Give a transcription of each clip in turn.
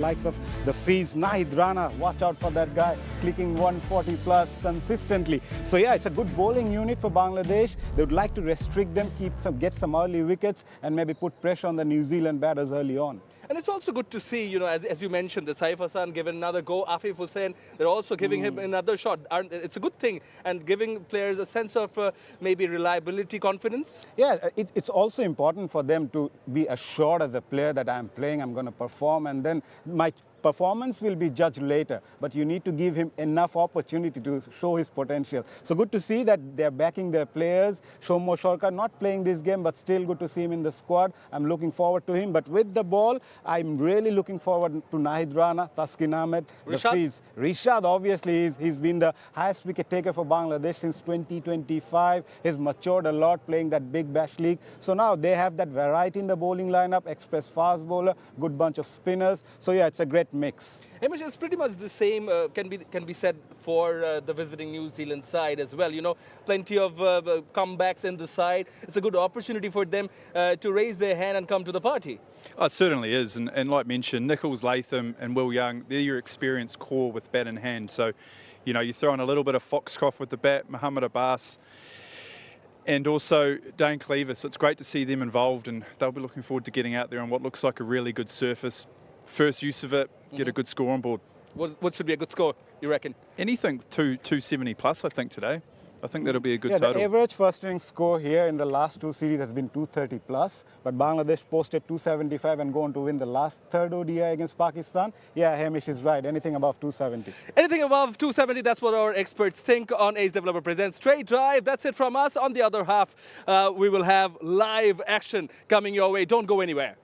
Likes of the Fees, Nahid Rana, watch out for that guy, clicking 140 plus consistently. So yeah, it's a good bowling unit for Bangladesh. They would like to restrict them, get some early wickets and maybe put pressure on the New Zealand batters early on. And it's also good to see, as you mentioned, the Saif Hassan given another go. Afif Hussain, they're also giving him another shot. It's a good thing, and giving players a sense of maybe reliability, confidence. Yeah, it's also important for them to be assured as a player that I'm playing, I'm going to perform, and then my performance will be judged later, but you need to give him enough opportunity to show his potential. So good to see that they're backing their players. Shomo Shorka not playing this game, but still good to see him in the squad. I'm looking forward to him. But with the ball, I'm really looking forward to Nahid Rana, Taskin Ahmed, Rishad. Rishad, obviously, he's been the highest wicket taker for Bangladesh since 2025. He's matured a lot playing that big bash league. So now they have that variety in the bowling lineup, express fast bowler, good bunch of spinners. So yeah, it's a great mix. Hamish, it's pretty much the same, can be said for the visiting New Zealand side as well. Plenty of comebacks in the side. It's a good opportunity for them to raise their hand and come to the party. Oh, it certainly is. And like mentioned, Nichols, Latham and Will Young, they're your experienced core with bat in hand. So, you throw in a little bit of Foxcroft with the bat, Muhammad Abbas, and also Dane Cleaver. So it's great to see them involved, and they'll be looking forward to getting out there on what looks like a really good surface. First use of it, get a good score on board. What should be a good score, you reckon? Anything 270 plus, I think, today. I think that'll be a good total. The average first innings score here in the last two series has been 230 plus, but Bangladesh posted 275 and going to win the last third ODI against Pakistan. Yeah, Hamish is right. Anything above 270. Anything above 270, that's what our experts think on Ace Developer Presents Straight Drive. That's it from us. On the other half, we will have live action coming your way. Don't go anywhere.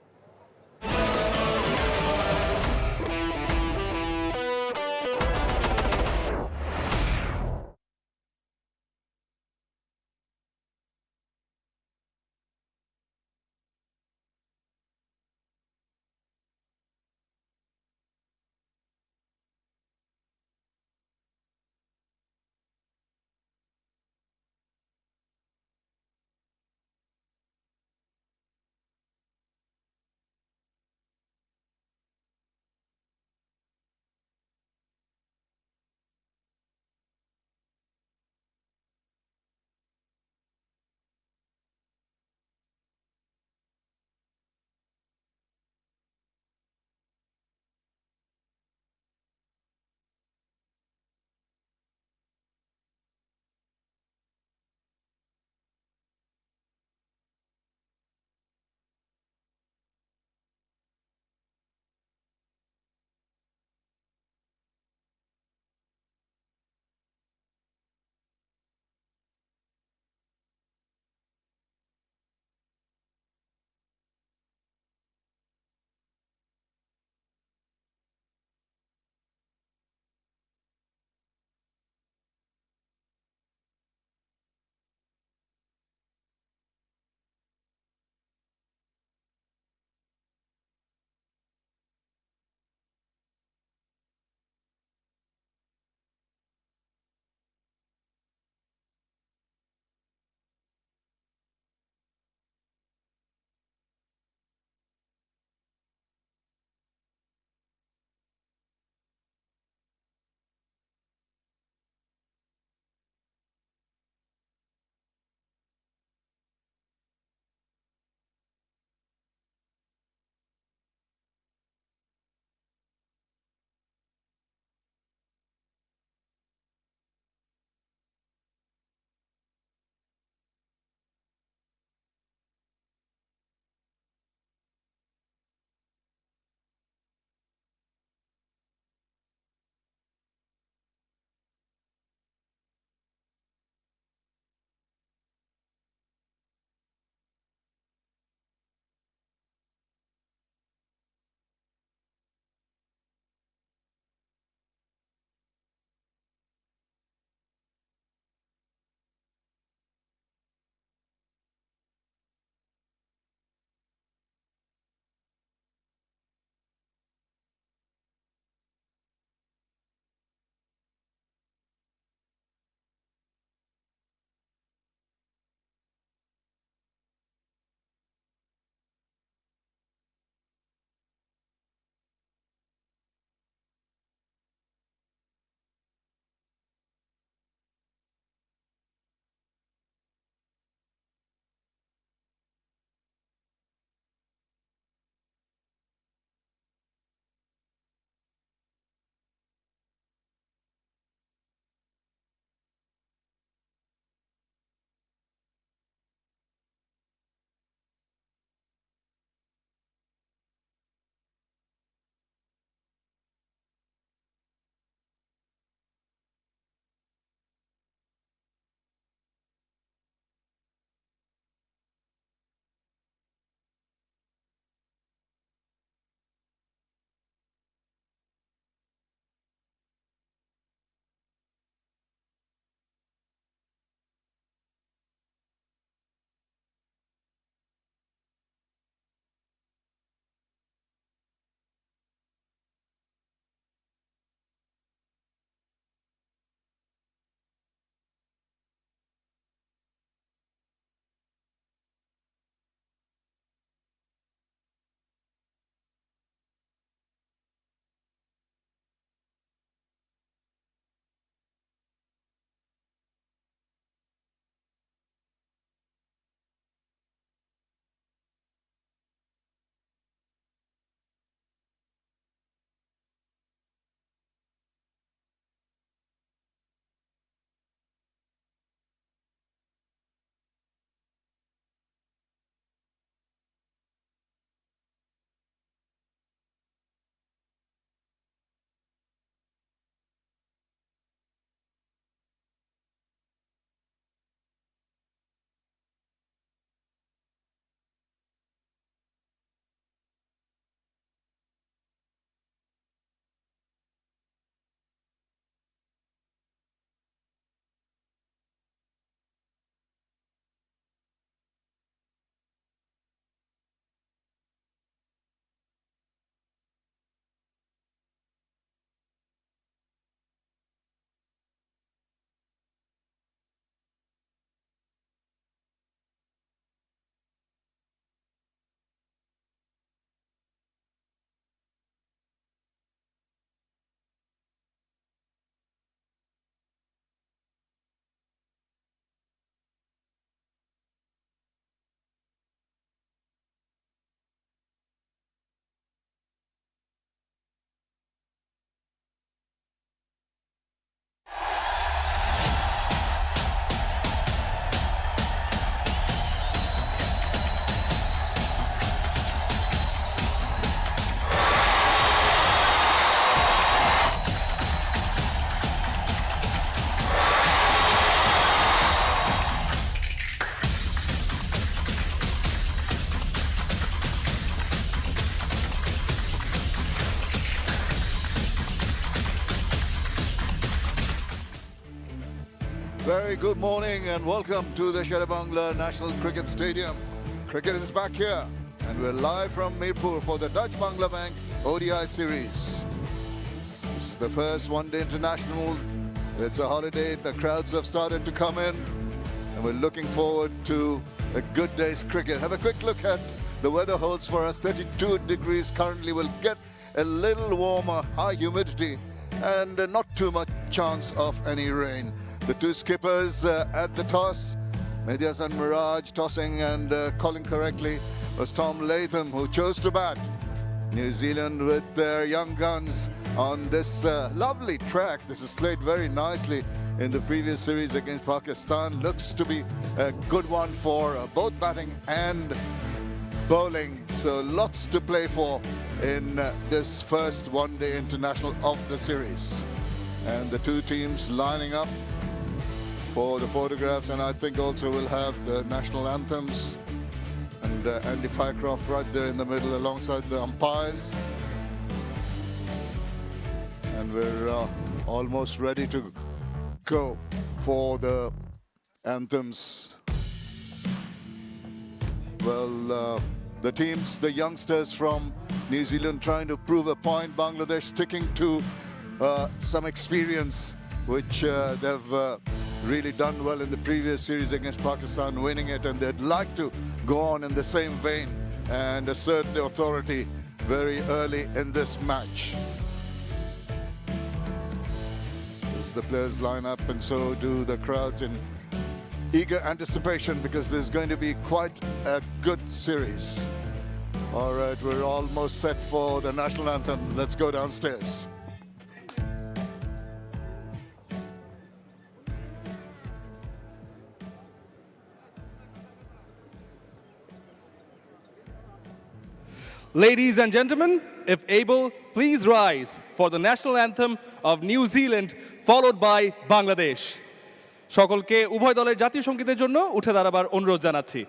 Very good morning and welcome to the Sherabangla National Cricket Stadium. Cricket is back here and we're live from Mirpur for the Dutch Bangla Bank ODI series. This is the first one-day international. It's a holiday, the crowds have started to come in and we're looking forward to a good day's cricket. Have a quick look at the weather holds for us. 32 degrees currently. Will get a little warmer, high humidity and not too much chance of any rain. The two skippers at the toss, Medias and Miraj tossing and calling correctly, was Tom Latham, who chose to bat. New Zealand with their young guns on this lovely track. This is played very nicely in the previous series against Pakistan. Looks to be a good one for both batting and bowling. So lots to play for in this first one-day international of the series. And the two teams lining up for the photographs, and I think also we'll have the national anthems and Andy Pycroft right there in the middle alongside the umpires. And we're almost ready to go for the anthems. Well, the teams, the youngsters from New Zealand trying to prove a point. Bangladesh sticking to some experience, which they've really done well in the previous series against Pakistan, winning it, and they'd like to go on in the same vein and assert the authority very early in this match. As the players line up, and so do the crowds in eager anticipation, because there's going to be quite a good series. All right, we're almost set for the national anthem. Let's go downstairs. Ladies and gentlemen, if able, please rise for the national anthem of New Zealand, followed by Bangladesh. সকলকে উভয় দলের জাতীয় সঙ্গীতের জন্য উঠে দাঁড়াবার অনুরোধ জানাচ্ছি।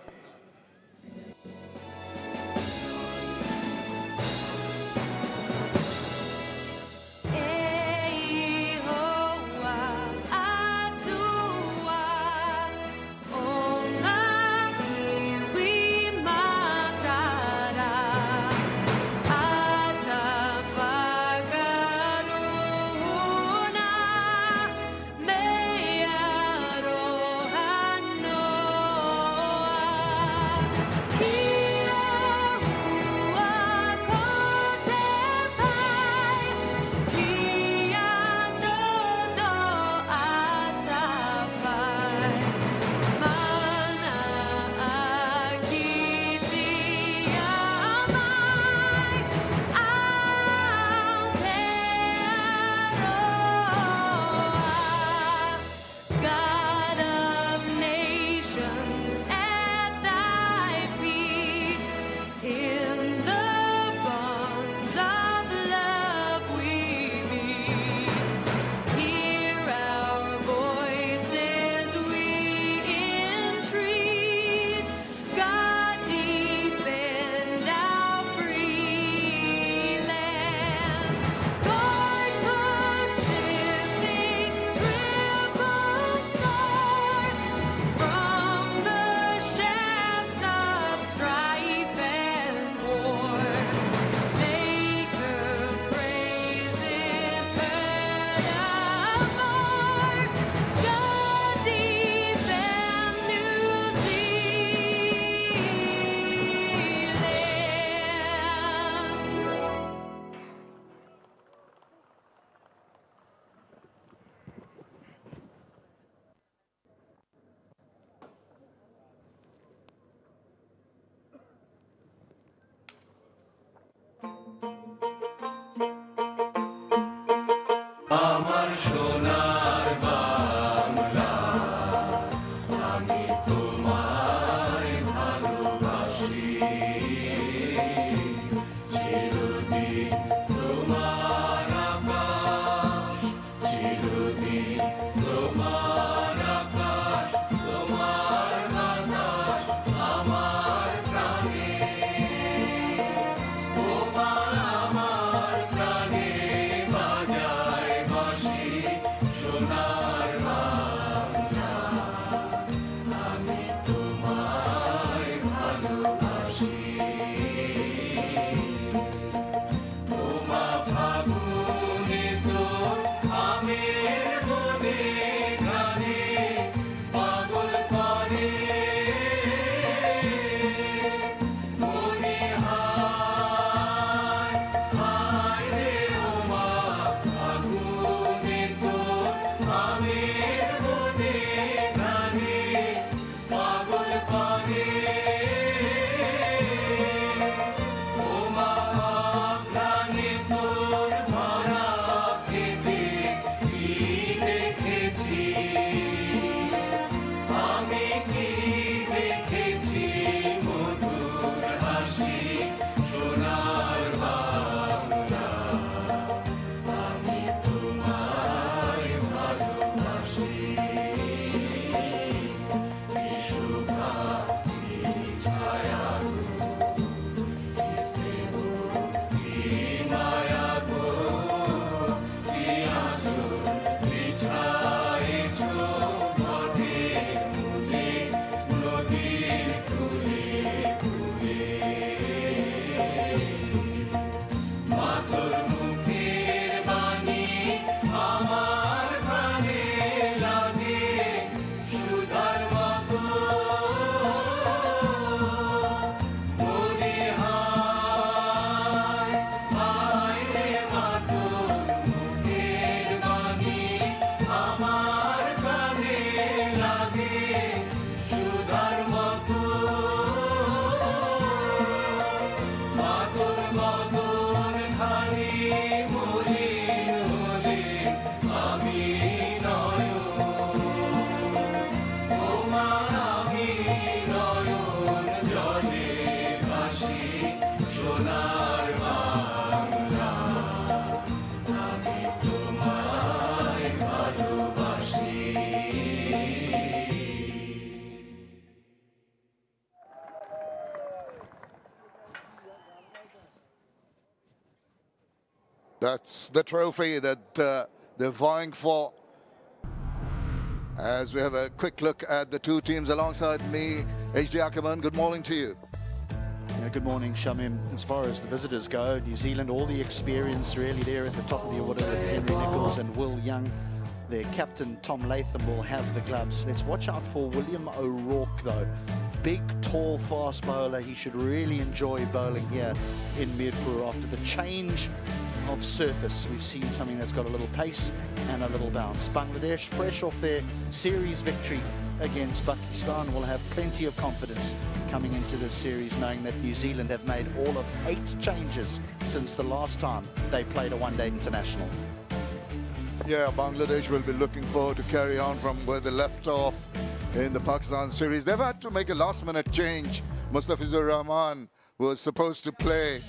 আমার সোনার বাংলা, আমি তোমায় ভালোবাসি, চিরদিন তোমার আকাশ, চিরদিন তোমার আকাশ, তোমার বাতাস আমার প্রাণে, তোমার আমার প্রাণে বাজায় বাঁশি। That's the trophy that they're vying for. As we have a quick look at the two teams alongside me, HD Ackerman, good morning to you. Yeah, good morning, Shamim. As far as the visitors go, New Zealand, all the experience really there at the top of the order with Henry Nichols and Will Young. Their captain, Tom Latham, will have the gloves. Let's watch out for William O'Rourke, though. Big, tall, fast bowler. He should really enjoy bowling here in Mirpur after the change of surface. We've seen something that's got a little pace and a little bounce. Bangladesh, fresh off their series victory against Pakistan, will have plenty of confidence coming into this series, knowing that New Zealand have made all of 8 changes since the last time they played a one-day international. Yeah, Bangladesh will be looking forward to carry on from where they left off in the Pakistan series. They've had to make a last-minute change. Mustafizur Rahman was supposed to play,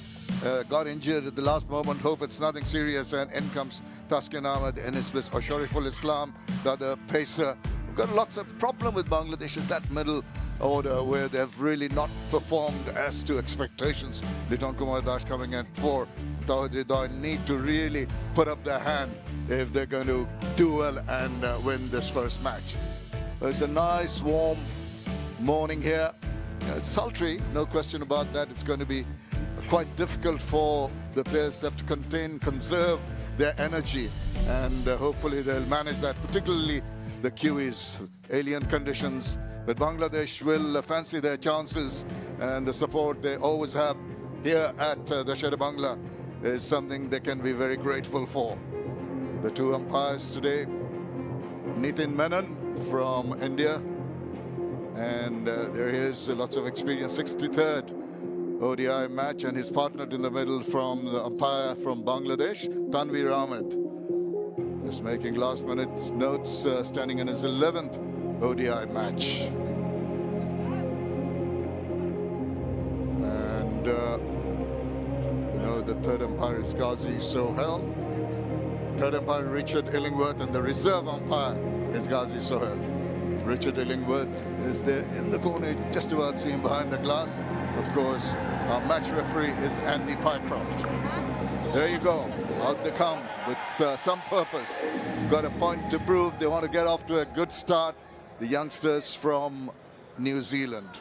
got injured at the last moment. Hope it's nothing serious, and in comes Taskin Ahmed in his place, or Shariful Islam, the other pacer. We've got lots of problem with Bangladesh is that middle order where they've really not performed as to expectations. Liton Kumar Das coming in for Tawhid Hidayat need to really put up their hand if they're going to do well and win this first match. It's a nice warm morning here. It's sultry, no question about that. It's going to be quite difficult for the players to have to conserve their energy, and hopefully they'll manage that, particularly the Kiwis. Alien conditions, but Bangladesh will fancy their chances, and the support they always have here at the Sher-e-Bangla is something they can be very grateful for. The two umpires today, Nitin Menon from India, and there is lots of experience, 63rd ODI match, and his partnered in the middle from the umpire from Bangladesh, Tanveer Ahmed. Just making last minute notes, standing in his 11th ODI match. And you know, the third umpire is Ghazi Sohail. Third umpire Richard Illingworth, and the reserve umpire is Ghazi Sohail. Richard Illingworth is there in the corner, just about seen behind the glass. Of course, our match referee is Andy Pycroft. There you go, out they come with some purpose. Got a point to prove. They want to get off to a good start, the youngsters from New Zealand.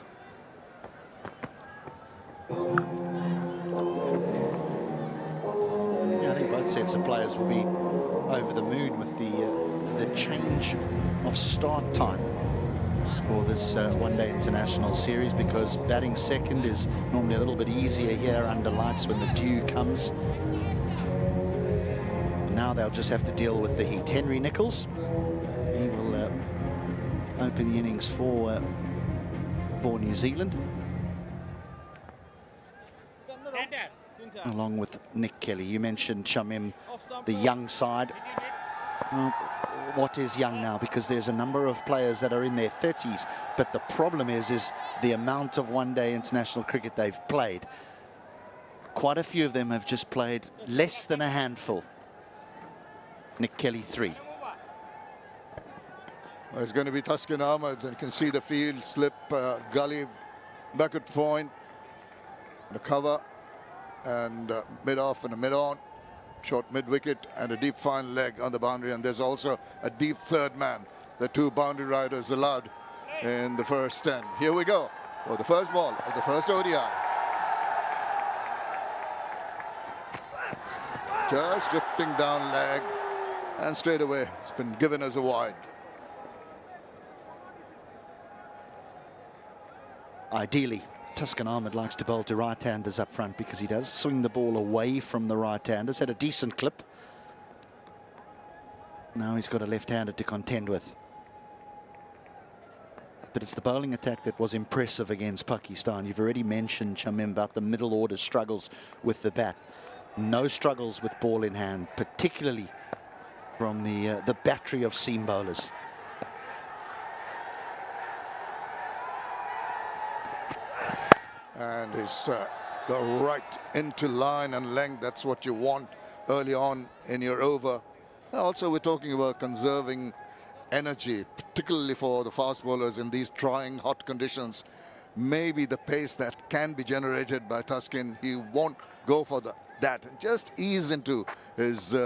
Yeah, I think both sets of players will be over the moon with the change of start time for this one-day international series, because batting second is normally a little bit easier here under lights when the dew comes. Now they'll just have to deal with the heat. Henry Nichols, he will open the innings for New Zealand, along with Nick Kelly. You mentioned, Shamim, the young side. What is young now? Because there's a number of players that are in their 30s, but the problem is the amount of one-day international cricket they've played. Quite a few of them have just played less than a handful. Nick Kelly 3. Well, it's going to be Taskin Ahmed, and you can see the field slip, gully, backward point, the cover, and mid-off and a mid-on. Short mid-wicket and a deep fine leg on the boundary, and there's also a deep third man. The two boundary riders allowed in the first 10. Here we go for the first ball of the first ODI. Just drifting down leg, and straight away it's been given as a wide. Ideally, Taskin Ahmed likes to bowl to right-handers up front, because he does swing the ball away from the right-handers. Had a decent clip. Now he's got a left-hander to contend with. But it's the bowling attack that was impressive against Pakistan. You've already mentioned, Shamim, about the middle order struggles with the bat. No struggles with ball in hand, particularly from the battery of seam bowlers. And he's got right into line and length. That's what you want early on in your over. Also, we're talking about conserving energy, particularly for the fast bowlers in these trying hot conditions. Maybe the pace that can be generated by Taskin, he won't go for that and just ease into his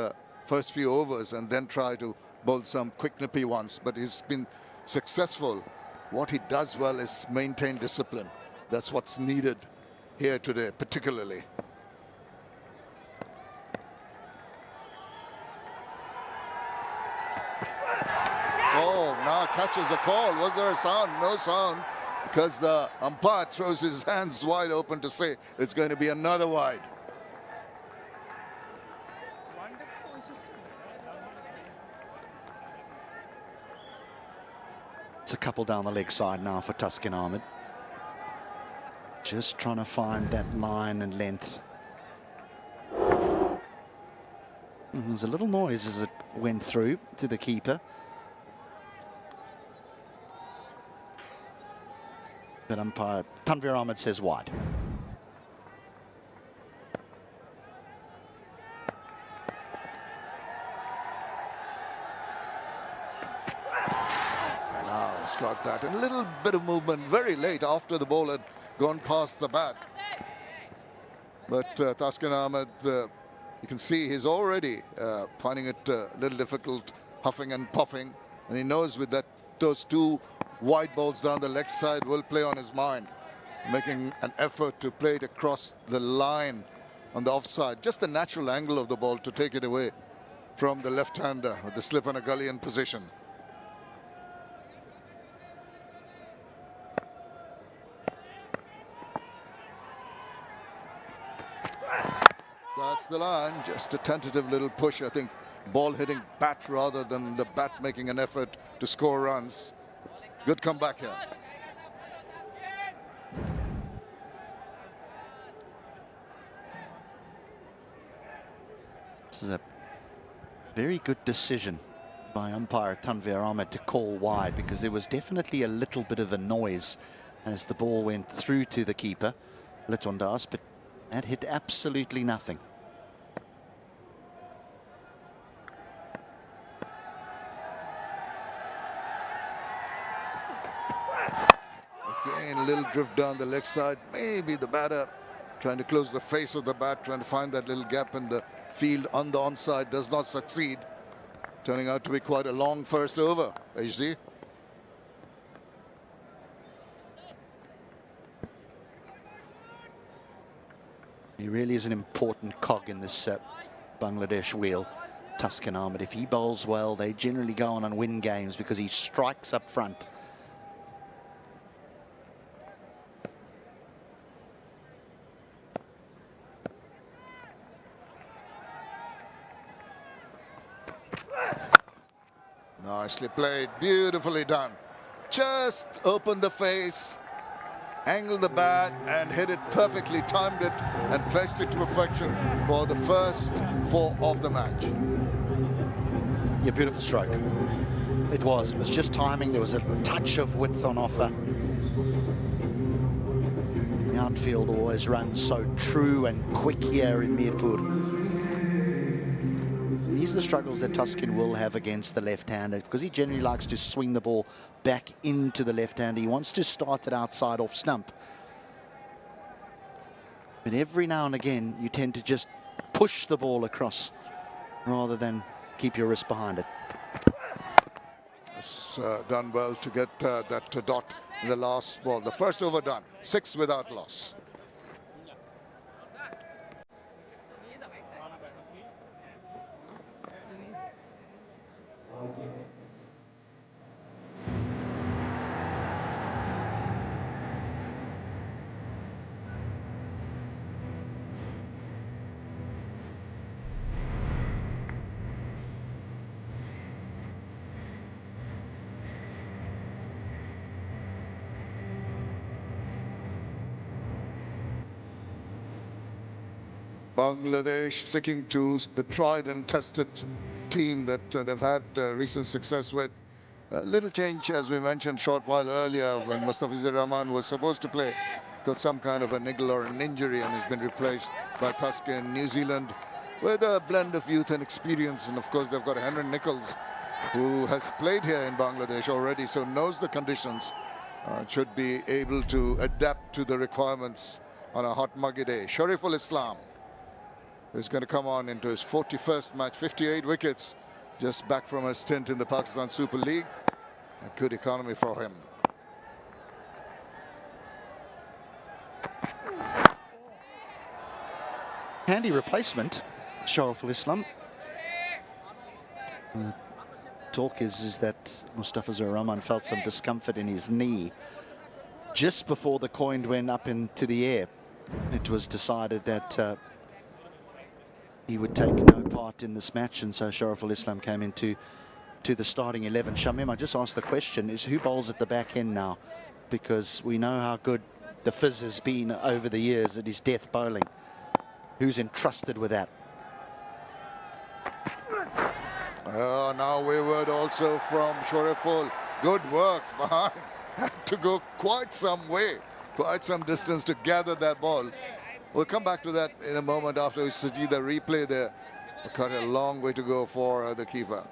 first few overs and then try to bowl some quick nippy ones. But he's been successful. What he does well is maintain discipline. That's what's needed here today, particularly. Oh, now catches the call. Was there a sound? No sound, because the umpire throws his hands wide open to say it's going to be another wide. It's a couple down the leg side now for Taskin Ahmed. Just trying to find that line and length. There was a little noise as it went through to the keeper. But umpire Tanvir Ahmed says wide. And now he's got that. And a little bit of movement very late after the ball had gone past the bat. But Taskin Ahmed, you can see he's already finding it a little difficult, huffing and puffing. And he knows with that those two wide balls down the leg side will play on his mind, making an effort to play it across the line on the offside. Just the natural angle of the ball to take it away from the left-hander with the slip and a gully position. That's the line. Just a tentative little push. I think ball hitting bat rather than the bat making an effort to score runs. Good comeback here. This is a very good decision by umpire Tanvir Ahmed to call wide, because there was definitely a little bit of a noise as the ball went through to the keeper, Litondas, but that hit absolutely nothing. Again, a little drift down the leg side. Maybe the batter trying to close the face of the bat, trying to find that little gap in the field on the onside, does not succeed. Turning out to be quite a long first over, HD. He really is an important cog in this Bangladesh wheel, Taskin Ahmed. If he bowls well, they generally go on and win games because he strikes up front. Nicely played, beautifully done. Just opened the face, angled the bat and hit it perfectly, timed it and placed it to perfection for the first 4 of the match. Yeah, beautiful stroke. It was just timing. There was a touch of width on offer. The outfield always runs so true and quick here in Mirpur. These are the struggles that Taskin will have against the left-hander, because he generally likes to swing the ball back into the left-hander. He wants to start it outside off stump. But every now and again, you tend to just push the ball across rather than keep your wrist behind it. It's done well to get that dot in the last ball. The first over done, 6 without loss. Bangladesh sticking to the tried and tested team that they've had recent success with. A little change, as we mentioned a short while earlier, when Mustafizur Rahman was supposed to play. He's got some kind of a niggle or an injury and has been replaced by Taskin. New Zealand with a blend of youth and experience. And of course, they've got Henry Nichols, who has played here in Bangladesh already, so knows the conditions. Should be able to adapt to the requirements on a hot, muggy day. Shariful Islam who's going to come on into his 41st match, 58 wickets, just back from a stint in the Pakistan Super League. A good economy for him. Handy replacement, Shariful Islam. The talk is that Mustafa Zur Rahman felt some discomfort in his knee just before the coin went up into the air. It was decided that he would take no part in this match, and so Shariful Islam came into the starting 11. Shamim, I just asked the question, is who bowls at the back end now? Because we know how good the Fizz has been over the years at his death bowling. Who's entrusted with that? Now wayward also from Shariful. Good work behind. Had to go quite some way, quite some distance to gather that ball. We'll come back to that in a moment after we see the replay there. Got a long way to go for the keeper.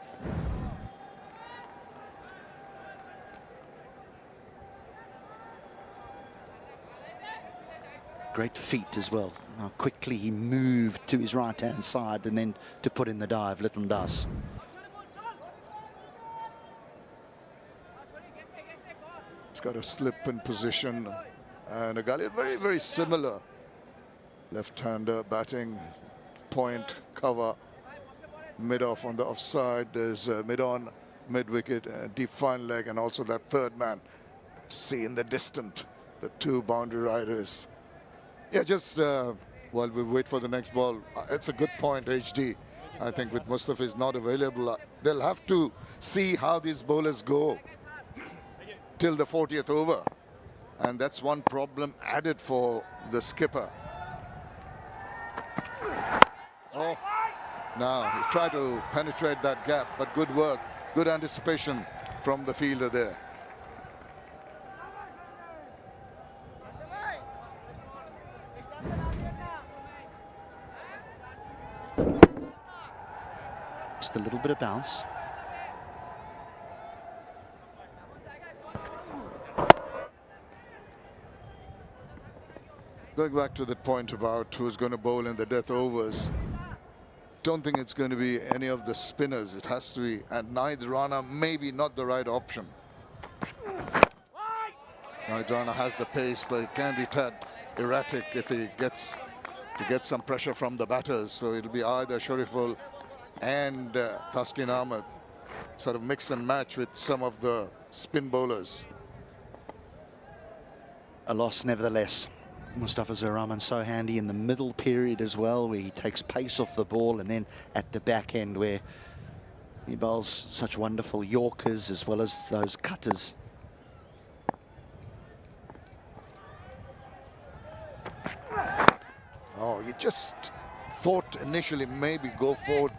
Great feet as well. How quickly he moved to his right-hand side and then to put in the dive, Little Das. He's got a slip in position and a gully, very, very similar. Left-hander batting, point, cover, mid-off on the offside. There's mid-on, mid-wicket, deep fine leg, and also that third man. See in the distant, the two boundary riders. Yeah, just while we wait for the next ball, it's a good point, HD. I think with Mustafa is not available, they'll have to see how these bowlers go till the 40th over. And that's one problem added for the skipper. Oh, now he tried to penetrate that gap, but good work, good anticipation from the fielder there. Just a little bit of bounce. Going back to the point about who's going to bowl in the death overs, don't think it's going to be any of the spinners. It has to be, and Naid Rana maybe not the right option. Naid Rana has the pace, but it can be tad erratic if he gets to get some pressure from the batters. So it'll be either Shariful and Taskin Ahmed, sort of mix and match with some of the spin bowlers. A loss nevertheless. Mustafa Zur Rahman so handy in the middle period as well, where he takes pace off the ball, and then at the back end where he bowls such wonderful Yorkers as well as those cutters. Oh, he just thought initially maybe go forward,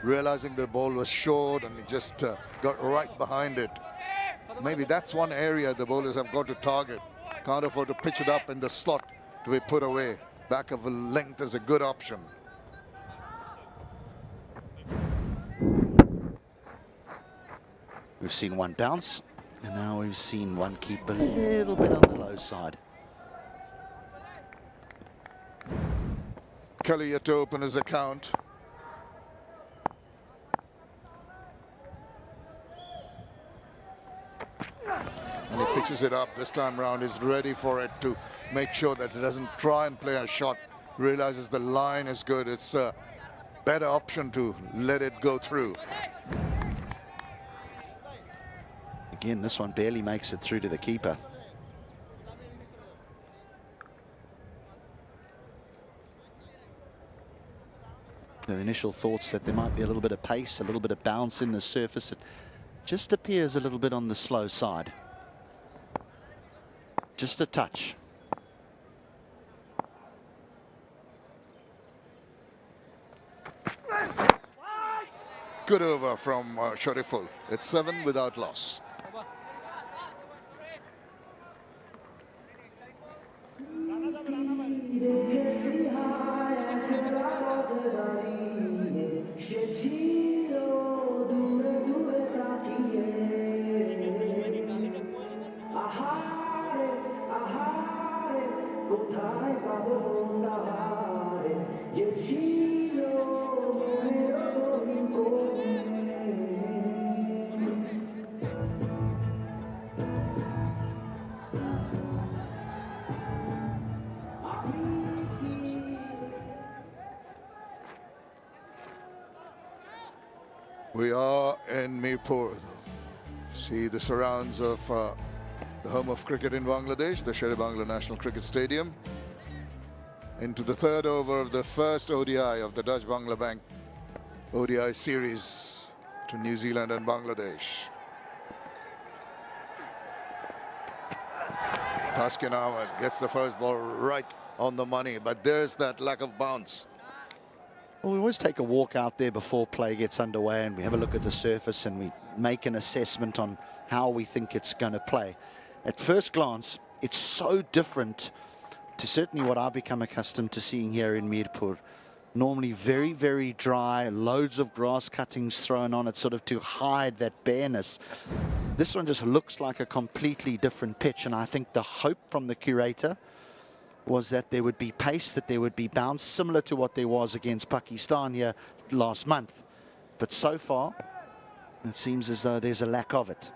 realizing the ball was short, and he just got right behind it. Maybe that's one area the bowlers have got to target. Can't afford to pitch it up in the slot to be put away. Back of a length is a good option. We've seen one bounce, and now we've seen one keep a little bit on the low side. Kelly yet to open his account. And he pitches it up this time round. He's ready for it to make sure that he doesn't try and play a shot. Realizes the line is good. It's a better option to let it go through. Again, this one barely makes it through to the keeper. The initial thoughts that there might be a little bit of pace, a little bit of bounce in the surface. It just appears a little bit on the slow side. Just a touch. Good over from Shariful. It's 7 without loss. কোথায় পাবো তাহারে যে ছিল We are in Mirpur. See the surrounds of the home of cricket in Bangladesh, the Sher-e-Bangla National Cricket Stadium. Into the third over of the first ODI of the Dutch Bangla Bank ODI series to New Zealand and Bangladesh. Taskin Ahmed gets the first ball right on the money, but there's that lack of bounce. Well, we always take a walk out there before play gets underway and we have a look at the surface and we make an assessment on how we think it's going to play. At first glance, it's so different to certainly what I've become accustomed to seeing here in Mirpur. Normally very, very dry, loads of grass cuttings thrown on it sort of to hide that bareness. This one just looks like a completely different pitch, and I think the hope from the curator was that there would be pace, that there would be bounce, similar to what there was against Pakistan here last month. But so far, it seems as though there's a lack of it.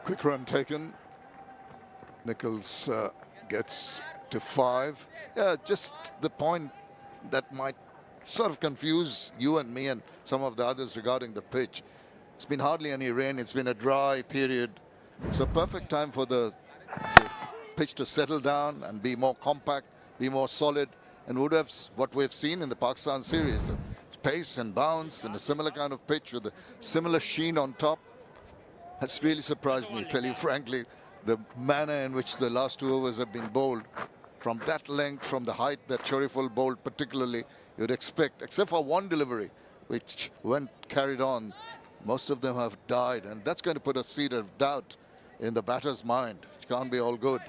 Quick run taken. Nichols gets to 5. Yeah, just the point that might sort of confuse you and me and some of the others regarding the pitch. It's been hardly any rain. It's been a dry period. So perfect time for the pitch to settle down and be more compact, be more solid, and would have what we've seen in the Pakistan series. Pace and bounce and a similar kind of pitch with a similar sheen on top. That's really surprised me, tell you frankly, the manner in which the last 2 overs have been bowled. From that length, from the height that Shariful bowled particularly, you'd expect, except for one delivery, which when carried on, most of them have died. And that's going to put a seed of doubt in the batter's mind. It can't be all good.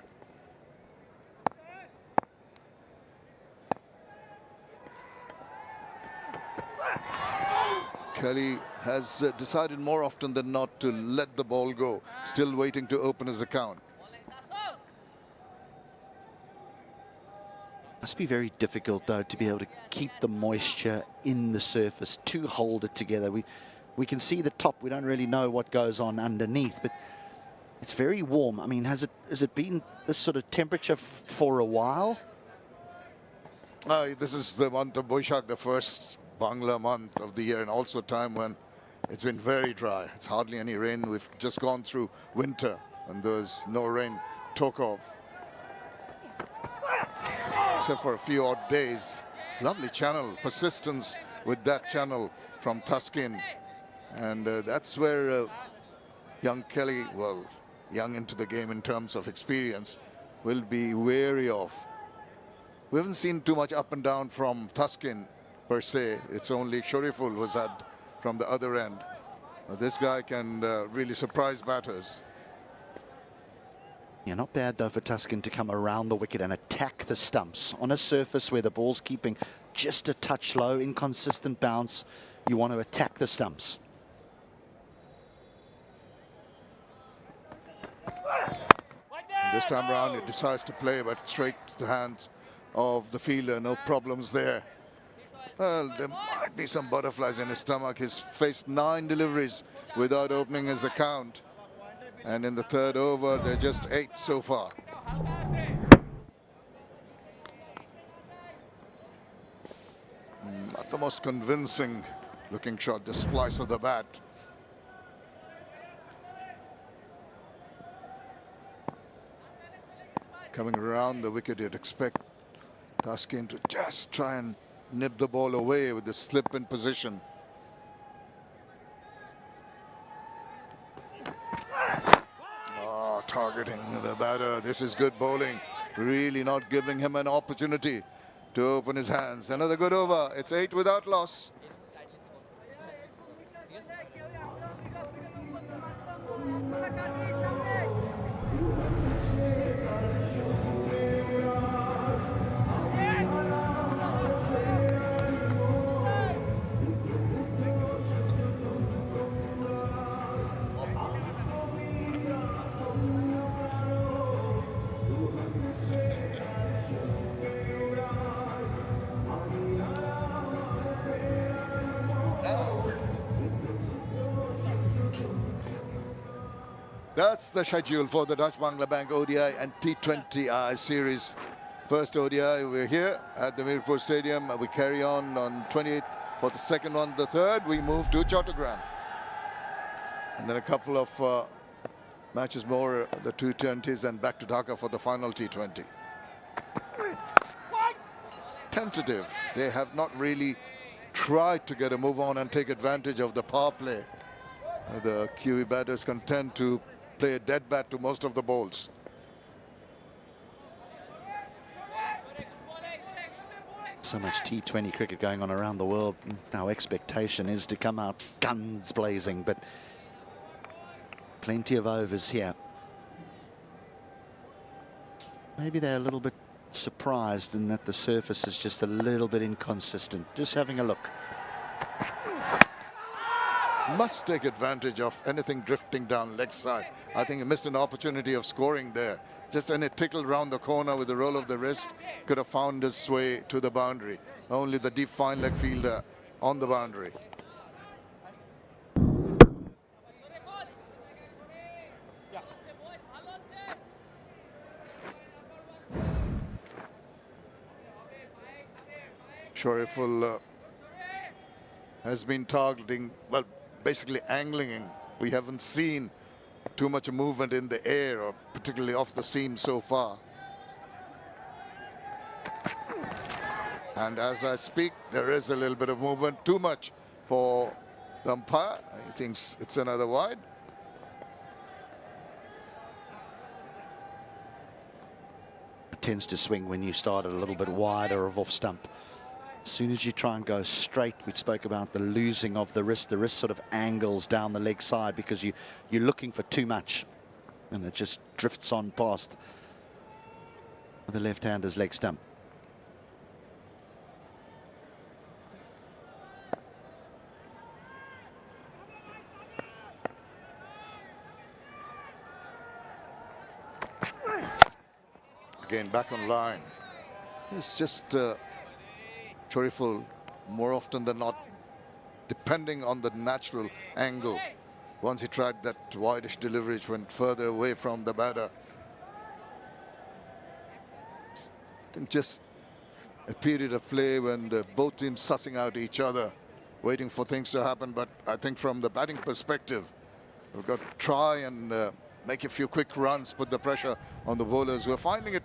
Kelly has decided more often than not to let the ball go, still waiting to open his account. Must be very difficult though to be able to keep the moisture in the surface, to hold it together. We can see the top, we don't really know what goes on underneath, but it's very warm. I mean, has it been this sort of temperature for a while? This is the month of Boishakh, the first Bangla month of the year, and also a time when it's been very dry. It's hardly any rain. We've just gone through winter and there's no rain talk of, except for a few odd days. Lovely channel, persistence with that channel from Taskin, and that's where young Kelly, well, young into the game in terms of experience, will be wary of. We haven't seen too much up and down from Taskin per se. It's only Shariful was had from the other end. This guy can really surprise batters. Yeah, not bad though for Taskin to come around the wicket and attack the stumps on a surface where the ball's keeping just a touch low, inconsistent bounce. You want to attack the stumps. This time around, he decides to play, but straight to the hands of the fielder. No problems there. Well, there might be some butterflies in his stomach. He's faced 9 deliveries without opening his account. And in the third over, they're just 8 so far. Not the most convincing looking shot, the splice of the bat. Coming around the wicket, you'd expect Taskin to just try and nip the ball away with the slip in position. Targeting the batter. This is good bowling. Really not giving him an opportunity to open his hands. Another good over. It's 8 without loss. That's the schedule for the Dutch Bangla Bank ODI and T20I series first ODI. We're here at the Mirpur Stadium. We carry on 28th for the second one. The third, we move to Chattogram. And then a couple of matches more, the T20s, and back to Dhaka for the final T20. Tentative. They have not really tried to get a move on and take advantage of the power play. The QE batters content to play a dead bat to most of the balls. So much T20 cricket going on around the world. Our expectation is to come out guns blazing, but plenty of overs here. Maybe they're a little bit surprised in that the surface is just a little bit inconsistent. Just having a look. Must take advantage of anything drifting down leg side. I think he missed an opportunity of scoring there. Just any tickle round the corner with the roll of the wrist could have found his way to the boundary. Only the deep fine leg fielder on the boundary. Shariful has been targeting, well, basically angling. We haven't seen too much movement in the air, or particularly off the seam so far. And as I speak, there is a little bit of movement, too much for the umpire. He thinks it's another wide. It tends to swing when you start a little bit wider of off stump. As soon as you try and go straight, we spoke about the losing of the wrist sort of angles down the leg side because you're looking for too much, and it just drifts on past the left-hander's leg stump. Again, back on line. It's just Shariful, more often than not, depending on the natural angle. Once he tried that wideish delivery, which went further away from the batter. I think just a period of play when both teams sussing out each other, waiting for things to happen. But I think from the batting perspective, we've got to try and make a few quick runs, put the pressure on the bowlers who are finding it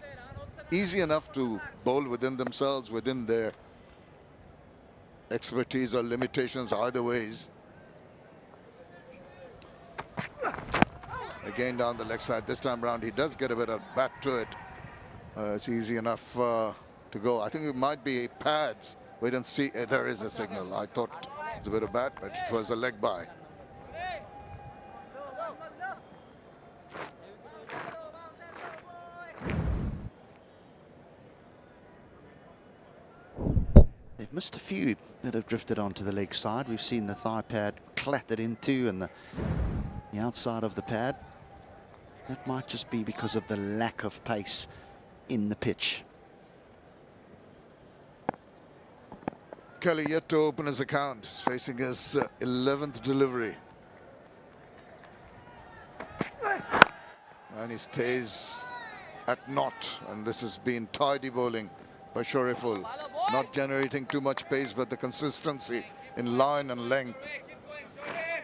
easy enough to bowl within themselves, within their expertise or limitations, either ways. Again down the leg side. This time round he does get a bit of bat to it. It's easy enough to go. I think it might be pads. Wait and see. There is a signal. I thought it's a bit of bat, but it was a leg by. They've missed a few that have drifted onto the leg side. We've seen the thigh pad clattered into and the outside of the pad. That might just be because of the lack of pace in the pitch. Kelly yet to open his account. He's facing his 11th delivery. And he stays at naught. And this has been tidy bowling by Shariful. Not generating too much pace, but the consistency in line and length.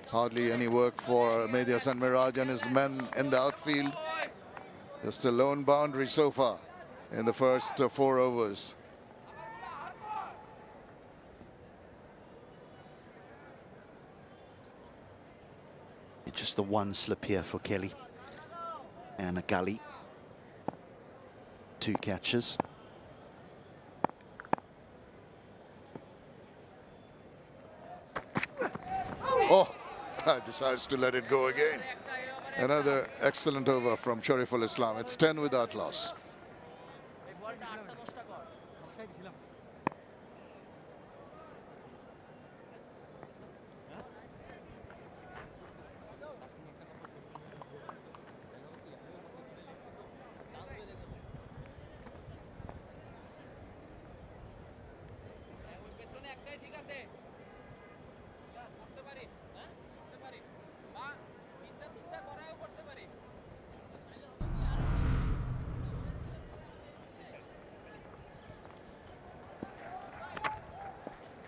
Hardly any work for Mehdi Hasan Miraj and his men in the outfield. Just a lone boundary so far in the first 4 overs. Just the one slip here for Kelly. And a gully. 2 catches. Oh, decides to let it go again. Another excellent over from Shariful Islam. It's 10 without loss.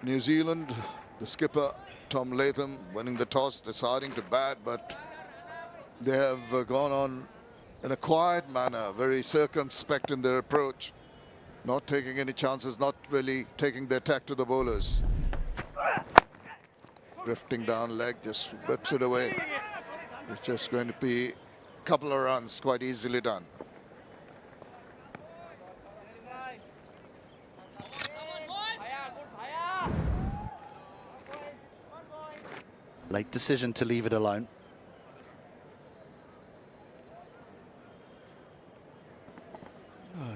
New Zealand, the skipper, Tom Latham, winning the toss, deciding to bat, but they have gone on in a quiet manner, very circumspect in their approach, not taking any chances, not really taking the attack to the bowlers. Drifting down leg, just whips it away. It's just going to be a couple of runs, quite easily done. Late decision to leave it alone.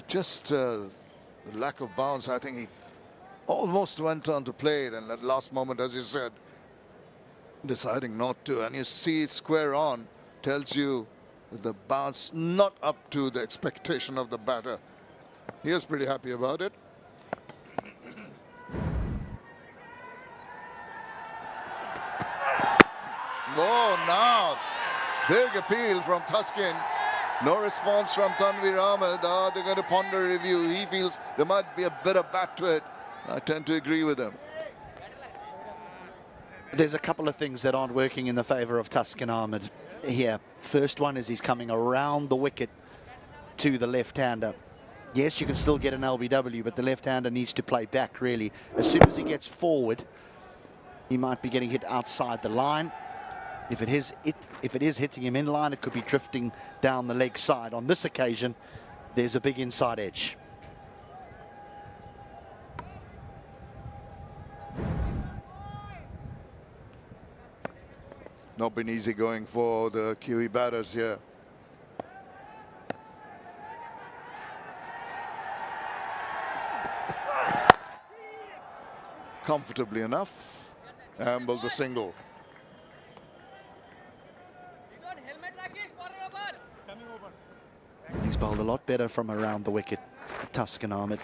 Just the lack of bounce. I think he almost went on to play it, and at last moment, as you said, deciding not to. And you see it square on, tells you that the bounce not up to the expectation of the batter. He was pretty happy about it. Oh, now big appeal from Thaskin. No response from Tanvir Ahmed. They're going to ponder review. He feels there might be a bit of bat to it. I tend to agree with him. There's a couple of things that aren't working in the favour of Thaskin Ahmed here. First one is he's coming around the wicket to the left-hander. Yes, you can still get an LBW, but the left-hander needs to play back, really. As soon as he gets forward, he might be getting hit outside the line. If it is hitting him in line, it could be drifting down the leg side. On this occasion, there's a big inside edge. Not been easy going for the Kiwi batters here. Comfortably enough, ambled the single. He's bowled a lot better from around the wicket, Thaskin Ahmed.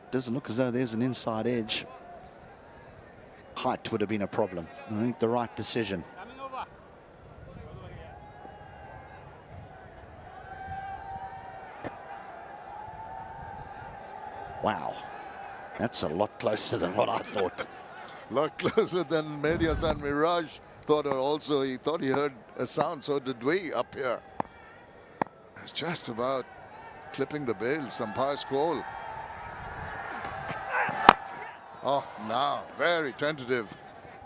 Doesn't look as though there's an inside edge. Height would have been a problem. I think the right decision. Wow, that's a lot closer than what I thought. A lot closer than Mehdi Hasan Miraj thought. Also, he thought he heard a sound. So did we up here. It's just about clipping the bail. Some pious call. Oh, now very tentative.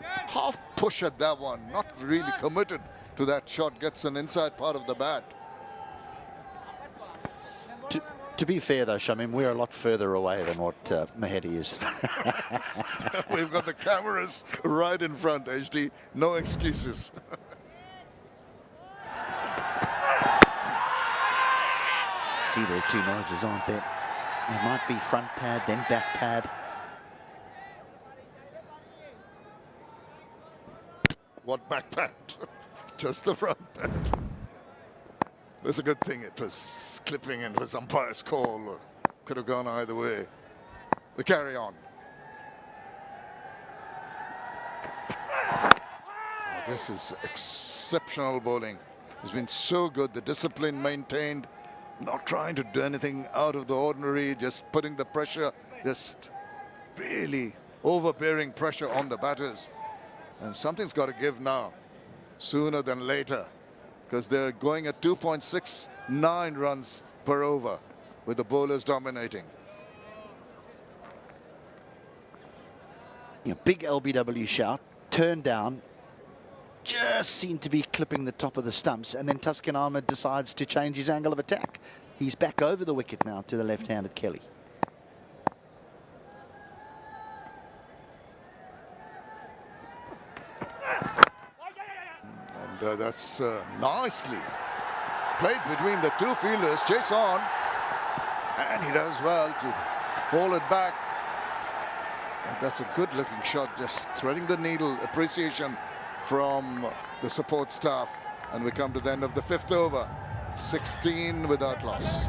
Half push at that one. Not really committed to that shot. Gets an inside part of the bat. To be fair, though, Shamim, we're a lot further away than what Mehdi is. We've got the cameras right in front, HD. No excuses. Gee, there are two noises, aren't there? There might be front pad, then back pad. What back pad? Just the front pad. It's a good thing it was clipping and was umpire's call. Could have gone either way. We carry on. Oh, this is exceptional bowling. It's been so good. The discipline maintained. Not trying to do anything out of the ordinary. Just putting the pressure. Just really overbearing pressure on the batters. And something's got to give now. Sooner than later. Because they're going at 2.69 runs per over with the bowlers dominating. Big LBW shout, turned down, just seemed to be clipping the top of the stumps, and then Thaskin Ahmed decides to change his angle of attack. He's back over the wicket now to the left-handed Kelly. That's nicely played between the two fielders. Chase on, and he does well to hold it back. And that's a good-looking shot, just threading the needle. Appreciation from the support staff. And we come to the end of the 5th over. 16 without loss.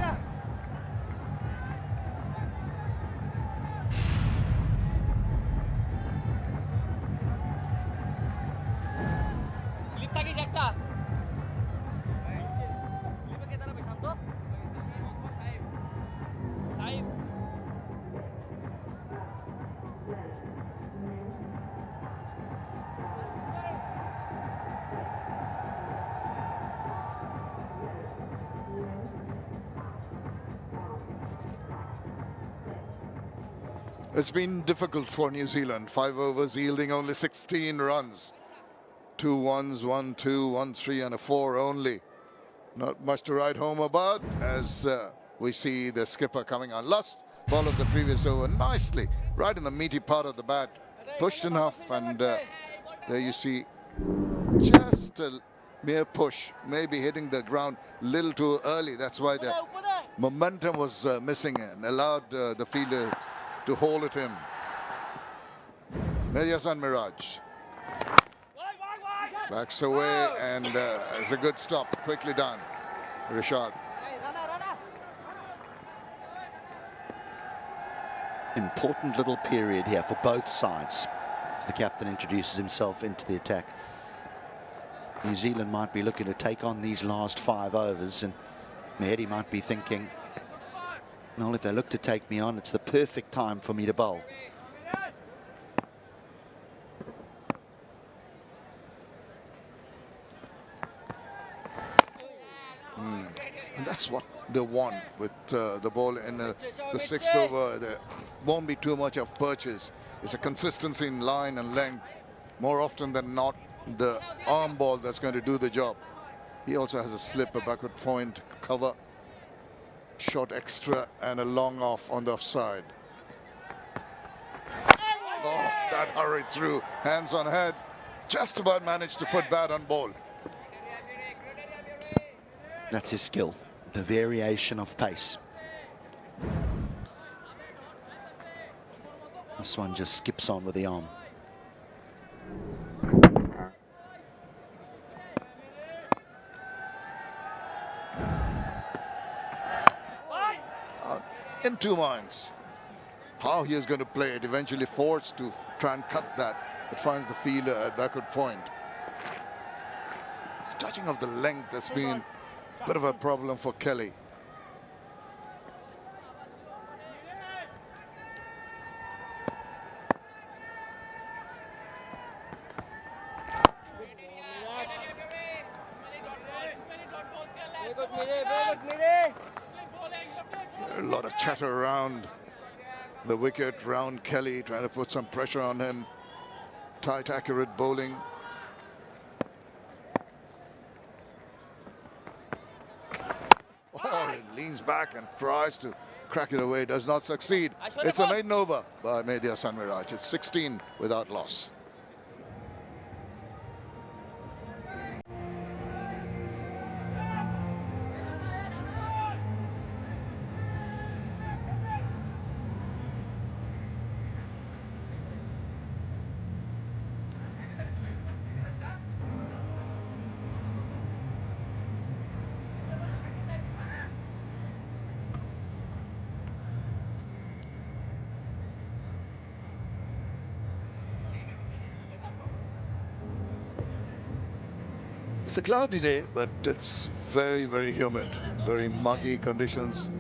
It's been difficult for New Zealand. 5 overs yielding only 16 runs. 2 ones, 1 2, 1 3 and a 4 only. Not much to write home about as we see the skipper coming on. Last ball of the previous over, nicely, right in the meaty part of the bat. Pushed enough, and there you see just a mere push, maybe hitting the ground a little too early. That's why the momentum was missing and allowed the fielder to hold it in. Mediasan Miraj backs away, and it's a good stop. Quickly done, Rishad. Important little period here for both sides as the captain introduces himself into the attack. New Zealand might be looking to take on these last 5 overs, and Mahedi might be thinking, well, if they look to take me on, it's the perfect time for me to bowl. And that's what they want with the ball in the 6th over. There won't be too much of purchase. It's a consistency in line and length. More often than not, the arm ball that's going to do the job. He also has a slip, a backward point, cover, short extra, and a long off on the offside. Oh, that hurried through. Hands on head. Just about managed to put bat on ball. That's his skill, the variation of pace. This one just skips on with the arm. In 2 minds how he is going to play it, eventually forced to try and cut that, but finds the fielder at backward point. It's touching of the length that's been a bit of a problem for Kelly. A lot of chatter around the wicket, round Kelly, trying to put some pressure on him. Tight, accurate bowling. Oh, he leans back and tries to crack it away, does not succeed. It's a maiden over by Mediasan Miraj. It's 16 without loss. It's a cloudy day, but it's very, very humid, very muggy conditions.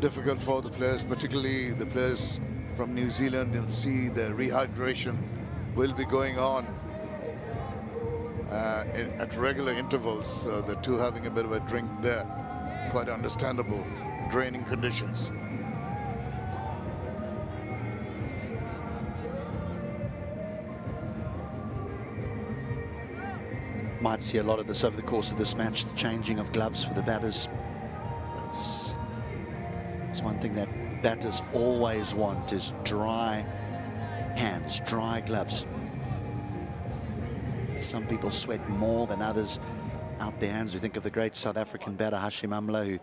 Difficult for the players, particularly the players from New Zealand. You'll see the rehydration will be going on at regular intervals. The two having a bit of a drink there. Quite understandable, draining conditions. Might see a lot of this over the course of this match, the changing of gloves for the batters. It's one thing that batters always want, is dry hands, dry gloves. Some people sweat more than others out their hands. We think of the great South African batter Hashim Amla, who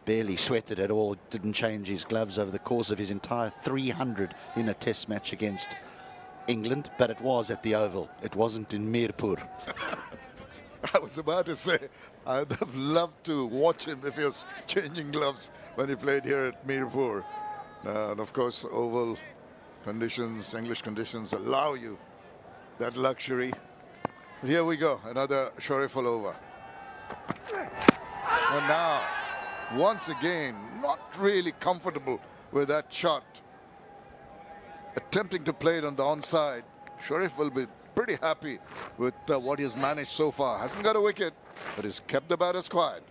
barely sweated at all, didn't change his gloves over the course of his entire 300 in a test match against England, but it was at the Oval. It wasn't in Mirpur. I was about to say, I'd have loved to watch him if he was changing gloves when he played here at Mirpur. And of course, oval conditions, English conditions allow you that luxury. But here we go, another Shariful over. And now, once again, not really comfortable with that shot. Attempting to play it on the onside. Sharif will be pretty happy with what he's managed so far. Hasn't got a wicket, but he's kept the batters quiet.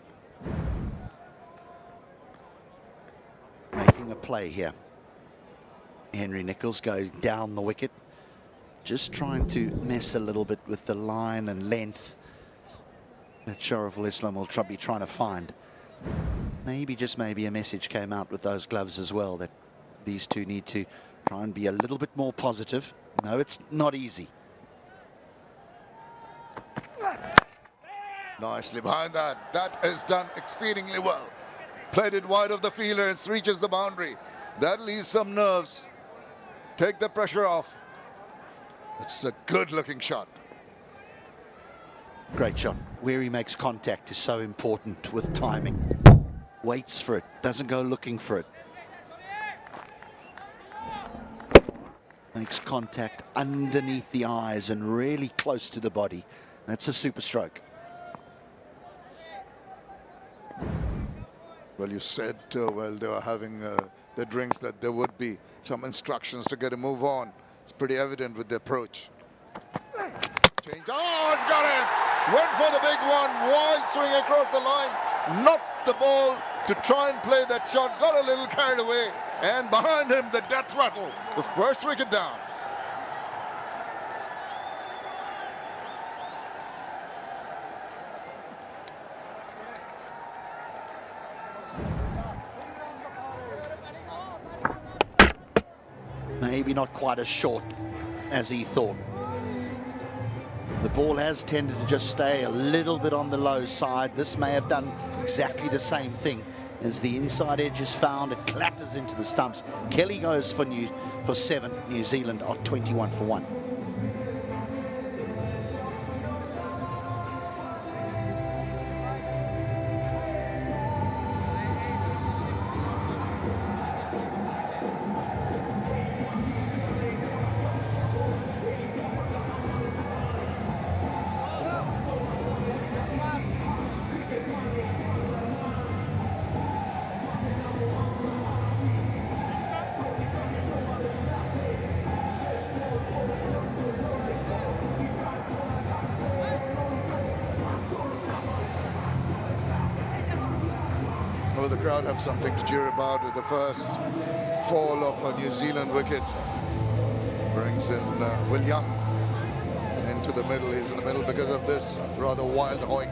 Making a play here. Henry Nicholls go down the wicket, just trying to mess a little bit with the line and length that Shariful Islam will be trying to find. Maybe, just maybe, a message came out with those gloves as well, that these two need to try and be a little bit more positive. No, it's not easy. Nicely behind that. That is done exceedingly well. Played it wide of the fielder, it reaches the boundary. That leaves some nerves. Take the pressure off. It's a good looking shot. Great shot. Where he makes contact is so important with timing. Waits for it, doesn't go looking for it. Makes contact underneath the eyes and really close to the body. That's a super stroke. Well, you said while they were having the drinks that there would be some instructions to get a move on. It's pretty evident with the approach. Change. Oh, it's got him! Went for the big one, wild swing across the line, knocked the ball to try and play that shot, got a little carried away, and behind him the death rattle, the first wicket down. Maybe not quite as short as he thought. The ball has tended to just stay a little bit on the low side. This may have done exactly the same thing. As the inside edge is found, it clatters into the stumps. Kelly goes for 7. New Zealand are 21 for 1. Well, the crowd have something to cheer about with the first fall of a New Zealand wicket. Brings in Will Young into the middle. He's in the middle because of this rather wild hoik.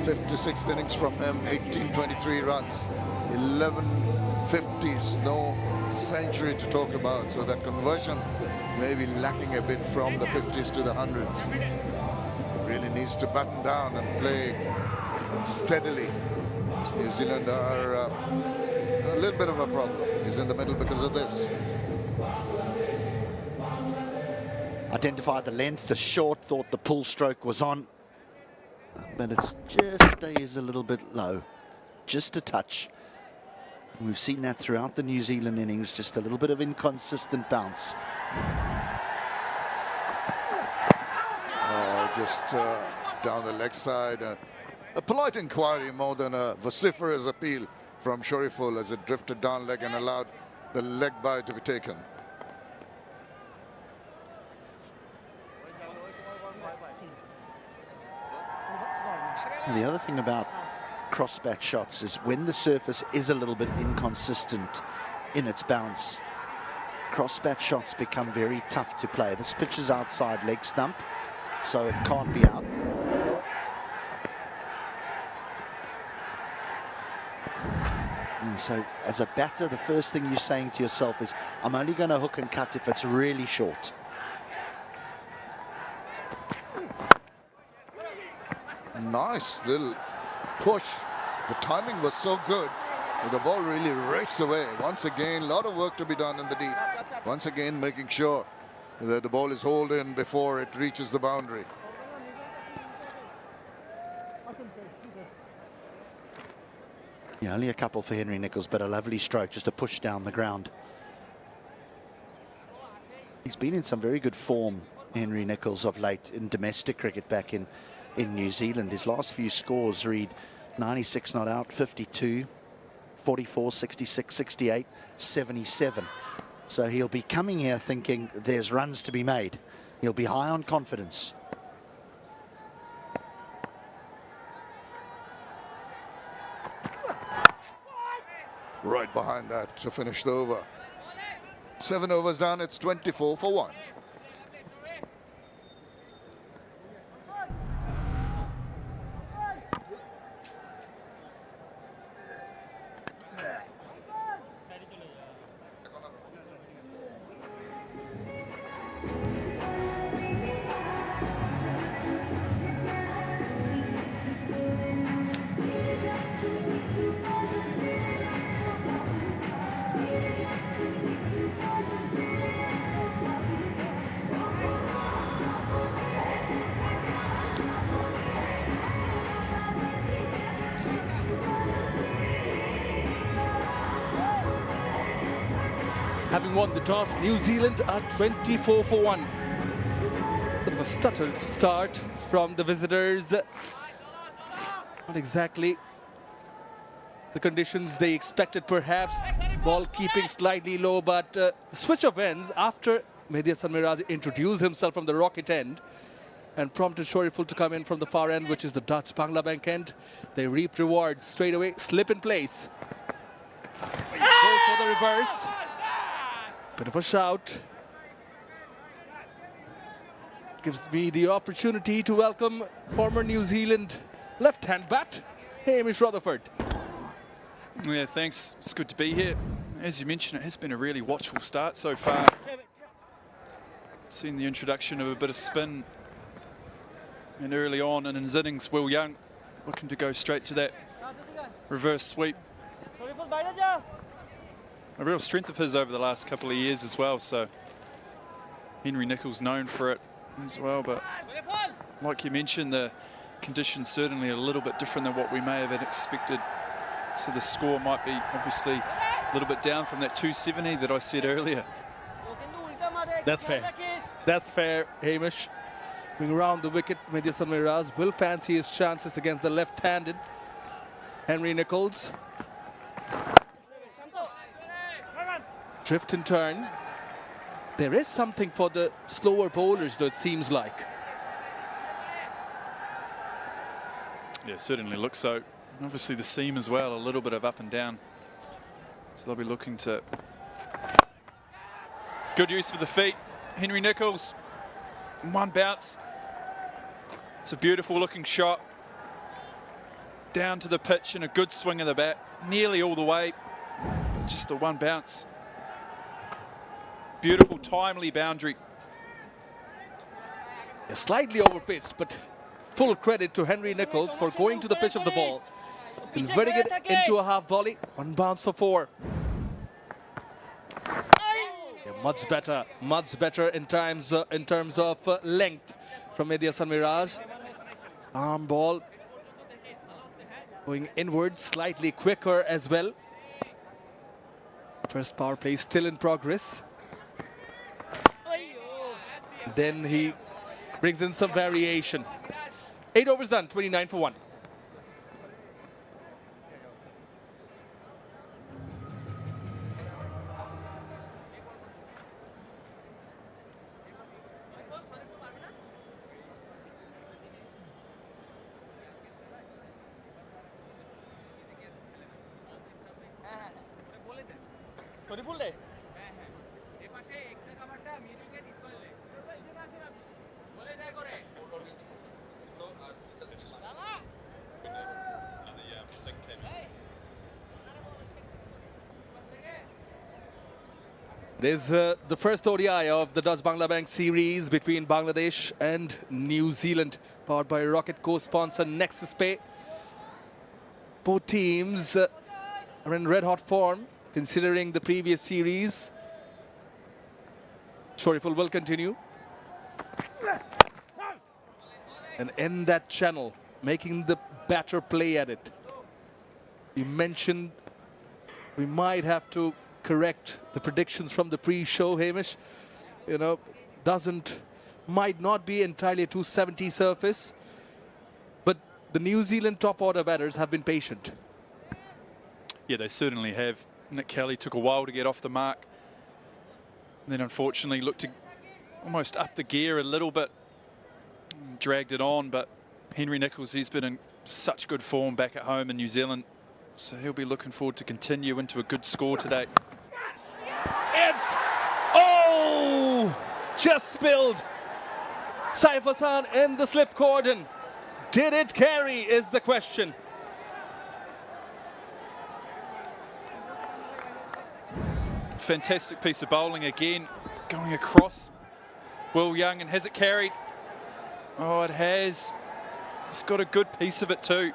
56th innings from him, 1823 runs, 11 50s, no century to talk about. So that conversion may be lacking a bit from the 50s to the 100s. Really needs to batten down and play steadily. New Zealand are a little bit of a problem. He's in the middle because of this. Identified the length, the short, thought the pull stroke was on. But it just stays a little bit low. Just a touch. We've seen that throughout the New Zealand innings, just a little bit of inconsistent bounce. Just down the leg side. A polite inquiry more than a vociferous appeal from Shariful as it drifted down leg and allowed the leg bye to be taken. And the other thing about crossback shots is when the surface is a little bit inconsistent in its bounce, crossback shots become very tough to play. This pitch is outside leg stump, so it can't be out. And so as a batter, the first thing you're saying to yourself is, I'm only going to hook and cut if it's really short. Nice little push. The timing was so good. The ball really raced away. Once again, a lot of work to be done in the deep. Once again, making sure that the ball is hauled in before it reaches the boundary. Yeah, only a couple for Henry Nicholls, but a lovely stroke, just a push down the ground. He's been in some very good form, Henry Nicholls, of late in domestic cricket back in New Zealand. His last few scores read 96 not out, 52, 44, 66, 68, 77. So he'll be coming here thinking there's runs to be made. He'll be high on confidence. Right behind that to finish the over. 7 overs done, it's 24 for 1. Having won the toss, New Zealand are 24 for 1. Bit of a stuttered start from the visitors. Not exactly the conditions they expected, perhaps. Ball keeping slightly low, but switch of ends after Mehdi Hassan Miraj introduced himself from the rocket end and prompted Shoriful to come in from the far end, which is the Dutch Bangla Bank end. They reap rewards straight away, slip in place. Goes for the reverse. Bit of a shout. Gives me the opportunity to welcome former New Zealand left-hand bat, Hamish Rutherford. Yeah, thanks. It's good to be here. As you mentioned, it has been a really watchful start so far. Seen the introduction of a bit of spin. And early on in his innings, Will Young looking to go straight to that reverse sweep. A real strength of his over the last couple of years as well, so Henry Nicholls known for it as well, but like you mentioned, the conditions certainly a little bit different than what we may have expected, so the score might be obviously a little bit down from that 270 that I said earlier. That's fair. That's fair, Hamish. Moving around the wicket, Mehdi Hassan Miraj will fancy his chances against the left-handed Henry Nicholls. Drift and turn. There is something for the slower bowlers, though, it seems like. Yeah, certainly looks so. And obviously the seam as well, a little bit of up and down. So they'll be looking to... Good use for the feet. Henry Nicholls, one bounce. It's a beautiful looking shot. Down to the pitch and a good swing of the bat. Nearly all the way, but just the one bounce. Beautiful, timely boundary. Yeah, slightly overpitched, but full credit to Henry Nicholls for going to the pitch of the ball, converting it into a half volley. One bounce for 4. Yeah, much better in terms of length from Mehdi Hassan Miraj. Arm ball going inwards, slightly quicker as well. First power play still in progress. Then he brings in some variation. 8 overs done, 29 for 1. It is the first ODI of the Dutch Bangla Bank series between Bangladesh and New Zealand, powered by Rocket co-sponsor Nexus Pay. Both teams are in red-hot form, considering the previous series. Shoriful will continue. And in that channel, making the batter play at it. You mentioned we might have to correct the predictions from the pre-show, Hamish. You know, might not be entirely a 270 surface, but the New Zealand top order batters have been patient. Yeah, they certainly have. Nick Kelly took a while to get off the mark. And then unfortunately looked to almost up the gear a little bit. Dragged it on, but Henry Nicholls, he's been in such good form back at home in New Zealand. So he'll be looking forward to continue into a good score today. Ooh, just spilled. Saif Hassan in the slip cordon. Did it carry is the question. Fantastic piece of bowling again, going across Will Young, and has it carried? Oh, it has. It's got a good piece of it too.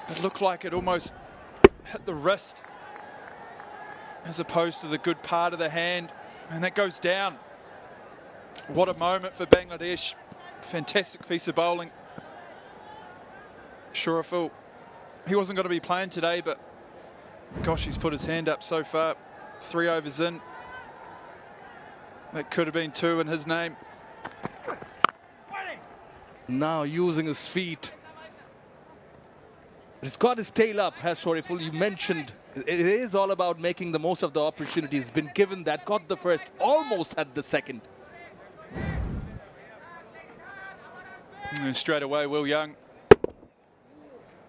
It looked like it almost hit the wrist as opposed to the good part of the hand, and that goes down. What a moment for Bangladesh. Fantastic piece of bowling. Shuraful, he wasn't going to be playing today, but gosh, he's put his hand up so far. 3 overs in. That could have been 2 in his name. Now using his feet. He's got his tail up, has Shoriful. You mentioned it is all about making the most of the opportunities. Been given that, got the first, almost had the second. And straight away, Will Young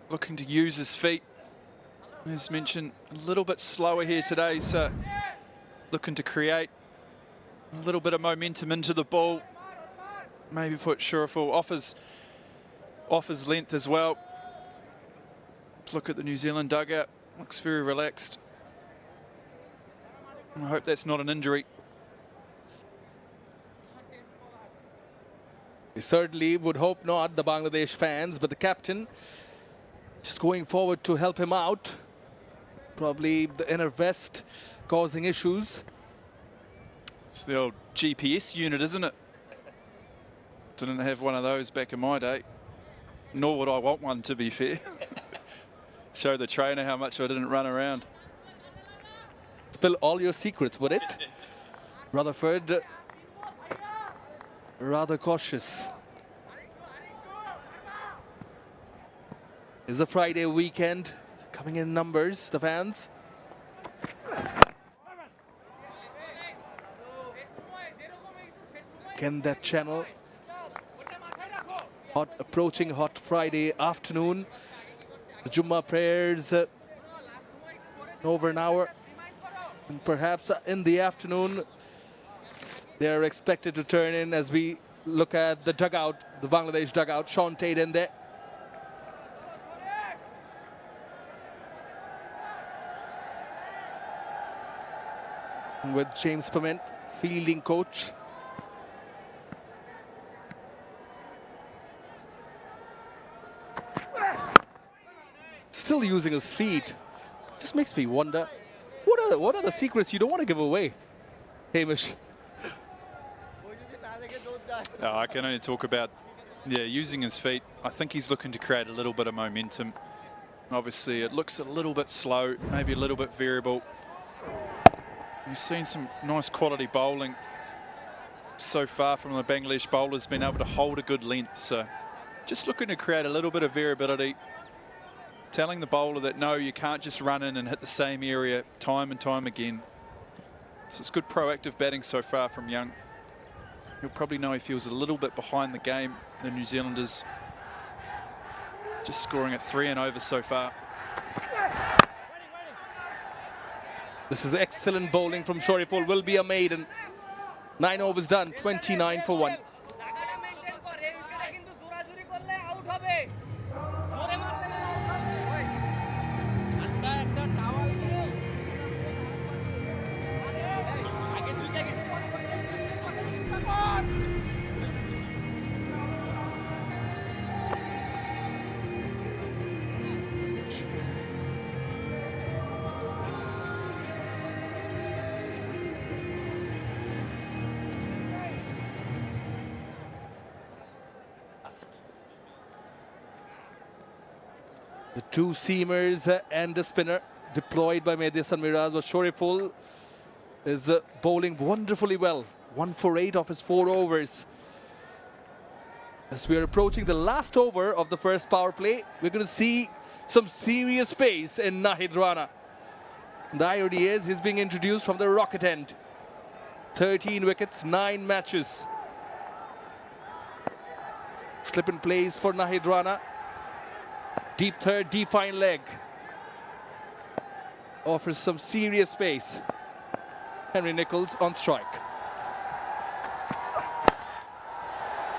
looking to use his feet. As mentioned, a little bit slower here today, so looking to create a little bit of momentum into the ball. Maybe put Shuraful off his length as well. Look at the New Zealand dugout, looks very relaxed. I hope that's not an injury. We certainly would hope not, the Bangladesh fans, but the captain just going forward to help him out. Probably the inner vest causing issues. It's the old GPS unit, isn't it? Didn't have one of those back in my day. Nor would I want one, to be fair. Show the trainer how much I didn't run around. Spill all your secrets, would it? Rutherford, rather cautious. It's a Friday weekend, coming in numbers, the fans. Can that channel? Approaching hot Friday afternoon. The Jummah prayers over an hour. And perhaps in the afternoon, they're expected to turn in as we look at the dugout, the Bangladesh dugout. Sean Tate in there. And with James Pement, fielding coach. Still using his feet. Just makes me wonder, what are the secrets you don't want to give away, Hamish? No, I can only talk about, using his feet. I think he's looking to create a little bit of momentum. Obviously, it looks a little bit slow, maybe a little bit variable. We've seen some nice quality bowling so far from the Bangladesh bowlers, been able to hold a good length. So just looking to create a little bit of variability, telling the bowler that no, you can't just run in and hit the same area time and time again. So it's good proactive batting so far from Young. You'll probably know he feels a little bit behind the game, the New Zealanders. Just scoring at 3 and over so far. This is excellent bowling from Shoriful. Will be a maiden. 9 overs done, 29 for 1. The 2 seamers and the spinner deployed by Mehdi Hasan Miraz, but Shoriful is bowling wonderfully well. 1 for 8 of his 4 overs. As we are approaching the last over of the first power play, we're going to see some serious pace in Nahid Rana. The irony is he's being introduced from the rocket end. 13 wickets, 9 matches. Slip in place for Nahid Rana. Deep third, deep fine leg. Offers some serious pace. Henry Nicholls on strike.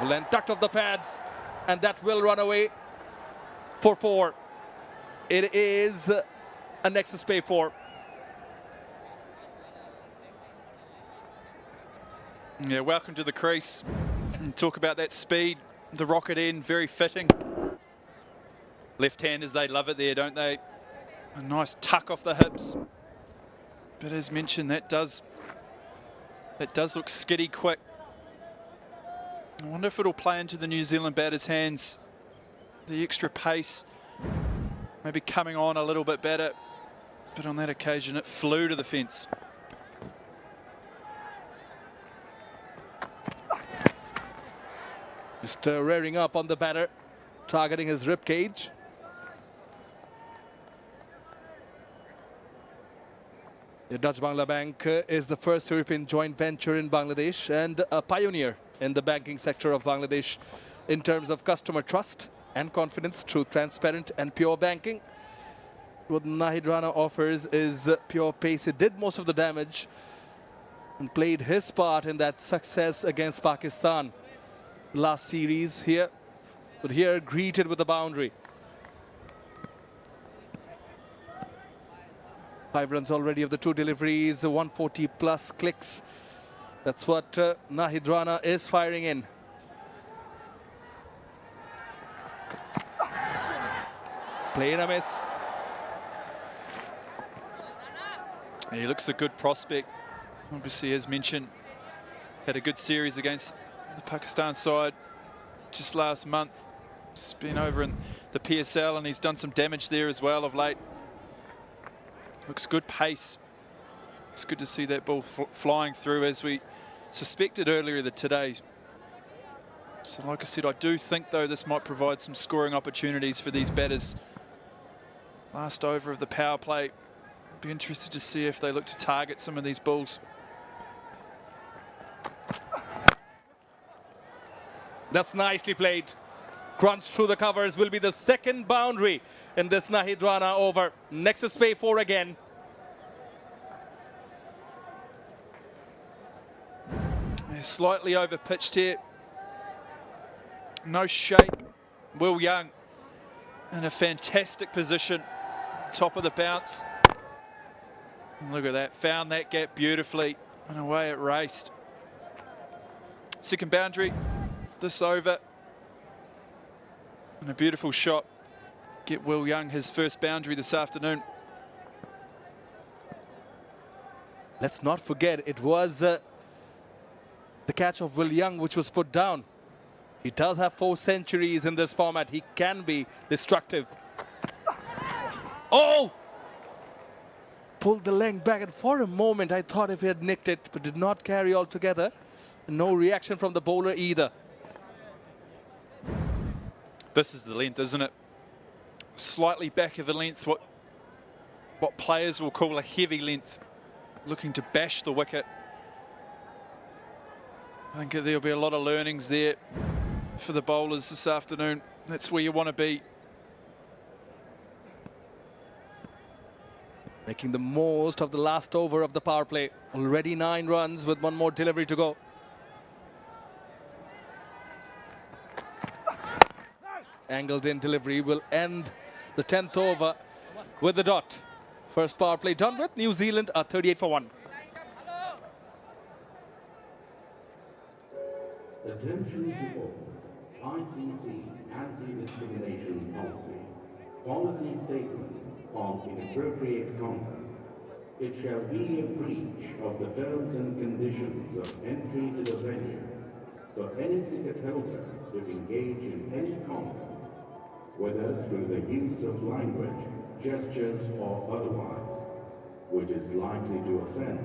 Well, tucked off the pads, and that will run away for 4. It is a Nexus Pay 4. Yeah, welcome to the crease. And talk about that speed, the rocket end, very fitting. Left-handers, they love it there, don't they? A nice tuck off the hips. But as mentioned, that does look skiddy quick. I wonder if it'll play into the New Zealand batter's hands. The extra pace, maybe coming on a little bit better. But on that occasion, it flew to the fence. Just rearing up on the batter, targeting his rib cage. The Dutch Bangla Bank is the first European joint venture in Bangladesh and a pioneer in the banking sector of Bangladesh in terms of customer trust and confidence through transparent and pure banking. What Nahid Rana offers is pure pace. He did most of the damage and played his part in that success against Pakistan last series here, but here greeted with a boundary. 5 runs already of the 2 deliveries, 140 plus clicks. That's what Nahid Rana is firing in. Playing a miss. He looks a good prospect. Obviously, as mentioned, had a good series against the Pakistan side just last month. He's been over in the PSL and he's done some damage there as well of late. Looks good pace. It's good to see that ball flying through as we suspected earlier today. So like I said, I do think though this might provide some scoring opportunities for these batters. Last over of the power play. Be interested to see if they look to target some of these balls. That's nicely played. Crunched through the covers will be the second boundary in this Nahid Rana over. Nexus Pay 4 again. They're slightly over pitched here. No shape. Will Young in a fantastic position. Top of the bounce. Look at that. Found that gap beautifully. And away it raced. Second boundary. This over. And a beautiful shot. Get Will Young his first boundary this afternoon. Let's not forget, it was the catch of Will Young which was put down. He does have 4 centuries in this format. He can be destructive. Oh! Pulled the length back, and for a moment I thought if he had nicked it, but did not carry altogether. No reaction from the bowler either. This is the length, isn't it? Slightly back of the length, what players will call a heavy length. Looking to bash the wicket. I think there'll be a lot of learnings there for the bowlers this afternoon. That's where you want to be. Making the most of the last over of the power play. Already 9 runs with 1 more delivery to go. Angled in delivery will end the 10th over with the dot. First power play done with. New Zealand are 38 for 1. Attention to all. ICC anti-discrimination policy. Policy statement on inappropriate conduct. It shall be a breach of the terms and conditions of entry to the venue for any ticket holder to engage in any conduct, whether through the use of language, gestures or otherwise, which is likely to offend,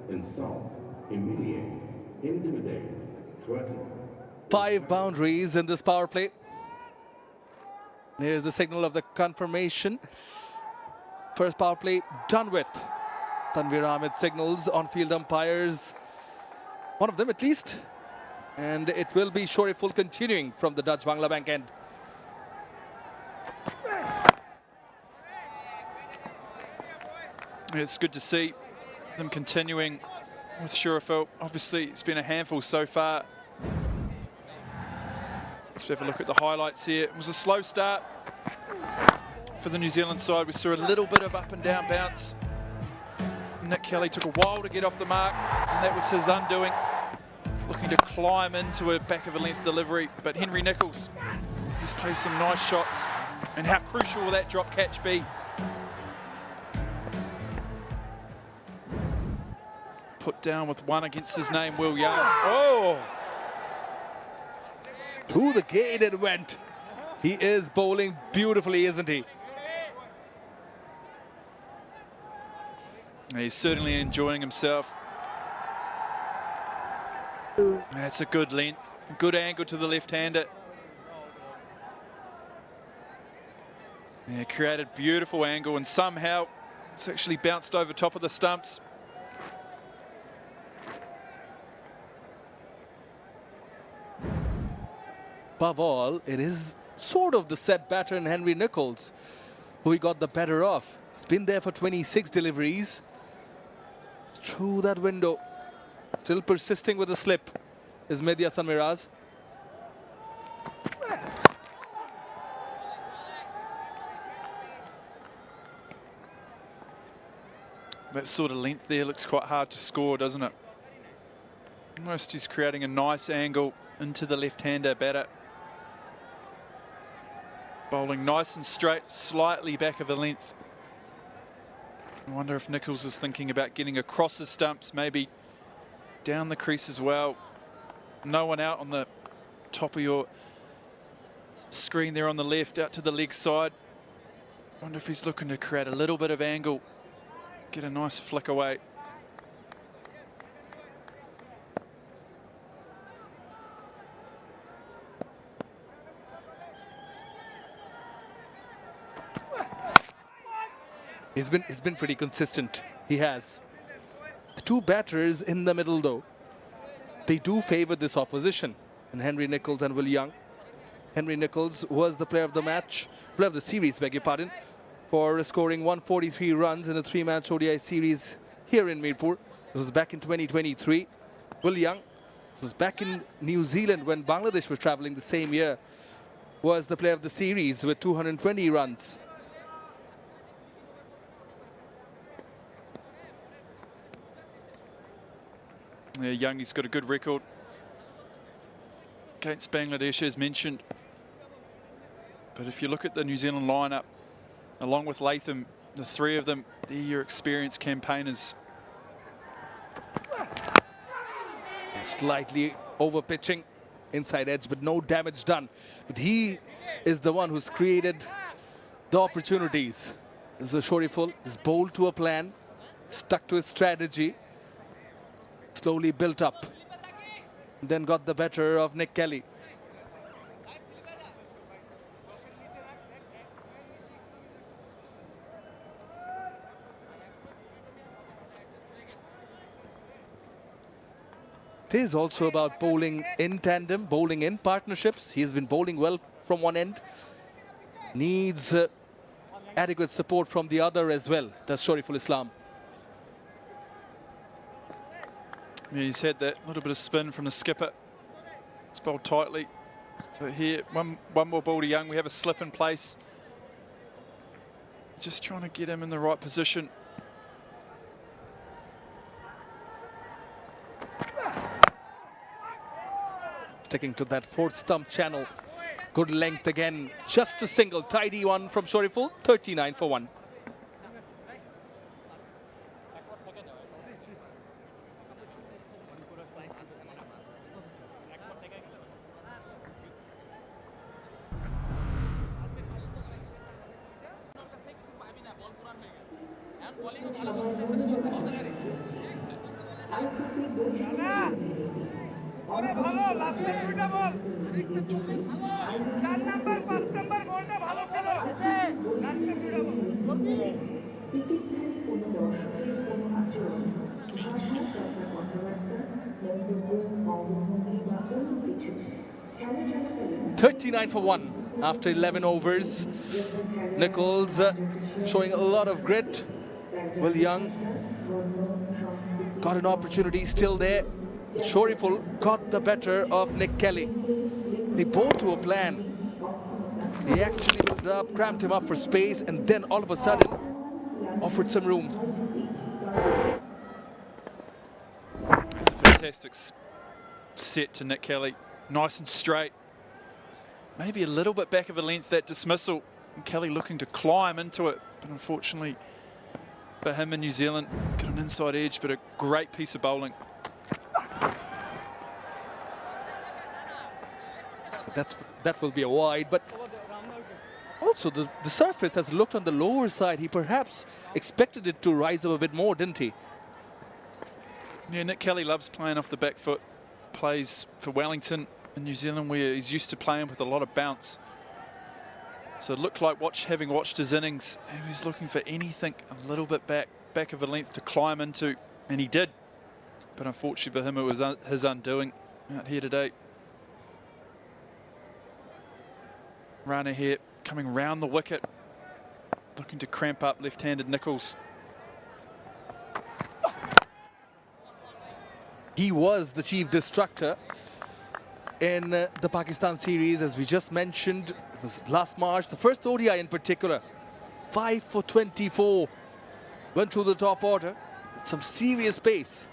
insult, humiliate, intimidate, threaten. 5 boundaries in this power play. Here's the signal of the confirmation. First power play done with. Tanvir Ahmed signals on field umpires. One of them at least. And it will be Shoriful continuing from the Dutch Bangla Bank end. It's good to see them continuing with Shurafil. Obviously, it's been a handful so far. Let's have a look at the highlights here. It was a slow start for the New Zealand side. We saw a little bit of up and down bounce. Nick Kelly took a while to get off the mark, and that was his undoing. Looking to climb into a back of a length delivery, but Henry Nicholls, he's played some nice shots. And how crucial will that drop catch be? Put down with one against his name, Will Young. Oh! To the gate it went. He is bowling beautifully, isn't he? He's certainly enjoying himself. That's a good length, good angle to the left-hander. Yeah, created beautiful angle, and somehow it's actually bounced over top of the stumps. Above all, it is sort of the set batter in Henry Nicholls who he got the better of. He's been there for 26 deliveries. Through that window, still persisting with the slip, is Mehdi Hasan Miraz. That sort of length there looks quite hard to score, doesn't it? Almost he's creating a nice angle into the left-hander batter. Bowling nice and straight, slightly back of the length. I wonder if Nicholls is thinking about getting across the stumps, maybe down the crease as well. No one out on the top of your screen there on the left, out to the leg side. I wonder if he's looking to create a little bit of angle, get a nice flick away. He's been pretty consistent. He has. The two batters in the middle, though, they do favor this opposition, and Henry Nicholls and Will Young. Henry Nicholls was the player of the match, player of the series, beg your pardon, for scoring 143 runs in a 3-match ODI series here in Mirpur. It was back in 2023. Will Young, it was back in New Zealand when Bangladesh were traveling the same year, was the player of the series with 220 runs. Yeah, Young, he's got a good record against Bangladesh, as mentioned. But if you look at the New Zealand lineup, along with Latham, the three of them, they're your experienced campaigners. Slightly over pitching, inside edge, but no damage done. But he is the one who's created the opportunities. This is Shoriful, is bowled to a plan, stuck to his strategy, slowly built up, then got the better of Nick Kelly. It is also about bowling in tandem, bowling in partnerships. He has been bowling well from one end. Needs adequate support from the other as well, does Shoriful Islam. Yeah, he's had that little bit of spin from the skipper. It's bowled tightly. But here, one more ball to Young. We have a slip in place. Just trying to get him in the right position. Sticking to that fourth stump channel. Good length again. Just a single, tidy one from Shoriful. 39 for 1. উপরে ভালো লাস্টের দুইটা বল 4 number 5 number বলটা ভালো ছিল লাস্টের দুইটা বল টিকিটধারী কোনো দর্শকের কোনো আচরণ ভাষা তথা কথাবার্তা মন্তব্য অঙ্গভঙ্গি বা কোনো কিছু খেলা চলাকালীন 39 for 1 after 11 overs. Nicholls showing a lot of grit. Will Young got an opportunity still there. Shoriful got the better of Nick Kelly. They bowled to a plan. They actually built up, cramped him up for space, and then all of a sudden offered some room. It's a fantastic set to Nick Kelly. Nice and straight. Maybe a little bit back of a length, that dismissal. And Kelly looking to climb into it, but unfortunately for him in New Zealand, got an inside edge, but a great piece of bowling. That will be a wide, but also the surface has looked on the lower side. He perhaps expected it to rise up a bit more, didn't he? Yeah, Nick Kelly loves playing off the back foot. Plays for Wellington in New Zealand, where he's used to playing with a lot of bounce. So it looked like, having watched his innings, he was looking for anything a little bit back of a length to climb into, and he did. But unfortunately for him, it was his undoing out here today. Rana here coming round the wicket, looking to cramp up left-handed Nichols. He was the chief destructor in the Pakistan series, as we just mentioned. It was last March, the first ODI in particular. 5 for 24. Went through the top order with some serious pace.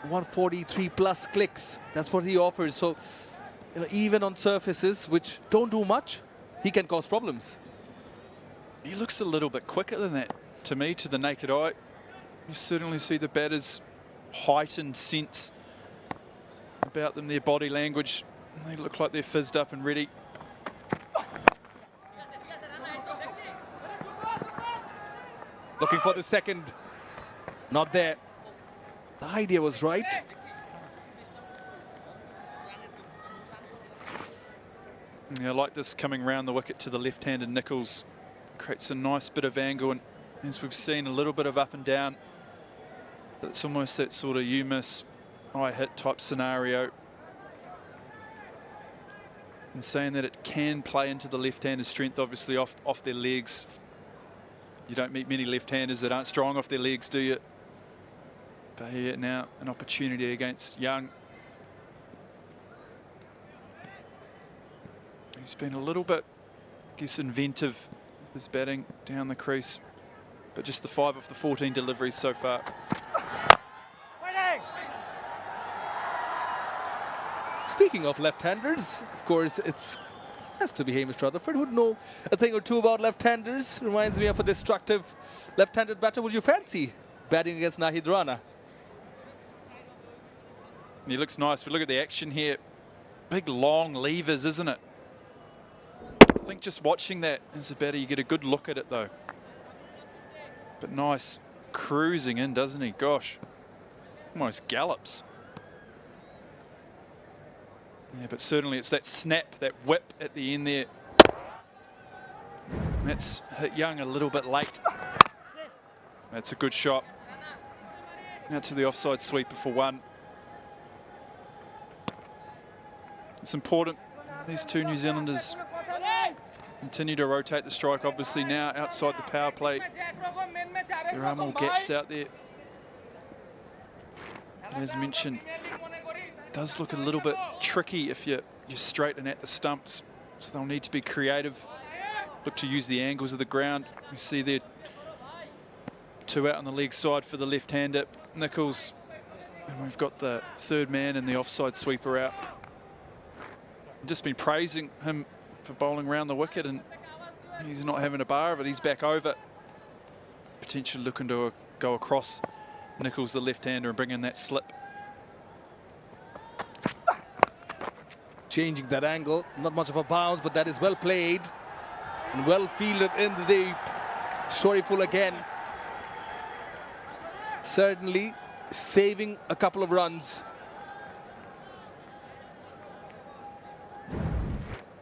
143 plus clicks. That's what he offers. So, you know, even on surfaces which don't do much, he can cause problems. He looks a little bit quicker than that, to me, to the naked eye. You certainly see the batter's heightened sense about them, their body language. They look like they're fizzed up and ready. Looking for the second. Not there. The idea was right. Yeah, I like this coming round the wicket to the left-handed Nichols. Creates a nice bit of angle, and as we've seen, a little bit of up and down. It's almost that sort of you miss, I hit type scenario. And saying that it can play into the left-hander's strength, obviously off their legs. You don't meet many left-handers that aren't strong off their legs, do you? But here now, an opportunity against Young. He's been a little bit, I guess, inventive with his batting down the crease. But just the 5 of the 14 deliveries so far. Speaking of left-handers, of course, has to be Hamish Rutherford, who'd know a thing or two about left-handers. Reminds me of a destructive left-handed batter. Would you fancy batting against Nahid Rana? He looks nice, but look at the action here. Big, long levers, isn't it? I think just watching that as a batter, you get a good look at it, though. But nice, cruising in, doesn't he? Gosh, almost gallops. Yeah, but certainly it's that snap, that whip at the end there. That's hit Young a little bit late. That's a good shot. Now to the offside sweeper for 1. It's important. These two New Zealanders continue to rotate the strike. Obviously now outside the power play, there are more gaps out there. And as mentioned, it does look a little bit tricky if you're straight and at the stumps. So they'll need to be creative. Look to use the angles of the ground. You see there 2 out on the leg side for the left-hander, Nichols. And we've got the 3rd man and the offside sweeper out. Just been praising him for bowling round the wicket, and he's not having a bar of it. He's back over. Potentially looking to go across Nichols, the left-hander, and bring in that slip. Changing that angle, not much of a bounce, but that is well played and well fielded in the deep. Shoriful again. Certainly saving a couple of runs.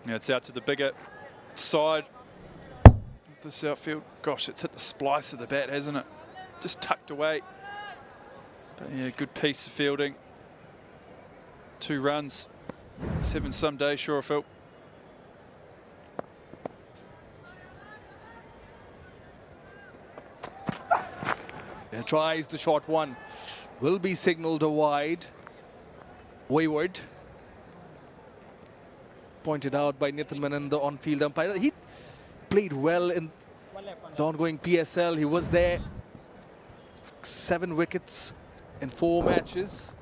Yeah, it's out to the bigger side of this outfield. Gosh, it's hit the splice of the bat, hasn't it? Just tucked away. But yeah, good piece of fielding. 2 runs. He's having some day, Shoriful. Tries the short one. Will be signalled a wide. Wayward. Pointed out by Nitin Menon, the on-field umpire. He played well in the ongoing PSL. He was there. 7 wickets in 4 matches.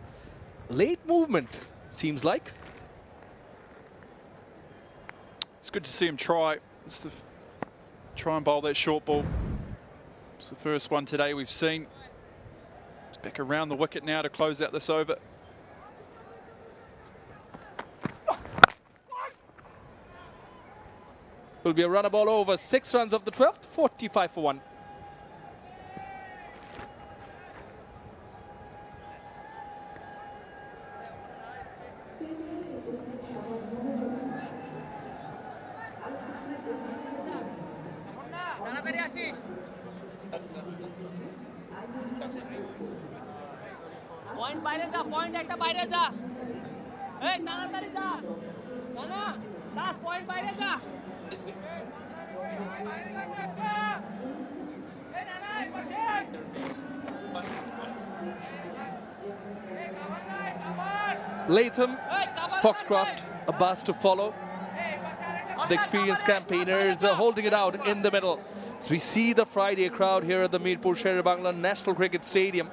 Late movement, seems like. It's good to see him try. Try and bowl that short ball. It's the first one today we've seen. It's back around the wicket now to close out this over. Will be a runner ball over. 6 runs of the 12th, 45 for 1. Point বাইরে যা, point একটা বাইরে যা, এই তাড়াতাড়ি যা, না last point বাইরে যা, এই না এই পাশে, Latham, Foxcroft, Abbas to follow. The experienced campaigners are holding it out in the middle. So we see the Friday crowd here at the Mirpur Sher-e-Bangla National Cricket Stadium.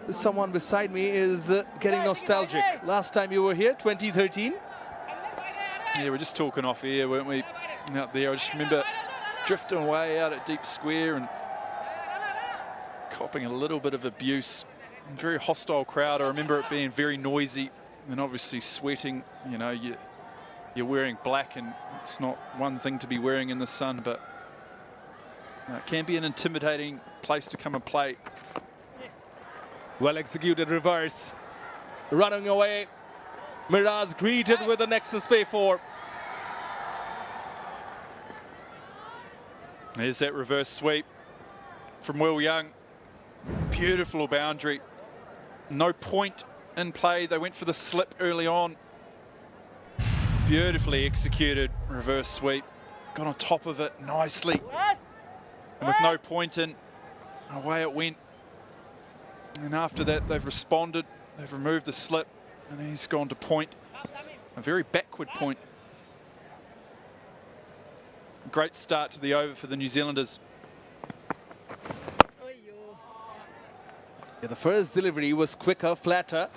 Someone beside me is getting nostalgic. Last time you were here, 2013. Yeah, we're just talking off here, weren't we? Out there, I just remember drifting away out at deep square and copping a little bit of abuse. Very hostile crowd. I remember it being very noisy and obviously sweating. You know, you're wearing black and it's not one thing to be wearing in the sun, but it can be an intimidating place to come and play. Well executed reverse. Running away. Miraz greeted with an excellent spay 4. There's that reverse sweep from Will Young. Beautiful boundary. No point in play. They went for the slip early on. Beautifully executed reverse sweep. Got on top of it nicely. And with no point in, away it went. And after that, they've responded. They've removed the slip. And he's gone to point. A very backward point. Great start to the over for the New Zealanders. Yeah, the first delivery was quicker, flatter.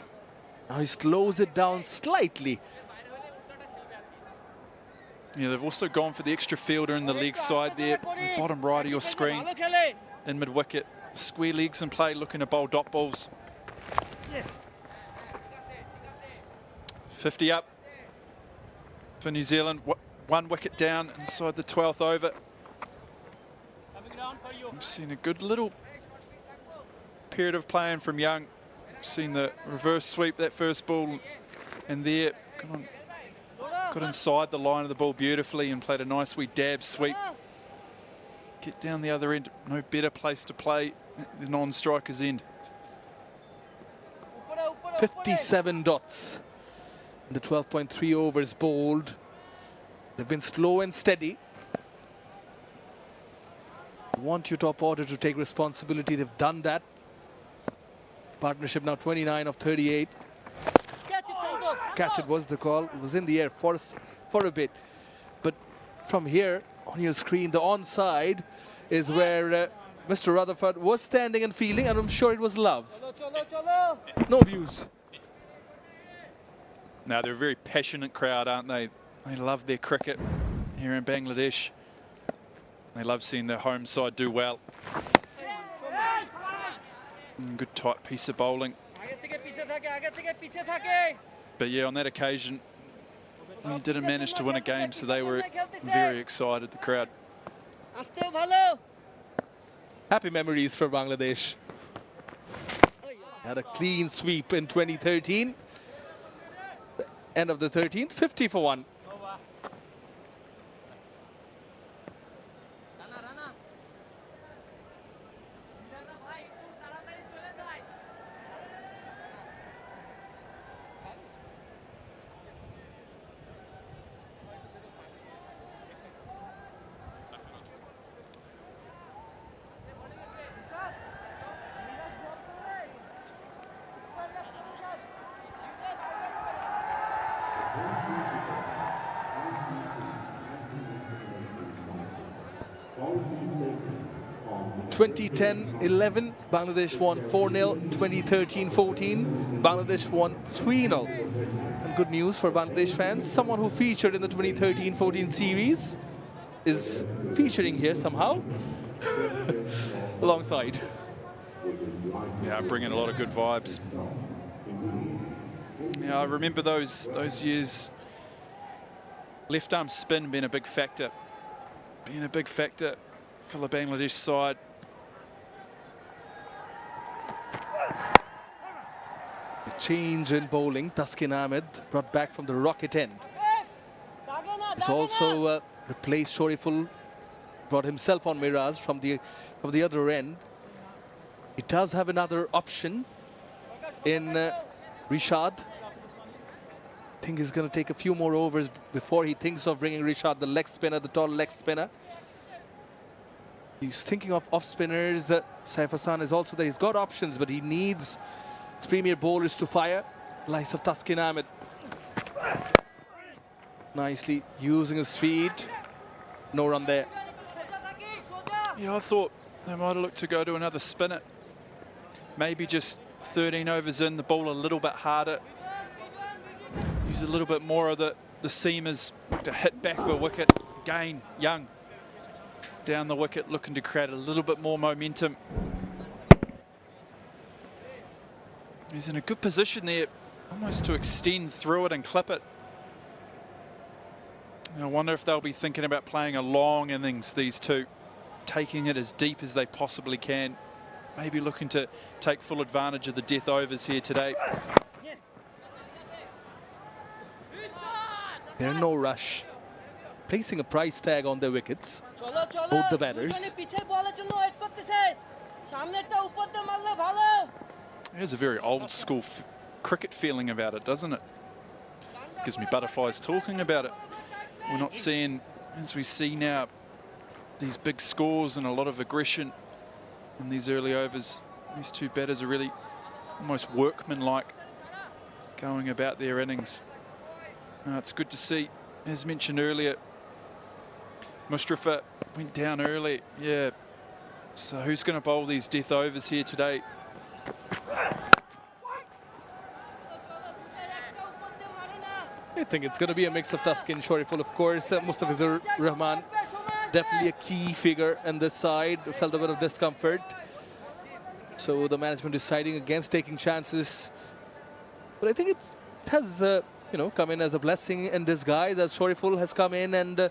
Now he slows it down slightly. Yeah, they've also gone for the extra fielder in the leg side there, bottom right of your screen, in mid-wicket. Square legs in play, looking to bowl dot balls. 50 up for New Zealand. 1 wicket down inside the 12th over. We've seen a good little period of playing from Young. We've seen the reverse sweep, that first ball, and there got inside the line of the ball beautifully and played a nice wee dab sweep. Get down the other end. No better place to play the non-striker's end. 57 dots. The 12.3 overs bowled. They've been slow and steady. Want your top order to take responsibility. They've done that. Partnership now 29 of 38. Catch it was the call. It was in the air for a bit. But from here on your screen, the onside is where Mr. Rutherford was standing and feeling, and I'm sure it was love. No abuse. Now, they're a very passionate crowd, aren't they? They love their cricket here in Bangladesh. They love seeing their home side do well. Good tight piece of bowling. But yeah, on that occasion, we didn't manage to win a game, so they were very excited, the crowd. Happy memories for Bangladesh. Had a clean sweep in 2013. End of the 13th, 50 for 1. Policy statement on 2010-11, Bangladesh won 4-0. 2013-14, Bangladesh won 3-0. And good news for Bangladesh fans, someone who featured in the 2013-14 series is featuring here somehow alongside. Yeah, bringing a lot of good vibes. Yeah, I remember those years. Left arm spin being a big factor. For the Bangladesh side. A change in bowling. Taskin Ahmed brought back from the rocket end. He's also replaced Shoriful, brought himself on Miraj from the other end. He does have another option in Rishad. I think he's going to take a few more overs before he thinks of bringing Rishad, the leg spinner, the tall leg spinner. He's thinking of off spinners. Saif Hassan is also there. He's got options, but he needs his premier bowlers to fire. Likes of Taskin Ahmed. Nicely using his feet. No run there. Yeah, I thought they might have looked to go to another spinner. Maybe just 13 overs in, the ball a little bit harder. Use a little bit more of the seamers to hit back for a wicket. Again, Young down the wicket, looking to create a little bit more momentum. He's in a good position there, almost to extend through it and clip it. I wonder if they'll be thinking about playing a long innings, these two, taking it as deep as they possibly can. Maybe looking to take full advantage of the death overs here today. There's no rush. Placing a price tag on their wickets. Both the batters. There's a very old school cricket feeling about it, doesn't it? Gives me butterflies talking about it. We're not seeing, as we see now, these big scores and a lot of aggression in these early overs. These two batters are really almost workmanlike going about their innings. It's good to see. As mentioned earlier, Mustafa went down early. Yeah. So who's going to bowl these death overs here today? I think it's going to be a mix of Taskin, Shoriful, of course. Mustafizur Rahman, definitely a key figure in this side. Felt a bit of discomfort. So the management deciding against taking chances. But I think it has, come in as a blessing in disguise, as Shoriful has come in and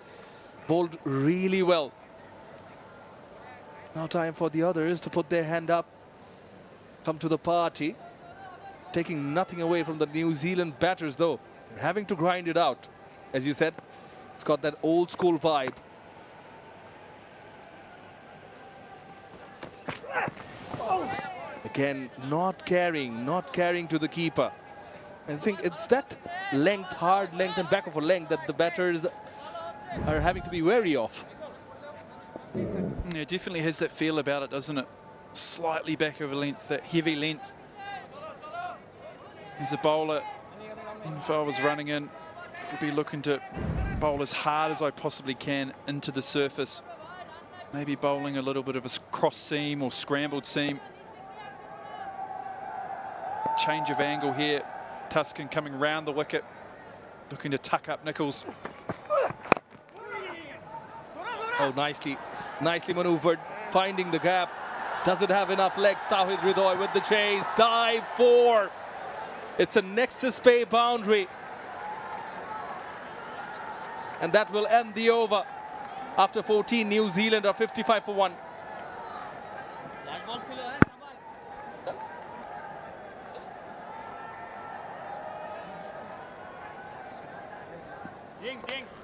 bowled really well. Now time for the others to put their hand up, come to the party. Taking nothing away from the New Zealand batters, though. They're having to grind it out. As you said, it's got that old school vibe. Again, not carrying to the keeper. I think it's that length, hard length and back of a length that the batters are having to be wary of. Yeah, it definitely has that feel about it, doesn't it? Slightly back of a length, that heavy length. As a bowler, if I was running in, I'd be looking to bowl as hard as I possibly can into the surface. Maybe bowling a little bit of a cross seam or scrambled seam. Change of angle here. Taskin coming round the wicket, looking to tuck up Nichols. Oh, nicely maneuvered, finding the gap. Does it have enough legs? Tawhid Ridoy with the chase. Dive 4. It's a Nexus Bay boundary. And that will end the over. After 14, New Zealand are 55 for 1. Jinx.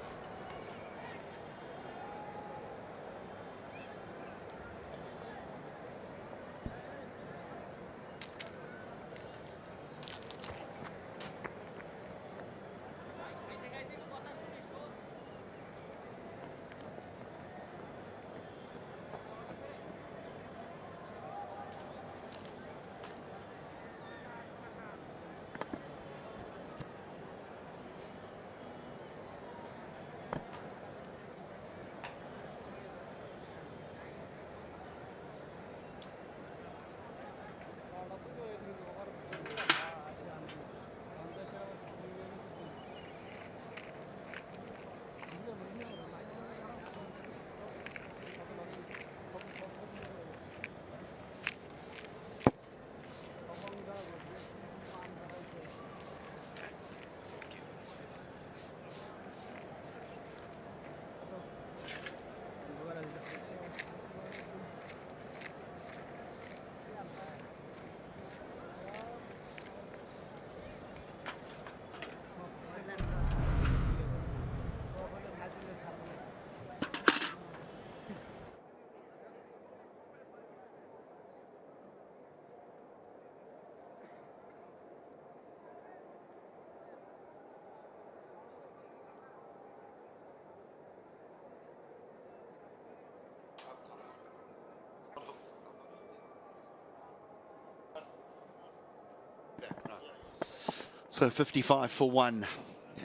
So 55 for 1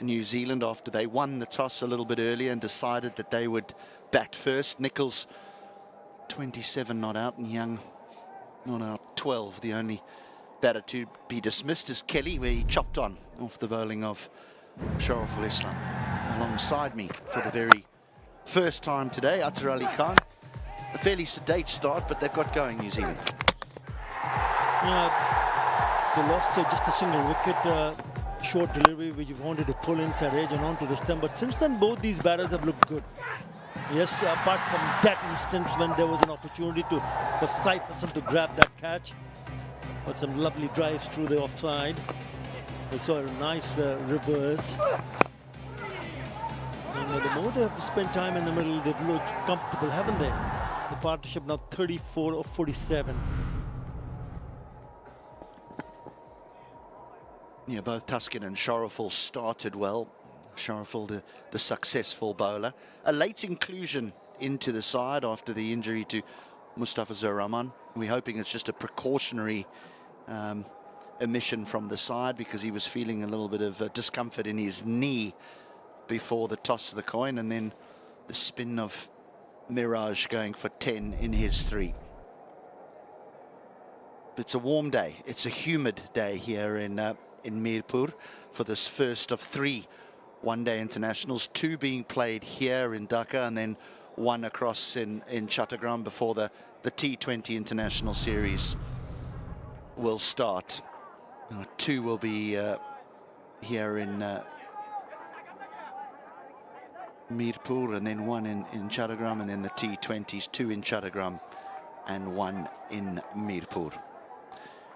New Zealand after they won the toss a little bit earlier and decided that they would bat first. Nichols 27 not out and Young not out 12. The only batter to be dismissed is Kelly, where he chopped on off the bowling of Sharaful Islam. Alongside me for the very first time today, Atar Ali Khan. A fairly sedate start, but they've got going, New Zealand. Yeah, they lost just a single wicket, short delivery which wanted to pull inside edge and onto the stump. But since then, both these batters have looked good. Yes, apart from that instance when there was an opportunity for Saifasan to grab that catch. But some lovely drives through the offside. We saw a nice reverse. And the more they've spent time in the middle, they've looked comfortable, haven't they? The partnership now 34 of 47. Yeah, both Tuscan and Sharaful started well. Sharaful, the successful bowler. A late inclusion into the side after the injury to Mustafa Zurrahman. We're hoping it's just a precautionary omission from the side because he was feeling a little bit of discomfort in his knee before the toss of the coin, and then the spin of Mirage going for 10 in his 3. It's a warm day. It's a humid day here in Mirpur for this first of 3 one-day internationals, 2 being played here in Dhaka and then 1 across in Chattogram before the T20 international series will start. 2 will be here in Mirpur and then 1 in Chattogram, and then the T20s, 2 in Chattogram and 1 in Mirpur.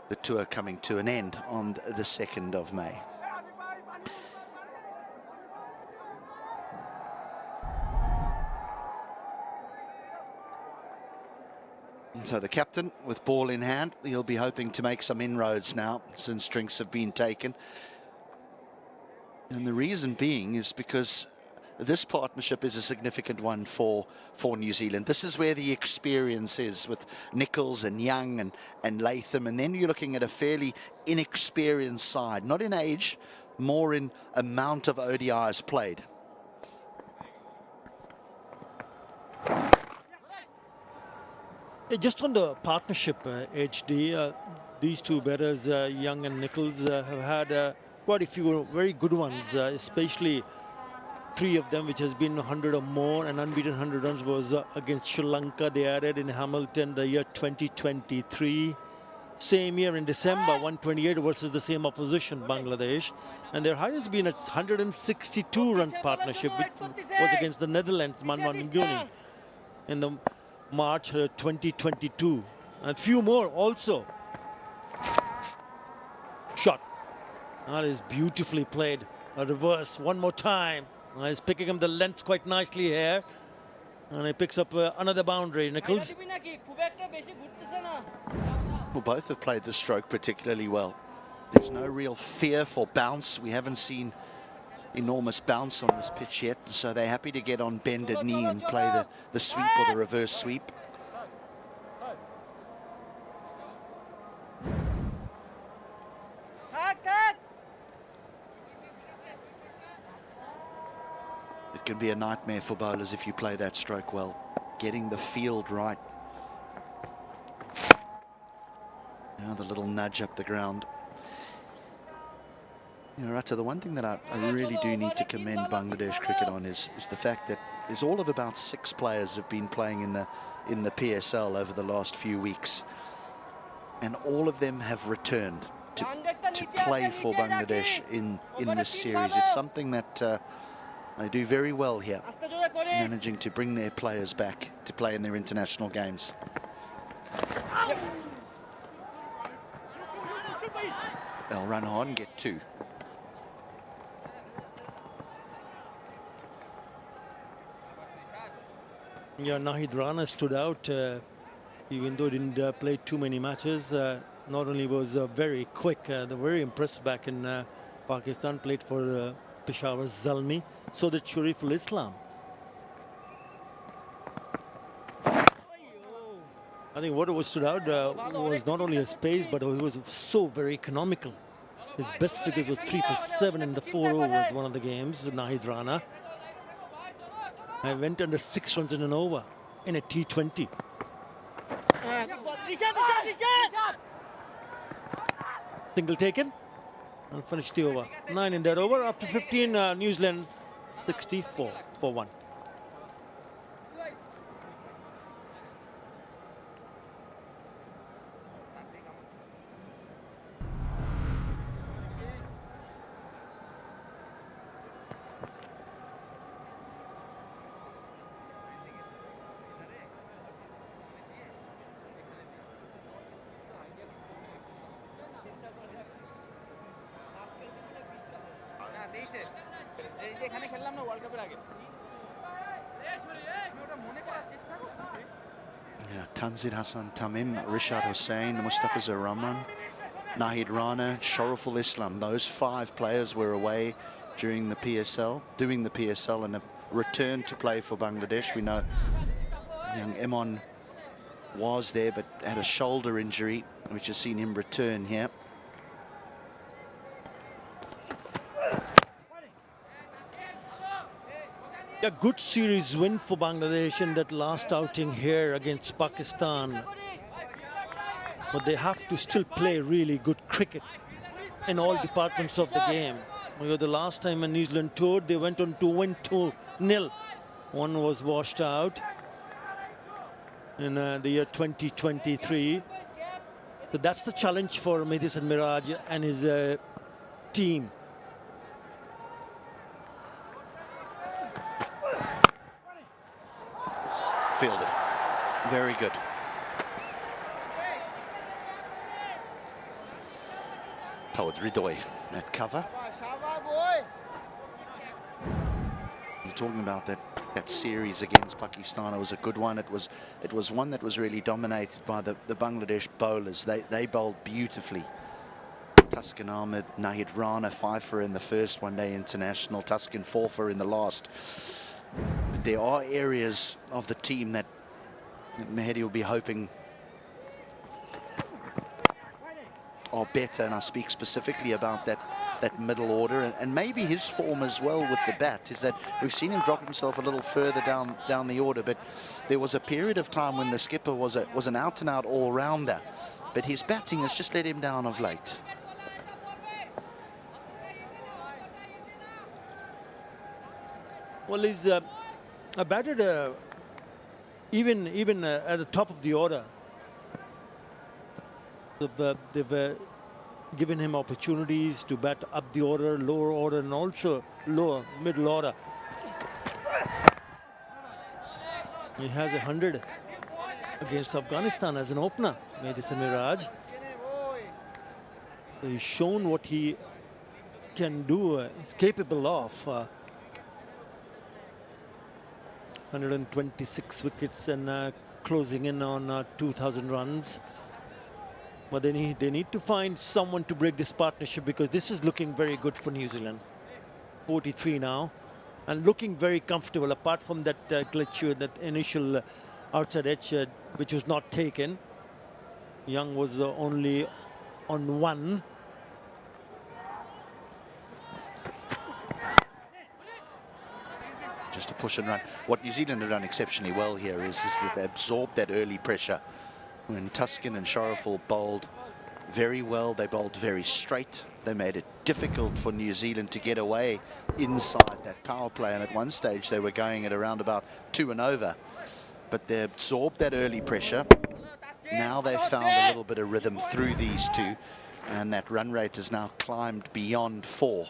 The tour coming to an end on the 2nd of May. And so the captain with ball in hand, he'll be hoping to make some inroads now since drinks have been taken. And the reason being is because this partnership is a significant one for New Zealand. This is where the experience is with Nichols and Young and Latham, and then you're looking at a fairly inexperienced side, not in age, more in amount of ODIs played. Just on the partnership, HD, these 2 batters, Young and Nichols, have had quite a few very good ones, especially 3 of them which has been 100 or more, and unbeaten 100 runs was against Sri Lanka. They added in Hamilton the year 2023. Same year in December, 128 versus the same opposition, Bangladesh. And their highest been at 162 run partnership, which was against the Netherlands, Manman Minguni, in the March 2022. And few more also. Shot. That is beautifully played. A reverse one more time. He's picking up the length quite nicely here. And he picks up another boundary. Nichols. Well, both have played the stroke particularly well. There's no real fear for bounce. We haven't seen enormous bounce on this pitch yet. So they're happy to get on bended knee and play the sweep or the reverse sweep. It can be a nightmare for bowlers if you play that stroke well. Getting the field right. Now the little nudge up the ground. You know, Rata, the one thing that I really do need to commend Bangladesh cricket on is the fact that there's all of about 6 players have been playing in the PSL over the last few weeks. And all of them have returned to play for Bangladesh in this series. It's something that they do very well here, managing to bring their players back to play in their international games. They'll run hard and get 2. Yeah, Nahid Rana stood out, even though he didn't play too many matches. Not only was very quick, they're very impressed back in Pakistan, played for Peshawar Zalmi, so did Shariful Islam. I think what was stood out was not only his pace, but he was so very economical. His best figures was 3 for 7 in the 4 overs, one of the games, Nahid Rana. I went under 6 runs in an over in a T20. Single taken and finished the over. 9 in that over. After 15, New Zealand 64 for 1. Yeah, Tanzir Hassan Tamim, Rishad Hussain, Mustafa Zurrahman, Nahid Rana, Shariful Islam. Those 5 players were away during the PSL, doing the PSL, and have returned to play for Bangladesh. We know young Emon was there but had a shoulder injury, which has seen him return here. A good series win for Bangladesh in that last outing here against Pakistan. But they have to still play really good cricket in all departments of the game. The last time when New Zealand toured, they went on to win 2-0. One was washed out in the year 2023. So that's the challenge for Mehdi and Miraj and his team. Fielded. Very good. Tawad Ridoy at cover. You're talking about that series against Pakistan. It was a good one. It was one that was really dominated by the Bangladesh bowlers. They bowled beautifully. Tuscan Ahmed, Nahid Rana 5 for in the first one-day international, Tuscan 4 for in the last. But there are areas of the team that Mehdi will be hoping are better, and I speak specifically about that middle order and maybe his form as well with the bat. Is that we've seen him drop himself a little further down the order, but there was a period of time when the skipper was an out-and-out all-rounder, but his batting has just let him down of late. Well, he's batted even at the top of the order. They've given him opportunities to bat up the order, lower order, and also lower middle order. He has 100 against Afghanistan as an opener, Mehdi Miraj. So he's shown what he can do, is capable of. 126 wickets and closing in on 2,000 runs. But they need to find someone to break this partnership, because this is looking very good for New Zealand. 43 now, and looking very comfortable, apart from that glitch, that initial outside edge, which was not taken. Young was only on 1. Just to push and run. What New Zealand have done exceptionally well here is that they absorbed that early pressure. When Tuscan and Shariful bowled very well, they bowled very straight. They made it difficult for New Zealand to get away inside that power play, and at one stage they were going at around about 2 and over. But they absorbed that early pressure. Now they've found a little bit of rhythm through these two, and that run rate has now climbed beyond 4.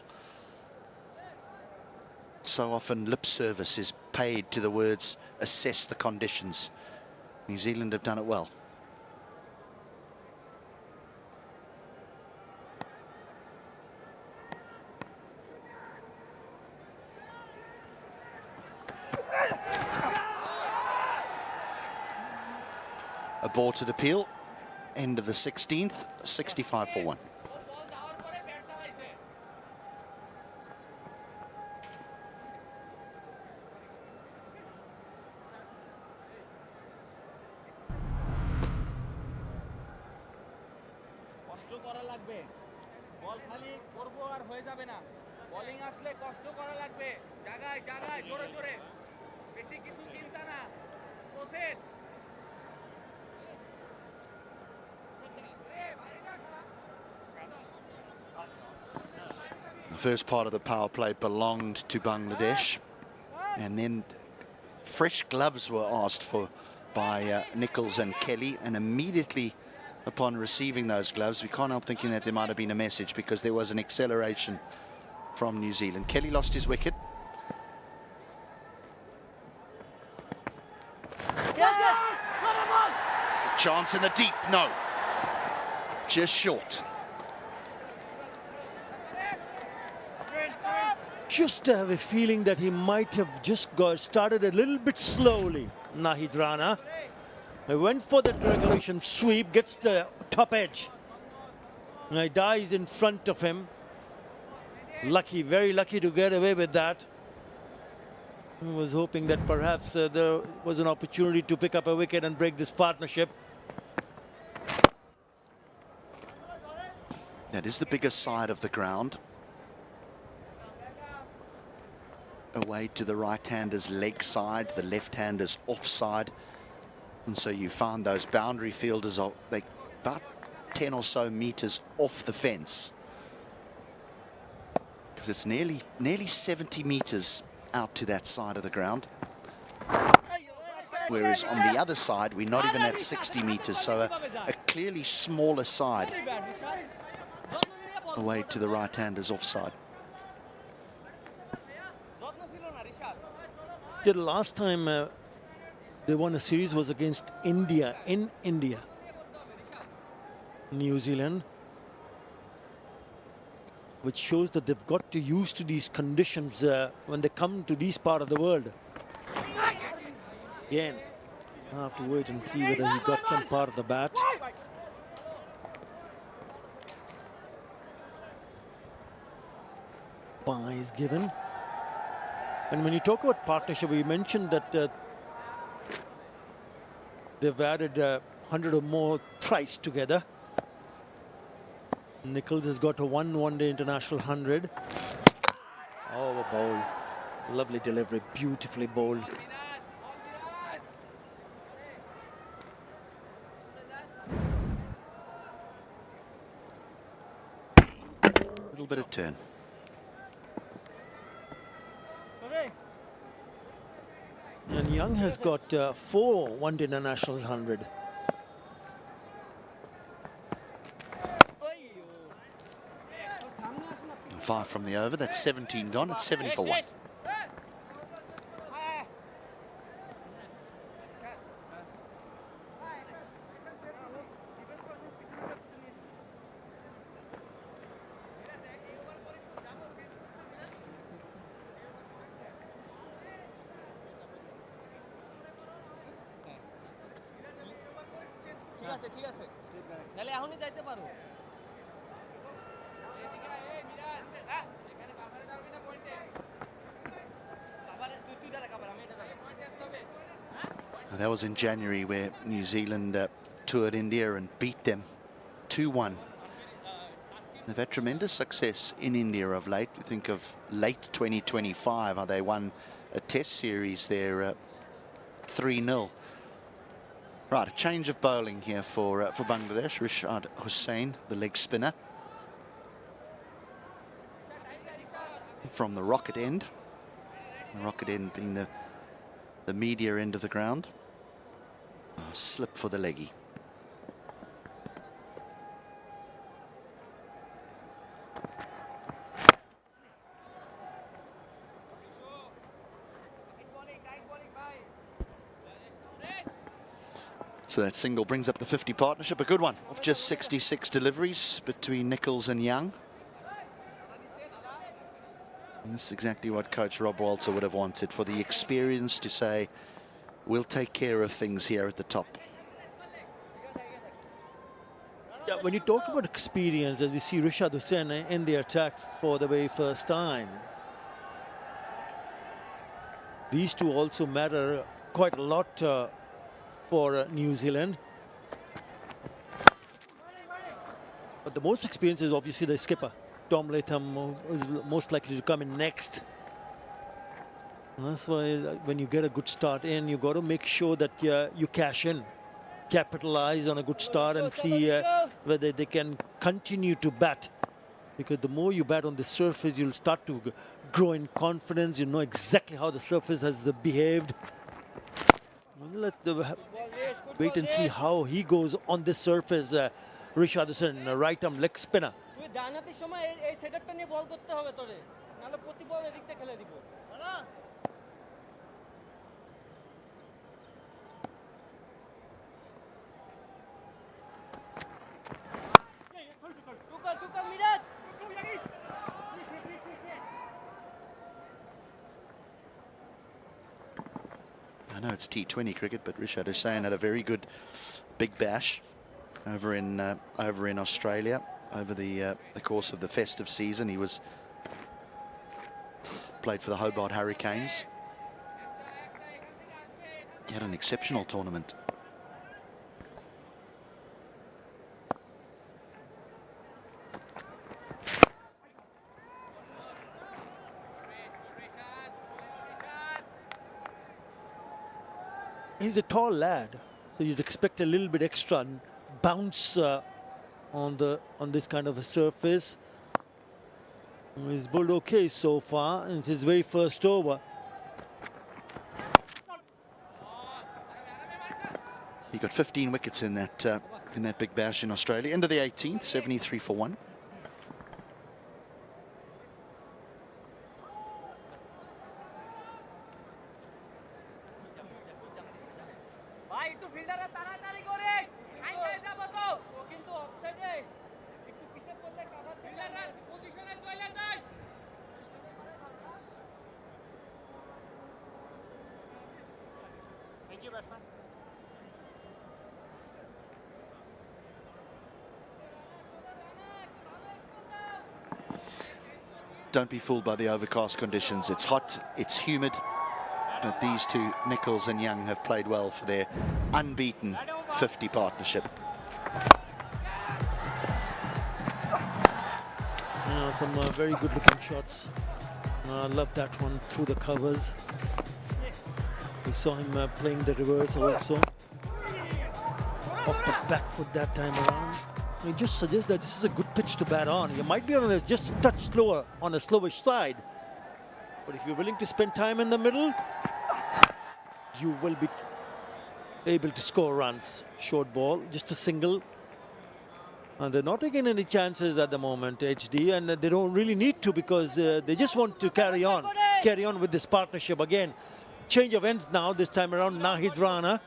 So often lip service is paid to the words assess the conditions. New Zealand have done it well. Aborted appeal, end of the 16th, 65 for 1. বল খালি করব আর হয়ে যাবে না bowling আসলে কষ্ট করা লাগবে জায়গায় জায়গায় জোরে জোরে বেশি কিছু চিন্তা না process The first part of the power play belonged to Bangladesh, and then fresh gloves were asked for by Nichols and Kelly, and immediately upon receiving those gloves, we can't help thinking that there might have been a message, because there was an acceleration from New Zealand. Kelly lost his wicket. A chance in the deep, no, just short. Just have a feeling that he might have just started a little bit slowly. Nahid Rana. He went for the regulation sweep, gets the top edge. And he dies in front of him. Lucky, very lucky to get away with that. He was hoping that perhaps there was an opportunity to pick up a wicket and break this partnership. That is the bigger side of the ground. Away to the right-hander's leg side, the left-hander's offside. And so you found those boundary fielders are about 10 or so meters off the fence. Because it's nearly 70 meters out to that side of the ground. Whereas on the other side, we're not even at 60 meters, so a clearly smaller side away to the right-hander's offside. The last time they won a series was against India, in India. New Zealand, which shows that they've got to used to these conditions when they come to this part of the world. Again, I have to wait and see whether he got some part of the bat. Bye is given. And when you talk about partnership, we mentioned that they've added 100 or more tries together. Nichols has got a one-day international 100. Oh, a bowl. Lovely delivery, beautifully bowled. Little bit of turn. And Young has got 4 one-day internationals 100. And 5 from the over, that's 17 gone, it's 7 for 1. ঠিক আছে তাহলে এখনই যাইতে পারো That was in January, where New Zealand toured India and beat them 2-1. They've had tremendous success in India of late. We think of late 2025, how they won a test series there 3-0. Right, a change of bowling here for Bangladesh. Rishad Hussain, the leg spinner, from the rocket end. The rocket end being the media end of the ground. Slip for the leggy. So that single brings up the 50 partnership, a good one, of just 66 deliveries between Nichols and Young. And this is exactly what Coach Rob Walter would have wanted, for the experience to say, we'll take care of things here at the top. Yeah, when you talk about experience, as we see Rishad Hussain in the attack for the very first time, these two also matter quite a lot for New Zealand. But the most experience is obviously the skipper, Tom Latham, who is most likely to come in next. And that's why when you get a good start in, you got to make sure that you cash in, capitalize on a good start and see whether they can continue to bat. Because the more you bat on the surface, you'll start to grow in confidence. You know exactly how the surface has behaved. Let's wait and see how he goes on this surface. Richardson, right arm leg spinner. I know it's T20 cricket, but Rishad Hussain had a very good big bash over in Australia over the course of the festive season. He played for the Hobart Hurricanes. He had an exceptional tournament. He's a tall lad, so you'd expect a little bit extra bounce on this kind of a surface. He's bowled okay so far, and it's his very first over. He got 15 wickets in that big bash in Australia. Into the 18th, 73 for 1. Don't be fooled by the overcast conditions. It's hot, it's humid, but these two, Nichols and Young, have played well for their unbeaten 50 partnership. Some very good looking shots. I love that one through the covers. We saw him playing the reverse also. Off the back foot that time around. It just suggests that this is a good pitch to bat on. You might be on just a touch slower, on a slowish side. But if you're willing to spend time in the middle, you will be able to score runs. Short ball, just a single. And they're not taking any chances at the moment, HD, and they don't really need to, because they just want to carry on with this partnership. Again, change of ends now, this time around, Nahid Rana.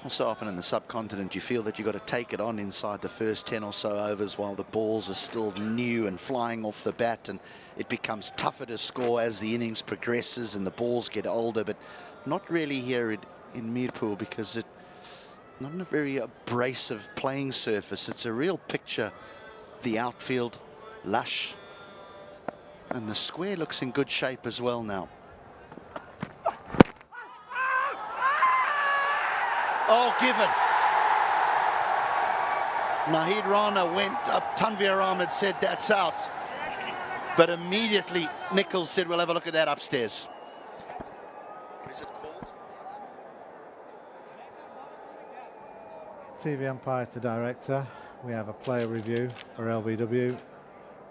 So often in the subcontinent, you feel that you've got to take it on inside the first 10 or so overs while the balls are still new and flying off the bat, and it becomes tougher to score as the innings progresses and the balls get older, but not really here in Mirpur, because it's not a very abrasive playing surface. It's a real picture. The outfield, lush, and the square looks in good shape as well now. Oh, given. Nahid Rana went up. Tanvir Ahmed said that's out. But immediately Nichols said, we'll have a look at that upstairs. What is it called? TV umpire to director. We have a player review for LBW.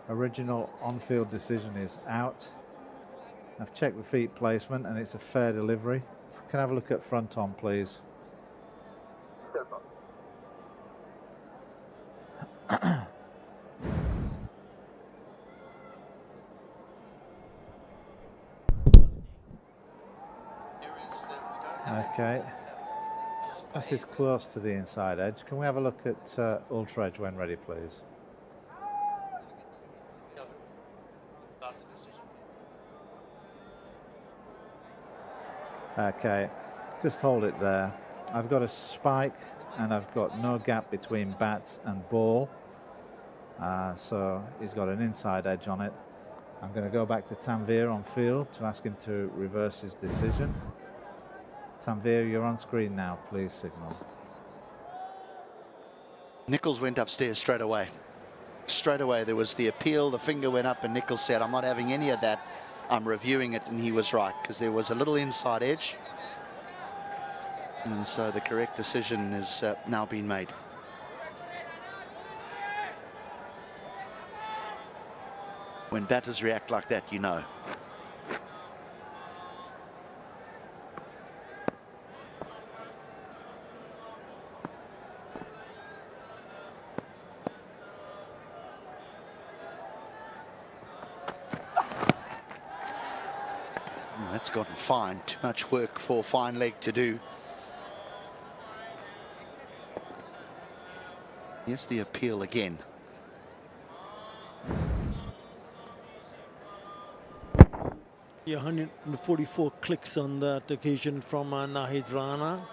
Original on-field decision is out. I've checked the feet placement and it's a fair delivery. Can I have a look at front on, please? Okay, this is close to the inside edge. Can we have a look at ultra edge when ready, please? Okay, just hold it there. I've got a spike and I've got no gap between bats and ball. So he's got an inside edge on it. I'm going to go back to Tanvir on field to ask him to reverse his decision. Tanvir, you're on screen now, please signal. Nichols went upstairs straight away. Straight away there was the appeal, the finger went up and Nichols said, I'm not having any of that, I'm reviewing it, and he was right, because there was a little inside edge. And so the correct decision has now been made. When batters react like that, you know. That's gotten fine. Too much work for fine leg to do. Here's the appeal again. Yeah, 144 clicks on that occasion from Nahid Rana.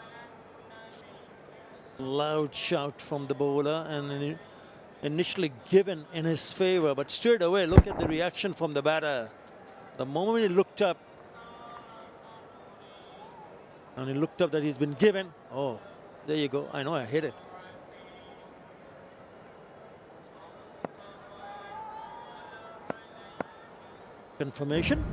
Loud shout from the bowler, and initially given in his favor, but straight away look at the reaction from the batter. The moment he looked up, and he looked up that he's been given, oh, there you go, I know I hit it. Confirmation.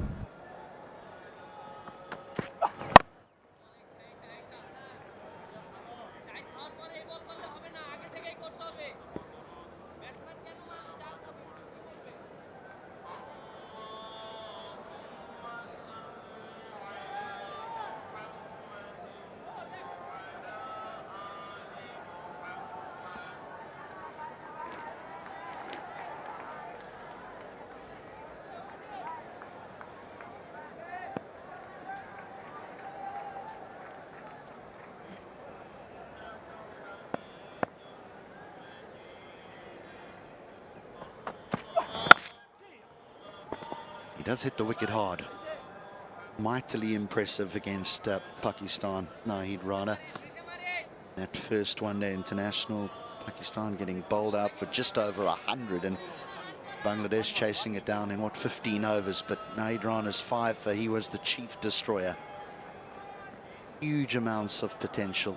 He does hit the wicket hard. Mightily impressive against Pakistan, Nahid Rana. That first one-day international, Pakistan getting bowled out for just over 100, and Bangladesh chasing it down in, what, 15 overs. But Nahid Rana's 5 for, he was the chief destroyer. Huge amounts of potential.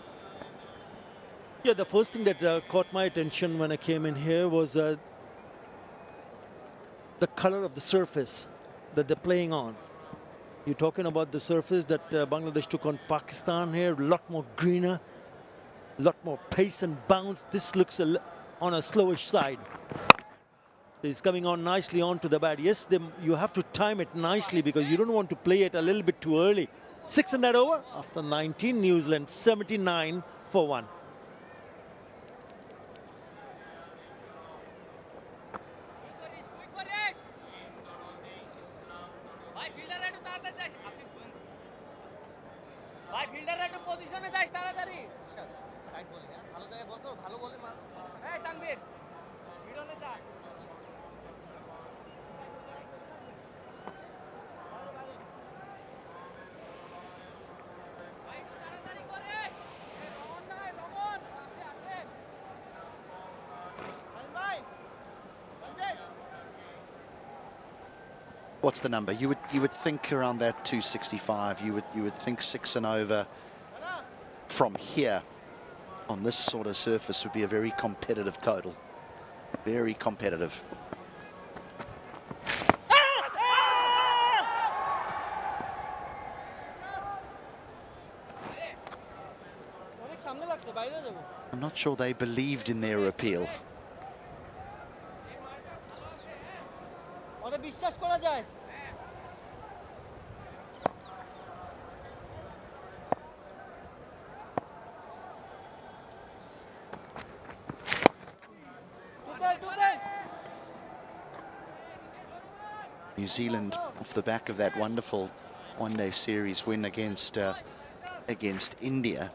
Yeah, the first thing that caught my attention when I came in here was the color of the surface that they're playing on. You're talking about the surface that Bangladesh took on Pakistan here, a lot more greener, a lot more pace and bounce. This looks on a slowish side. He's coming on nicely onto the bat. Yes, you have to time it nicely because you don't want to play it a little bit too early. 6 in that over after 19, New Zealand 79 for 1. What's the number? You would think around that 265. You would think 6 and over from here on this sort of surface would be a very competitive total. Very competitive. I'm not sure they believed in their appeal. New Zealand, off the back of that wonderful one-day series win against India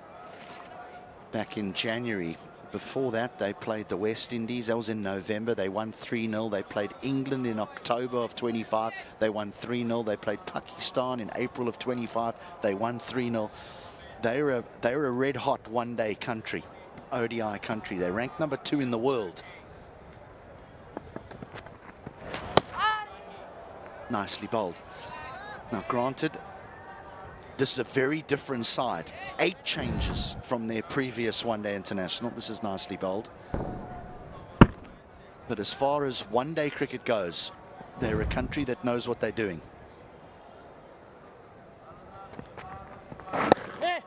back in January. Before that, they played the West Indies. That was in November. They won 3-0. They played England in October of 25. They won 3-0. They played Pakistan in April of 25. They won 3-0. They were a red-hot one-day country, ODI country. They're ranked number 2 in the world. Nicely bowled. Now, granted, This is a very different side. 8 changes from their previous one-day international. This is nicely bowled. But as far as one-day cricket goes, they're a country that knows what they're doing. Yeah,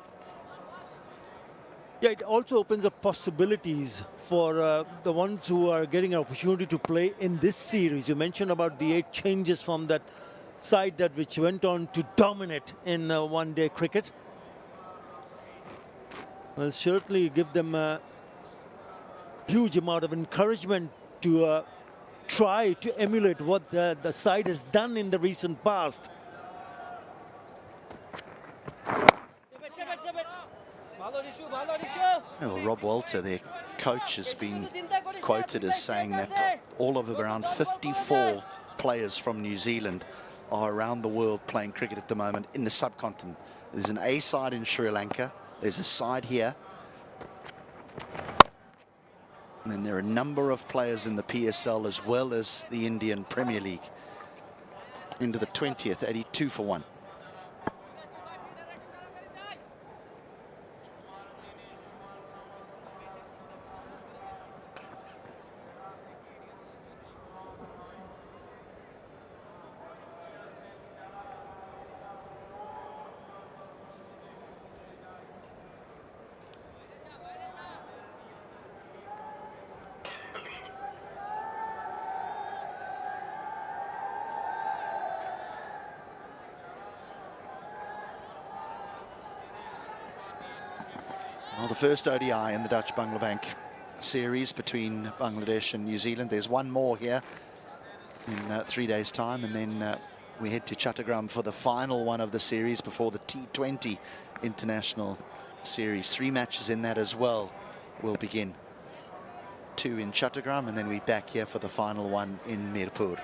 it also opens up possibilities for the ones who are getting an opportunity to play in this series. You mentioned about the 8 changes from that side that which went on to dominate in one-day cricket. Will certainly give them a huge amount of encouragement to try to emulate what the side has done in the recent past. Well, Rob Walter, their coach, has been quoted as saying that all of around 54 players from New Zealand are around the world playing cricket at the moment in the subcontinent. There's an A side in Sri Lanka, there's a side here, and then there are a number of players in the PSL as well as the Indian Premier League. Into the 20th, 82 for 1. Well, the first ODI in the Dutch Bangla Bank series between Bangladesh and New Zealand. There's one more here in 3 days' time, and then we head to Chattogram for the final one of the series before the T20 International Series. 3 matches in that as well will begin. 2 in Chattogram, and then we're back here for the final one in Mirpur.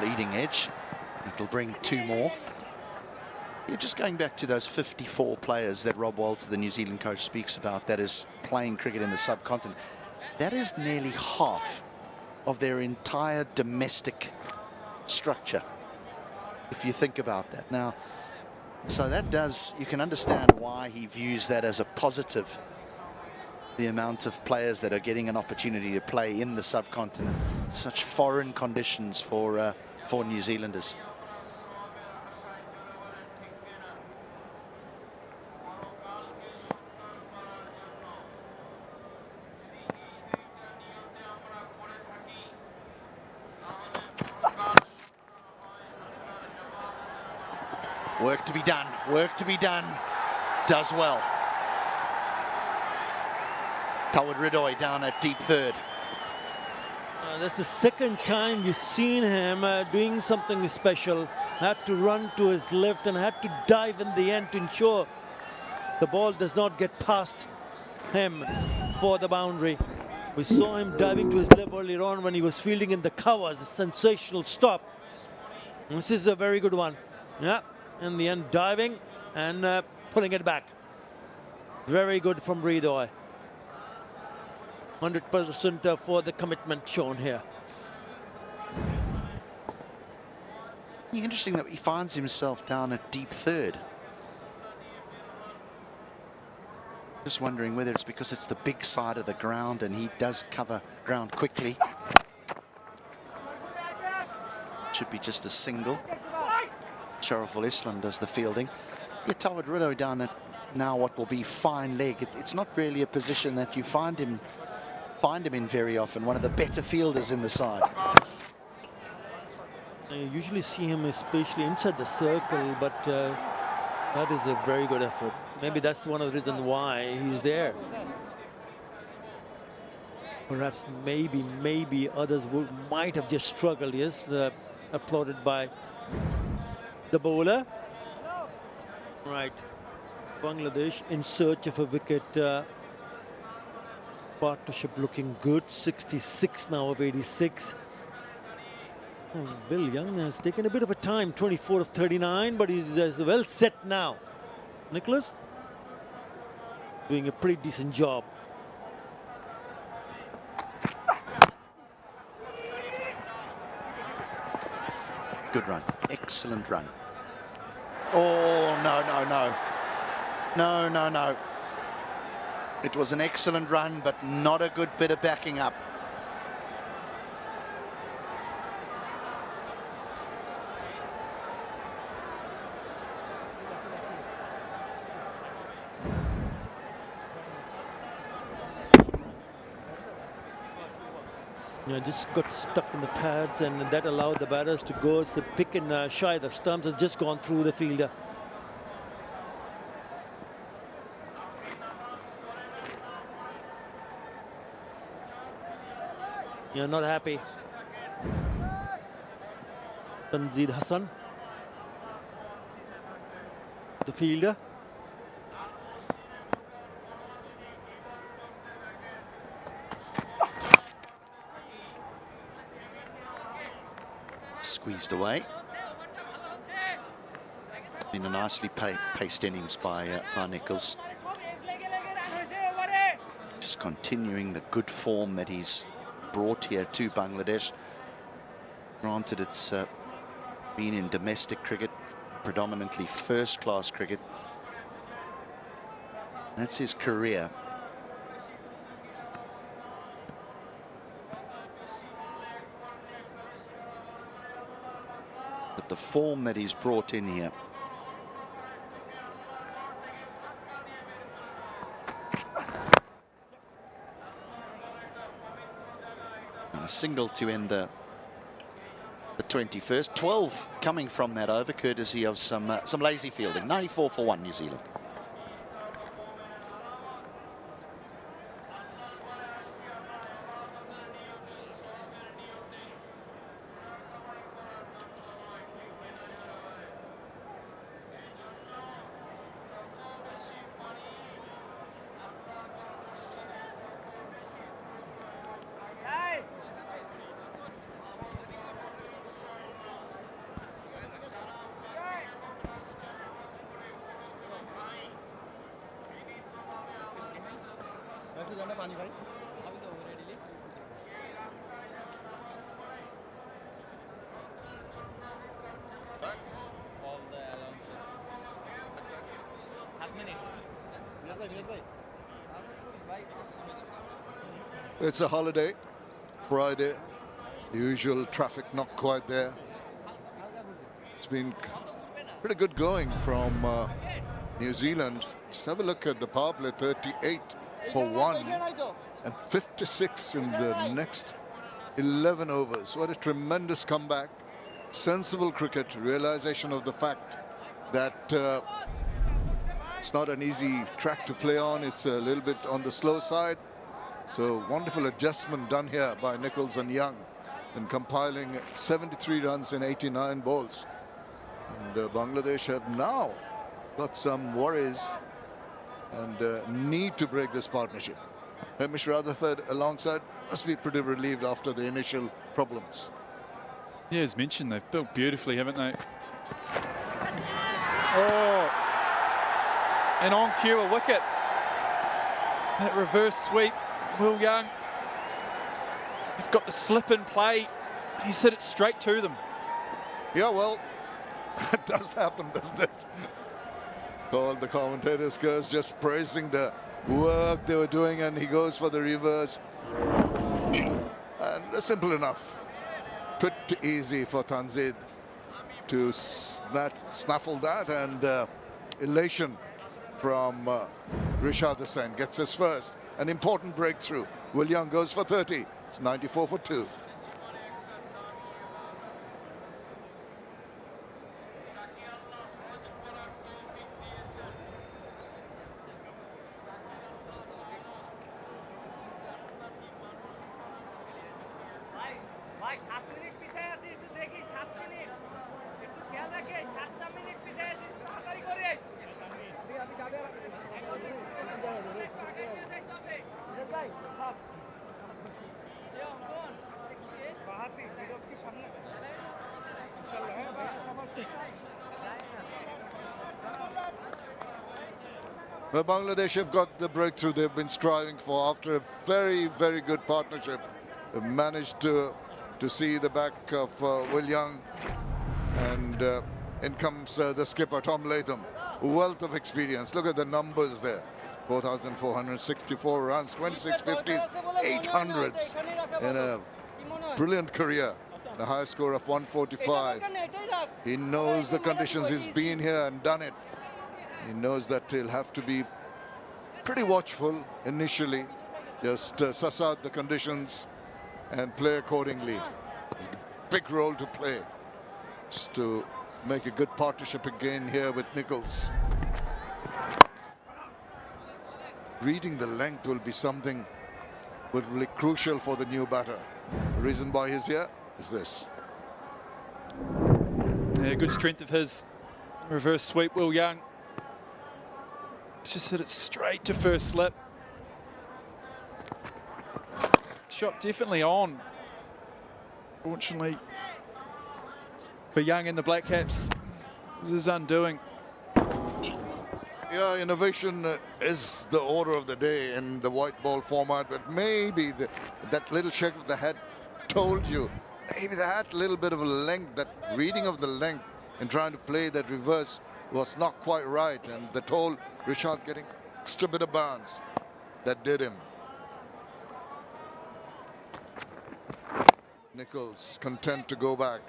Leading edge, it'll bring 2 more. You're just going back to those 54 players that Rob Walter, the New Zealand coach, speaks about that is playing cricket in the subcontinent. That is nearly half of their entire domestic structure, if you think about that. Now, so that does, you can understand why he views that as a positive, the amount of players that are getting an opportunity to play in the subcontinent. Such foreign conditions for New Zealanders. Work to be done, work to be done. Does well. Tawad Ridoy down at deep third. That's the second time you've seen him doing something special. Had to run to his left and had to dive in the end to ensure the ball does not get past him for the boundary. We saw him diving to his left earlier on when he was fielding in the covers. A sensational stop. This is a very good one. Yeah, in the end diving and pulling it back. Very good from Ridoy. 100% for the commitment shown here. Interesting that he finds himself down at deep third. Just wondering whether it's because it's the big side of the ground and he does cover ground quickly. Should be just a single. Shariful Islam does the fielding. Yeah, Tawad Ridoy down at now what will be fine leg. It's not really a position that you find him in very often. One of the better fielders in the side. You usually see him especially inside the circle, but that is a very good effort. Maybe that's one of the reasons why he's there. Perhaps maybe others might have just struggled. Yes, applauded by the bowler. Right, Bangladesh in search of a wicket. Partnership looking good. 66 now of 86. Bill Young has taken a bit of a time. 24 of 39, but he's well set now. Nicholas doing a pretty decent job. Good run. Excellent run. Oh, no, no, no. No, no, no. It was an excellent run, but not a good bit of backing up. You know, just got stuck in the pads, and that allowed the batters to go to pick and shy. The stumps has just gone through the fielder. You're not happy. Tanzid Hassan, the fielder. Squeezed away. Been a nicely paced innings by Nichols. Just continuing the good form that he's brought here to Bangladesh. Granted, it's been in domestic cricket, predominantly first-class cricket. That's his career. But the form that he's brought in here. And a single to end the 21st. 12 coming from that over, courtesy of some lazy fielding. 94 for 1, New Zealand. It's a holiday, Friday, the usual traffic not quite there. It's been pretty good going from New Zealand. Just have a look at the power play, 38 for 1 and 56 in the next 11 overs. What a tremendous comeback. Sensible cricket, realization of the fact that it's not an easy track to play on. It's a little bit on the slow side. So wonderful adjustment done here by Nichols and Young in compiling 73 runs in 89 balls. And Bangladesh have now got some worries and need to break this partnership. Hamish Rutherford alongside must be pretty relieved after the initial problems. Yeah, as mentioned, they've built beautifully, haven't they? Oh, and on cue, a wicket. That reverse sweep, Will Young. They've got the slip in play. He's hit it straight to them. Yeah, well, that does happen, doesn't it? All the commentators goes just praising the work they were doing, and he goes for the reverse. And simple enough. Pretty easy for Tanzid to snaffle that, and elation from Rishad Hussain gets his first. An important breakthrough. Will Young goes for 30. It's 94 for 2. Well, Bangladesh have got the breakthrough they've been striving for after a very, very good partnership. They've managed to see the back of Will Young And in comes the skipper, Tom Latham. Wealth of experience. Look at the numbers there. 4,464 runs, 26 50s, 800s in a brilliant career. The highest score of 145. He knows the conditions. He's been here and done it. He knows that he'll have to be pretty watchful initially. Just suss out the conditions and play accordingly. There's a big role to play. Just to make a good partnership again here with Nichols. Reading the length will be something really crucial for the new batter. The reason why he's here is this. Yeah, good strength of his. Reverse sweep, Will Young. Just hit it straight to first slip. Shot definitely on. Fortunately for Young and the Black Caps, this is undoing. Yeah, innovation is the order of the day in the white ball format, but maybe that little shake of the head told you, maybe they had a little bit of a length, that reading of the length in trying to play that reverse was not quite right, and that told Richard getting extra bit of bounce. That did him. Nichols content to go back.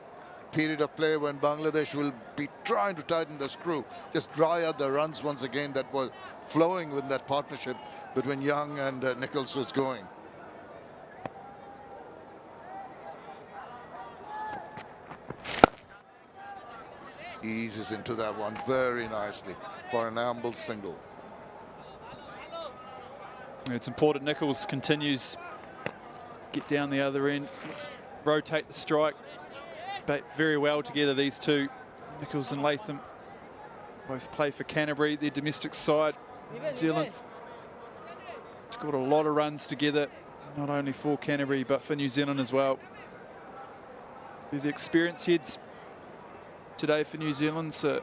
Period of play when Bangladesh will be trying to tighten the screw, just dry out the runs once again that was flowing when that partnership between Young and Nichols was going. Eases into that one very nicely for an amble single. It's important Nichols continues, get down the other end, rotate the strike. But very well together, these two, Nichols and Latham, both play for Canterbury, their domestic side. New Zealand scored a lot of runs together, not only for Canterbury but for New Zealand as well. They're the experienced heads today for New Zealand, so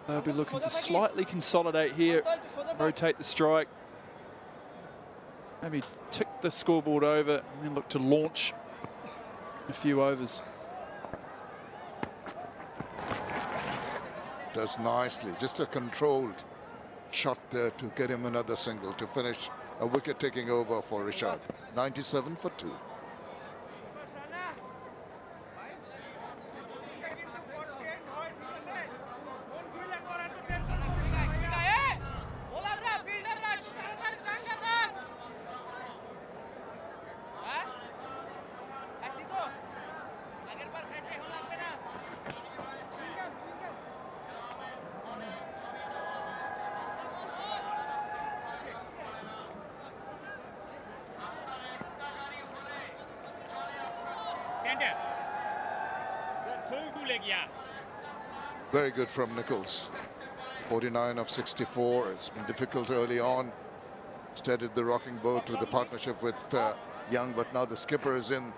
they'll be looking to slightly consolidate here, rotate the strike, maybe tick the scoreboard over and then look to launch a few overs. Does nicely, just a controlled shot there to get him another single to finish a wicket taking over for Rishad. 97 for 2. Very good from Nichols. 49 of 64. It's been difficult early on. Steadied the rocking boat with the partnership with Young, but now the skipper is in.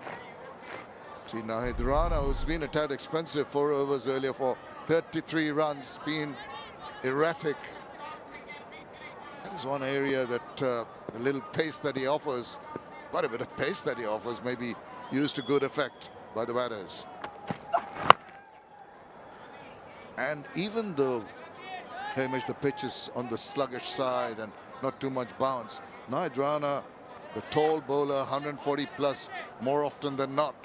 See, Nahid Rana, who's been a tad expensive, 4 overs earlier for 33 runs, been erratic. That is one area that the little pace that he offers, quite a bit of pace that he offers, may be used to good effect by the batters. And even though, Hamish, the pitch is on the sluggish side and not too much bounce, Nahid Rana, the tall bowler, 140 plus more often than not,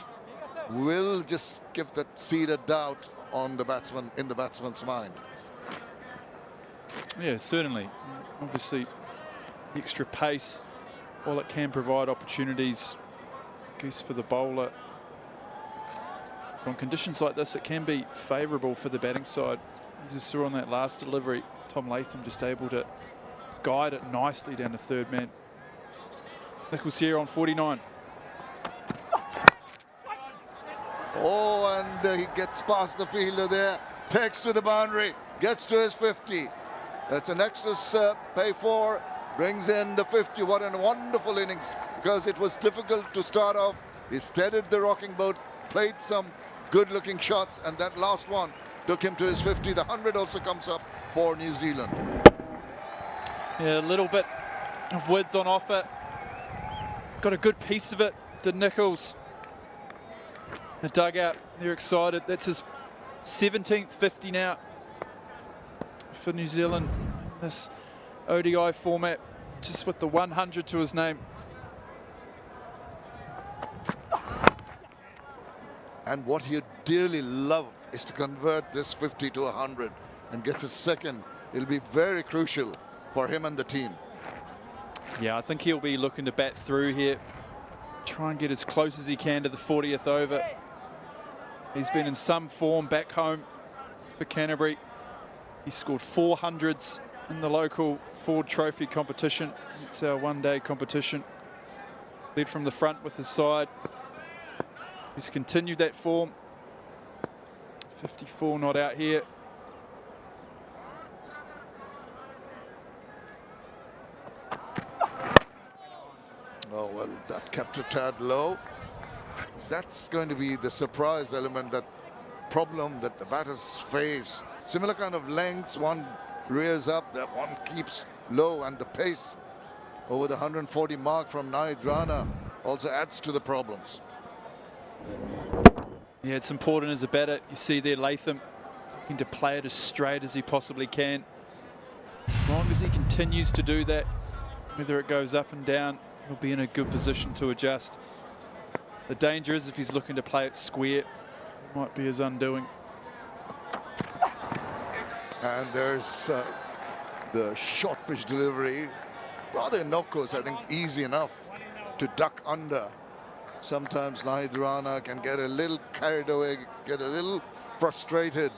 will just give that seed of doubt on the batsman, in the batsman's mind. Yeah, certainly. Obviously, extra pace, while it can provide opportunities, I guess, for the bowler. On conditions like this, it can be favourable for the batting side. As you saw on that last delivery, Tom Latham just able to guide it nicely down the third man. Nichols here on 49. Oh, and he gets past the fielder there, takes to the boundary, gets to his 50. That's an excess pay for, brings in the 50. What a wonderful innings, because it was difficult to start off. He steadied the rocking boat, played some good-looking shots, and that last one took him to his 50. The 100 also comes up for New Zealand. Yeah, a little bit of width on offer. Got a good piece of it, did Nichols. The dugout, they're excited. That's his 17th 50 now for New Zealand. This ODI format, just with the 100 to his name. And what he'd dearly love is to convert this 50 to 100 and gets a second. It'll be very crucial for him and the team. Yeah, I think he'll be looking to bat through here. Try and get as close as he can to the 40th over. He's been in some form back home for Canterbury. He scored 400s in the local Ford Trophy competition. It's our one-day competition. Led from the front with his side. He's continued that form. 54 not out here. Oh, well, that kept a tad low. That's going to be the surprise element, that problem that the batters face. Similar kind of lengths, one rears up, that one keeps low, and the pace over the 140 mark from Nahid Rana also adds to the problems. Yeah, it's important as a batter. You see there Latham looking to play it as straight as he possibly can. As long as he continues to do that, whether it goes up and down, he'll be in a good position to adjust. The danger is if he's looking to play it square, it might be his undoing. And there's the short pitch delivery. Rather innocuous, I think, easy enough to duck under. Sometimes Nahid Rana can get a little carried away, get a little frustrated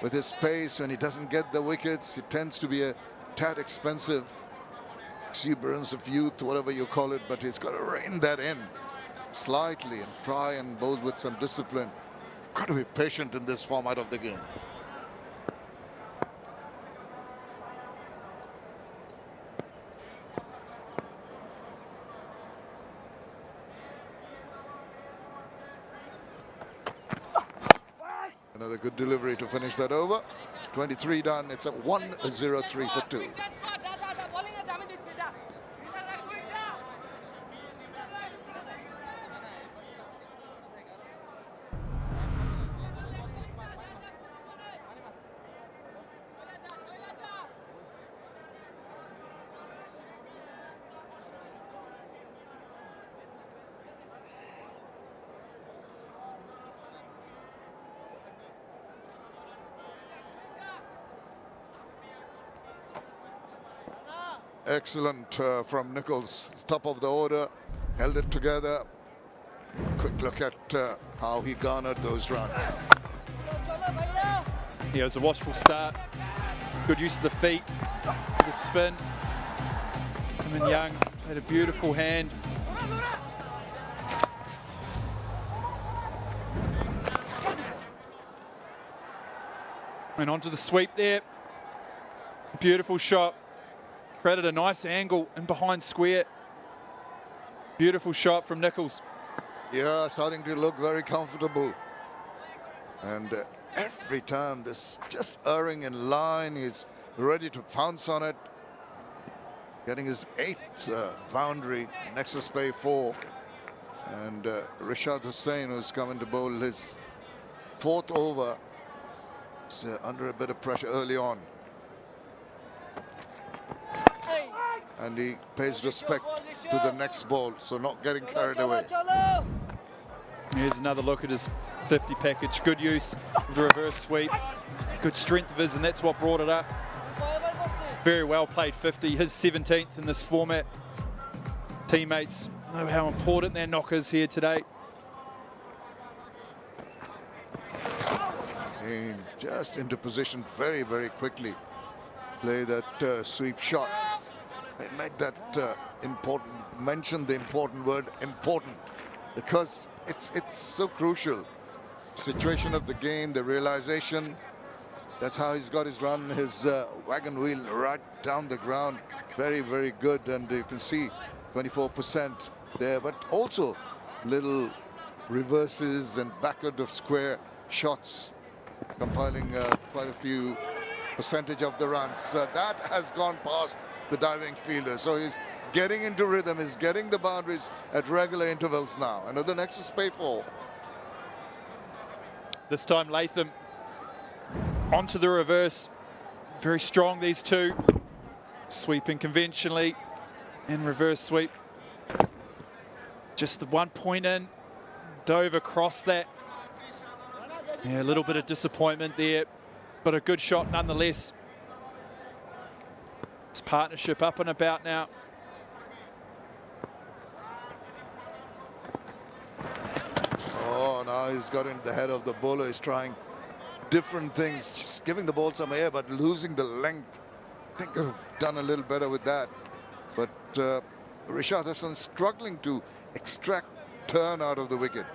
with his pace. When he doesn't get the wickets, it tends to be a tad expensive. Exuberance of youth, whatever you call it, but he's got to rein that in slightly and try and bowl with some discipline. You've got to be patient in this format of the game. Another good delivery to finish that over. 23 done. It's a 1-0-3 for 2. Excellent from Nichols, top of the order, held it together. Quick look at how he garnered those runs. Yeah, it was a watchful start. Good use of the feet, the spin. And Young had a beautiful hand. And onto the sweep there. Beautiful shot. Created a nice angle in behind square. Beautiful shot from Nichols. Yeah, starting to look very comfortable. And every time this just erring in line, he's ready to pounce on it. Getting his 8th boundary, Nexus Bay 4. And Rishad Hussain, who's coming to bowl his 4th over, is under a bit of pressure early on. And he pays respect to the next ball, so not getting carried away. Here's another look at his 50 package. Good use of the reverse sweep. Good strength of his, and that's what brought it up. Very well played 50, his 17th in this format. Teammates know how important their knockers here today. And just into position very, very quickly. Play that sweep shot. They make that important, mention the important word important, because it's so crucial. Situation of the game, the realization, that's how he's got his run, his wagon wheel right down the ground. Very, very good, and you can see 24% there, but also little reverses and backward of square shots, compiling quite a few percentage of the runs. That has gone past the diving fielder, so he's getting into rhythm, he's getting the boundaries at regular intervals now. Another Nexus Bay 4. This time Latham onto the reverse. Very strong, these two. Sweeping conventionally and reverse sweep. Just the 1 point in. Dove across that. Yeah, a little bit of disappointment there, but a good shot nonetheless. It's partnership up and about now. Oh, now he's got in the head of the bowler. He's trying different things, just giving the ball some air, but losing the length. I think could have done a little better with that. But Rishad Hassan struggling to extract turn out of the wicket.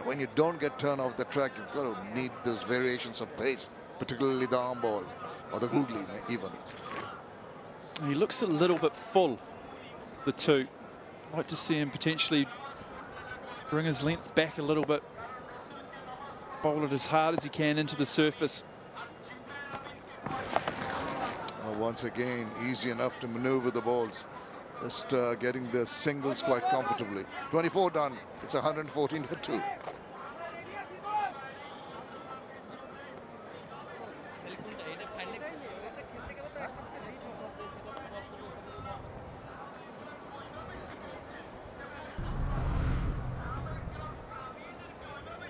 When you don't get turn off the track, you've got to need those variations of pace, particularly the arm ball or the googly even. He looks a little bit full, the two. I'd like to see him potentially bring his length back a little bit. Bowl it as hard as he can into the surface. Once again, easy enough to maneuver the balls. Just getting the singles quite comfortably. 24 done. It's 114 for 2.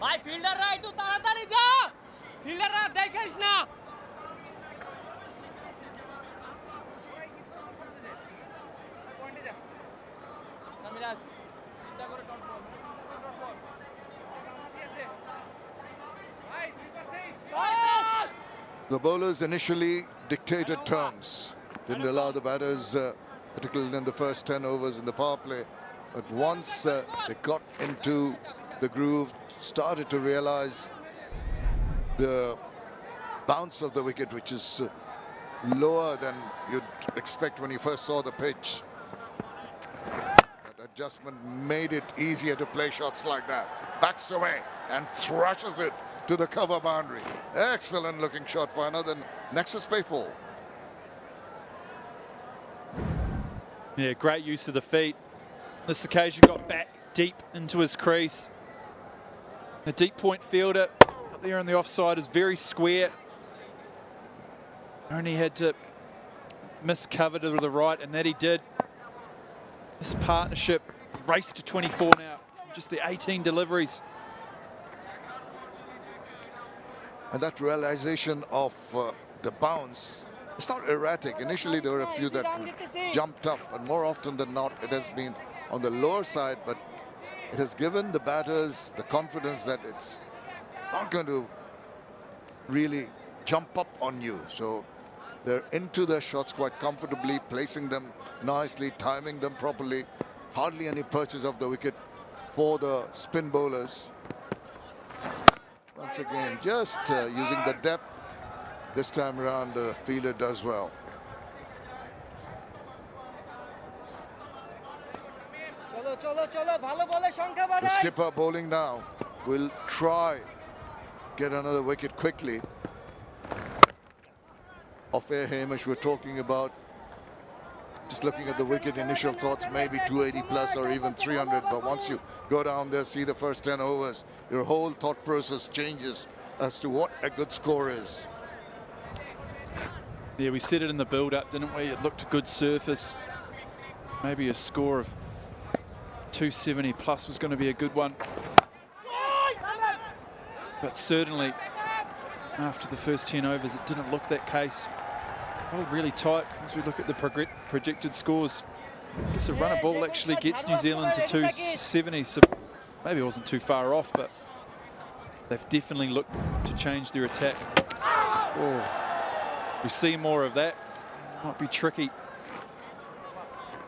ভাই ফিল্ডাররা একটু তাড়াতাড়ি যা ফিল্ডাররা দেখিস না সামিরাজ চিন্তা করে dot ball ভাই 2 The bowlers initially dictated terms, didn't allow the batters, particularly in the first 10 overs in the power play. But once they got into the groove, started to realize the bounce of the wicket, which is lower than you'd expect when you first saw the pitch. That adjustment made it easier to play shots like that. Backs away and thrushes it to the cover boundary. Excellent looking shot for another Nexus Payfall. Yeah, great use of the feet. This occasion got back deep into his crease. The deep point fielder up there on the offside is very square. Only had to miss cover to the right, and that he did. This partnership raced to 24 now. Just the 18 deliveries. And that realization of the bounce, it's not erratic. Initially, there were a few that jumped up, and more often than not, it has been on the lower side, but it has given the batters the confidence that it's not going to really jump up on you. So they're into their shots quite comfortably, placing them nicely, timing them properly. Hardly any purchase of the wicket for the spin bowlers. Once again, just using the depth. This time around, the fielder does well. The skipper bowling now will try get another wicket quickly. Off-air Hamish, we're talking about just looking at the wicket, initial thoughts maybe 280 plus or even 300, but once you go down there, see the first 10 overs, your whole thought process changes as to what a good score is. Yeah, we said it in the build-up, didn't we? It looked a good surface. Maybe a score of 270 plus was going to be a good one. But certainly, after the first 10 overs, it didn't look that case. Oh, really tight as we look at the projected scores. I guess a runner ball actually gets New Zealand to 270, so maybe it wasn't too far off, but they've definitely looked to change their attack. Oh, we see more of that. Might be tricky.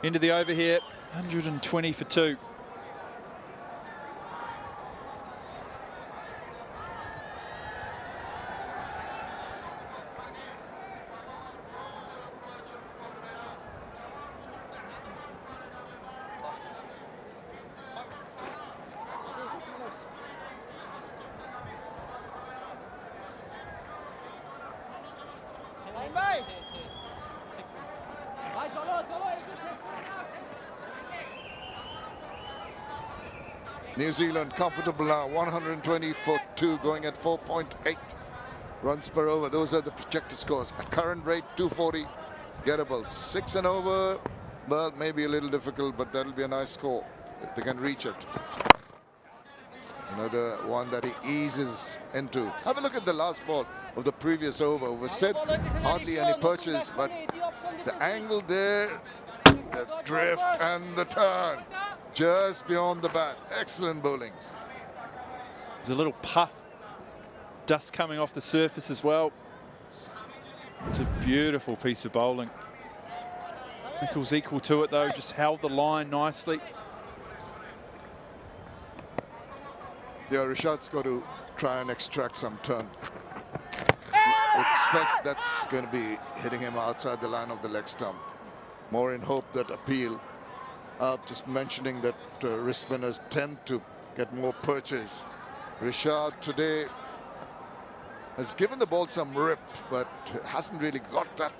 Into the over here, 120 for 2. New Zealand comfortable now, 120 for 2, going at 4.8. runs per over. Those are the projected scores. At current rate, 240. Gettable, 6 and over. Well, maybe a little difficult, but that'll be a nice score if they can reach it. Another one that he eases into. Have a look at the last ball of the previous over. We said hardly any purchase, but the angle there, the drift and the turn, just beyond the bat. Excellent bowling. There's a little puff, dust coming off the surface as well. It's a beautiful piece of bowling. Nichols equal to it though, just held the line nicely. Yeah, Rishad's got to try and extract some turn. Expect that's going to be hitting him outside the line of the leg stump. More in hope that appeal. Just mentioning that wrist spinners tend to get more purchase. Rishad today has given the ball some rip, but hasn't really got that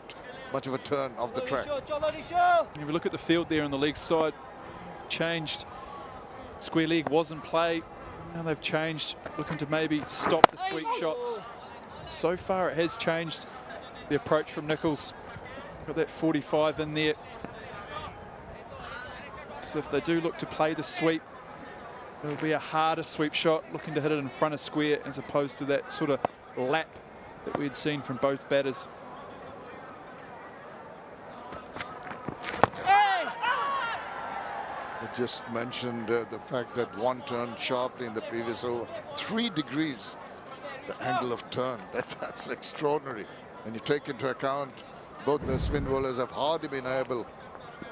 much of a turn off the track. If you look at the field there on the leg side, changed. Square leg was in play. Now they've changed, looking to maybe stop the sweep shots. So far it has changed the approach from Nichols. Got that 45 in there. So if they do look to play the sweep, it'll be a harder sweep shot, looking to hit it in front of square as opposed to that sort of lap that we had seen from both batters. I just mentioned the fact that one turned sharply in the previous over. 3 degrees, the angle of turn. That's extraordinary. When you take into account both the spin bowlers have hardly been able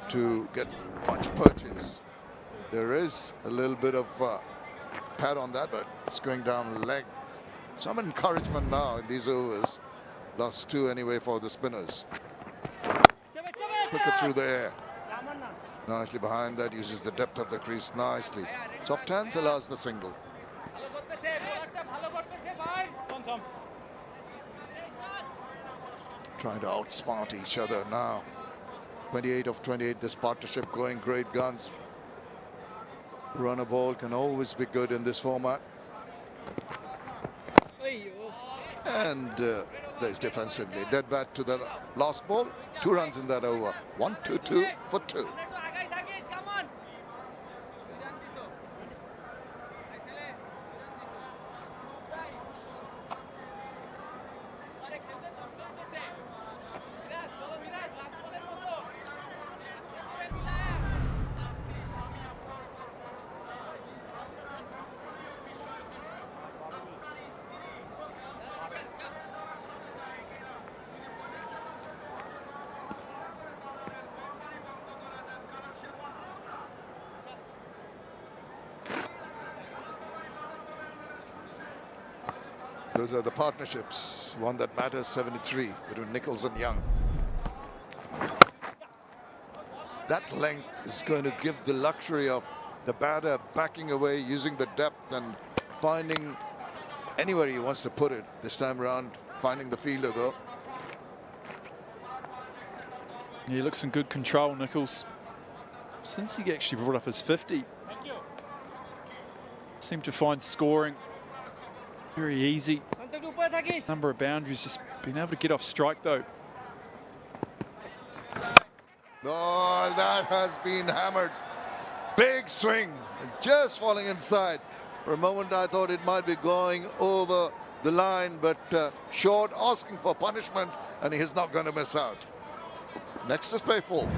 to get much purchase. There is a little bit of pad on that, but it's going down the leg. Some encouragement now in these overs. Last 2 anyway for the spinners. Quicker through the air. Nicely behind that, uses the depth of the crease nicely. Soft hands allows the single. Trying to outsmart each other now. 28 of 28, this partnership going great guns. Run a ball can always be good in this format. And plays defensively. Dead bat to the last ball. 2 runs in that over. 1-2-2 for 2. Those are the partnerships. One that matters, 73, between Nichols and Young. That length is going to give the luxury of the batter backing away, using the depth and finding anywhere he wants to put it. This time around, finding the fielder though. He looks in good control, Nichols. Since he actually brought up his 50, seemed to find scoring very easy. Number of boundaries, just being able to get off strike though. Oh, that has been hammered. Big swing, just falling inside. For a moment I thought it might be going over the line, but short, asking for punishment, and he is not going to miss out. Next is play 4.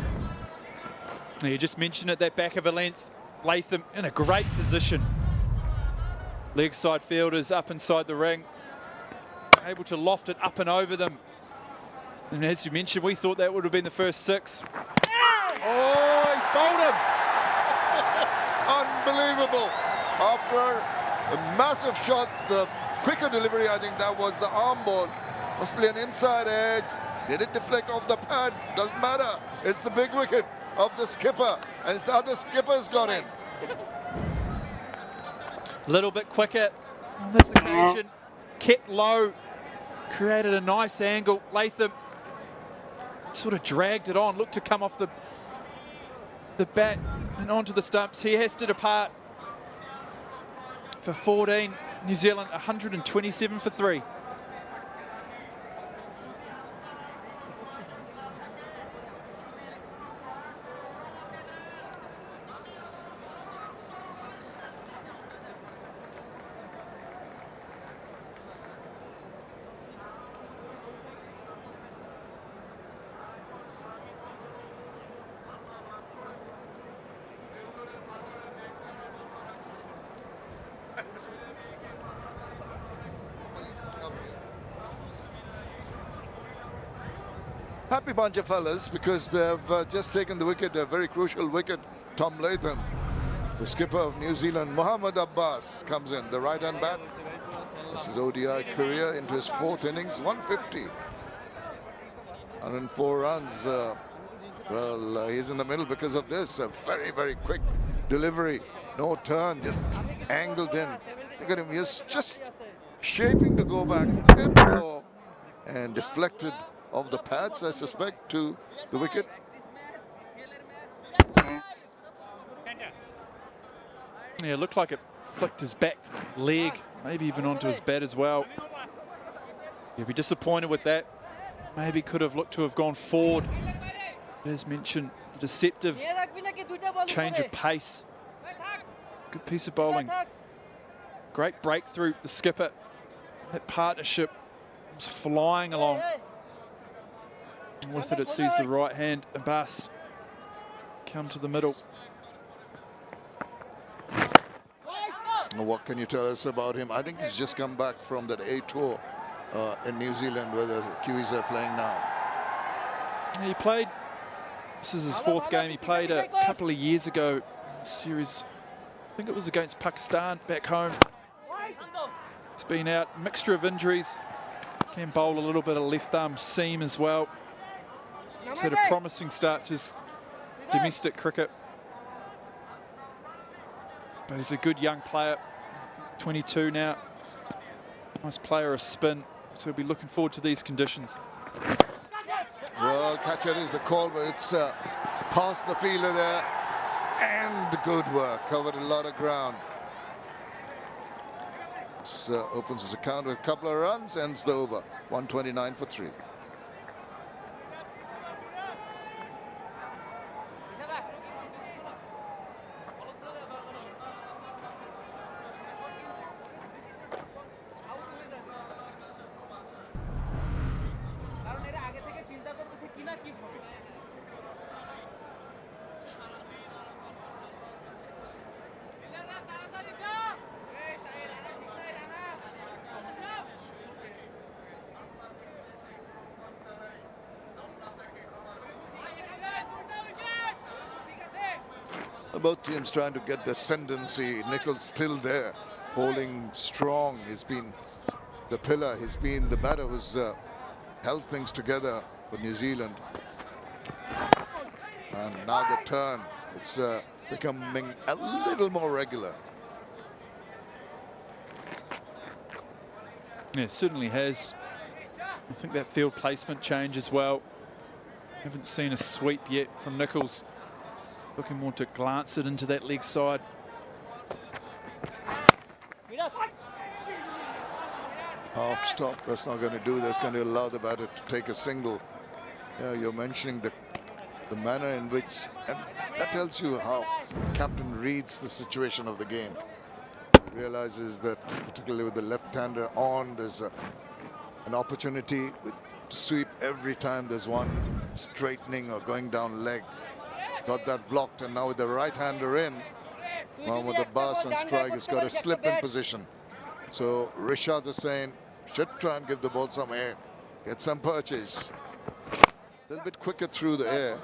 You just mentioned it, that back of a length. Latham in a great position. Leg side fielders up inside the ring, able to loft it up and over them. And as you mentioned, we thought that would have been the first 6. Oh, he's bowled him! Unbelievable. After a massive shot, the quicker delivery, I think that was the arm ball. Possibly an inside edge. Did it deflect off the pad? Doesn't matter. It's the big wicket of the skipper, and it's the other skipper's got in. A little bit quicker on this occasion. Kept low, created a nice angle. Latham sort of dragged it on, looked to come off the bat and onto the stumps. He has to depart for 14. New Zealand 127 for 3. happy bunch of fellas because they've just taken the wicket, a very crucial wicket. Tom Latham, the skipper of New Zealand. Mohammad Abbas comes in, the right-hand bat. This is ODI career into his 4th innings, 150. 104 runs. He's in the middle because of this. A very, very quick delivery. No turn, just angled in. Look at him, he's just shaping to go back. Low and deflected off the pads, I suspect, to the wicket. Yeah, it looked like it flicked his back leg, maybe even onto his bat as well. He'll be disappointed with that. Maybe could have looked to have gone forward. As mentioned, the deceptive change of pace. Good piece of bowling. Great breakthrough, the skipper. That partnership was flying along. And with it, it sees the right hand, Abbas, come to the middle. What can you tell us about him? I think he's just come back from that A tour in New Zealand where the Kiwis are playing now. He played, this is his 4th game, he played a couple of years ago, series, I think it was against Pakistan back home. It's been out, mixture of injuries, can bowl a little bit of left arm seam as well. He's had a promising start to his domestic cricket. But he's a good young player, 22 now. Nice player of spin, so he'll be looking forward to these conditions. Well, catcher is the call, but it's past the fielder there. And good work, covered a lot of ground. This opens his account with a couple of runs, ends the over. 129 for 3. Both teams trying to get the ascendancy. Nichols still there, bowling strong. He's been the pillar. He's been the batter who's held things together for New Zealand. And now the turn. It's becoming a little more regular. Yeah, it certainly has. I think that field placement change as well. Haven't seen a sweep yet from Nichols. Looking more to glance it into that leg side. Half stop, that's not going to do. That's going to allow the batter to take a single. Yeah, you're mentioning the manner in which, and that tells you how the captain reads the situation of the game. He realizes that, particularly with the left-hander on, there's an opportunity to sweep every time there's one straightening or going down leg. Got that blocked, and now with the right-hander in, Mohammad Abbas on strike has got a slip in position. So Rishad Hussain should try and give the ball some air, get some purchase. A little bit quicker through the air,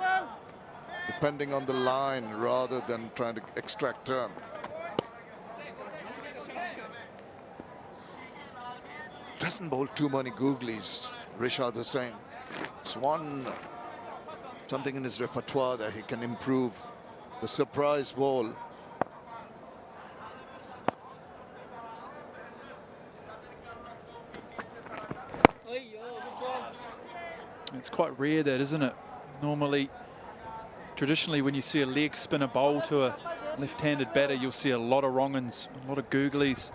depending on the line rather than trying to extract turn. Doesn't bowl too many googlies, Rishad Hussain. It's something in his repertoire that he can improve. The surprise ball. It's quite rare that, isn't it? Normally, traditionally, when you see a leg spinner bowl to a left-handed batter, you'll see a lot of wrong-uns, a lot of googlies.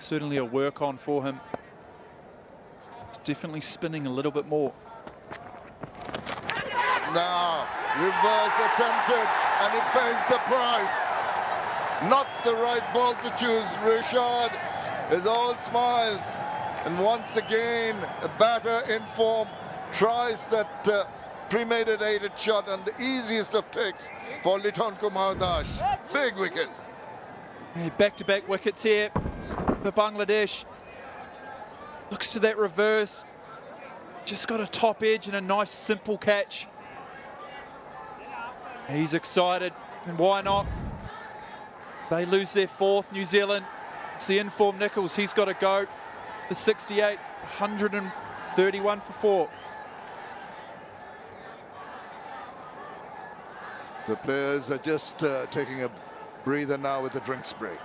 Certainly a work on for him. It's definitely spinning a little bit more. Now, reverse attempted, and he pays the price. Not the right ball to choose. Rishad is all smiles. And once again, a batter in form tries that premeditated shot, and the easiest of takes for Liton Kumar Das. Big wicket. Back-to-back wickets here for Bangladesh. Looks to that reverse. just got a top edge and a nice simple catch. He's excited, and why not? They lose their fourth, New Zealand. It's the informed Nichols. He's got to go for 68, 131 for 4. The players are just taking a breather now with the drinks break.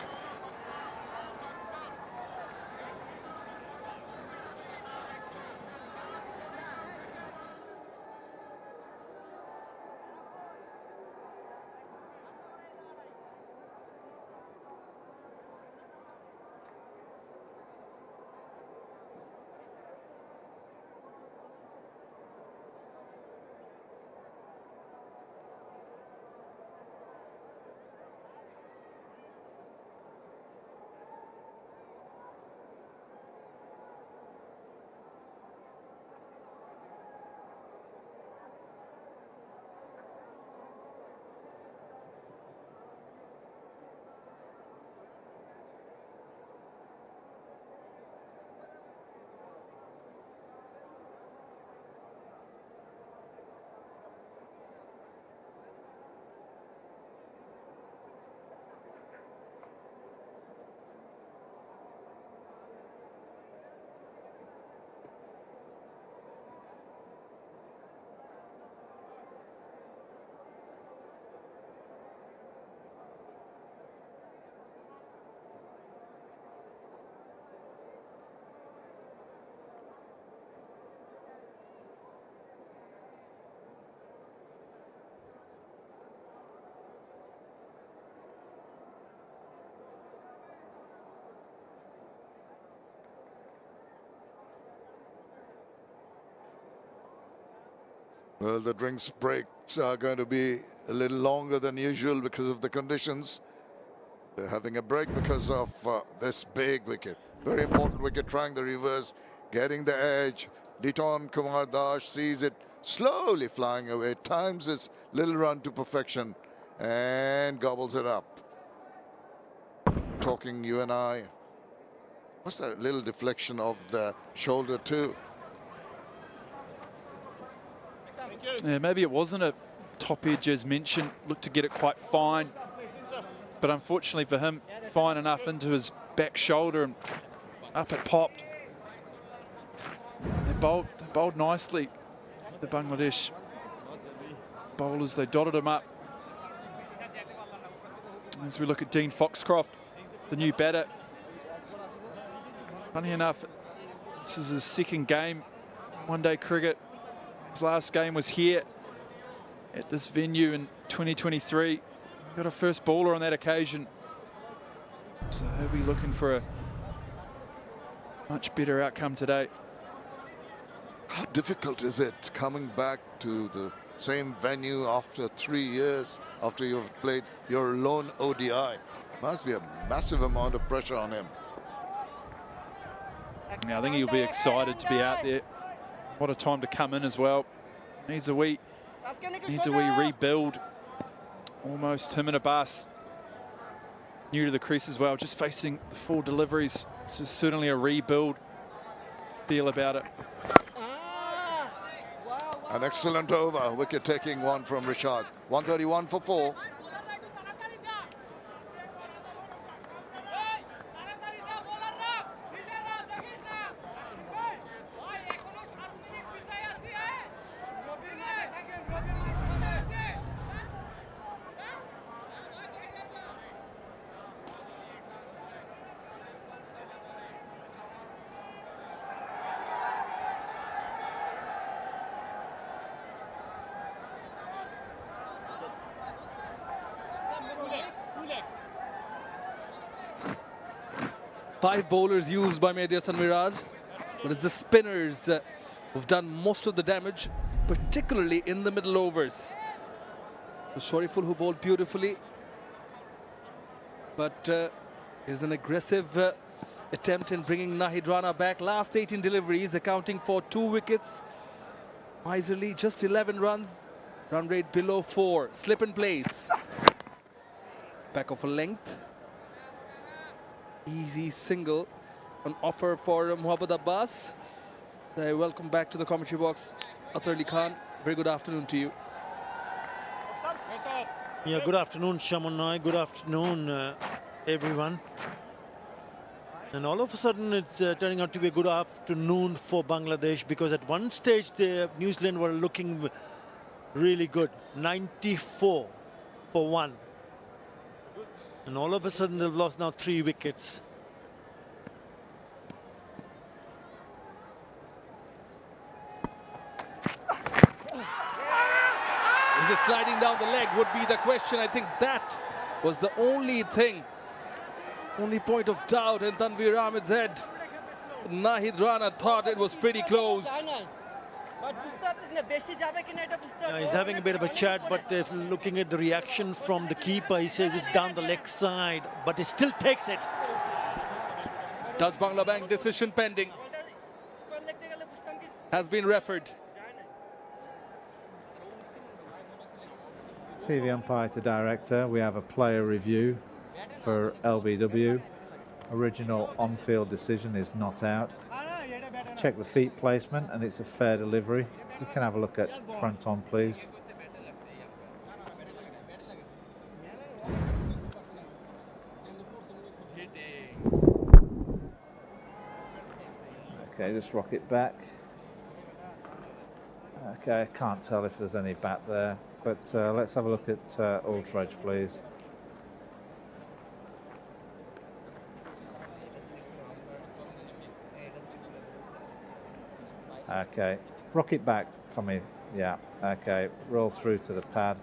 Well, the drinks breaks are going to be a little longer than usual because of the conditions. They're having a break because of this big wicket. Very important wicket, trying the reverse, getting the edge. Diton Kumar Dash sees it slowly flying away, times his little run to perfection and gobbles it up. Talking you and I. What's that little deflection of the shoulder too? Yeah, maybe it wasn't a top edge as mentioned. Looked to get it quite fine, but unfortunately for him, fine enough into his back shoulder and up it popped. They bowled nicely, the Bangladesh bowlers. They dotted him up. As we look at Dean Foxcroft, the new batter. Funny enough, this is his second game, one-day cricket. His last game was here at this venue in 2023. Got a first bowler on that occasion. So he'll be looking for a much better outcome today. How difficult is it coming back to the same venue after 3 years, after you've played your lone ODI? Must be a massive amount of pressure on him. Yeah, I think he'll be excited to be out there. What a time to come in as well. Needs a wee rebuild. Almost him and Abbas new to the crease as well, just facing the 4 deliveries. This is certainly a rebuild feel about it. An excellent over, wicket taking one from Rishad. 131 for 4. Five bowlers used by Mehdi Hasan Miraj, but it's the spinners who've done most of the damage, particularly in the middle overs. The Shariful who bowled beautifully, but is an aggressive attempt in bringing Nahid Rana back. Last 18 deliveries accounting for 2 wickets. Miserly, just 11 runs, run rate below 4. Slip in place. Back of a length. Easy single, an offer for Muhammad Abbas. So welcome back to the commentary box, Athar Ali Khan. Very good afternoon to you. Yeah, good afternoon, Shaman. Good afternoon, everyone. And all of a sudden, it's turning out to be a good afternoon for Bangladesh, because at one stage, New Zealand were looking really good. 94 for 1. And all of a sudden, they've lost now 3 wickets. Is it sliding down the leg would be the question. I think that was the only thing, only point of doubt in Tanveer Ahmed's head. Nahid Rana thought it was pretty close. He's having a bit of a chat, but if looking at the reaction from the keeper, he says it's down the leg side, but he still takes it. Does Bangla Bank decision pending? Has been referred. TV umpire to director, we have a player review for LBW. Original on-field decision is not out. Check the feet placement and it's a fair delivery. You can have a look at front on, please. Okay, just rock it back. Okay, I can't tell if there's any bat there, but let's have a look at Aldridge, please. Okay, rock it back for me. Yeah, okay, roll through to the pad.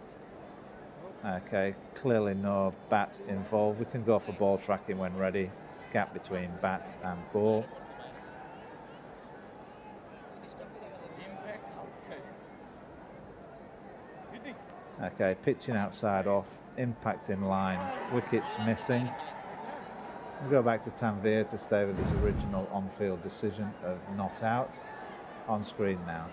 Okay, clearly no bat involved. We can go for ball tracking when ready. Gap between bat and ball. Okay, pitching outside off, impact in line, wickets missing. We'll go back to Tanveer to stay with his original on-field decision of not out. On screen now.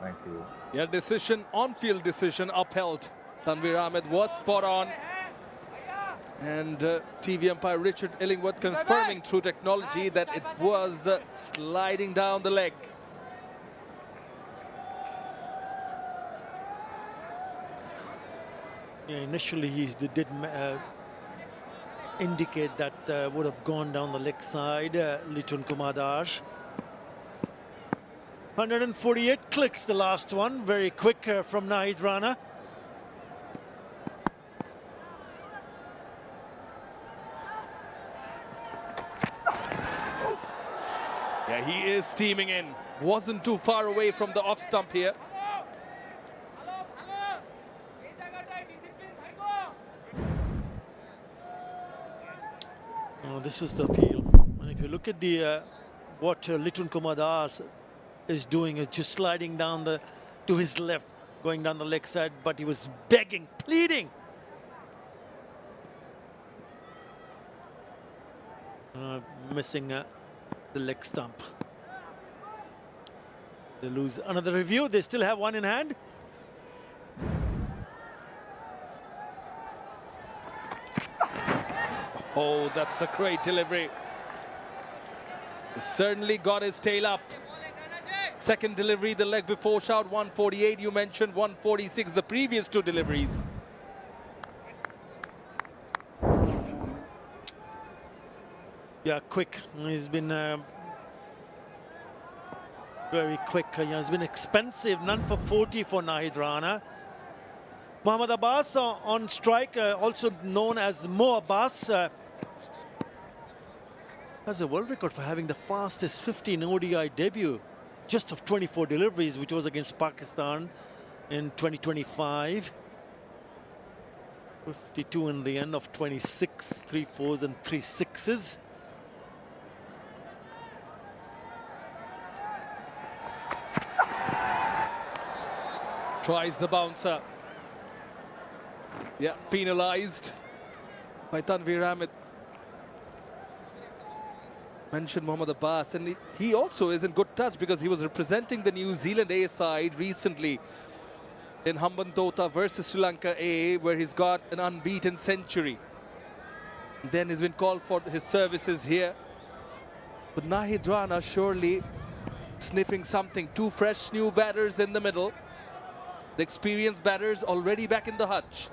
Thank you. Yeah, decision, on-field decision upheld. Tanveer Ahmed was spot on. And TV umpire Richard Illingworth confirming through technology that it was sliding down the leg. Yeah, initially he did indicate that would have gone down the leg side, Litun Kumar Das. 148 clicks the last one, very quick from Nahid Rana. Yeah, he is steaming in. Wasn't too far away from the off stump here. This was the appeal. And if you look at the what Litun Kumar Das is doing, is just sliding down to his left, going down the leg side, but he was begging, pleading. Missing the leg stump. They lose another review. They still have one in hand. Oh, that's a great delivery. He certainly got his tail up. Second delivery, the leg before shout, 148. You mentioned 146, the previous 2 deliveries. Yeah, quick. He's been very quick. It's been expensive. None for 40 for Nahid Rana. Mohammad Abbas on strike, also known as Mo Abbas. Has a world record for having the fastest 15 ODI debut, just of 24 deliveries, which was against Pakistan in 2025. 52 in the end of 26, 3 4s and 3 6s. Tries the bouncer. Yeah, penalized by Tanveer Ahmed. Mentioned Mohammad Abbas, and he also is in good touch because he was representing the New Zealand A side recently in Hambantota versus Sri Lanka A, where he's got an unbeaten century. Then he's been called for his services here. But Nahid Rana surely sniffing something. Two fresh new batters in the middle. The experienced batters already back in the hutch.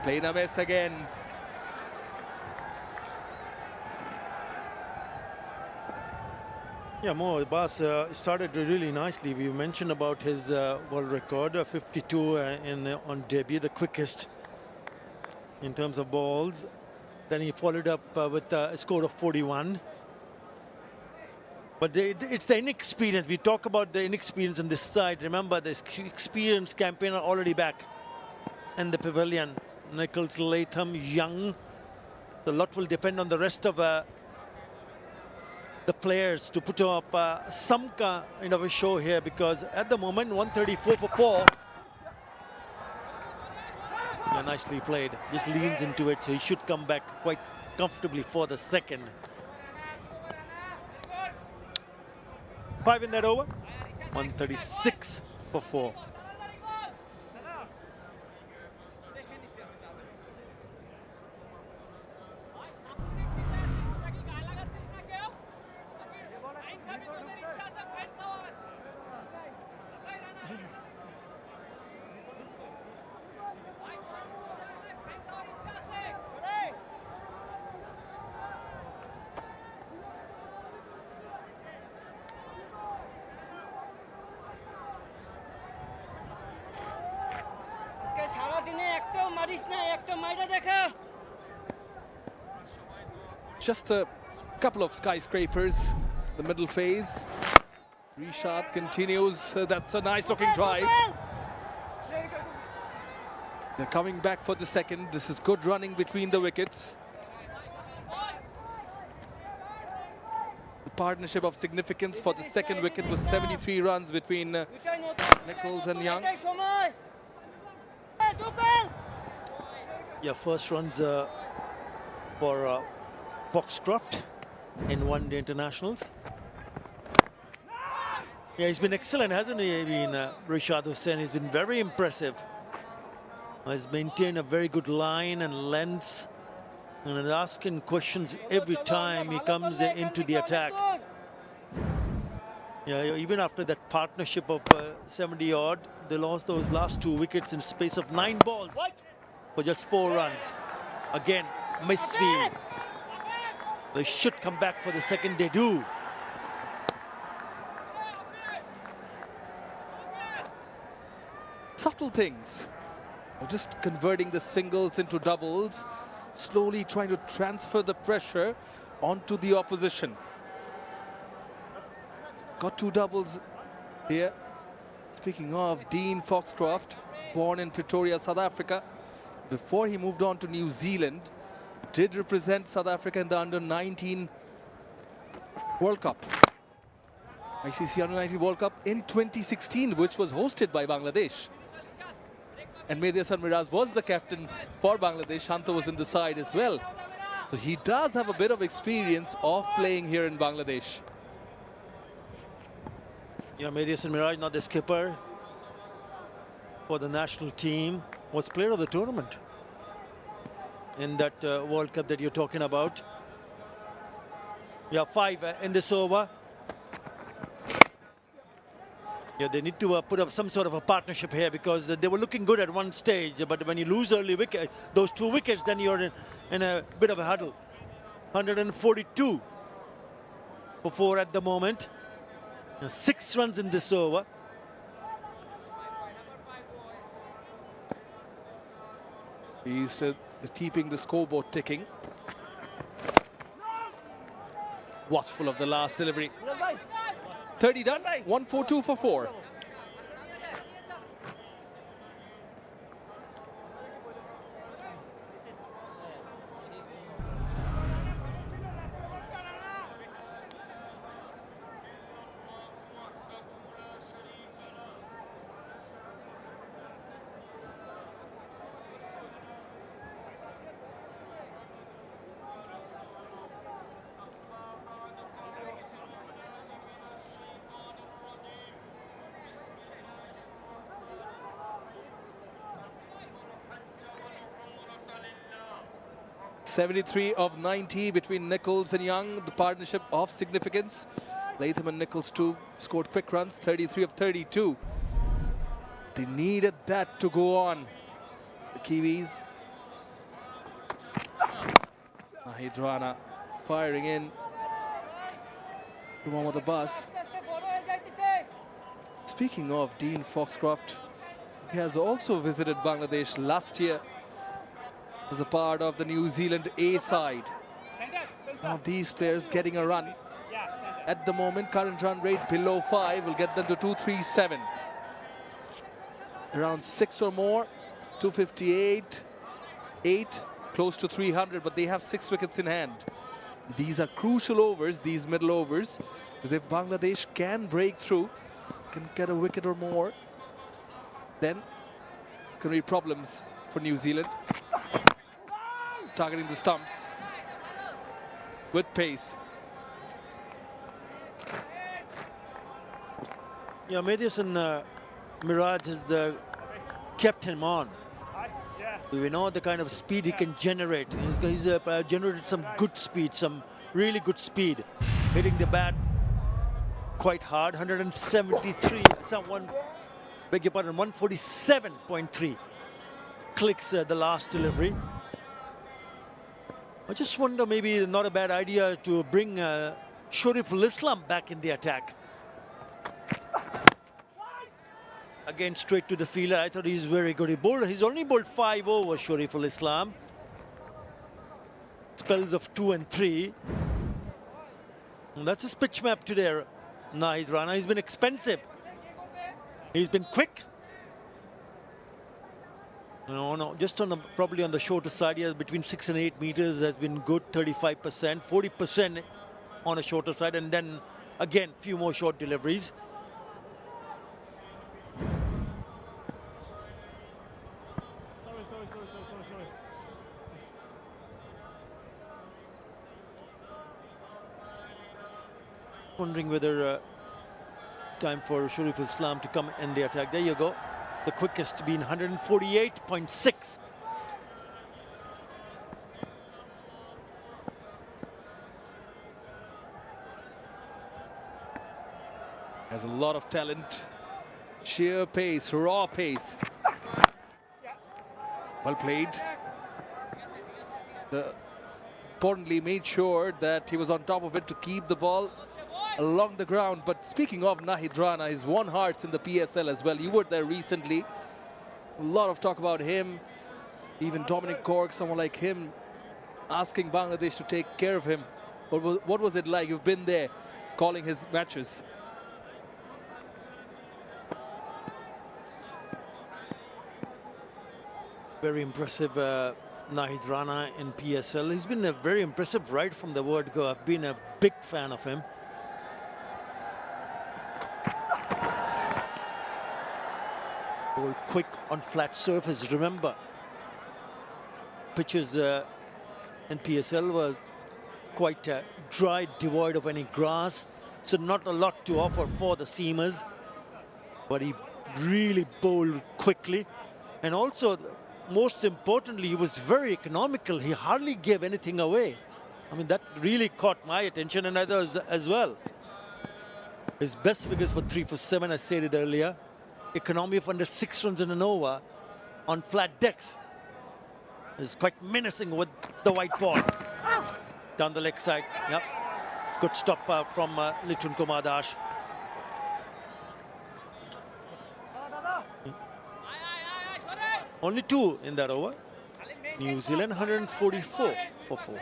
Playing a miss again. Yeah, Mo Abbas started really nicely. We mentioned about his world record, 52 on debut, the quickest in terms of balls. Then he followed up with a score of 41. But it's the inexperience. We talk about the inexperience on this side. Remember, the experienced campaigner already back in the pavilion. Nichols, Latham, Young. So a lot will depend on the rest of the players to put up some kind of a show here, because at the moment 134 for 4. Yeah, nicely played. Just leans into it, so he should come back quite comfortably for the second. 5 in that over. 136 for 4. Just a couple of skyscrapers, the middle phase. Reshad continues. That's a nice looking drive. They're coming back for the second. This is good running between the wickets. The partnership of significance for the second wicket was 73 runs between Nichols and Young. Yeah, first runs for Foxcroft in one-day internationals. Yeah, he's been excellent, hasn't he? Rashad Hussain, he's been very impressive. He's maintained a very good line and length, and is asking questions every time he comes into the attack. Yeah, even after that partnership of 70-odd, they lost those last 2 wickets in space of 9 balls for just 4 runs. Again, misfield. They should come back for the second. They do. Subtle things. Just converting the singles into doubles, slowly trying to transfer the pressure onto the opposition. Got 2 doubles here. Speaking of, Dean Foxcroft, born in Pretoria, South Africa. Before he moved on to New Zealand, did represent South Africa in the Under-19 World Cup. ICC Under-19 World Cup in 2016, which was hosted by Bangladesh. And Mehdi Hasan Miraz was the captain for Bangladesh. Shanto was in the side as well. So he does have a bit of experience of playing here in Bangladesh. Yeah, Mehdi Hasan Miraj, not the skipper for the national team, was player of the tournament in that World Cup that you're talking about. Yeah, 5 in this over. Yeah, they need to put up some sort of a partnership here, because they were looking good at one stage, but when you lose early wicket, those 2 wickets, then you're in a bit of a huddle. 142 for 4 at the moment. 6 runs in this over. He's keeping the scoreboard ticking. Watchful of the last delivery. 30 done, 142 for 4. 73 of 90 between Nichols and Young, the partnership of significance. Latham and Nichols too scored quick runs, 33 of 32. They needed that to go on. The Kiwis. Hydrana firing in to Mohammad Abbas. Speaking of Dean Foxcroft, he has also visited Bangladesh last year as a part of the New Zealand A side. Now these players getting a run. At the moment, current run rate below 5 will get them to 237. Around 6 or more, 258, 8, close to 300, but they have 6 wickets in hand. These are crucial overs, these middle overs, because if Bangladesh can break through, can get a wicket or more, then it's going to be problems for New Zealand. Targeting the stumps with pace. Yeah, Madison Mirage has kept him on. We know the kind of speed he can generate. He's generated some good speed, some really good speed. Hitting the bat quite hard, 173, beg your pardon, 147.3 clicks the last delivery. I just wonder, maybe not a bad idea to bring Shoriful Islam back in the attack. Again, straight to the fielder. I thought he's very good. He's only bowled 5 overs, Shoriful Islam. Spells of 2 and 3. And that's his pitch map today, Nahid Rana. He's been expensive. He's been quick. No, just on probably on the shorter side. He has between 6 and 8 meters. Has been good, 35%, 40% on a shorter side, and then again, few more short deliveries. Wondering whether time for Shoriful Islam to come in the attack. There you go. The quickest being 148.6. Has a lot of talent, sheer pace, raw pace. Well played. Importantly, made sure that he was on top of it to keep the ball along the ground. But speaking of Nahid Rana, he's won hearts in the PSL as well. You were there recently. A lot of talk about him. Even Dominic Cork, someone like him, asking Bangladesh to take care of him. What was it like? You've been there, calling his matches. Very impressive, Nahid Rana in PSL. He's been very impressive right from the word go. I've been a big fan of him. Quick on flat surface. Remember, pitches in PSL were quite dry, devoid of any grass, so not a lot to offer for the seamers. But he really bowled quickly, and also, most importantly, he was very economical. He hardly gave anything away. I mean, that really caught my attention, and others as well. His best figures were 3 for 7, I said it earlier. Economy of under 6 runs in an over on flat decks. Is quite menacing with the white ball. Down the leg side. Yep. Good stop from Litun Kumar Dash. Only 2 in that over. New Zealand 144 for 4.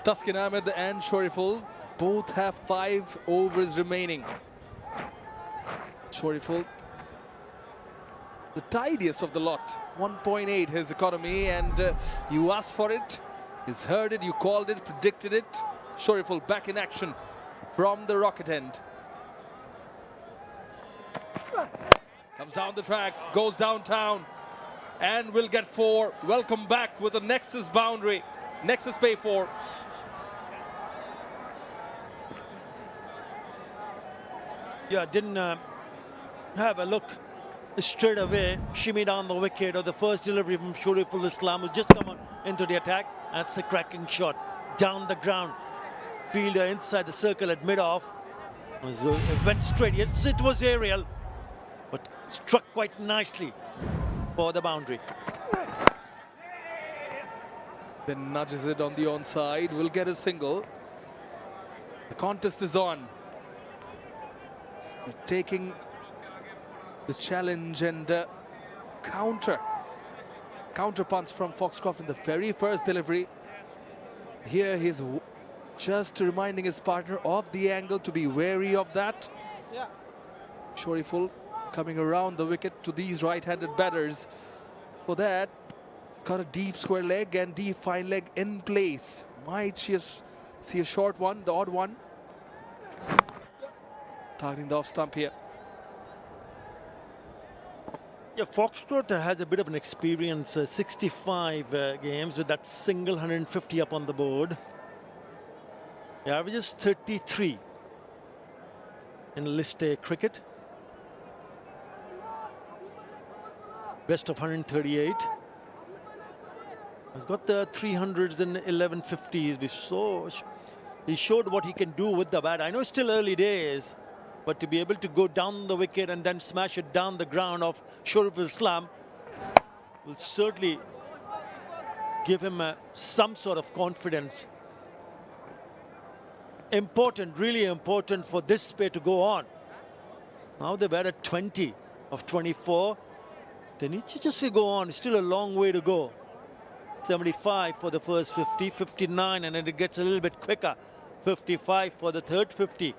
Taskin Ahmed and Shoriful both have 5 overs remaining. Shoriful the tidiest of the lot. 1.8 his economy, and you asked for it, he's heard it, you called it, predicted it. Shoriful back in action from the rocket end. Comes down the track, goes downtown, and will get 4. Welcome back with a Nexus boundary. Nexus pay 4. Yeah, didn't have a look straight away. Shimmy down the wicket, or the first delivery from Shoriful Islam, who just come on into the attack. That's a cracking shot. Down the ground. Fielder inside the circle at mid-off. Went straight. Yes, it was aerial, but struck quite nicely for the boundary. Then nudges it on the onside, will get a single. The contest is on. They're taking this challenge and counter punch from Foxcroft in the very first delivery. Here he's just reminding his partner of the angle, to be wary of that. Yeah. Shoriful coming around the wicket to these right-handed batters. For that, he's got a deep square leg and deep fine leg in place. Might see a short one, the odd one. Targeting the off stump here. Yeah, Foxtrot has a bit of an experience, 65 games with that single 150 up on the board. He averages 33 in List A cricket. Best of 138. He's got the 300s and 1150s. He showed what he can do with the bat. I know it's still early days, but to be able to go down the wicket and then smash it down the ground of Shoriful Islam will certainly give him some sort of confidence. Important, really important for this pair to go on. Now they've had a 20 of 24. They need to just go on. It's still a long way to go. 75 for the first 50, 59, and then it gets a little bit quicker. 55 for the third 50.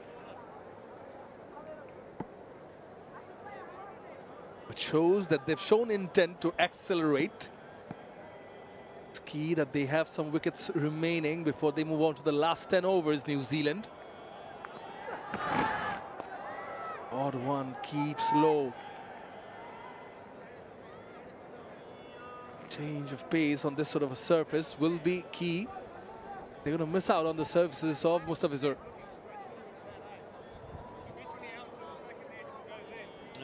It shows that they've shown intent to accelerate. It's key that they have some wickets remaining before they move on to the last 10 overs, New Zealand. Odd one keeps low. Change of pace on this sort of a surface will be key. They're going to miss out on the services of Mustafizur.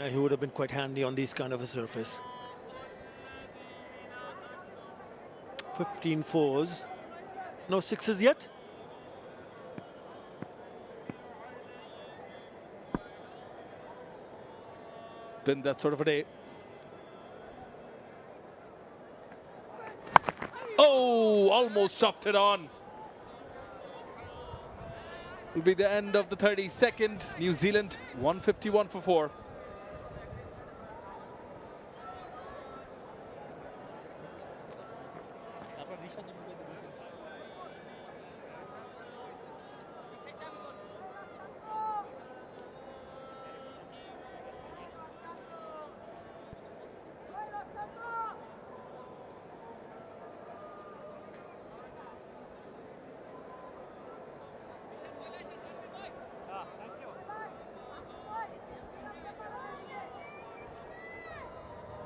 He would have been quite handy on these kind of a surface. 15 fours. No sixes yet. Been that sort of a day. Oh, almost chopped it on. Will be the end of the 32nd. New Zealand 151 for 4.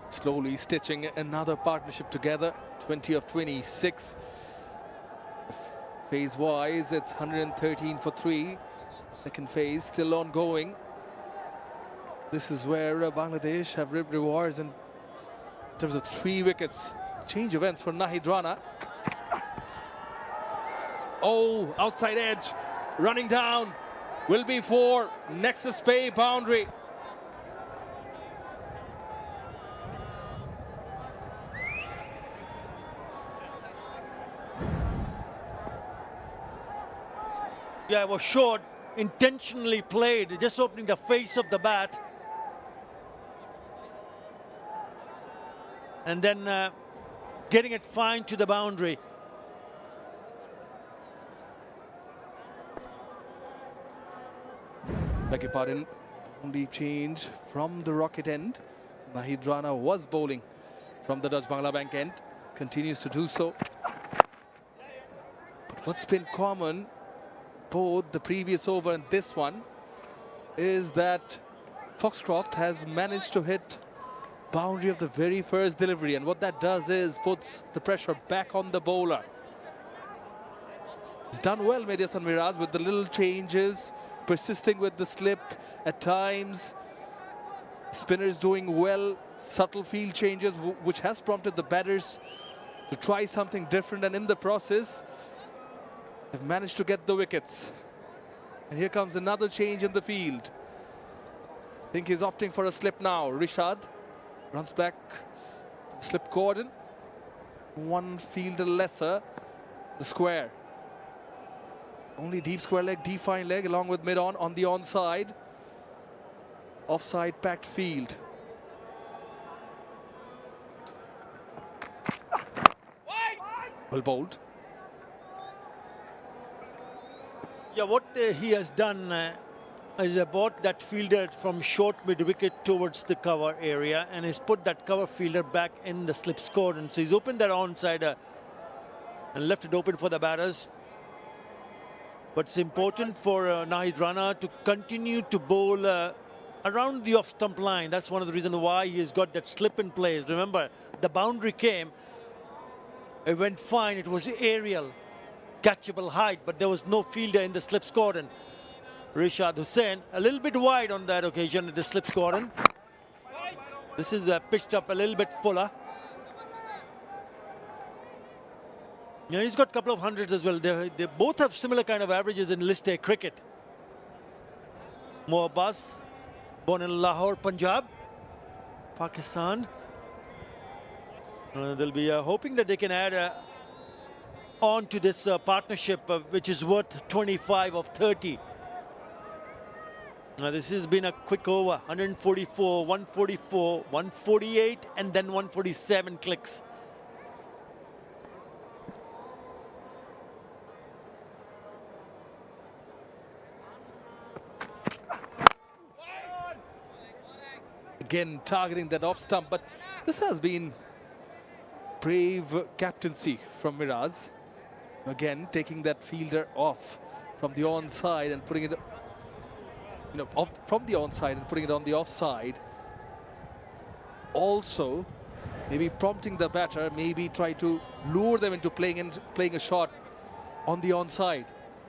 Slowly stitching another partnership together. 20 of 26. Phase-wise, it's 113 for 3. Second phase still ongoing. This is where Bangladesh have reaped rewards in terms of 3 wickets. Change of ends for Nahid Rana. Oh, outside edge, running down. Will be 4. Nexus pay boundary. Yeah, it was short, intentionally played, just opening the face of the bat. And then getting it fine to the boundary. Beg your pardon, only change from the rocket end. Nahid Rana was bowling from the Dutch Bangla Bank end, continues to do so. But what's been common, both the previous over and this one, is that Foxcroft has managed to hit boundary of the very first delivery, and what that does is puts the pressure back on the bowler. He's done well, Mehdi Hasan Miraz, with the little changes, persisting with the slip at times. Spinners doing well, subtle field changes, which has prompted the batters to try something different, and in the process, they've managed to get the wickets. And here comes another change in the field. I think he's opting for a slip now. Rishad runs back to the slip cordon. One fielder lesser, the square. Only deep square leg, deep fine leg, along with mid-on the onside. Offside packed field. Well bowled. Yeah, what he has done is brought that fielder from short mid-wicket towards the cover area and has put that cover fielder back in the slip cordon. So he's opened that onside and left it open for the batters. But it's important for Nahid Rana to continue to bowl around the off-stump line. That's one of the reasons why he has got that slip in place. Remember, the boundary came, it went fine, it was aerial, catchable height, but there was no fielder in the slip cordon. Rishad Hussain, a little bit wide on that occasion at the slip cordon. This is pitched up a little bit fuller. Yeah, he's got a couple of hundreds as well. They both have similar kind of averages in List A cricket. Mo Abbas, born in Lahore, Punjab, Pakistan. They'll be hoping that they can add on to this partnership, which is worth 25 of 30. This has been a quick over, 144, 144, 148, and then 147 clicks. Again, targeting that off stump, but this has been brave captaincy from Miraz. Again, taking that fielder off from the onside and putting it, off from the onside and putting it on the offside. Also, maybe prompting the batter, maybe try to lure them into playing a shot on the onside.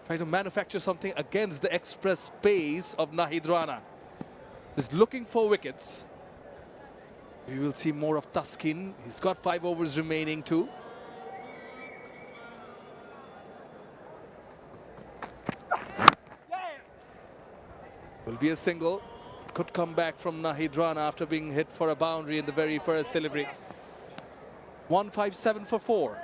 Try to manufacture something against the express pace of Nahid Rana. He's looking for wickets. We will see more of Taskin. He's got 5 overs remaining too. Will be a single. Could come back from Nahid Rana after being hit for a boundary in the very first delivery. 157 for 4.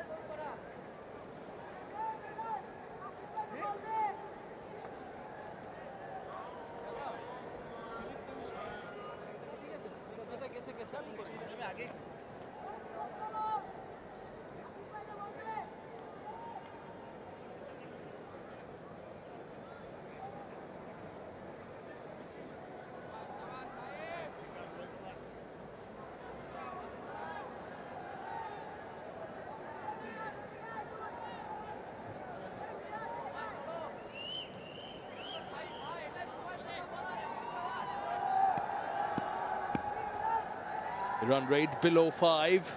Run rate below 5.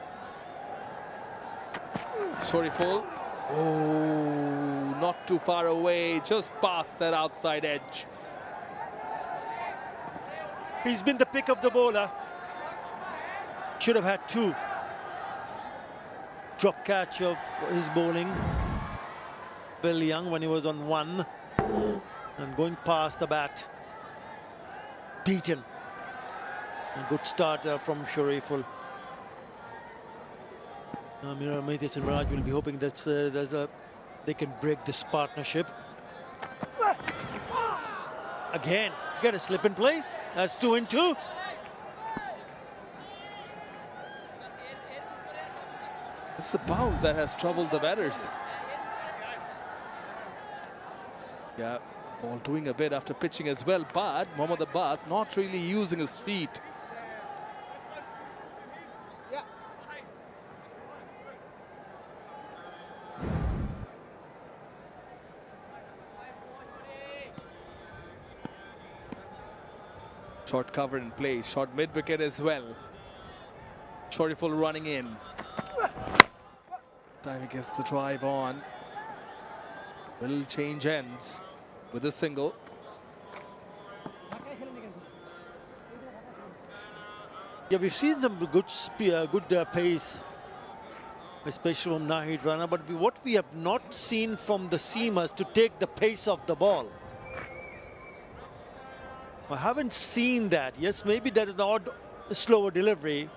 Sorry, full. Oh, not too far away, just past that outside edge. He's been the pick of the bowler. Should have had 2. Drop catch of his bowling. Bill Young when he was on 1 and going past the bat. Beaten. A good start from Shariful. Mehdi Hasan Miraj will be hoping that they can break this partnership. Again, get a slip in place. That's 2 and 2. It's the bounce that has troubled the batters. Yeah, ball doing a bit after pitching as well, but Mohammad Abbas not really using his feet. Short cover in play, short mid-wicket as well. Shoriful running in. Time he gets the drive on. Will change ends with a single. Yeah, we've seen some good pace, especially from Nahid Rana, but what we have not seen from the seamers to take the pace of the ball. I haven't seen that. Yes, maybe that is an odd, slower delivery,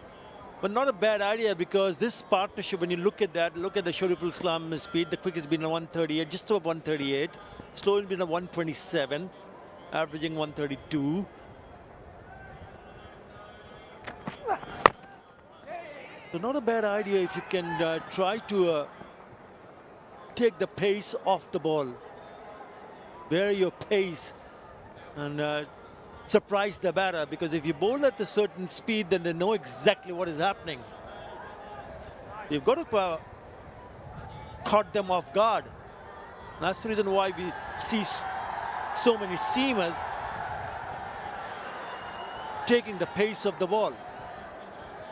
but not a bad idea, because this partnership, when you look at that, look at the Shoriful Slam speed, the quickest been a 138, just over 138, slow been a 127, averaging 132. So not a bad idea if you can try to take the pace off the ball, vary your pace, and surprise the batter, because if you bowl at a certain speed, then they know exactly what is happening. You've got to caught them off guard. That's the reason why we see so many seamers taking the pace of the ball,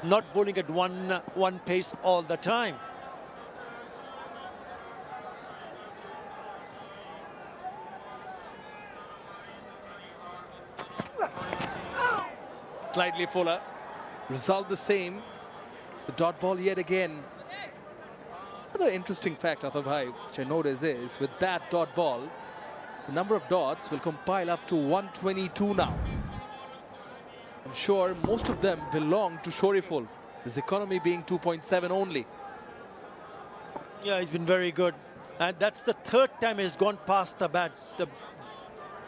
not bowling at one pace all the time. Slightly fuller. Result the same. The dot ball yet again. Another interesting fact, Athar bhai, which I notice is, with that dot ball, the number of dots will compile up to 122 now. I'm sure most of them belong to Shoriful, his economy being 2.7 only. Yeah, he's been very good. And that's the third time he's gone past the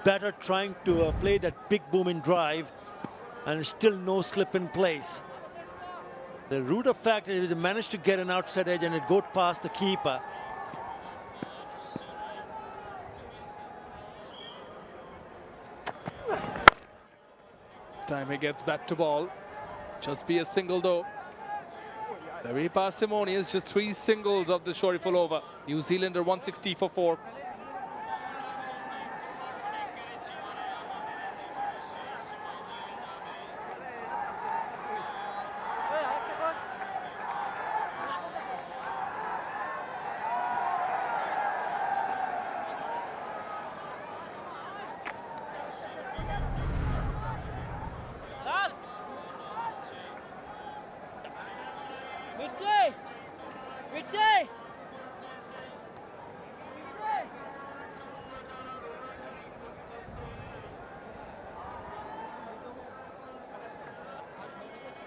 batter trying to play that big booming drive, and still no slip in place. The root of fact is they managed to get an outside edge and it goes past the keeper. Time he gets back to ball. Just be a single though. Very parsimonious, just 3 singles of the Shoriful over. New Zealander 160 for 4.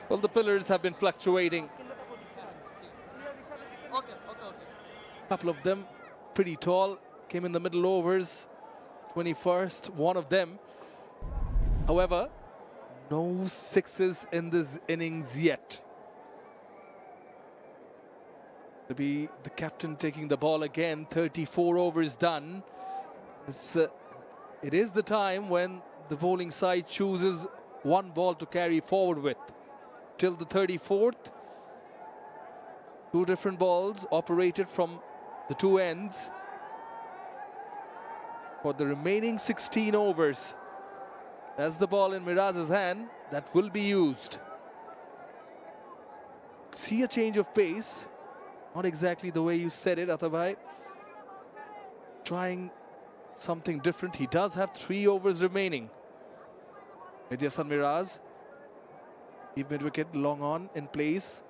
Well, the pillars have been fluctuating. A couple of them pretty tall, came in the middle overs, 21st, one of them. However, no sixes in this innings yet. To be the captain taking the ball again, 34 overs done. It is the time when the bowling side chooses one ball to carry forward with. Till the 34th, 2 different balls operated from the 2 ends. For the remaining 16 overs, that's the ball in Miraz's hand that will be used. See a change of pace. Not exactly the way you said it, Athar bhai. Trying something different. He does have 3 overs remaining. With Yasan Miraz. Deep mid-wicket, long on, in place.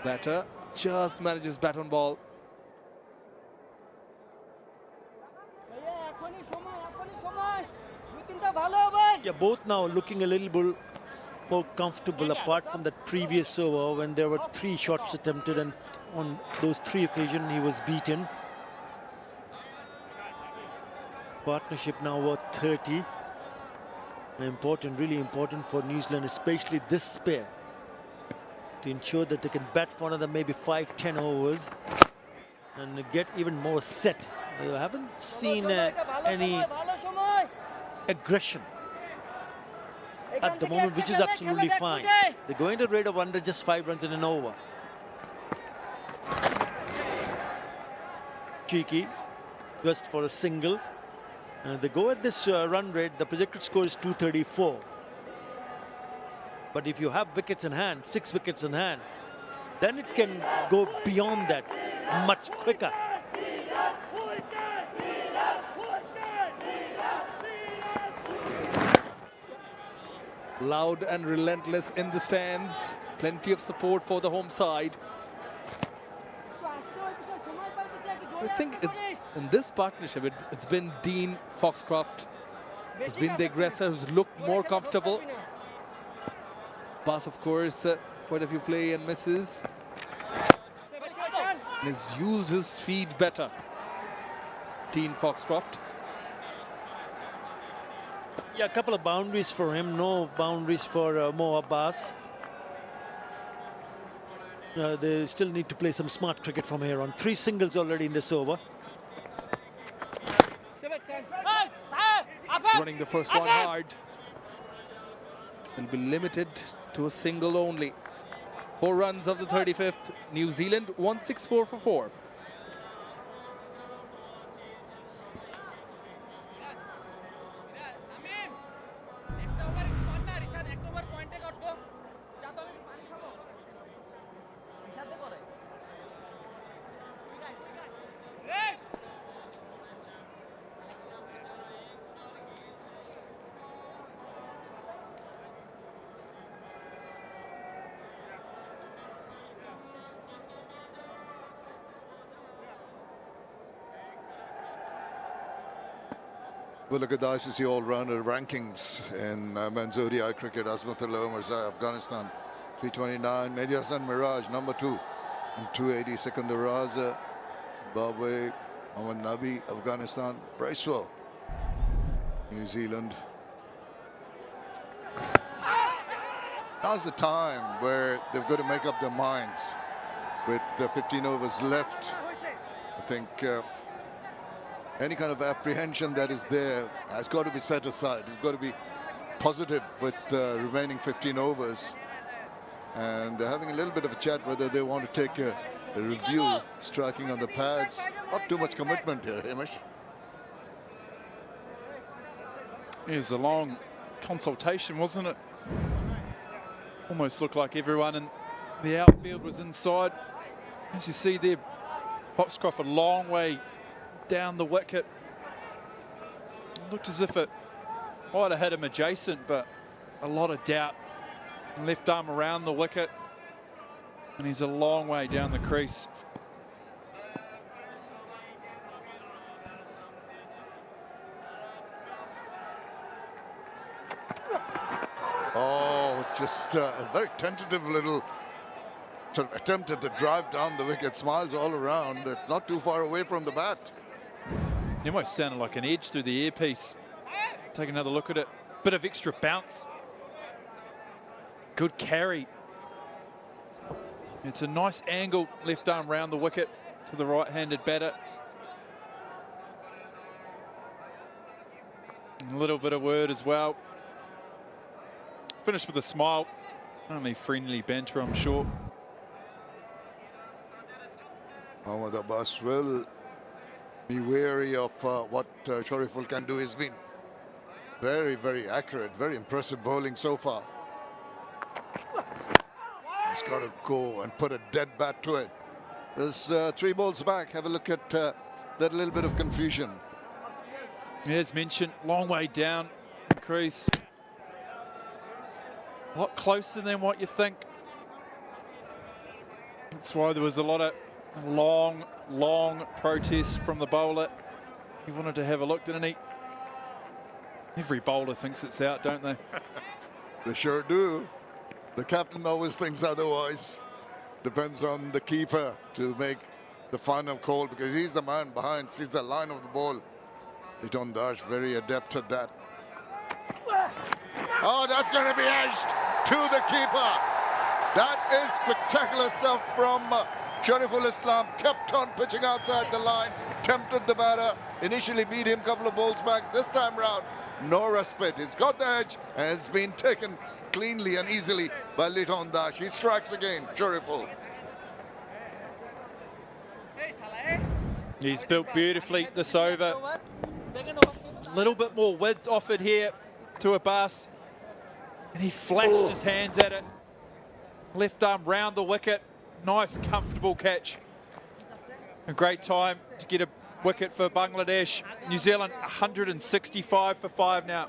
Batter just manages bat on ball. Yeah, both now looking a little bit more comfortable, apart from that previous over when there were 3 shots attempted, and on those 3 occasions he was beaten. Partnership now worth 30. Important, really important for New Zealand, especially this pair, to ensure that they can bat for another maybe 5-10 overs and get even more set. I haven't seen any aggression at the moment, which is absolutely fine. They're going to rate of under just 5 runs in an over. Cheeky, just for a single. They go at this run rate, the projected score is 234. But if you have wickets in hand, 6 wickets in hand, then it can go beyond that much quicker. Loud and relentless in the stands. Plenty of support for the home side. I think it's in this partnership, it's been Dean Foxcroft who's been the aggressor, who's looked more comfortable. Bass, of course, quite a few play and misses. And has used his feet better. Dean Foxcroft. Yeah, a couple of boundaries for him, no boundaries for Mo Abbas. They still need to play some smart cricket from here on. 3 singles already in this over. Running the first one hard. Will be limited to a single only. 4 runs of the 35th. New Zealand 164 for 4. We'll look at the ICC all-rounder rankings in men's ODI cricket. Azmatullah Mirza, Afghanistan, 329. Mehdi Hassan Miraj, number 2, and 280. Sikandar Raza, Zimbabwe. Mohammad Nabi, Afghanistan. Bracewell, New Zealand. Now's the time where they've got to make up their minds. With 15 overs left, I think any kind of apprehension that is there has got to be set aside. You've got to be positive with the remaining 15 overs. And they're having a little bit of a chat whether they want to take a review, striking on the pads. Not too much commitment here, Hamish. It was a long consultation, wasn't it? Almost looked like everyone in the outfield was inside. As you see there, Foxcroft a long way down the wicket. It looked as if it might have hit him adjacent, but a lot of doubt. Left arm around the wicket, and he's a long way down the crease. Oh, just a very tentative little sort of attempt at the drive down the wicket. Smiles all around. It's not too far away from the bat. It almost sounded like an edge through the earpiece. Take another look at it. Bit of extra bounce. Good carry. It's a nice angle, left arm round the wicket to the right-handed batter. A little bit of word as well. Finished with a smile. Only friendly banter, I'm sure. Mohammad Abbas will be wary of what Shariful can do. He's been very, very accurate, very impressive bowling so far. He's got to go and put a dead bat to it. There's 3 balls back. Have a look at that little bit of confusion. As mentioned, long way down the crease. A lot closer than what you think. That's why there was a lot of long protests from the bowler. He wanted to have a look, didn't he? Every bowler thinks it's out, don't they? They sure do. The captain always thinks otherwise. Depends on the keeper to make the final call, because he's the man behind, sees the line of the ball. Liton Das very adept at that. Oh, that's going to be edged to the keeper. That is spectacular stuff from Shariful Islam. Kept on pitching outside the line, tempted the batter, initially beat him a couple of balls back. This time round, no respite. He's got the edge, and it's been taken cleanly and easily by Liton Das. He strikes again, Shariful. He's built beautifully this over. A little bit more width offered here to Abbas. And he flashed his hands at it. Left arm round the wicket. Nice, comfortable catch. A great time to get a wicket for Bangladesh. New Zealand 165 for 5 now.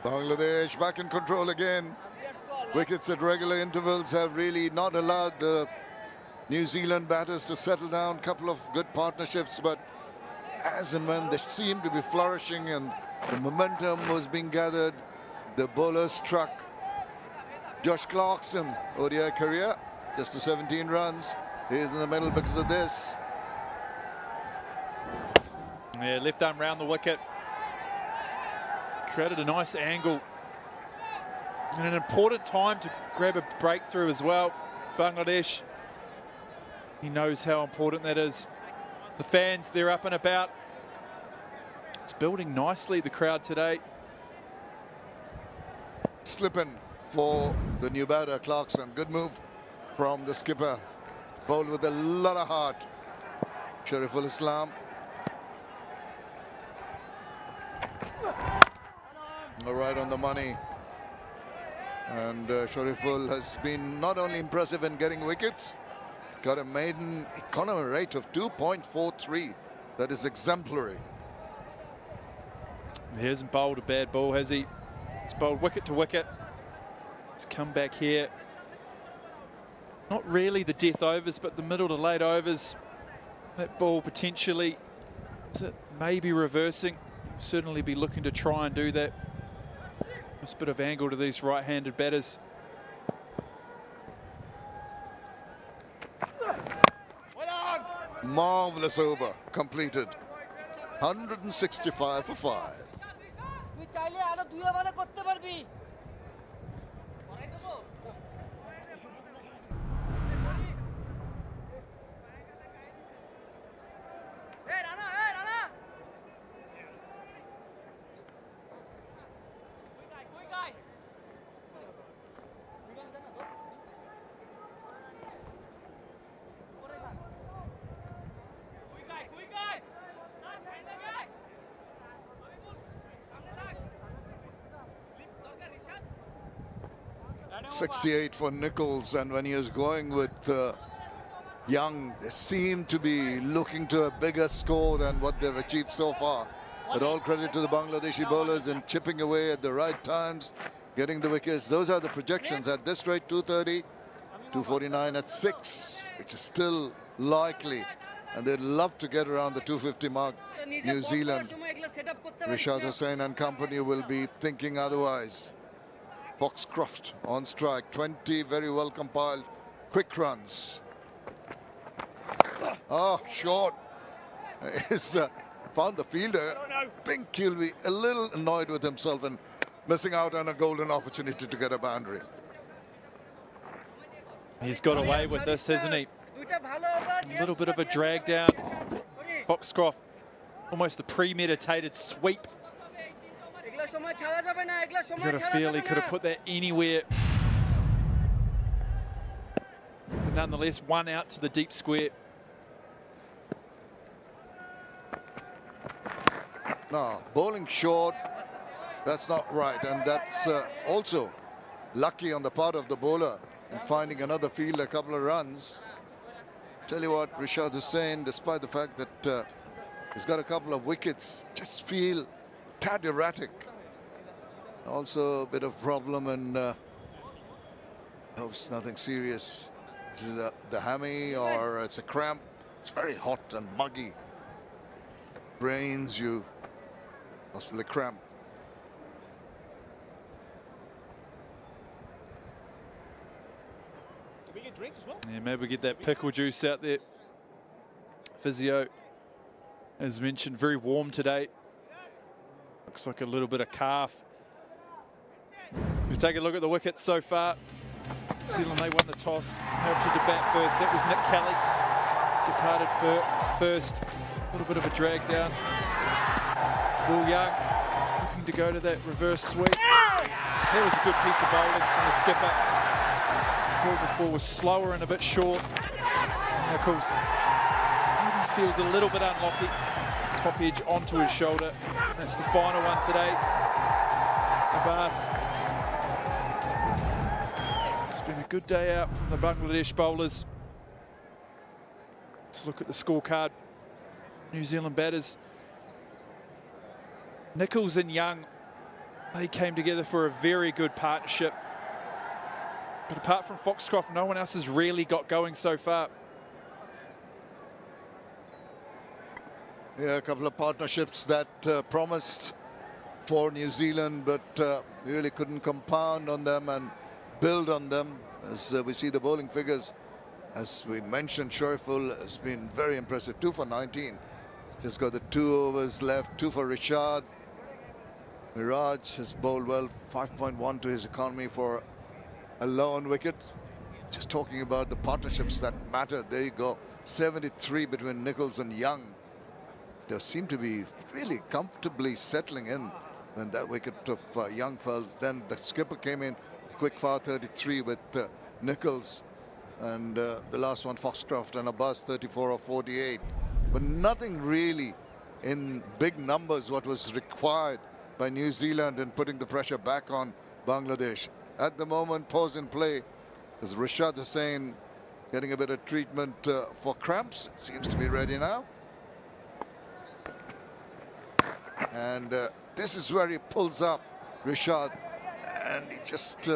Bangladesh back in control again. Wickets at regular intervals have really not allowed the New Zealand batters to settle down. Couple of good partnerships, but as and when they seem to be flourishing and the momentum was being gathered, the bowlers struck. Josh Clarkson, ODI career, just the 17 runs. He's in the middle because of this. Yeah, left arm round the wicket. Created a nice angle. And an important time to grab a breakthrough as well. Bangladesh, he knows how important that is. The fans, they're up and about. It's building nicely, the crowd today. Slipping for the new batter, Clarkson. Good move from the skipper. Bowled with a lot of heart. Shariful Islam. Right on the money. And Shariful has been not only impressive in getting wickets, got a maiden economy rate of 2.43. That is exemplary. He hasn't bowled a bad ball, has he? It's bowled wicket to wicket. It's come back here. Not really the death overs, but the middle to late overs. That ball potentially, is it maybe reversing? Certainly be looking to try and do that. Nice bit of angle to these right-handed batters. Marvellous over completed. 165 for 5. .68 for Nichols, and when he was going with Young, they seem to be looking to a bigger score than what they've achieved so far. But all credit to the Bangladeshi bowlers in chipping away at the right times, getting the wickets. Those are the projections. At this rate, 230, 249 at 6, which is still likely. And they'd love to get around the 250 mark. New Zealand, Rishad Hussain and company will be thinking otherwise. Foxcroft on strike, 20 very well compiled quick runs. Oh, short. He's found the fielder. I think he'll be a little annoyed with himself and missing out on a golden opportunity to get a boundary. He's got away with this, hasn't he? A little bit of a drag down. Foxcroft, almost a premeditated sweep. You got a feel he could have put that anywhere. But nonetheless, one out to the deep square. No, bowling short, that's not right. And that's also lucky on the part of the bowler in finding another field, a couple of runs. Tell you what, Rishad Hussain, despite the fact that he's got a couple of wickets, just feel tad erratic. Also a bit of problem, and hope it's nothing serious. This is the hammy, or it's a cramp. It's very hot and muggy. Brains you, possibly cramp. Yeah, maybe we get that pickle juice out there. Physio, as mentioned, very warm today. Looks like a little bit of calf. We take a look at the wickets so far. New Zealand, they won the toss. They opted to bat first. That was Nick Kelly. Departed first. A little bit of a drag down. Will Young looking to go to that reverse sweep. That was a good piece of bowling from the skipper. The ball before was slower and a bit short. Nichols feels a little bit unlucky. Top edge onto his shoulder. That's the final one today. Abbas. It's been a good day out from the Bangladesh bowlers. Let's look at the scorecard. New Zealand batters. Nichols and Young, they came together for a very good partnership. But apart from Foxcroft, no one else has really got going so far. Yeah, a couple of partnerships that promised for New Zealand, but really couldn't compound on them and build on them. As we see the bowling figures, as we mentioned, Shariful has been very impressive. 2 for 19. Just got the 2 overs left. 2 for Rishad. Miraj has bowled well. 5.1 to his economy for a lone wicket. Just talking about the partnerships that matter. There you go. 73 between Nichols and Young. They seem to be really comfortably settling in when that wicket of Young fell. Then the skipper came in, quick foul 33 with Nichols. And the last one, Foxcroft and Abbas, 34 or 48. But nothing really in big numbers what was required by New Zealand in putting the pressure back on Bangladesh. At the moment, pause in play is Rashad Hussain getting a bit of treatment for cramps. Seems to be ready now. And this is where he pulls up Rishad, and he just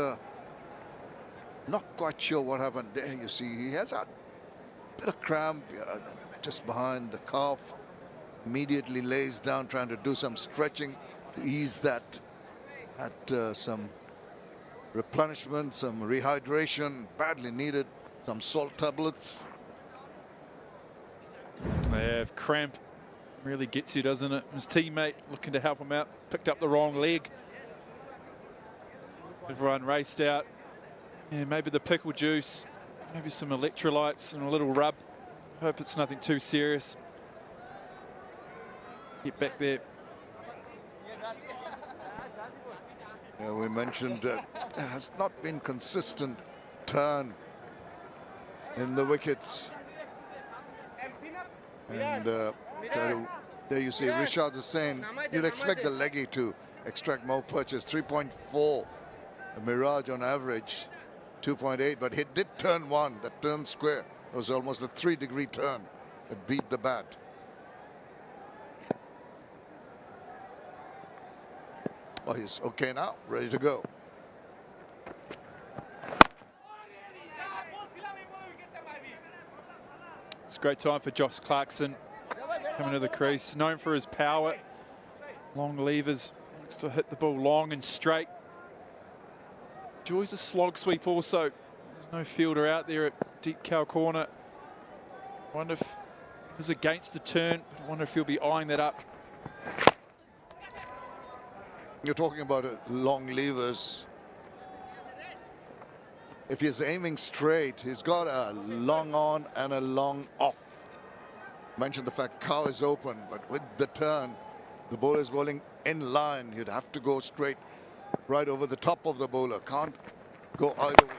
not quite sure what happened. There you see he has a bit of cramp just behind the calf. Immediately lays down trying to do some stretching to ease that. Had some replenishment, some rehydration badly needed, some salt tablets. Yeah, cramp really gets you, doesn't it? His teammate looking to help him out, picked up the wrong leg. Everyone raced out. Yeah, maybe the pickle juice, maybe some electrolytes and a little rub. Hope it's nothing too serious. Get back there. Yeah, we mentioned that there has not been consistent turn in the wickets. And there you see Rishad Hussain. You'd expect the leggy to extract more punches. 3.4 Miraj on average, 2.8, but he did turn one. That turn square was almost a 3-degree turn. It beat the bat. Oh, he's okay now, ready to go. It's a great time for Josh Clarkson coming to the crease, known for his power, long levers, likes to hit the ball long and straight. Enjoys a slog sweep also. There's no fielder out there at deep cow corner. Wonder if he's against the turn. I wonder if he'll be eyeing that up. You're talking about long levers. If he's aiming straight, he's got a long on and a long off. Mentioned the fact cow is open, but with the turn, the bowler is bowling in line. You'd have to go straight right over the top of the bowler. Can't go either way.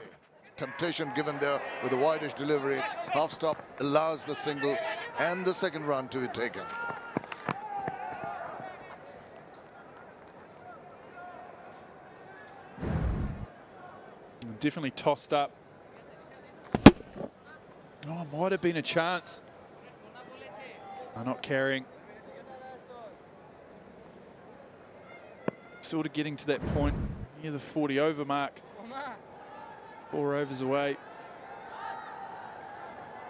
Temptation given there with the widest delivery. Half stop allows the single and the second run to be taken. Definitely tossed up. Oh, might have been a chance. I'm not carrying. Sort of getting to that point near the 40 over mark. 4 overs away.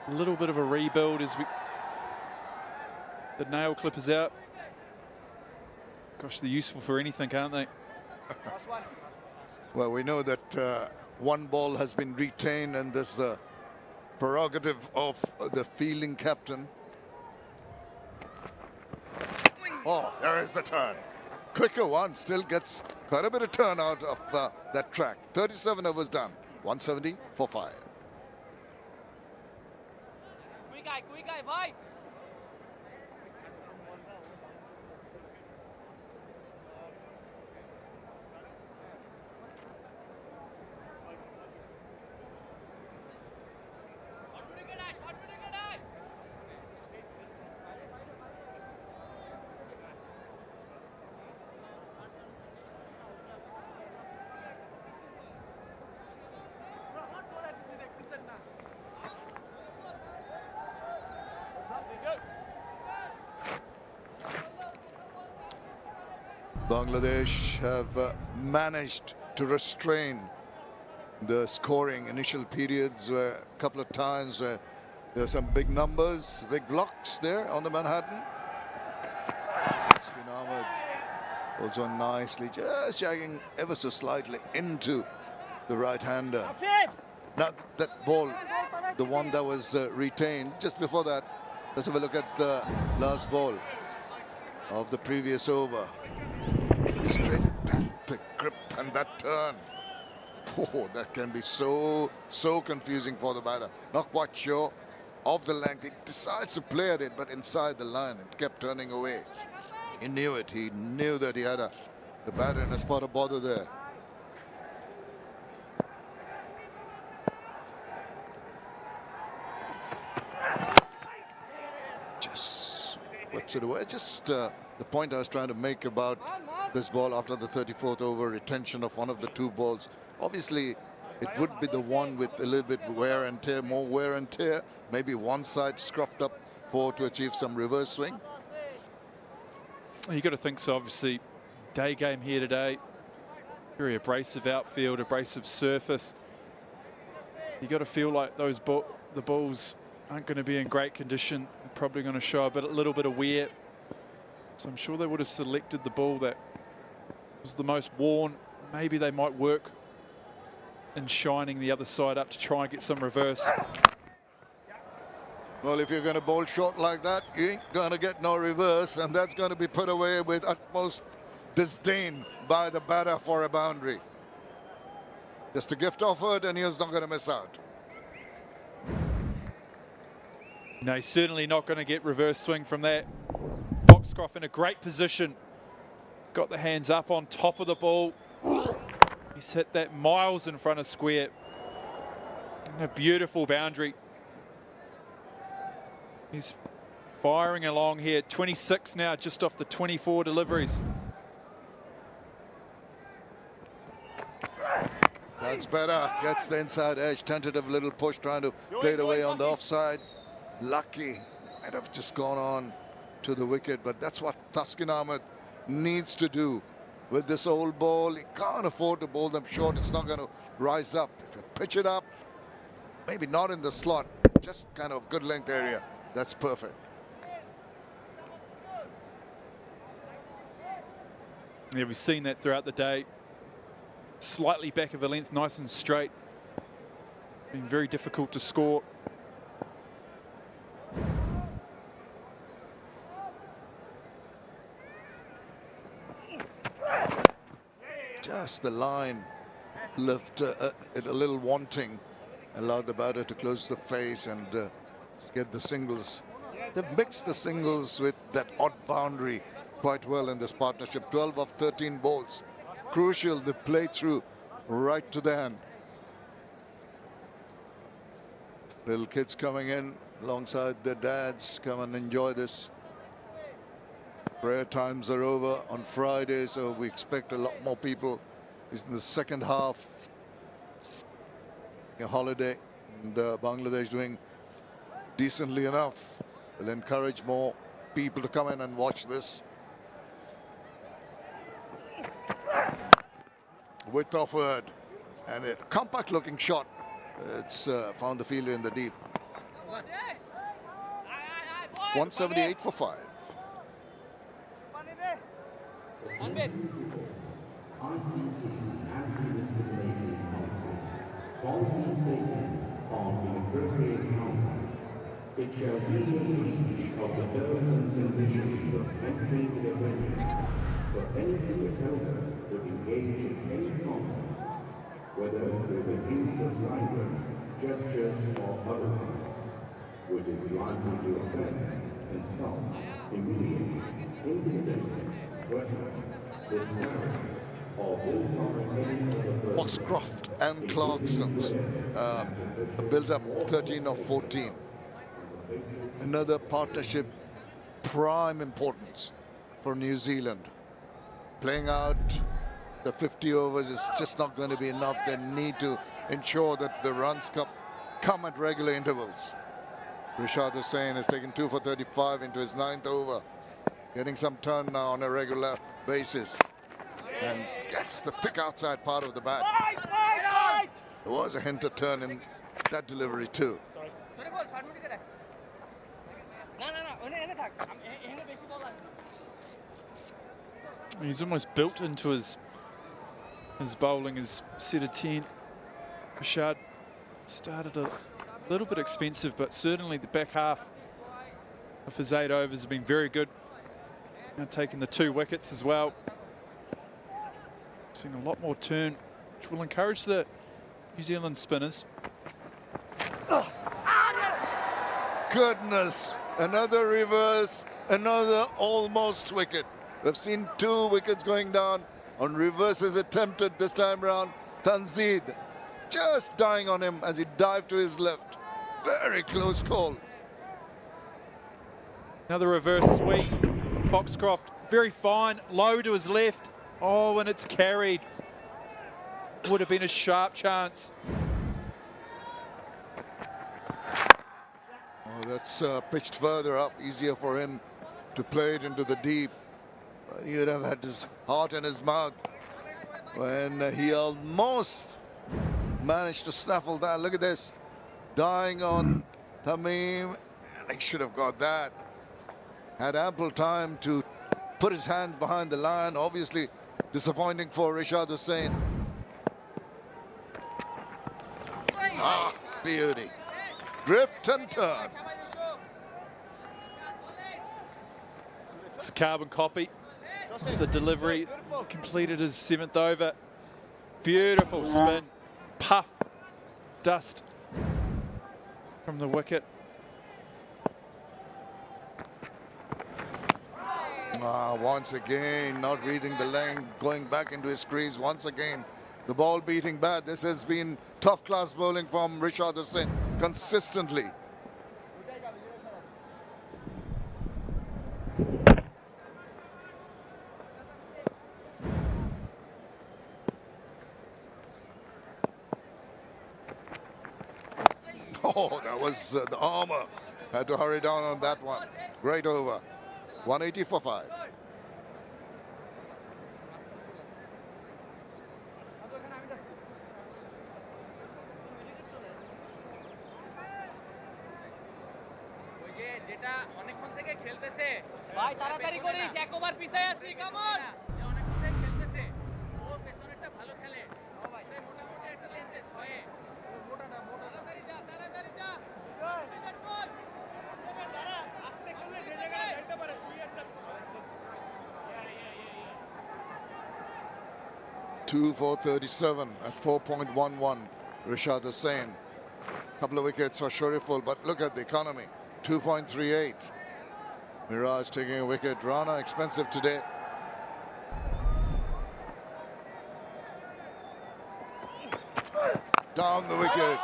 A little bit of a rebuild as the nail clippers out. Gosh, they're useful for anything, aren't they? Well, we know that one ball has been retained, and this is the prerogative of the fielding captain. Oh, there is the turn. Quicker one, still gets quite a bit of turn out of that track. 37 overs done. 170 for 5. Quick guy, bhai. Bangladesh have managed to restrain the scoring. Initial periods where a couple of times where there are some big numbers, big blocks there on the Manhattan. Skin Ahmed also nicely just jagging ever so slightly into the right-hander. Now that ball, the one that was retained just before that, let's have a look at the last ball of the previous over. Straight in the grip and that turn. Oh, that can be so confusing for the batter. Not quite sure of the length. He decides to play at it, but inside the line, it kept turning away. He knew it. He knew that he had the batter in a spot of bother there. Just whips it away. Just the point I was trying to make about this ball after the 34th over, retention of one of the two balls. Obviously, it would be the one with a little bit wear and tear, more wear and tear. Maybe one side scruffed up to achieve some reverse swing. You got to think so. Obviously, day game here today. Very abrasive outfield, abrasive surface. You got to feel like the balls aren't going to be in great condition. They're probably going to show a little bit of wear. So I'm sure they would have selected the ball that was the most worn. Maybe they might work in shining the other side up to try and get some reverse. Well, if you're going to bowl short like that, you ain't going to get no reverse, and that's going to be put away with utmost disdain by the batter for a boundary. Just a gift offered, and he was not going to miss out. No, he's certainly not going to get reverse swing from that. Foxcroft in a great position. Got the hands up on top of the ball. He's hit that miles in front of square. And a beautiful boundary. He's firing along here. 26 now, just off the 24 deliveries. That's better. Gets the inside edge. Tentative little push, trying to play it away on the offside. Lucky. Might have just gone on to the wicket, but that's what Taskin Ahmed needs to do with this old ball. He can't afford to bowl them short. It's not going to rise up. If you pitch it up, maybe not in the slot, just kind of good length area, that's perfect. Yeah, we've seen that throughout the day. Slightly back of the length, nice and straight. It's been very difficult to score. Just the line left it a little wanting, allowed the batter to close the face and get the singles. They've mixed the singles with that odd boundary quite well in this partnership. 12 of 13 balls. Crucial, the play through right to the hand. Little kids coming in alongside their dads. Come and enjoy this. Prayer times are over on Friday, so we expect a lot more people. It's in the second half. A holiday, and Bangladesh doing decently enough. Will encourage more people to come in and watch this. Width offered, and a compact looking shot. It's found the fielder in the deep. 178 for 5. ICC anti-discrimination policy. shall be a breach of the terms and conditions of entry to the venue for any cricketer to engage in any conduct, whether through the use of language, gestures, or otherwise, which is likely to offend, insult, humiliate, intimidate, threaten, disparage, or vilify any other person. Foxcroft and Clarkson's built up 13 of 14. Another partnership, prime importance for New Zealand. Playing out the 50 overs is just not going to be enough. They need to ensure that the runs come at regular intervals. Rishad Hussain has taken 2 for 35 into his 9th over, getting some turn now on a regular basis, and gets the thick outside part of the bat. There was a hint of turn in that delivery too. He's almost built into his bowling, his set of 10. Rashad started a little bit expensive, but certainly the back half of his 8 overs have been very good. Now taking the 2 wickets as well. Seeing a lot more turn, which will encourage the New Zealand spinners. Goodness, another reverse, another almost wicket. We've seen 2 wickets going down on reverses attempted this time round. Tanzid just dying on him as he dived to his left. Very close call. Another reverse sweep. Foxcroft, very fine, low to his left. Oh, and it's carried. Would have been a sharp chance. Oh, that's pitched further up, easier for him to play it into the deep. He would have had his heart in his mouth when he almost managed to snaffle that. Look at this, dying on Tamim, and he should have got that. Had ample time to put his hand behind the line. Obviously disappointing for Rishad Hussain. Ah, beauty. Drift and turn. It's a carbon copy. The delivery completed his 7th over. Beautiful spin. Puff. Dust from the wicket. Once again, not reading the lane, going back into his crease once again. The ball beating bat. This has been top class bowling from Rishad Hussain consistently. Oh, that was the armour. Had to hurry down on that one. Great over. 180 for 5. যেটা অনেকক্ষণ থেকে খেলতেছে ভাই তাড়াতাড়ি করিস, এক over পিছায় আছি, come on. অনেকক্ষণ থেকে খেলতেছে, ও পেছনেরটা ভালো খেলে, মোটামুটি একটা লেন্থে 6-এ মোটাটা তাড়াতাড়ি যা, তাড়াতাড়ি যা। আস্তে করলে যে জায়গায় যাইতে পারে, তুই অ্যাডজাস্ট কর। 2 for 37 at 4.11. Rishad Hussain. Couple of wickets for Shariful, but look at the economy. 2.38. Miraj taking a wicket. Rana expensive today. Down the wicket.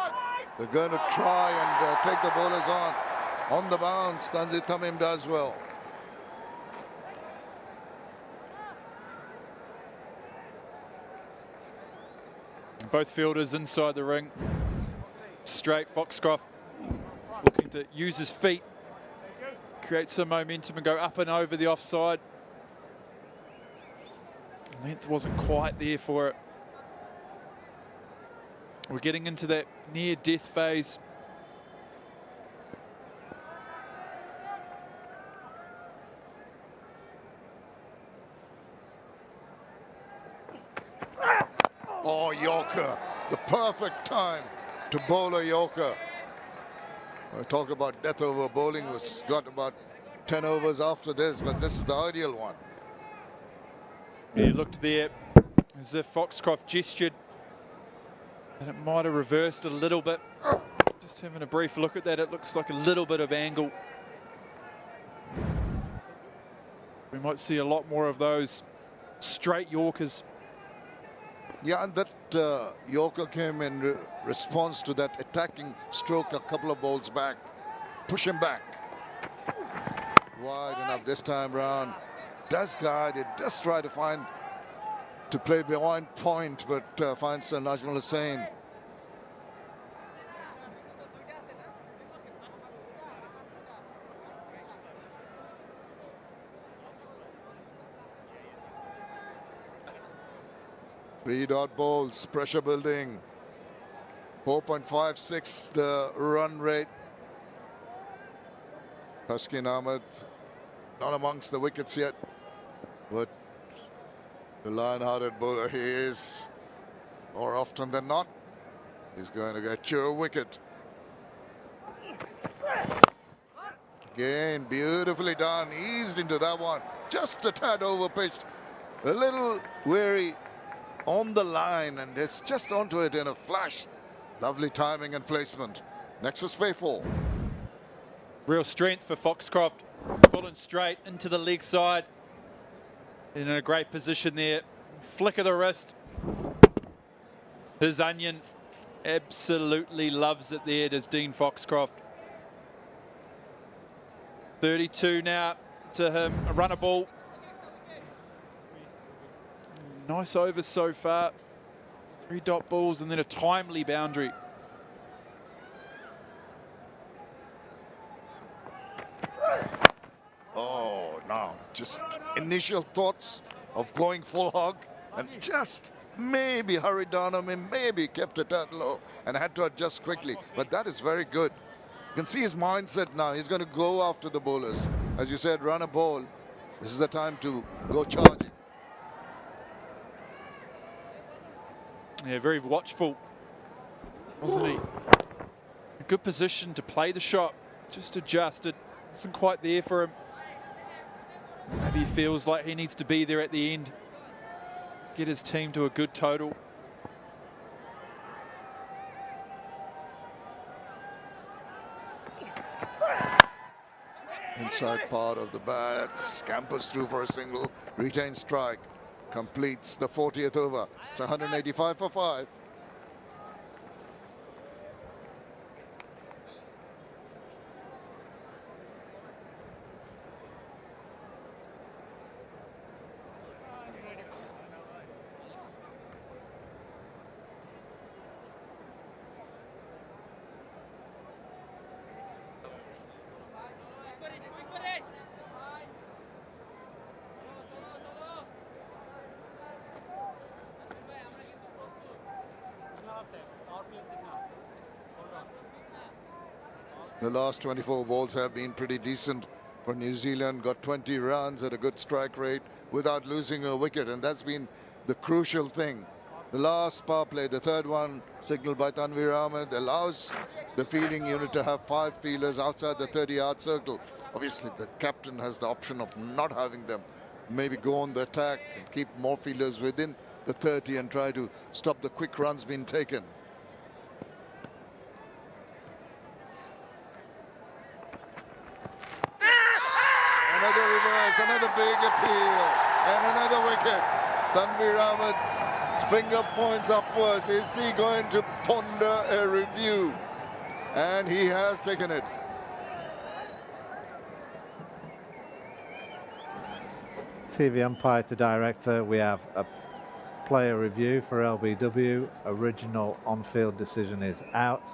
They're going to try and take the bowlers on. On the bounce, Tanzid Tamim does well. Both fielders inside the ring. Straight, Foxcroft looking to use his feet, create some momentum and go up and over the offside. Length wasn't quite there for it. We're getting into that near-death phase. Oh, Yorker, the perfect time to bowl a Yorker. Talk about death over bowling, which got about 10 overs after this, but this is the ideal one. He looked there as if Foxcroft gestured, and it might have reversed a little bit. Just having a brief look at that, it looks like a little bit of angle. We might see a lot more of those straight Yorkers. Yeah, and that Yorker came in response to that attacking stroke a couple of balls back. Push him back. Wide enough this time round. Does guide it, does try to play behind point, but finds Najmul Hussain. Three dot balls, pressure building. 4.56 the run rate. Taskin Ahmed not amongst the wickets yet, but the lion-hearted bowler he is, more often than not, he's going to get you a wicket. Again, beautifully done, eased into that one, just a tad over pitched, a little wary on the line, and it's just onto it in a flash. Lovely timing and placement. Next is Payful. Real strength for Foxcroft, pulling straight into the leg side. In a great position there. Flick of the wrist. His onion absolutely loves it there, does Dean Foxcroft. 32 now to him, a runner ball. Nice over so far. 3 dot balls and then a timely boundary. Oh, now just initial thoughts of going full hog and just maybe hurried down on him, maybe kept it that low and had to adjust quickly. But that is very good. You can see his mindset now. He's going to go after the bowlers. As you said, run a ball. This is the time to go charging. Yeah, very watchful, wasn't he? A good position to play the shot, just adjusted. Wasn't quite there for him. Maybe he feels like he needs to be there at the end, get his team to a good total. Inside part of the bat, scampers through for a single, retains strike, completes the 40th over. It's 185 for 5. The last 24 balls have been pretty decent for New Zealand. Got 20 runs at a good strike rate without losing a wicket, and that's been the crucial thing. The last power play, the third one, signaled by Tanvir Ahmed, allows the fielding unit to have 5 fielders outside the 30-yard circle. Obviously, the captain has the option of not having them. Maybe go on the attack and keep more fielders within the 30 and try to stop the quick runs being taken. Another reverse, another big appeal, and another wicket. Tanvir Ahmed, finger points upwards. Is he going to ponder a review? And he has taken it. TV umpire to director, we have a player review for LBW. Original on-field decision is out.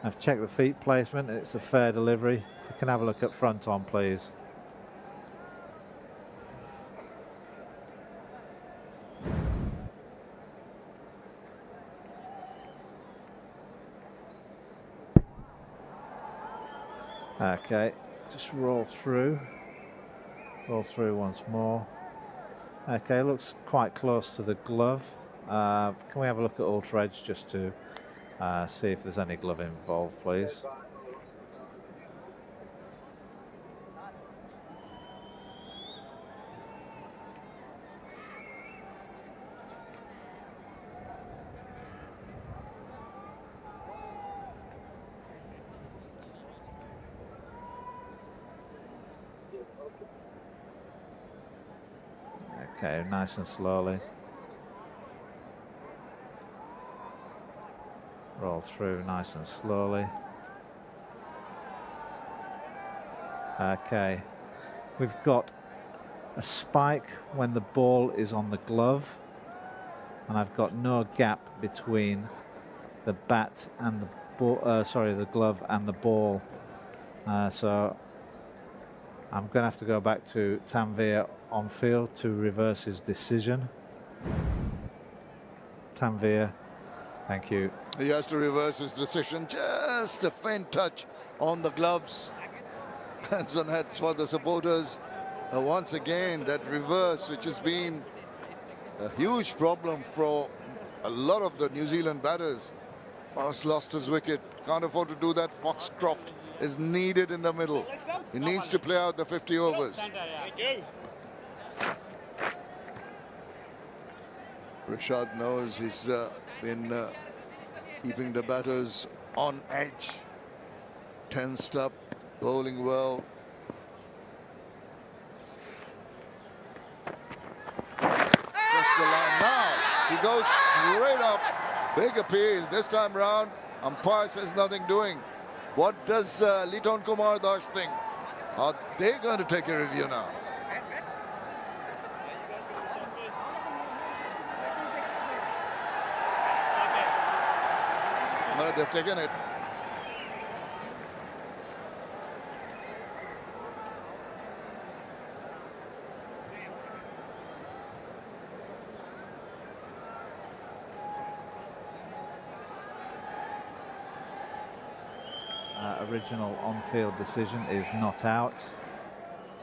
I've checked the feet placement, it's a fair delivery. If we can have a look at front on, please. Okay, just roll through once more. Okay, looks quite close to the glove. Can we have a look at Ultra Edge just to see if there's any glove involved, please? Okay, nice and slowly. Roll through nice and slowly. Okay, we've got a spike when the ball is on the glove, and I've got no gap between the bat and the ball, the glove and the ball. So I'm going to have to go back to Tanvir on field to reverse his decision. Tanvir, thank you. He has to reverse his decision. Just a faint touch on the gloves. Hands on heads for the supporters. Once again, that reverse, which has been a huge problem for a lot of the New Zealand batters. Has lost his wicket. Can't afford to do that. Foxcroft is needed in the middle. He needs to play out the 50 overs. Rashad knows he's been keeping the batters on edge. Tensed up, bowling well. Just the line now. He goes straight up. Big appeal. This time round, umpire says nothing doing. What does Liton Kumar Das think? Are they going to take a review now? No, they've taken it. Original on-field decision is not out.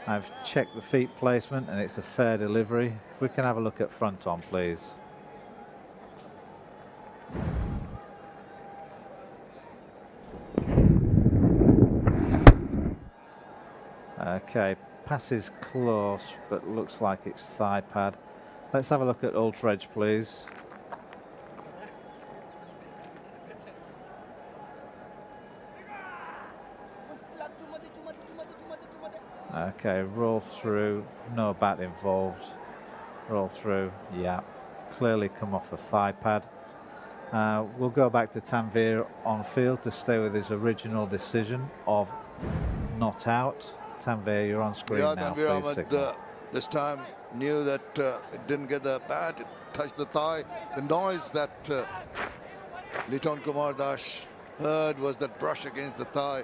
I've checked the feet placement and it's a fair delivery. If we can have a look at front on, please. Okay, pass is close, but looks like it's thigh pad. Let's have a look at ultra edge, please. Okay, roll through, no bat involved. Roll through, yeah, clearly come off the thigh pad. We'll go back to Tanvir on field to stay with his original decision of not out. Tanvir, you're on screen now. Tanvir Ahmed this time knew that it didn't get the bat, it touched the thigh. The noise that Liton Kumar Das heard was that brush against the thigh.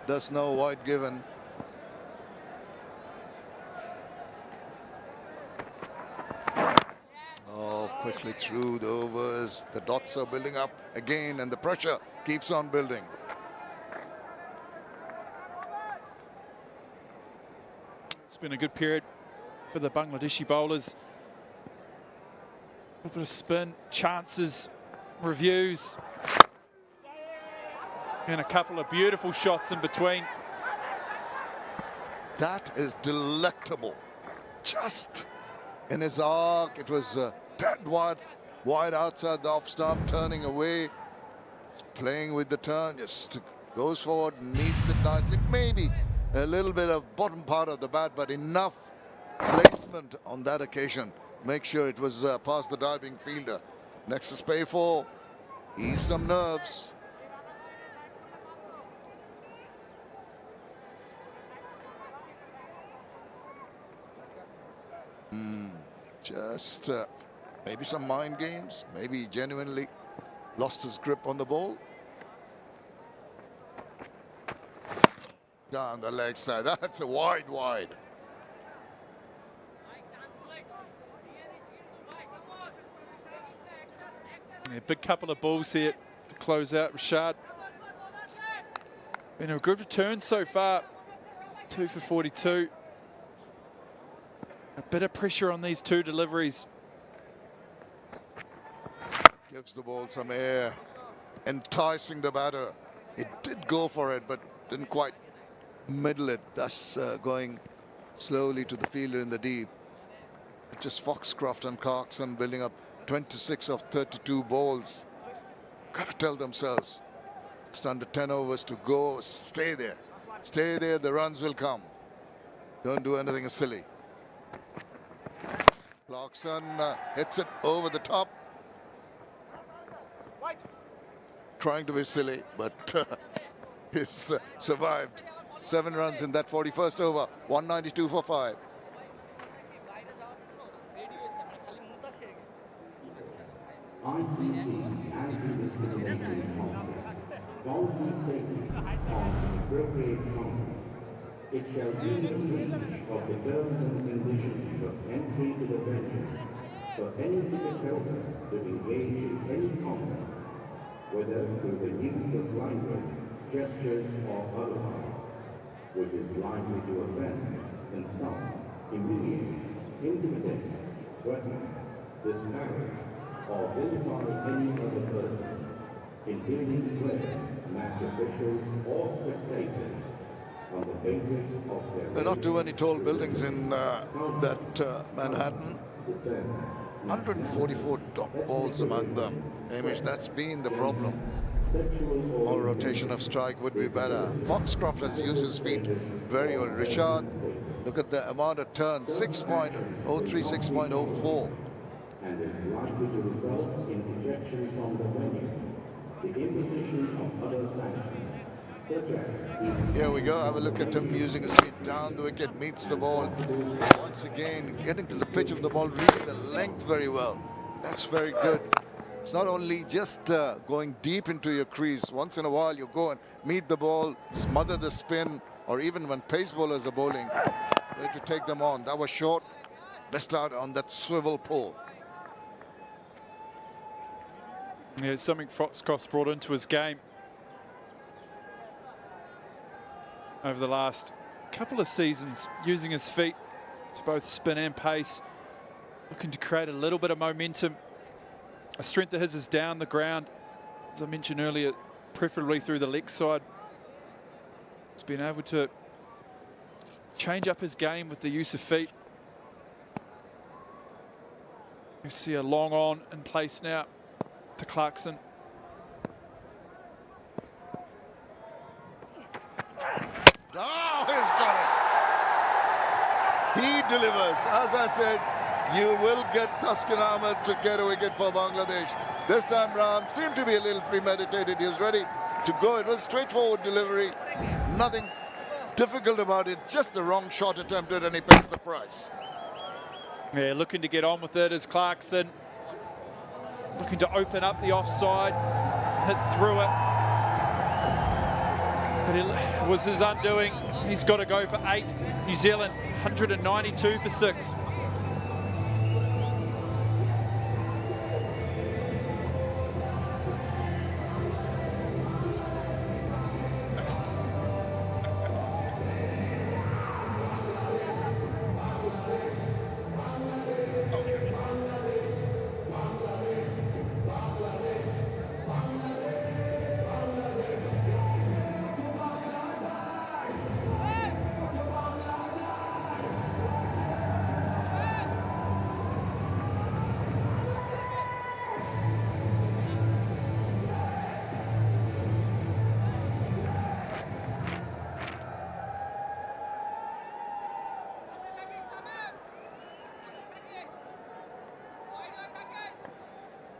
Thus no wide given. Quickly through the overs, the dots are building up again and the pressure keeps on building. It's been a good period for the Bangladeshi bowlers. A bit of spin, chances, reviews, and a couple of beautiful shots in between. That is delectable. Just in his arc, it was dead wide outside the off stump, turning away, playing with the turn, just goes forward, meets it nicely. Maybe a little bit of bottom part of the bat, but enough placement on that occasion. Make sure it was past the diving fielder. Next is pay for, ease some nerves. Just maybe some mind games, maybe genuinely lost his grip on the ball. Down the leg side, that's a wide. Yeah, big couple of balls here to close out Rashad. Been a good return so far, 2 for 42. A bit of pressure on these two deliveries. Gives the ball some air, enticing the batter. It did go for it, but didn't quite middle it, thus going slowly to the fielder in the deep. Just Foxcroft and Clarkson building up 26 of 32 balls. Got to tell themselves, it's under 10 overs to go. Stay there. Stay there, the runs will come. Don't do anything silly. Clarkson hits it over the top. Trying to be silly, but he's survived. 7 runs in that 41st over. 192 for 5. ICC anti-discrimination policy statement on appropriate conduct. It shall be the breach of the terms and conditions of entry to the venue for any ticket holder to engage in any conduct, whether through the use of language, gestures, or otherwise, which is likely to offend, insult, humiliate, intimidate, threaten, disparage, or vilify any other person, including players, match officials, or spectators, on the basis of their... There are not too many tall buildings in Manhattan. 144 dot balls among them. Hamish, that's been the problem. More rotation of strike would be better. Foxcroft has used his feet very well. Richard, look at the amount of turns, 6.03, 6.04. And is likely to result in ejection from the venue, the imposition of other sanctions, such as... Here we go, have a look at him using his feet down the wicket, meets the ball. Once again, getting to the pitch of the ball, reading the length very well. That's very good. It's not only just going deep into your crease. Once in a while, you go and meet the ball, smother the spin, or even when pace bowlers are bowling, ready to take them on. That was short, missed out on that swivel pull. Yeah, it's something Foxcroft's brought into his game over the last couple of seasons, using his feet to both spin and pace, looking to create a little bit of momentum. A strength of his is down the ground, as I mentioned earlier, preferably through the leg side. He's been able to change up his game with the use of feet. You see a long on in place now to Clarkson. Oh, he's got it. He delivers. As I said, you will get Taskin Ahmed to get a wicket for Bangladesh. This time round seemed to be a little premeditated. He was ready to go. It was straightforward delivery. Nothing difficult about it. Just the wrong shot attempted, and he pays the price. Yeah, looking to get on with it is Clarkson. Looking to open up the offside, hit through it. But it was his undoing. He's got to go for 8. New Zealand, 192 for 6.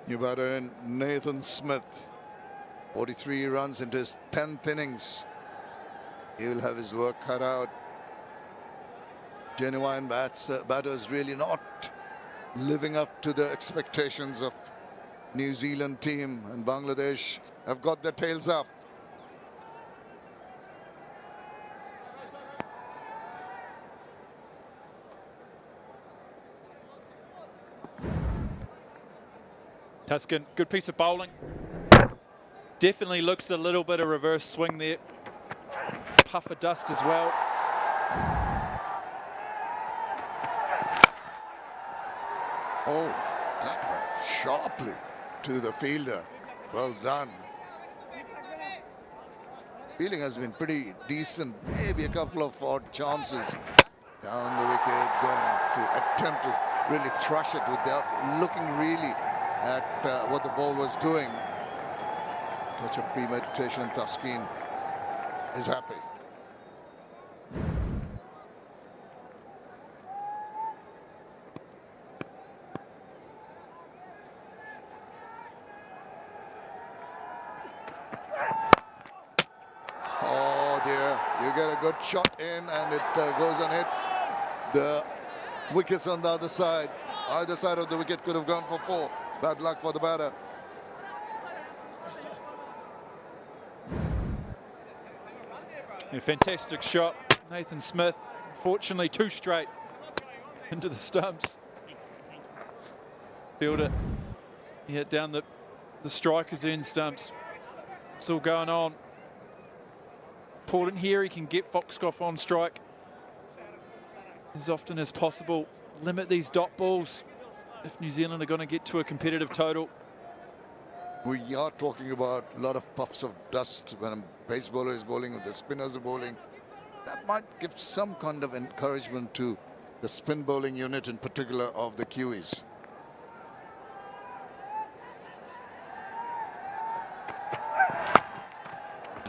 New batter in Nathan Smith. 43 runs into his 10th innings. He will have his work cut out. Genuine batters really not living up to the expectations of New Zealand team, and Bangladesh have got their tails up. Tuscan, good piece of bowling. Definitely looks a little bit of reverse swing there. Puff of dust as well. Oh, that went sharply to the fielder. Well done. Fielding has been pretty decent. Maybe a couple of odd chances down the wicket, going to attempt to really thrush it without looking really at what the ball was doing. Touch of premeditation, Taskin is happy. get a good shot in, and it goes and hits the wickets on the other side. Either side of the wicket could have gone for 4. Bad luck for the batter. A fantastic shot, Nathan Smith. Unfortunately, 2 straight into the stumps. Fielder, he hit down the striker's end stumps. It's all going on. Important here, he can get Foxcroft on strike as often as possible. Limit these dot balls if New Zealand are going to get to a competitive total. We are talking about a lot of puffs of dust when a pace bowler is bowling or the spinners are bowling. That might give some kind of encouragement to the spin bowling unit, in particular of the Kiwis.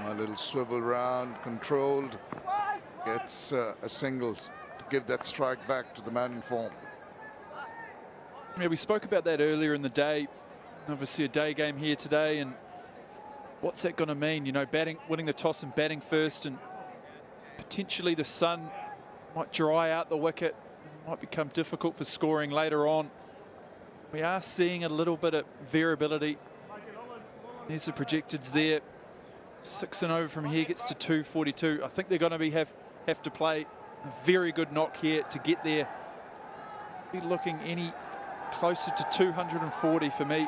A little swivel round, controlled, gets a single to give that strike back to the man in form. Yeah, we spoke about that earlier in the day. Obviously a day game here today, and what's that going to mean? You know, winning the toss and batting first, and potentially the sun might dry out the wicket. It might become difficult for scoring later on. We are seeing a little bit of variability. There's the projecteds there. 6 and over from here gets to 242. I think they're going to have to play a very good knock here to get there. Be looking any closer to 240 for me.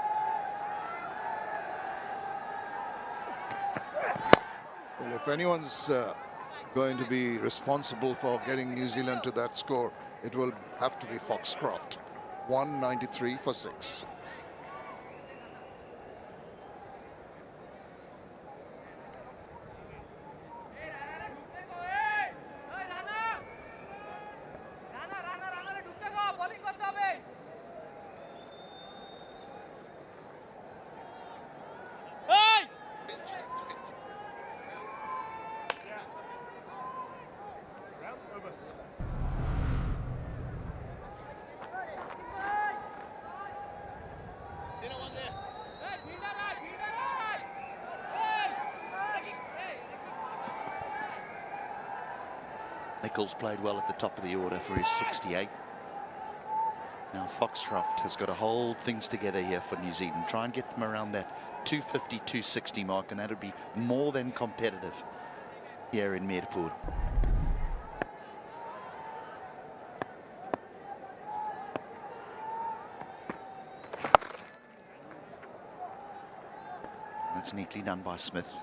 Well, if anyone's going to be responsible for getting New Zealand to that score, it will have to be Foxcroft. 193 for 6. Nichols played well at the top of the order for his 68. Now Foxcroft has got to hold things together here for New Zealand. Try and get them around that 250, 260 mark, and that would be more than competitive here in Mirpur. That's neatly done by Smith.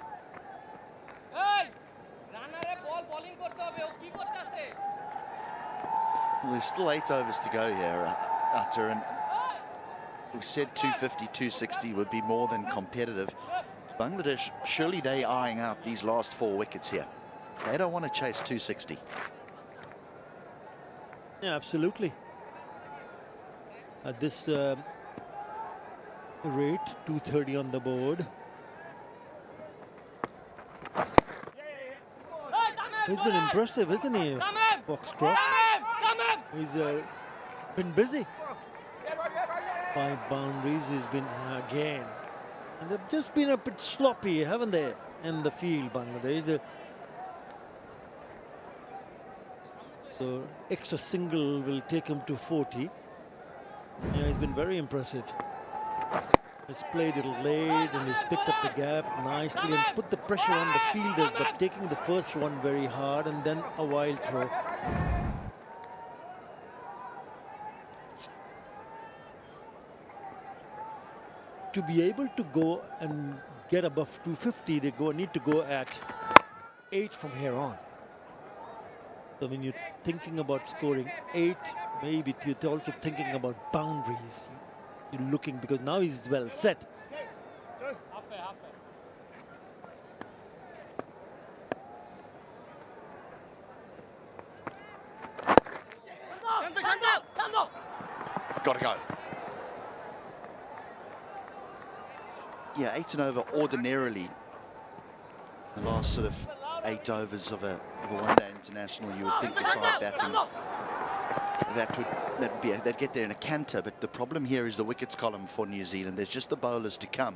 Well, there's still 8 overs to go here, Atta, and we said 250, 260 would be more than competitive. Bangladesh, surely they eyeing out these last 4 wickets here. They don't want to chase 260. Yeah, absolutely. At this rate, 230 on the board. He's been impressive, isn't he, Foxcroft? He's been busy. 5 boundaries, he's been again. And they've just been a bit sloppy, haven't they, in the field, Bangladesh? The extra single will take him to 40. Yeah, he's been very impressive. He's played it late and he's picked up the gap nicely and put the pressure on the fielders, but taking the first one very hard and then a wild throw. To be able to go and get above 250, they need to go at 8 from here on. So when you're thinking about scoring 8, maybe you're also thinking about boundaries. You're looking, because now he's well set. Got to go. Yeah, 8 and over ordinarily. The last sort of 8 overs of a one-day international, you would think the side batting they'd get there in a canter, but the problem here is the wickets column for New Zealand. There's just the bowlers to come.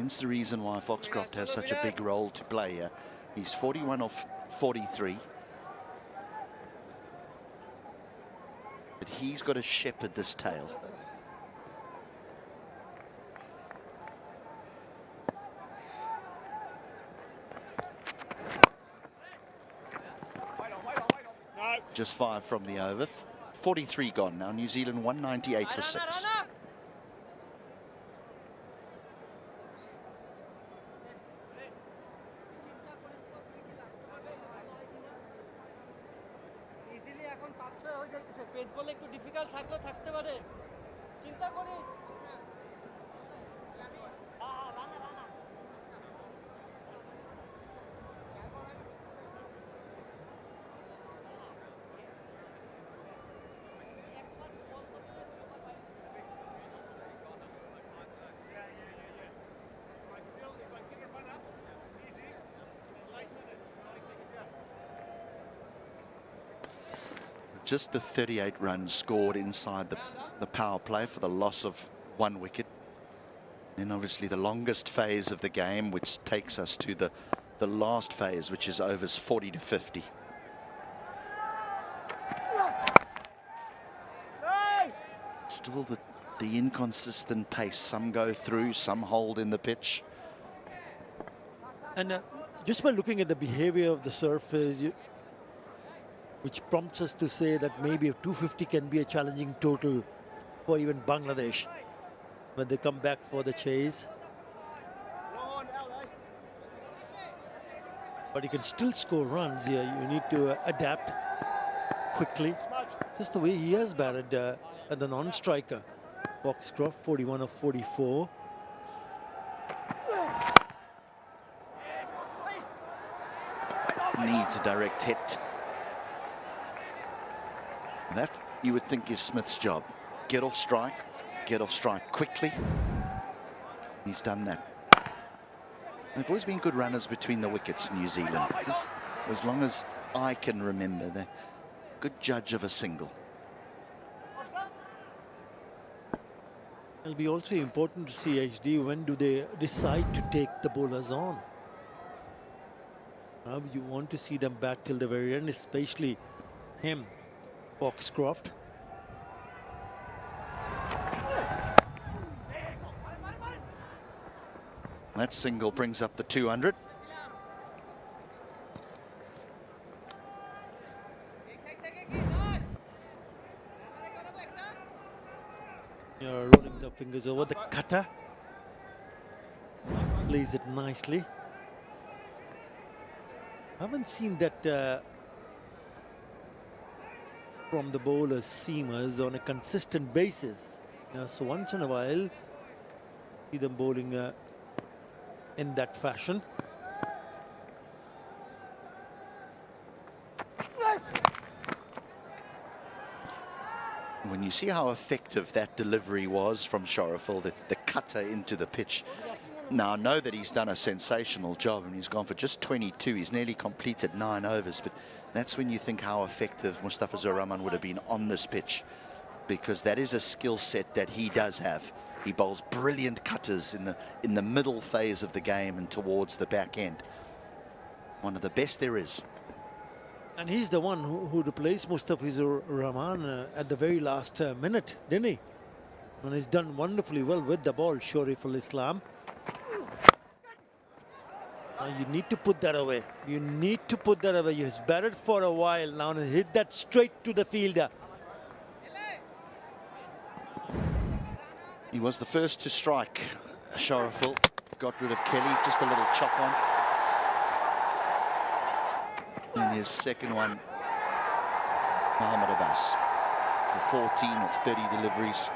Hence the reason why Foxcroft has such a big role to play here. He's 41 off 43. But he's got to shepherd this tail. Just 5 from the over. 43 gone now. New Zealand 198 for 6. Just the 38 runs scored inside the power play for the loss of 1 wicket. Then obviously the longest phase of the game, which takes us to the last phase, which is overs 40 to 50. Still the inconsistent pace. Some go through, some hold in the pitch. And just by looking at the behavior of the surface, which prompts us to say that maybe 250 can be a challenging total for even Bangladesh when they come back for the chase. But you can still score runs here. You need to adapt quickly. Just the way he has batted at the non-striker. Foxcroft, 41 of 44. Needs a direct hit. That, you would think, is Smith's job. Get off strike quickly. He's done that. They've always been good runners between the wickets, New Zealand. Just as long as I can remember, they're a good judge of a single. It'll be also important to see HD, when do they decide to take the bowlers on? Now you want to see them bat till the very end, especially him, Foxcroft. That single brings up the 200. Rolling the fingers over the cutter. Plays it nicely. Haven't seen that from the bowlers, seamers, on a consistent basis. So once in a while, see them bowling in that fashion. When you see how effective that delivery was from Sharaful, the cutter into the pitch. Now, I know that he's done a sensational job and he's gone for just 22. He's nearly completed 9 overs, but that's when you think how effective Mustafa Zurrahman would have been on this pitch, because that is a skill set that he does have. He bowls brilliant cutters in the middle phase of the game and towards the back end. One of the best there is. And he's the one who replaced Mustafizur Rahman at the very last minute, didn't he? And he's done wonderfully well with the ball, Shariful Islam. Now you need to put that away. You need to put that away. He's batted for a while now and hit that straight to the fielder. He was the first to strike. Sharaful got rid of Kelly, just a little chop on. And his second one, Mohammad Abbas, the 14 of 30 deliveries.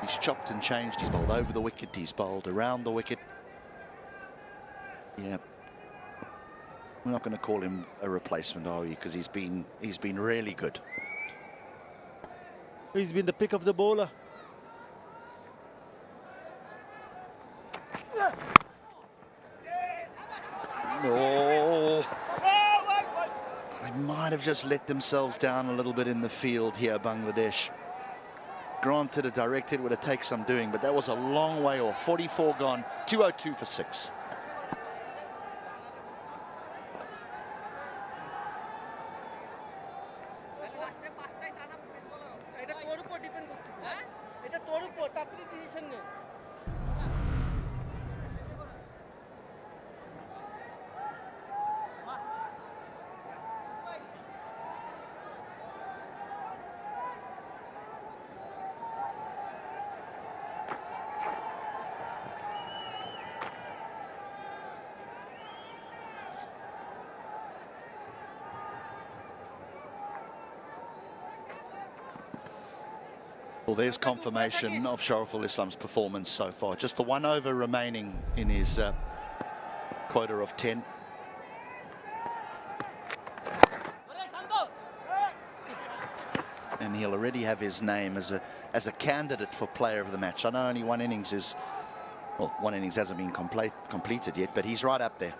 He's chopped and changed. He's bowled over the wicket. He's bowled around the wicket. Yeah, we're not going to call him a replacement, are we? Because he's been really good. He's been the pick of the bowler. No. They might have just let themselves down a little bit in the field here, Bangladesh. Granted, a direct hit would have taken some doing, but that was a long way off. 44 gone, 202 for 6. Well, there's confirmation of Shariful Islam's performance so far. Just the 1 over remaining in his quota of 10. And he'll already have his name as a candidate for player of the match. I know only one innings is, well, one innings hasn't been completed yet, but he's right up there.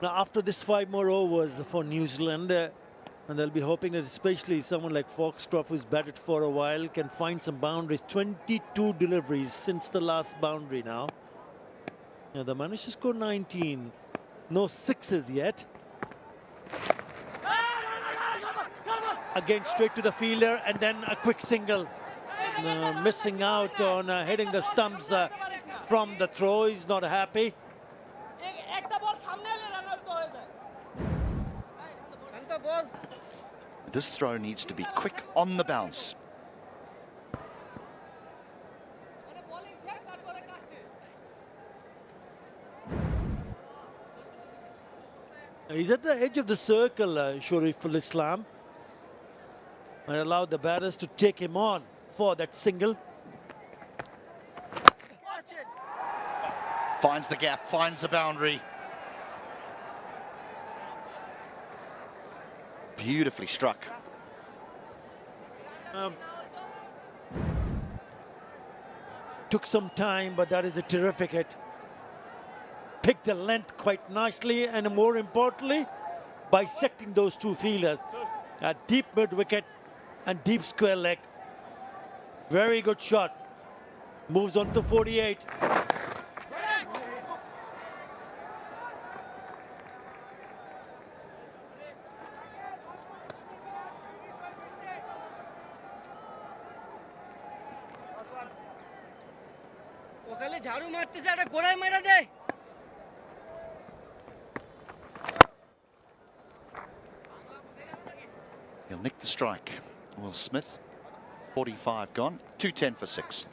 Now, after this 5 more overs for New Zealand, and they'll be hoping that especially someone like Foxcroft, who's batted for a while, can find some boundaries. 22 deliveries since the last boundary now. Yeah, they managed to score 19. No sixes yet. Again, straight to the fielder, and then a quick single. Missing out on hitting the stumps from the throw. He's not happy. This throw needs to be quick on the bounce. He's at the edge of the circle, Shariful Islam. And allow the batters to take him on for that single. Finds the gap, finds the boundary. Beautifully struck. Took some time, but that is a terrific hit. Picked the length quite nicely, and more importantly, bisecting those two fielders. A deep mid wicket and deep square leg. Very good shot. Moves on to 48. He'll nick the strike. Will Smith, 45 gone, 210 for 6.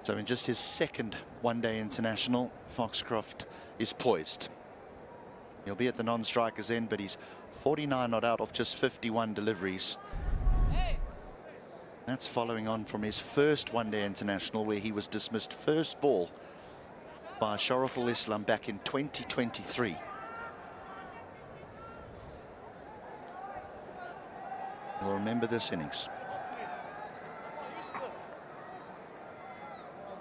So in just his second one-day international, Foxcroft is poised. He'll be at the non-strikers end, but he's 49 not out of just 51 deliveries. That's following on from his first one-day international, where he was dismissed first ball by Shariful Islam back in 2023. You'll remember this innings.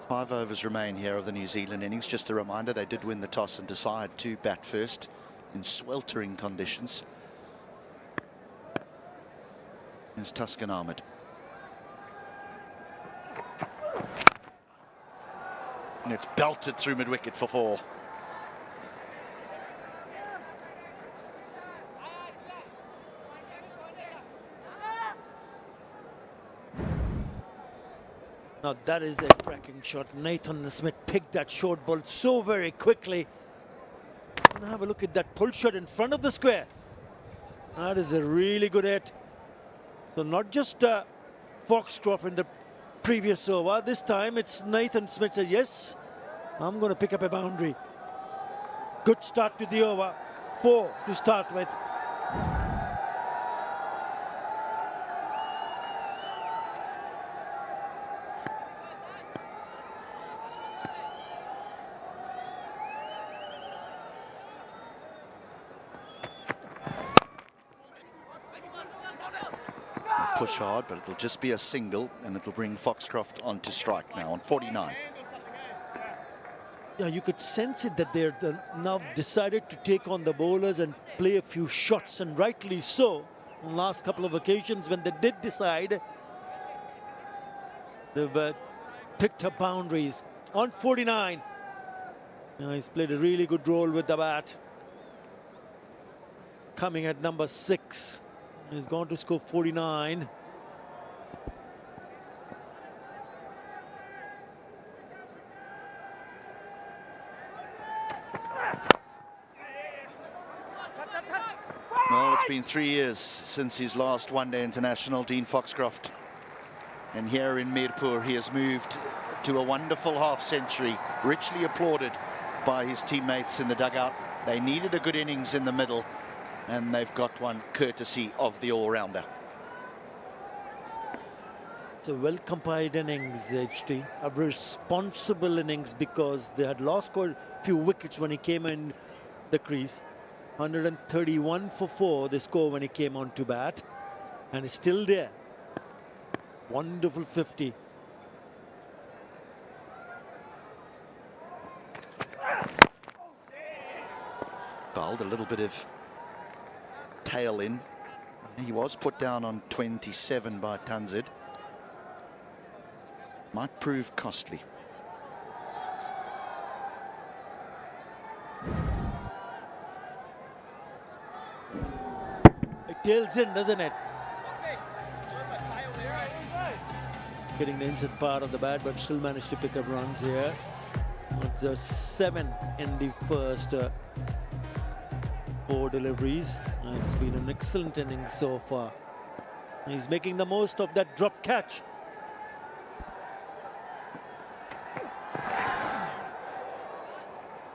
5 overs remain here of the New Zealand innings. Just a reminder, they did win the toss and decide to bat first in sweltering conditions. Here's Tuscan Ahmed. And it's belted through mid-wicket for 4. Now that is a cracking shot. Nathan Smith picked that short ball so very quickly. And have a look at that pull shot in front of the square. That is a really good hit. So not just Foxcroft in the previous over. This time it's Nathan Smith says, yes, I'm going to pick up a boundary. Good start to the over. 4 to start with. Push hard, but it'll just be a single, and it'll bring Foxcroft on to strike now on 49. Yeah, you could sense it that they're now decided to take on the bowlers and play a few shots, and rightly so. On the last couple of occasions when they did decide, they've picked up boundaries on 49. Now he's played a really good role with the bat. Coming at number 6. He's gone to score 49. Well, it's been 3 years since his last one-day international, Dean Foxcroft. And here in Mirpur, he has moved to a wonderful half-century, richly applauded by his teammates in the dugout. They needed a good innings in the middle, and they've got one courtesy of the all-rounder. It's a well-compiled innings, HT. A responsible innings, because they had lost quite a few wickets when he came in the crease. 131 for 4, the score when he came on to bat. And it's still there. Wonderful 50. Bowled a little bit of tail in. He was put down on 27 by Tanzid. Might prove costly. It tails in, doesn't it? Getting the inside part of the bat, but still managed to pick up runs here. It's 7 in the first 4 deliveries. It's been an excellent inning so far. He's making the most of that drop catch.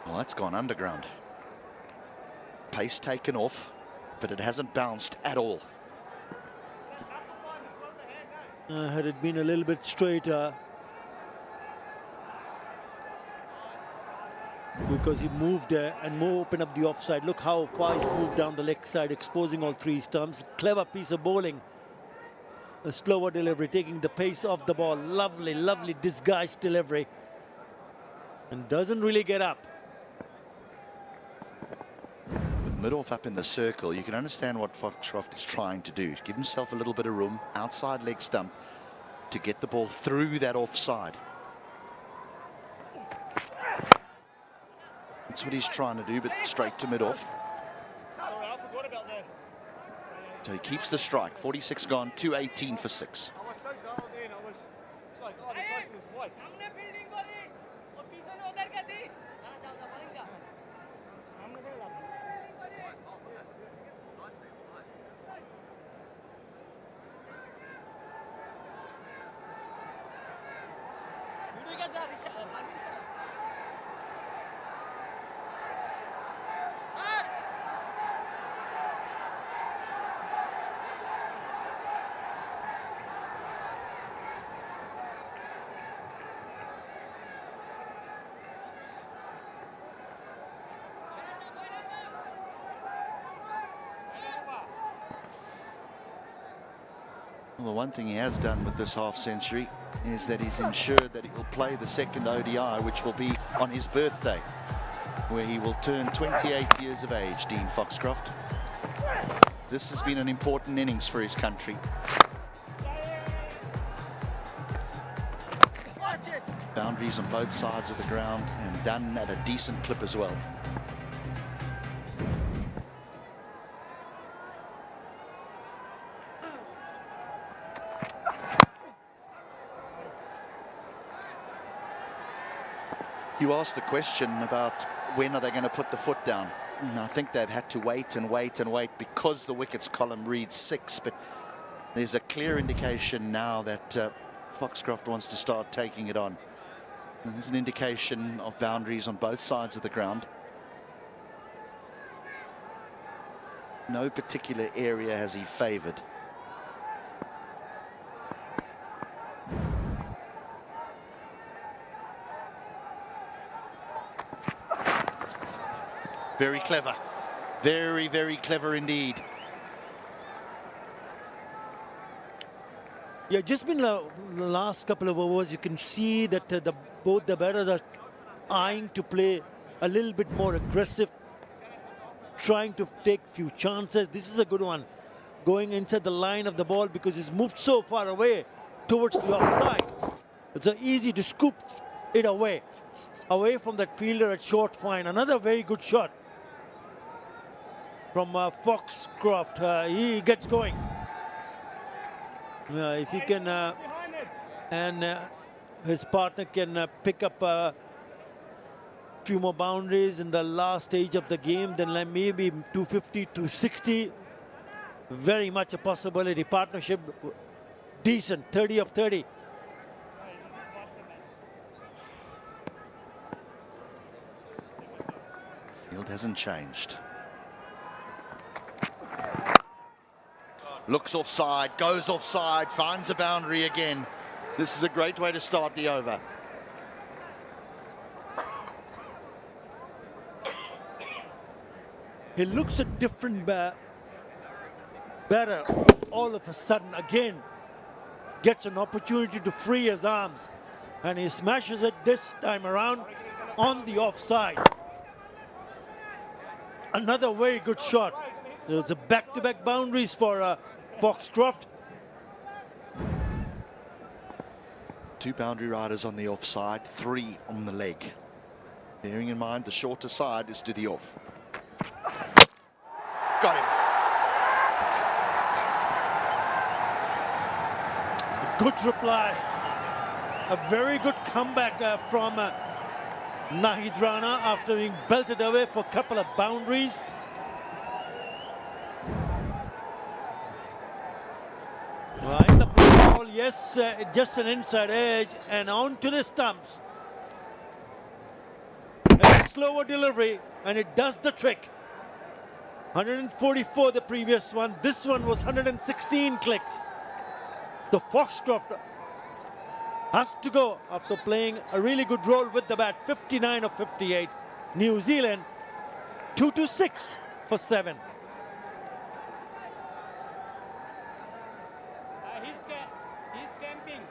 Well, that's gone underground. Pace taken off, but it hasn't bounced at all. Had it been a little bit straighter, because he moved there and more open up the offside. Look how far he's moved down the leg side, exposing all 3 stumps. Clever piece of bowling. A slower delivery, taking the pace off the ball. Lovely, lovely disguised delivery. And doesn't really get up. With mid-off up in the circle, you can understand what Foxcroft is trying to do. Give himself a little bit of room, outside leg stump, to get the ball through that offside. That's what he's trying to do, but straight to mid-off. So he keeps the strike. 46 gone, 218 for 6. I was so dialed in, it's like, oh, the cycle was white. Well, the one thing he has done with this half-century is that he's ensured that he'll play the second ODI, which will be on his birthday, where he will turn 28 years of age, Dean Foxcroft. This has been an important innings for his country. Watch it! Boundaries on both sides of the ground and done at a decent clip as well. You asked the question about when are they going to put the foot down. And I think they've had to wait and wait and wait because the wickets column reads 6, but there's a clear indication now that Foxcroft wants to start taking it on. And there's an indication of boundaries on both sides of the ground. No particular area has he favoured. Very clever. Very, very clever indeed. Yeah, just been the last couple of overs, you can see that both the batters are eyeing to play a little bit more aggressive, trying to take few chances. This is a good one, going inside the line of the ball because it's moved so far away towards the offside. It's easy to scoop it away from that fielder at short fine. Another very good shot from Foxcroft. He gets going. If he can, and his partner can pick up a few more boundaries in the last stage of the game, then maybe 250, 260. Very much a possibility. Partnership decent, 30 of 30. Field hasn't changed. Looks offside, goes offside, finds a boundary again. This is a great way to start the over. He looks a different batter all of a sudden. Again, gets an opportunity to free his arms, and he smashes it this time around on the offside. Another very good shot. There's a back-to-back boundaries for Foxcroft. 2 boundary riders on the offside, 3 on the leg. Bearing in mind the shorter side is to the off. Got him. Good reply. A very good comeback from Nahid Rana after being belted away for a couple of boundaries. In the ball, yes, just an inside edge and on to the stumps. A slower delivery, and it does the trick. 144 the previous one. This one was 116 clicks. So Foxcroft has to go after playing a really good role with the bat. 59 of 58. New Zealand 2-6 for 7. He's camping.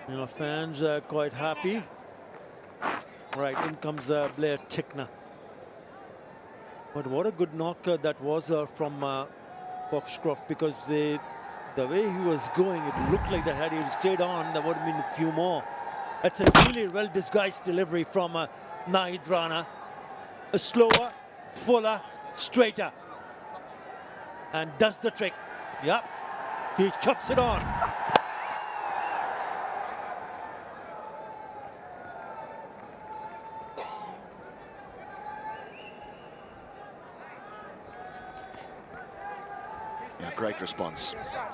You know, fans are quite happy. Right, in comes Blair Tickner. But what a good knocker that was from Foxcroft, because the way he was going, it looked like that had he stayed on, there would have been a few more. That's a really well-disguised delivery from Nahid Rana. A slower, fuller, straighter. And does the trick. Yep, he chops it on.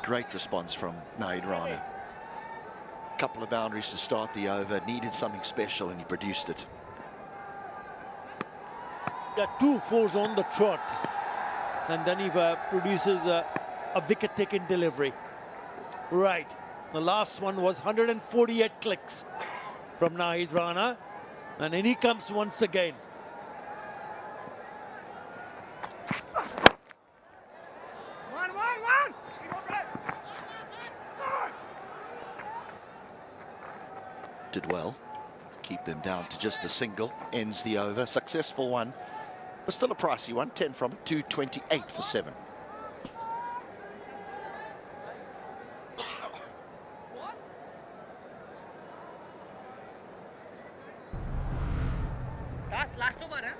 Great response from Nahid Rana. Couple of boundaries to start the over, needed something special and he produced it. Got 2 fours on the trot, and then he produces a wicket-taking delivery. Right, the last one was 148 clicks from Nahid Rana. And in he comes once again. Did well to keep them down to just the single. Ends the over. Successful one, but still a pricey one. 10 from it. 228 for 7. That's last over, huh?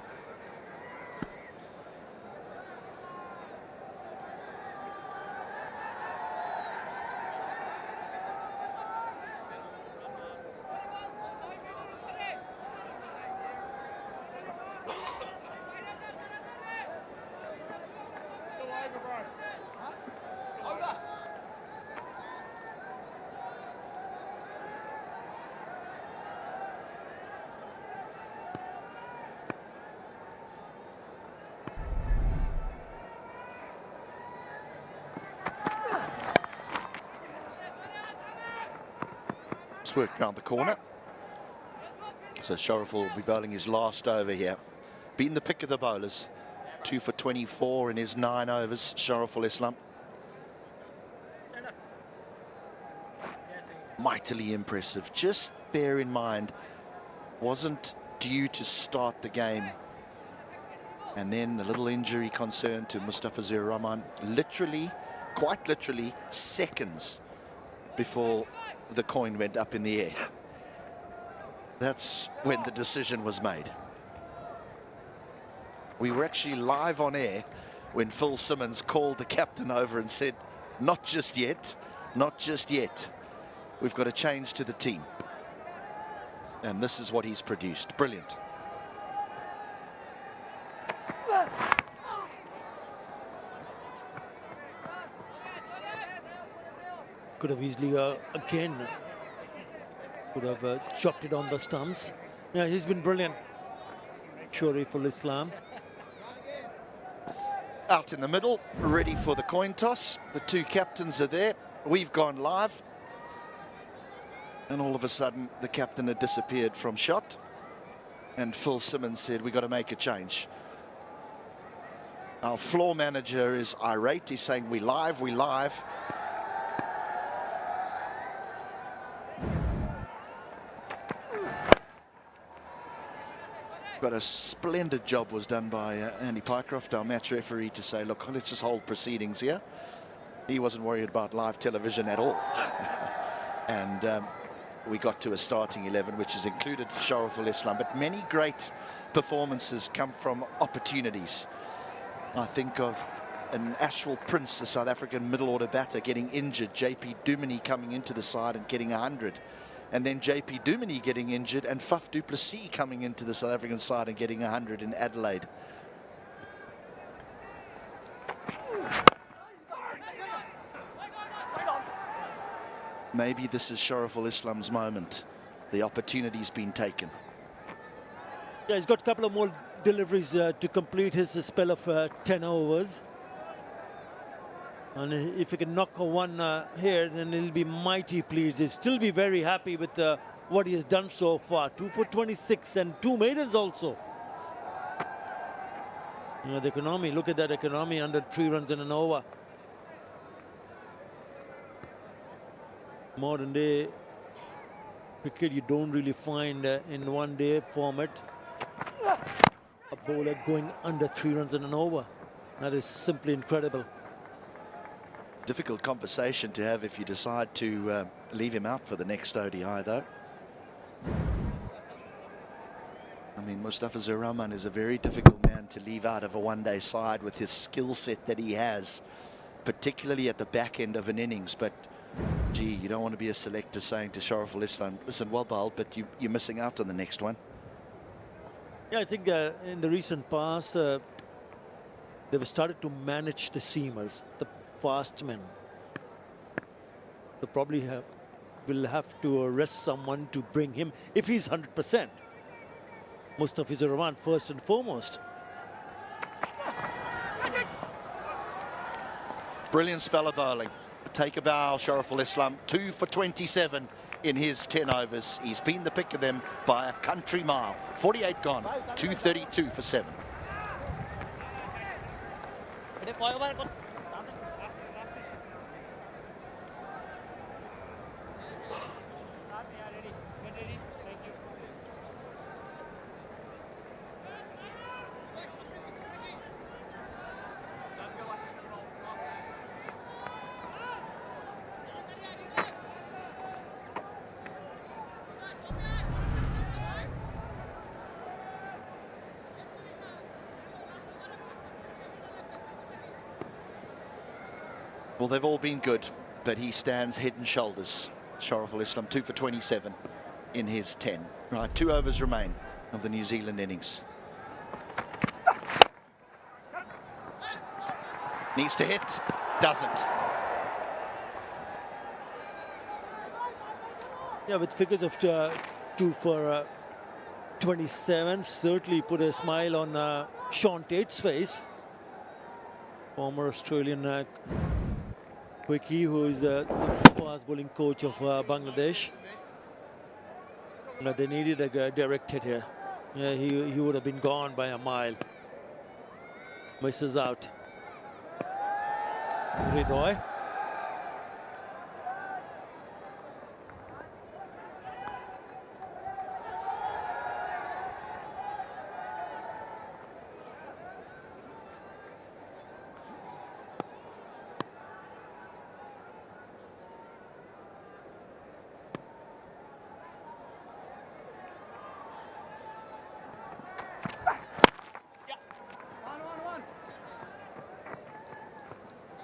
Work round the corner. So Sharif will be bowling his last over here. Been the pick of the bowlers. 2 for 24 in his 9 overs, Shariful Islam. Mightily impressive. Just bear in mind, wasn't due to start the game. And then a little injury concern to Mustafa Zahir Rahman. Literally, quite literally, seconds before the coin went up in the air. That's when the decision was made. We were actually live on air when Phil Simmons called the captain over and said, not just yet, not just yet. We've got to change to the team. And this is what he's produced. Brilliant. Could have easily, again, could have chopped it on the stumps. Yeah, he's been brilliant. Shariful Islam. Out in the middle, ready for the coin toss. The two captains are there. We've gone live. And all of a sudden, the captain had disappeared from shot. And Phil Simmons said, we've got to make a change. Our floor manager is irate. He's saying, we live, we live. But a splendid job was done by Andy Pycroft, our match referee, to say, look, let's just hold proceedings here. He wasn't worried about live television at all. And we got to a starting 11, which has included Shariful Islam. But many great performances come from opportunities. I think of an Ashwell Prince, the South African middle order batter, getting injured. JP Duminy coming into the side and getting 100. And then JP Duminy getting injured, and Faf du Plessis coming into the South African side and getting 100 in Adelaide. Maybe this is Shariful Islam's moment. The opportunity's been taken. Yeah, he's got a couple of more deliveries to complete his spell of 10 overs. And if he can knock one here, then he'll be mighty pleased. He'll still be very happy with what he has done so far. 2 for 26 and 2 maidens also. You know, the economy, look at that economy, under 3 runs in an over. Modern day cricket, you don't really find in one day format a bowler going under 3 runs in an over. That is simply incredible. Difficult conversation to have if you decide to leave him out for the next ODI, though. I mean, Mustafa Zahir Rahman is a very difficult man to leave out of a one-day side with his skill set that he has, particularly at the back end of an innings. But, gee, you don't want to be a selector saying to Shariful Islam, listen, well bowled, but you're missing out on the next one. Yeah, I think in the recent past, they've started to manage the seamers, the fast men. They probably will have to arrest someone to bring him, if he's 100%. Mustafa Zahir Rahman first and foremost. Brilliant spell of bowling. Take a bow, Shariful Islam. 2 for 27 in his 10 overs. He's been the pick of them by a country mile. 48 gone, 232 for 7. Well, they've all been good, but he stands head and shoulders. Sharaful Islam 2 for 27 in his 10. Right, 2 overs remain of the New Zealand innings. Needs to hit, doesn't. Yeah, with figures of 2 for 27, certainly put a smile on Sean Tate's face. Former Australian quickie, who is the fast bowling coach of Bangladesh. They needed a direct hit here. Yeah, he would have been gone by a mile. Misses out. Ridoy.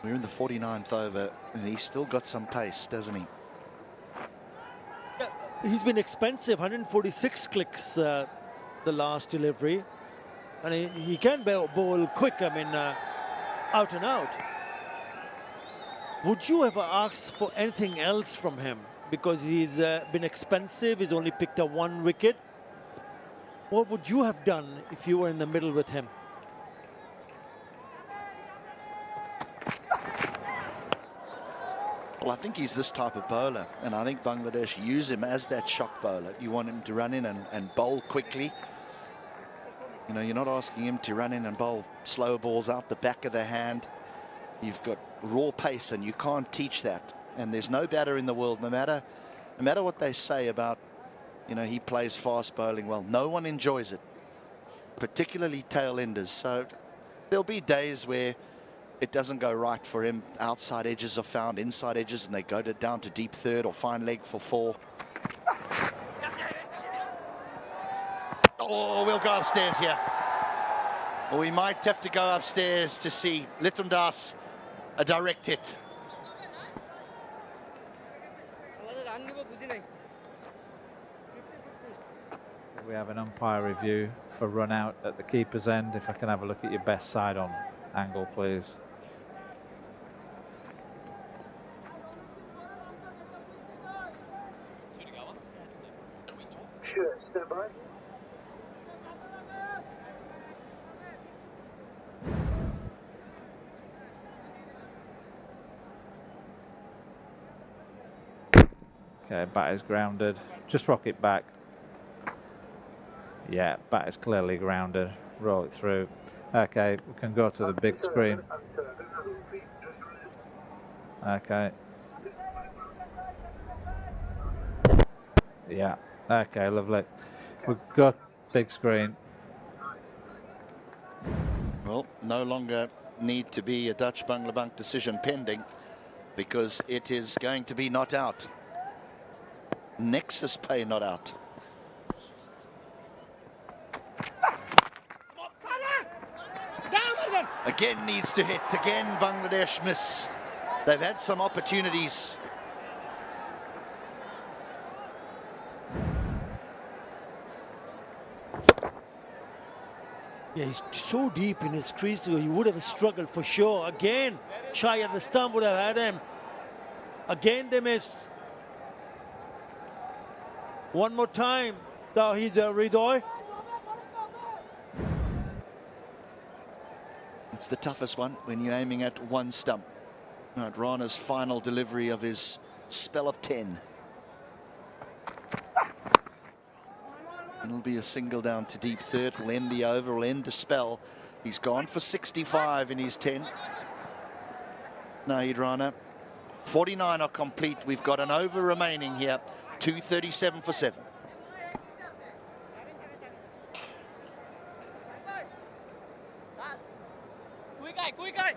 We're in the 49th over, and he's still got some pace, doesn't he? Yeah, he's been expensive, 146 clicks the last delivery. And he can bowl quick, I mean, out and out. Would you ever ask for anything else from him? Because he's been expensive, he's only picked up 1 wicket. What would you have done if you were in the middle with him? Well, I think he's this type of bowler, and I think Bangladesh use him as that shock bowler. You want him to run in and bowl quickly. You know, you're not asking him to run in and bowl slow balls out the back of the hand. You've got raw pace, and you can't teach that. And there's no batter in the world, no matter what they say about, you know, he plays fast bowling well. No one enjoys it, particularly tail enders. So there'll be days where it doesn't go right for him. Outside edges are found, inside edges, and they go down to deep third or fine leg for 4. Oh, we'll go upstairs here. Or we might have to go upstairs to see Litundas a direct hit. We have an umpire review for run out at the keeper's end. If I can have a look at your best side on angle, please. Sure, stand by. Okay, bat is grounded. Just rock it back. Yeah, bat is clearly grounded. Roll it through. Okay, we can go to the big screen. Okay. Yeah, okay, lovely. We've got big screen. Well, no longer need to be a Dutch Banglabank decision pending, because it is going to be not out. Nexus pay not out. Again needs to hit. Again Bangladesh miss. They've had some opportunities. Yeah, he's so deep in his crease, he would have struggled for sure. Again, shy of the stump would have had him. Again, they missed. One more time. Tawhid Ridoy. It's the toughest one when you're aiming at one stump. Right, Rana's final delivery of his spell of 10. It'll be a single down to deep third. Will end the over, will end the spell. He's gone for 65 in his 10. Nahid Rana. 49 are complete. We've got an over remaining here. 2:37 for 7. Quick eye.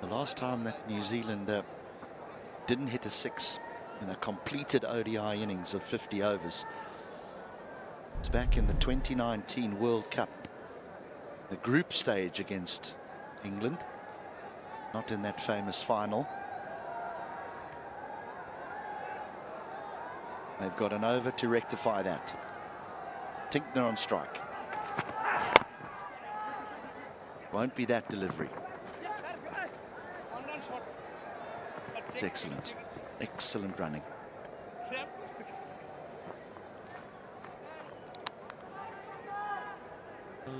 The last time that New Zealand didn't hit a 6 in a completed ODI innings of 50 overs. It's back in the 2019 World Cup, the group stage against England, not in that famous final. They've got an over to rectify that. Tinkner on strike. Won't be that delivery. It's excellent. Excellent running.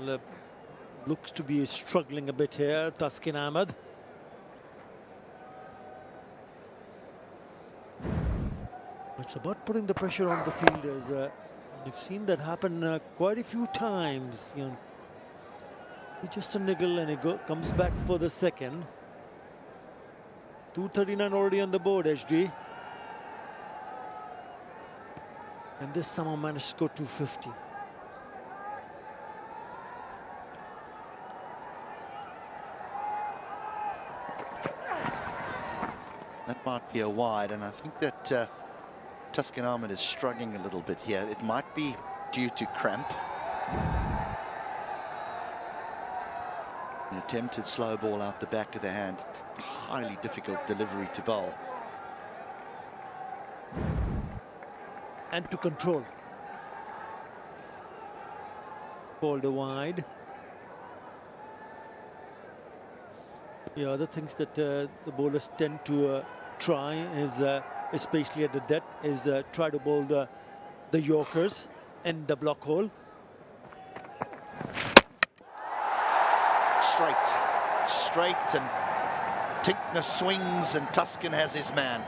Well, looks to be struggling a bit here, Taskin Ahmed. It's about putting the pressure on the fielders. We've seen that happen quite a few times. You know, just a niggle and it comes back for the second. 239 already on the board, HD. And this somehow managed to go 250. That might be a wide, and I think that Taskin Ahmed is struggling a little bit here. It might be due to cramp. The attempted slow ball out the back of the hand. Highly difficult delivery to bowl. And to control. Bowled wide. The other things that the bowlers tend to try is, especially at the death, is try to bowl the Yorkers and the block hole. Straight, and Tinkner swings and Tuscan has his man.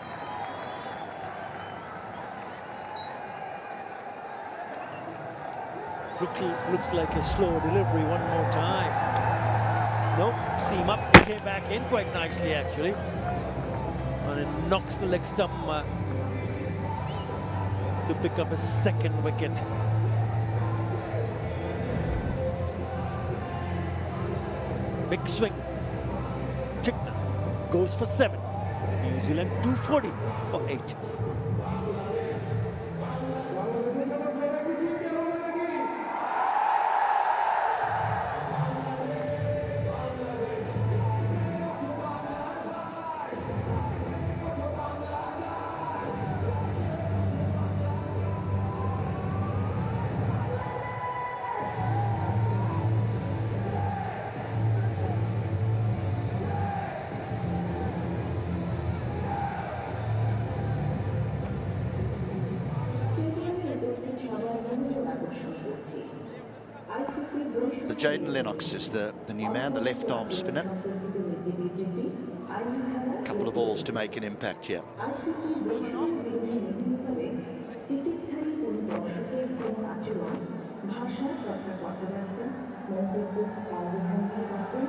Looks like a slow delivery one more time. Nope, seam up, came back in quite nicely actually. And it knocks the leg stump to pick up a second wicket. Big swing. Tinkner goes for 7. New Zealand 240 for 8. So Jaden Lennox is the new man, the left arm spinner. A couple of balls to make an impact here.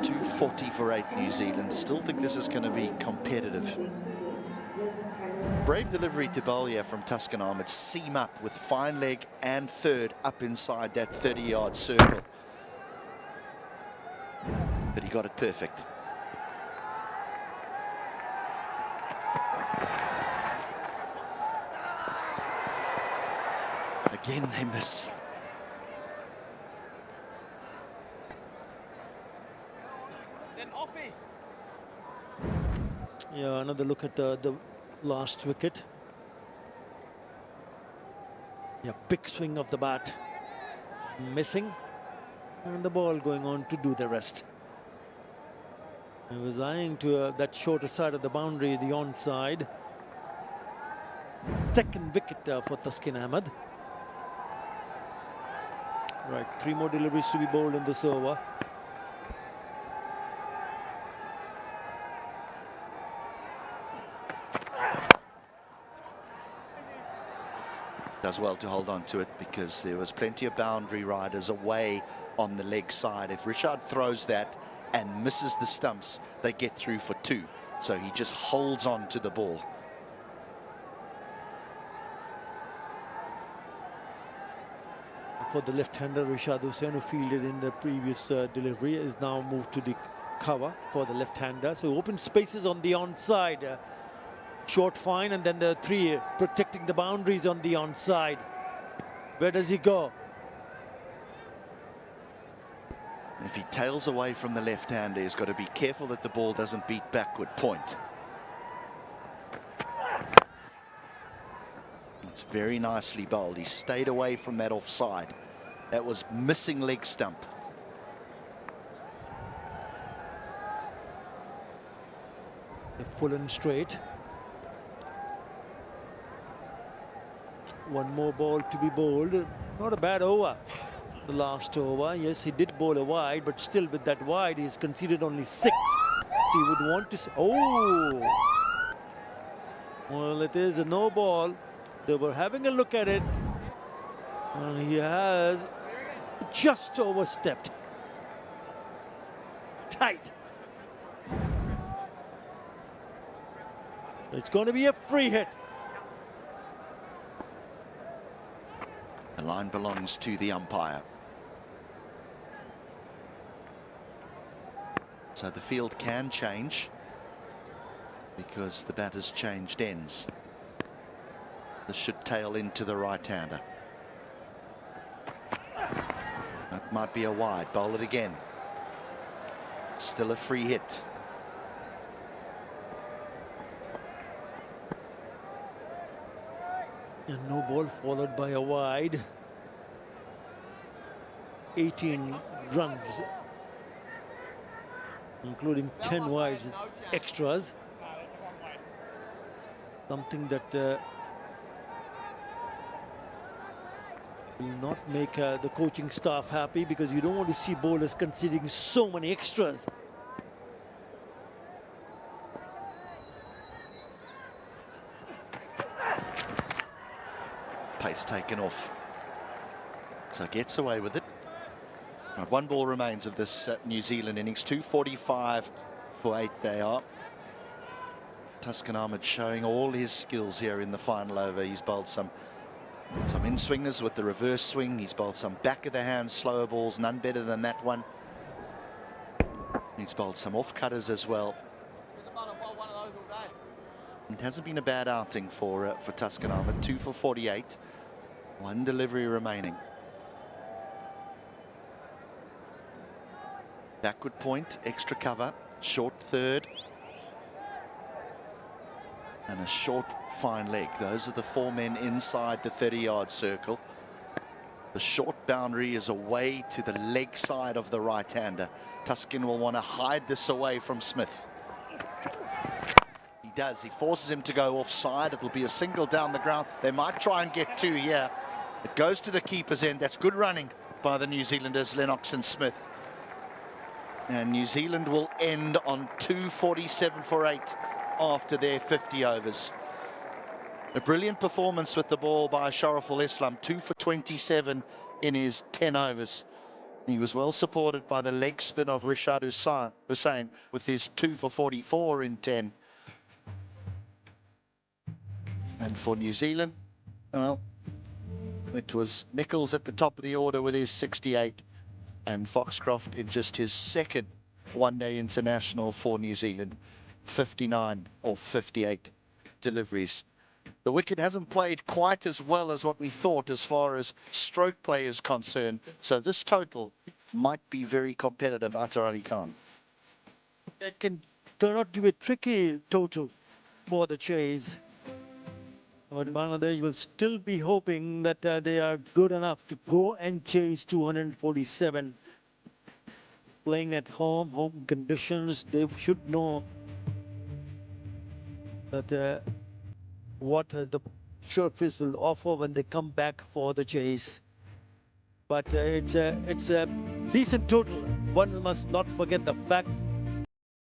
.240 for 8 New Zealand. Still think this is going to be competitive. Brave delivery to bowl here from Taskin Ahmed. Seam up with fine leg and third up inside that 30-yard circle. But he got it perfect. Again, they miss. Yeah, another look at the last wicket. Yeah, big swing of the bat. Missing. And the ball going on to do the rest. He was eyeing to that shorter side of the boundary, the onside. Second wicket for Taskin Ahmed. Right, 3 more deliveries to be bowled in this over. Does well to hold on to it because there was plenty of boundary riders away on the leg side. If Rishad throws that and misses the stumps, they get through for 2. So he just holds on to the ball. For the left-hander, Rishad Hussain, who fielded in the previous delivery, is now moved to the cover for the left-hander. So open spaces on the onside. Short fine, and then the 3 protecting the boundaries on the onside. Where does he go? If he tails away from the left-hander, he's got to be careful that the ball doesn't beat backward point. It's very nicely bowled. He stayed away from that offside. That was missing leg stump. Full and straight. One more ball to be bowled. Not a bad over. The last over. Yes, he did bowl a wide, but still with that wide, he's conceded only 6. So he would want to... Oh! Well, it is a no ball. They were having a look at it. And he has just overstepped. Tight. It's going to be a free hit. The line belongs to the umpire. So the field can change because the batter's changed ends. This should tail into the right-hander. That might be a wide. Bowl it again. Still a free hit. And no ball followed by a wide. 18 runs, including 10 wide extras. Something that will not make the coaching staff happy, because you don't want to see bowlers conceding so many extras. Pace taken off. So gets away with it. Right, 1 ball remains of this New Zealand innings. 245 for 8 they are. Taskin Ahmed showing all his skills here in the final over. He's bowled some in-swingers with the reverse swing. He's bowled some back of the hand slower balls, none better than that one. He's bowled some off-cutters as well. It hasn't been a bad outing for Taskin Ahmed. 2 for 48. 1 delivery remaining. Backward point, extra cover, short third. And a short fine leg. Those are the 4 men inside the 30-yard circle. The short boundary is away to the leg side of the right-hander. Taskin will want to hide this away from Smith. He does. He forces him to go offside. It'll be a single down the ground. They might try and get 2 here. It goes to the keeper's end. That's good running by the New Zealanders, Lennox and Smith. And New Zealand will end on 247 for 8 after their 50 overs. A brilliant performance with the ball by Sharaful Islam. 2 for 27 in his 10 overs. He was well supported by the leg spin of Rishad Hussain with his 2 for 44 in 10. And for New Zealand, well, it was Nichols at the top of the order with his 68, and Foxcroft in just his 2nd one-day international for New Zealand, 59 or 58 deliveries. The wicket hasn't played quite as well as what we thought as far as stroke play is concerned, so this total might be very competitive, Atar Ali Khan. It can turn out to be a tricky total for the chase. But Bangladesh will still be hoping that they are good enough to go and chase 247 playing at home conditions, they should know that what the surface will offer when they come back for the chase. But it's a decent total. One must not forget the fact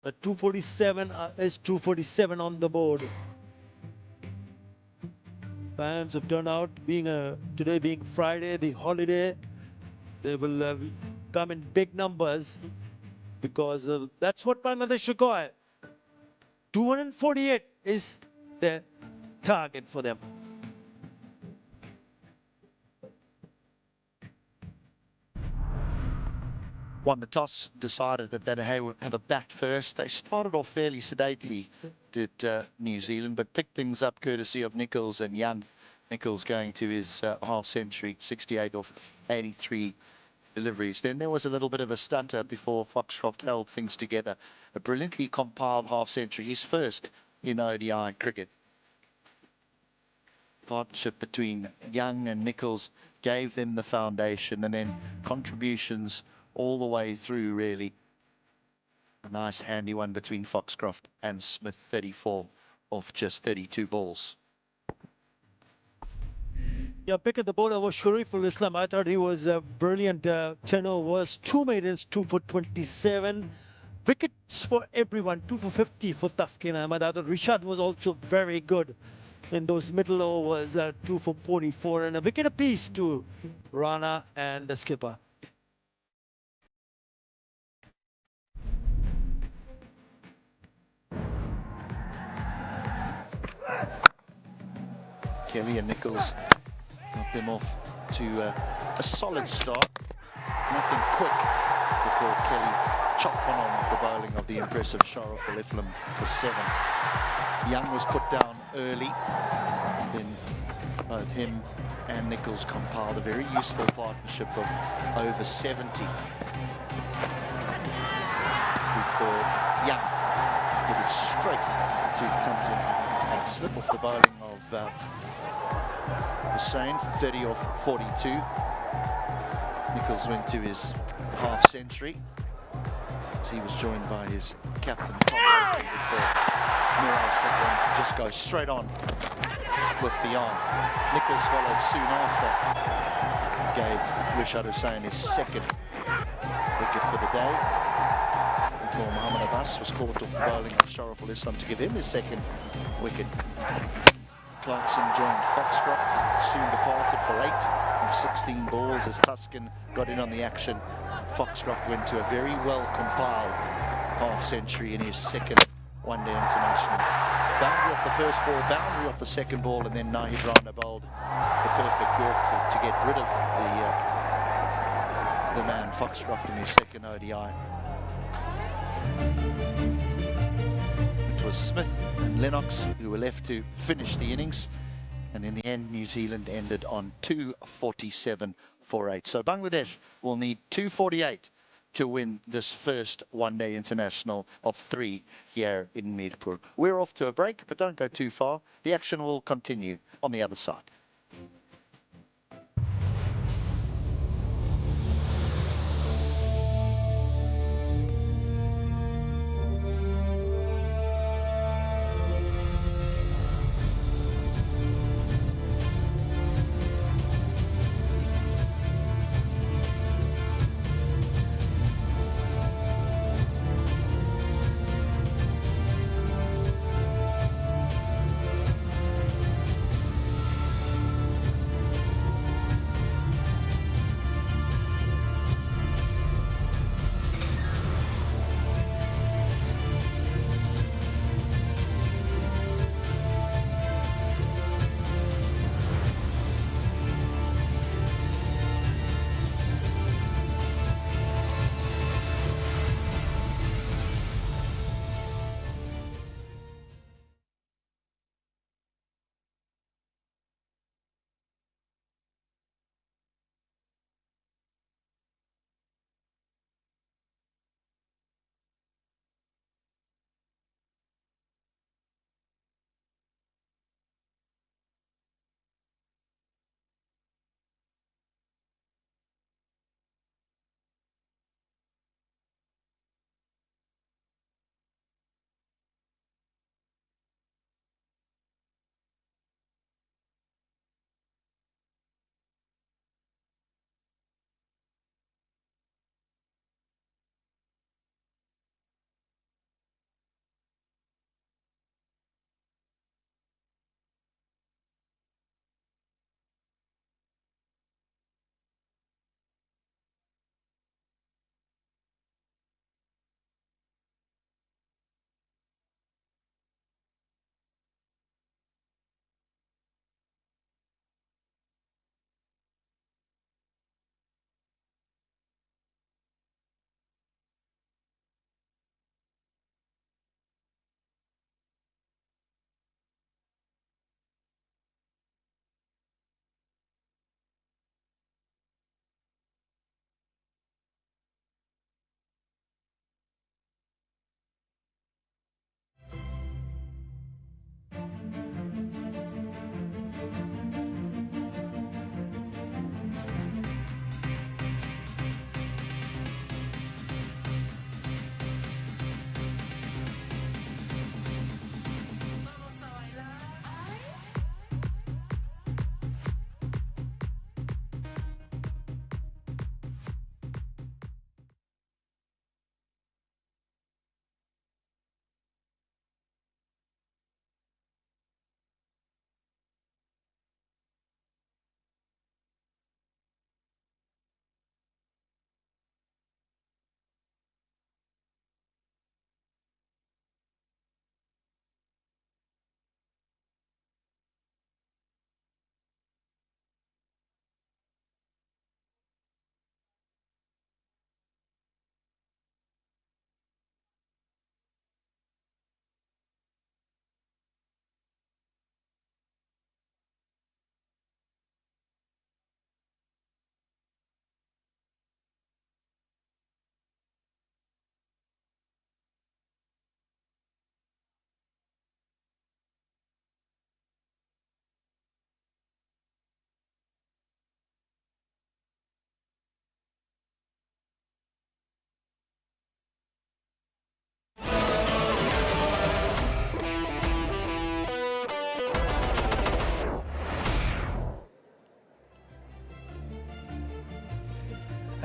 that 247 is 247 on the board. Fans have turned out, today being Friday, the holiday, they will come in big numbers because that's what Bangladesh require. 248 is the target for them. Won the toss, decided that they'd have a bat first. They started off fairly sedately, did New Zealand, but picked things up courtesy of Nichols and Young. Nichols going to his half century, 68 off 83 deliveries. Then there was a little bit of a stutter before Foxcroft held things together. A brilliantly compiled half century, his first in ODI cricket. Partnership between Young and Nichols gave them the foundation, and then contributions all the way through, really. A nice handy one between Foxcroft and Smith, 34 off just 32 balls. Yeah, pick at the bowler was Shariful Islam. I thought he was a brilliant. 10 overs, 2 maidens, 2 for 27. Wickets for everyone, 2 for 50 for Taskin Ahmad. I thought Rishad was also very good in those middle overs, 2 for 44, and a wicket apiece to Rana and the skipper. Kelly and Nichols got them off to a solid start. Nothing quick before Kelly chopped one on the bowling of the impressive Sharaful Islam for 7. Young was put down early. Then both him and Nichols compiled a very useful partnership of over 70 before Young hit it straight to Thompson and slip off the bowling of Hussain for 30 off 42. Nichols went to his half century as he was joined by his captain Tom before Murray's got one to just go straight on with the arm. Nichols followed soon after, gave Rishad Hussain his second wicket for the day, before Mohammad Abbas was caught off the bowling of Sharaful Islam to give him his second wicket. Clarkson joined Foxcroft, soon departed for 8 of 16 balls as Tuscan got in on the action. Foxcroft went to a very well compiled half century in his second one-day international. Boundary off the first ball, boundary off the second ball, and then Nahid Rana bowled the perfect work to get rid of the man Foxcroft in his second ODI. It was Smith and Lennox who were left to finish the innings, and in the end New Zealand ended on 247 for 8. So Bangladesh will need 248 to win this first one-day international of 3 here in Mirpur. We're off to a break, but don't go too far. The action will continue on the other side.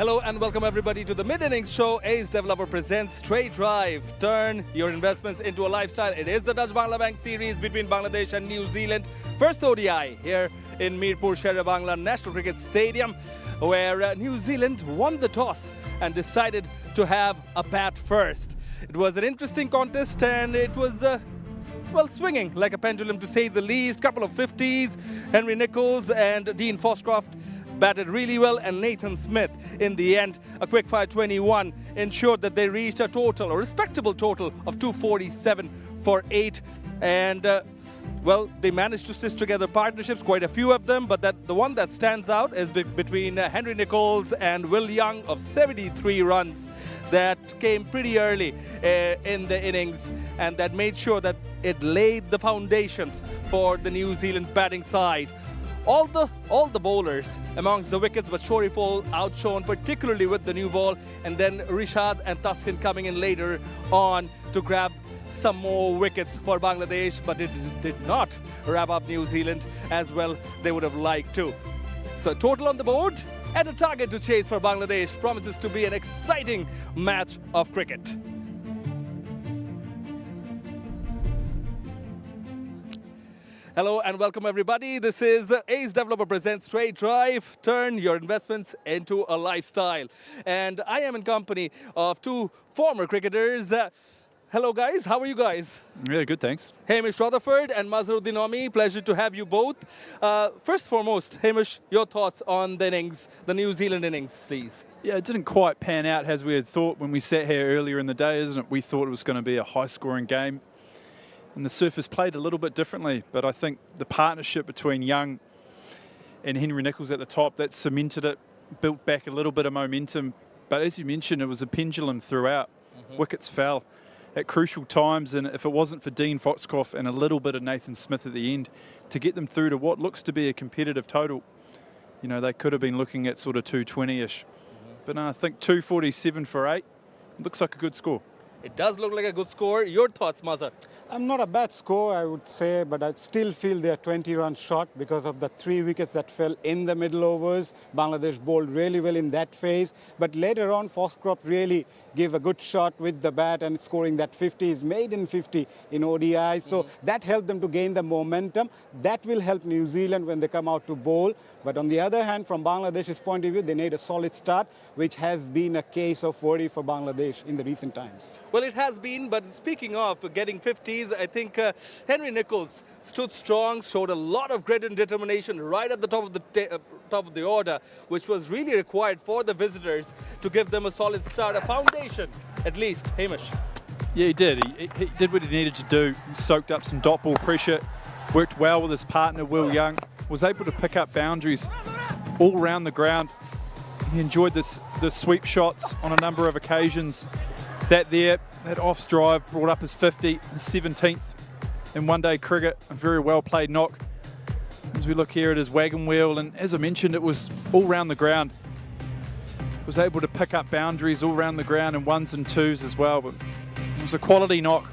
Hello and welcome everybody to the mid-innings show. Ace Developer presents Straight Drive. Turn your investments into a lifestyle. It is the Dutch Bangla Bank series between Bangladesh and New Zealand. First ODI here in Mirpur Sher-e-Bangla National Cricket Stadium, where New Zealand won the toss and decided to have a bat first. It was an interesting contest and it was well, swinging like a pendulum to say the least. Couple of 50s. Henry Nicholls and Dean Foxcroft batted really well, and Nathan Smith in the end, a quick-fire 21, ensured that they reached a total, a respectable total of 247 for 8. And well, they managed to stitch together partnerships, quite a few of them, but the one that stands out is between Henry Nicholls and Will Young of 73 runs. That came pretty early in the innings, and that made sure that it laid the foundations for the New Zealand batting side. All the bowlers amongst the wickets, but Shorifol outshone, particularly with the new ball, and then Rishad and Tuscan coming in later on to grab some more wickets for Bangladesh, but it did not wrap up New Zealand as well they would have liked to. So total on the board and a target to chase for Bangladesh. Promises to be an exciting match of cricket. Hello and welcome everybody. This is Ace Developer presents Straight Drive. Turn your investments into a lifestyle. And I am in company of two former cricketers. Hello guys, how are you guys? Yeah, good, thanks. Hamish Rutherford and Mazharuddin Omi, pleasure to have you both. First foremost, Hamish, your thoughts on the innings, the New Zealand innings, please. Yeah, it didn't quite pan out as we had thought when we sat here earlier in the day, isn't it? We thought it was going to be a high-scoring game. And the surface played a little bit differently, but I think the partnership between Young and Henry Nicholls at the top, that cemented it, built back a little bit of momentum. But as you mentioned, it was a pendulum throughout. Wickets fell at crucial times, and if it wasn't for Dean Foxcroft and a little bit of Nathan Smith at the end to get them through to what looks to be a competitive total, you know, they could have been looking at sort of 220-ish. But no, I think 247 for 8 looks like a good score. It does look like a good score. Your thoughts, Mazhar? Not a bad score, I would say, but I still feel they're 20 runs short because of the 3 wickets that fell in the middle overs. Bangladesh bowled really well in that phase, but later on, Foxcroft really gave a good shot with the bat and scoring that 50, his maiden 50 in ODI. So that helped them to gain the momentum. That will help New Zealand when they come out to bowl. But on the other hand, from Bangladesh's point of view, they need a solid start, which has been a case of worry for Bangladesh in the recent times. Well, it has been, but speaking of getting 50s, I think Henry Nicholls stood strong, showed a lot of grit and determination right at the top of the order, which was really required for the visitors to give them a solid start, a foundation, at least. Hamish. Yeah, he did. He did what he needed to do. He soaked up some dot ball pressure, worked well with his partner, Will Young, was able to pick up boundaries all around the ground. He enjoyed the sweep shots on a number of occasions. That off drive brought up his 50, his 17th in one-day cricket. A very well-played knock. As we look here at his wagon wheel, and as I mentioned, it was all around the ground. Was able to pick up boundaries all around the ground in ones and twos as well. But it was a quality knock.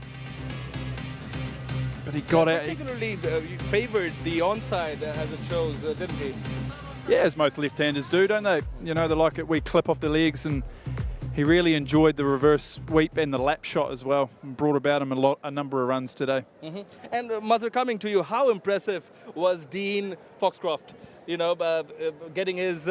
But he got out. Particularly favoured the onside, as it shows, didn't he? Yeah, as most left-handers do, don't they? You know, they like it. We clip off the legs, and he really enjoyed the reverse sweep and the lap shot as well, and brought about him a number of runs today. And Mazhar, coming to you, how impressive was Dean Foxcroft? You know, getting his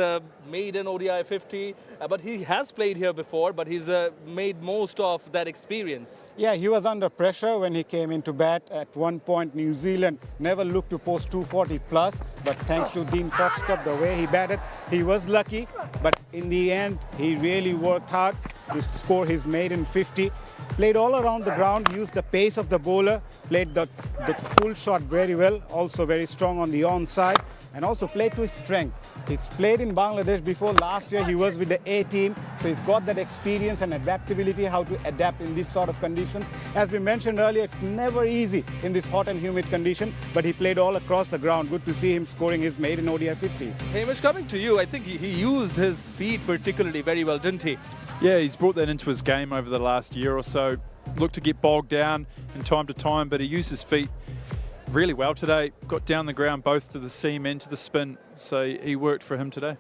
maiden ODI 50, but he has played here before, but he's made most of that experience. Yeah, he was under pressure when he came into bat. At one point, New Zealand never looked to post 240 plus, but thanks to Dean Foxcroft, the way he batted, he was lucky. But in the end, he really worked hard to score his maiden 50. Played all around the ground, used the pace of the bowler, played the pull shot very well, also very strong on the onside, and also played to his strength. He's played in Bangladesh before. Last year he was with the A team, so he's got that experience and adaptability, how to adapt in these sort of conditions. As we mentioned earlier, it's never easy in this hot and humid condition, but he played all across the ground. Good to see him scoring his maiden ODI 50. Hamish, coming to you, I think he used his feet particularly very well, didn't he? Yeah, he's brought that into his game over the last year or so. Looked to get bogged down in time to time, but he used his feet really well today. Got down the ground both to the seam and to the spin, so he worked for him today.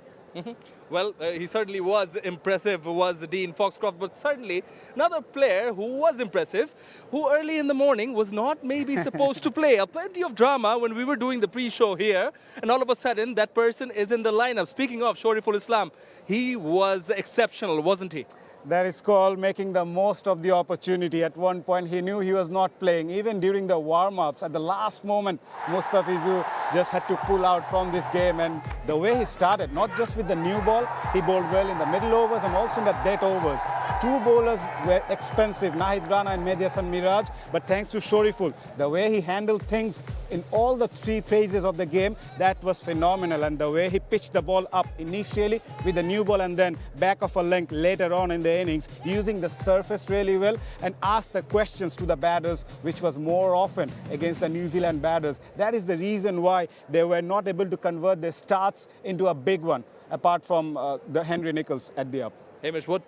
Well, he certainly was impressive, was Dean Foxcroft, but certainly another player who was impressive, who early in the morning was not maybe supposed to play. Plenty of drama when we were doing the pre-show here, and all of a sudden that person is in the lineup. Speaking of Shoriful Islam, he was exceptional, wasn't he? That is called making the most of the opportunity. At one point, he knew he was not playing. Even during the warm-ups, at the last moment, Mustafizu just had to pull out from this game. And the way he started, not just with the new ball, he bowled well in the middle overs and also in the dead overs. Two bowlers were expensive, Nahid Rana and Mehdi Hasan Miraj, but thanks to Shoriful, the way he handled things in all the three phases of the game, that was phenomenal. And the way he pitched the ball up initially with the new ball and then back of a length later on in the innings, using the surface really well and asked the questions to the batters, which was more often against the New Zealand batters. That is the reason why they were not able to convert their starts into a big one, apart from the Henry Nicholls at the up. Hamish, what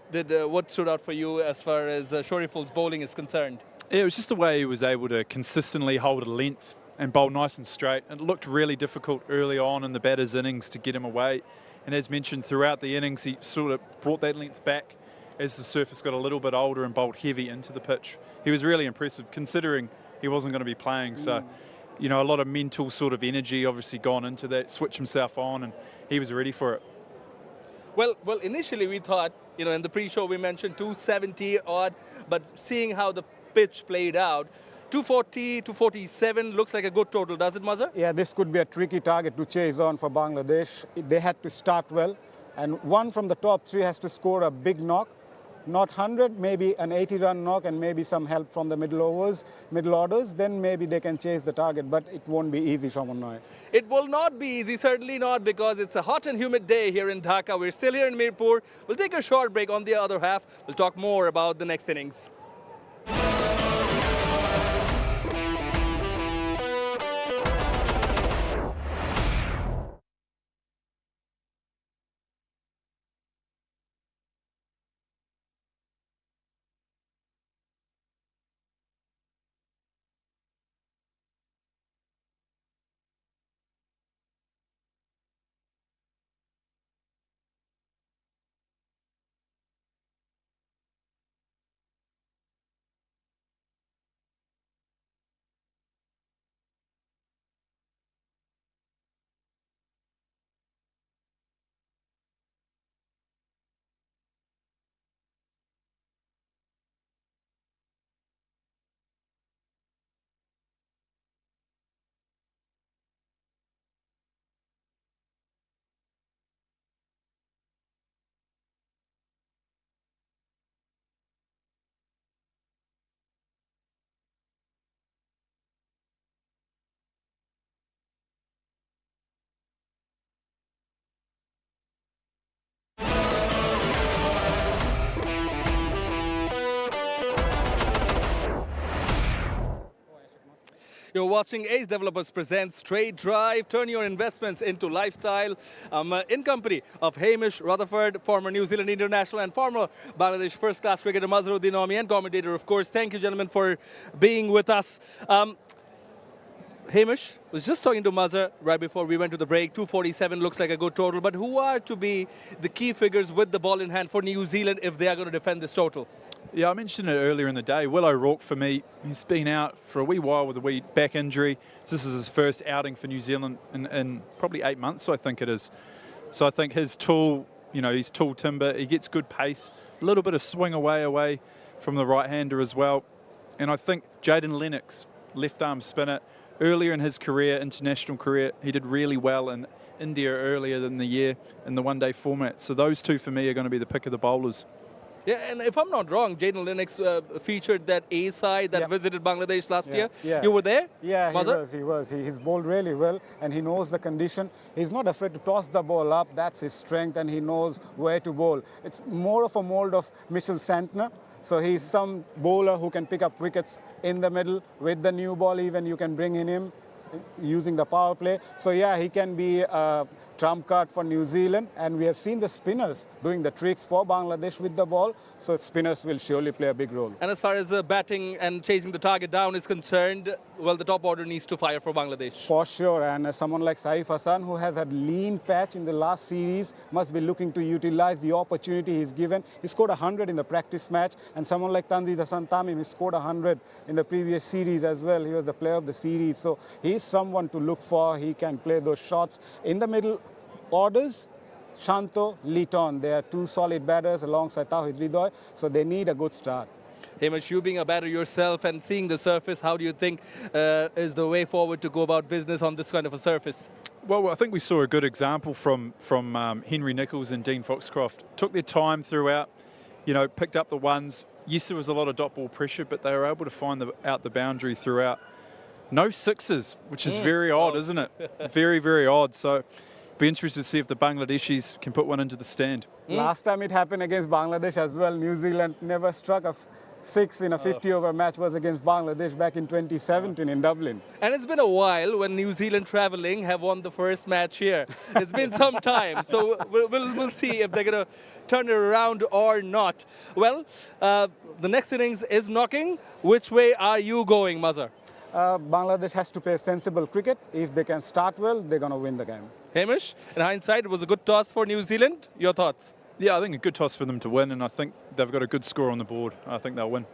stood out for you as far as Shoriful's bowling is concerned? It was just the way he was able to consistently hold a length and bowl nice and straight. It looked really difficult early on in the batter's innings to get him away. And as mentioned, throughout the innings, he sort of brought that length back as the surface got a little bit older and bowled heavy into the pitch. He was really impressive considering he wasn't going to be playing. So, you know, a lot of mental sort of energy obviously gone into that, switch himself on, and he was ready for it. Well, initially we thought, you know, in the pre-show we mentioned 270 odd, but seeing how the pitch played out, 240, 247 looks like a good total, does it, Mazhar? Yeah, this could be a tricky target to chase on for Bangladesh. They had to start well, and one from the top three has to score a big knock. Not 100, maybe an 80-run knock and maybe some help from the middle orders, then maybe they can chase the target, but it won't be easy, Shaman. It will not be easy, certainly not, because it's a hot and humid day here in Dhaka. We're still here in Mirpur. We'll take a short break. On the other half, we'll talk more about the next innings. You're watching Ace Developers present Straight Drive. Turn your investments into lifestyle. In company of Hamish Rutherford, former New Zealand international and former Bangladesh first-class cricketer Mazharuddin Omi, and commentator, of course. Thank you, gentlemen, for being with us. Hamish was just talking to Mazhar right before we went to the break. 247 looks like a good total, but who are to be the key figures with the ball in hand for New Zealand if they are going to defend this total? Yeah, I mentioned it earlier in the day. Will O'Rourke, for me, he's been out for a wee while with a wee back injury. This is his first outing for New Zealand in probably 8 months, I think it is. So I think his tool, you know, he's tool timber. He gets good pace, a little bit of swing away from the right-hander as well. And I think Jaden Lennox, left-arm spinner, earlier in his career, international career, he did really well in India earlier in the year in the one-day format. So those two, for me, are going to be the pick of the bowlers. Yeah, and if I'm not wrong, Jaden Lennox featured that A side that visited Bangladesh last year. Yeah. You were there? Yeah, Mazhar? he was. He's bowled really well, and he knows the condition. He's not afraid to toss the ball up. That's his strength, and he knows where to bowl. It's more of a mold of Mitchell Santner. So he's some bowler who can pick up wickets in the middle with the new ball. Even you can bring in him using the power play. So yeah, he can be trump card for New Zealand, and we have seen the spinners doing the tricks for Bangladesh with the ball, so spinners will surely play a big role. And as far as batting and chasing the target down is concerned, well, the top order needs to fire for Bangladesh. For sure, and someone like Saif Hassan, who has had lean patch in the last series, must be looking to utilize the opportunity he's given. He scored 100 in the practice match, and someone like Tanzid Hassan Tamim, he scored 100 in the previous series as well. He was the player of the series, so he's someone to look for. He can play those shots. In the middle orders, Shanto, Liton, they are two solid batters alongside Tawhid Ridoy, so they need a good start. Hamish, you being a batter yourself and seeing the surface, how do you think is the way forward to go about business on this kind of a surface? Well, I think we saw a good example from Henry Nichols and Dean Foxcroft. Took their time throughout, picked up the ones. Yes, there was a lot of dot ball pressure, but they were able to find out the boundary throughout. No sixes, which is very odd, isn't it? Very, very odd. So be interested to see if the Bangladeshis can put one into the stand. Last time it happened against Bangladesh as well. New Zealand never struck a six in a 50-over match, was against Bangladesh back in 2017 in Dublin. And it's been a while when New Zealand traveling have won the first match here. It's been some time, so we'll see if they're going to turn it around or not. Well, the next innings is knocking. Which way are you going, Mazhar? Bangladesh has to play sensible cricket. If they can start well, they're going to win the game. Hamish, in hindsight, it was a good toss for New Zealand. Your thoughts? Yeah, I think a good toss for them to win, and I think they've got a good score on the board. I think they'll win.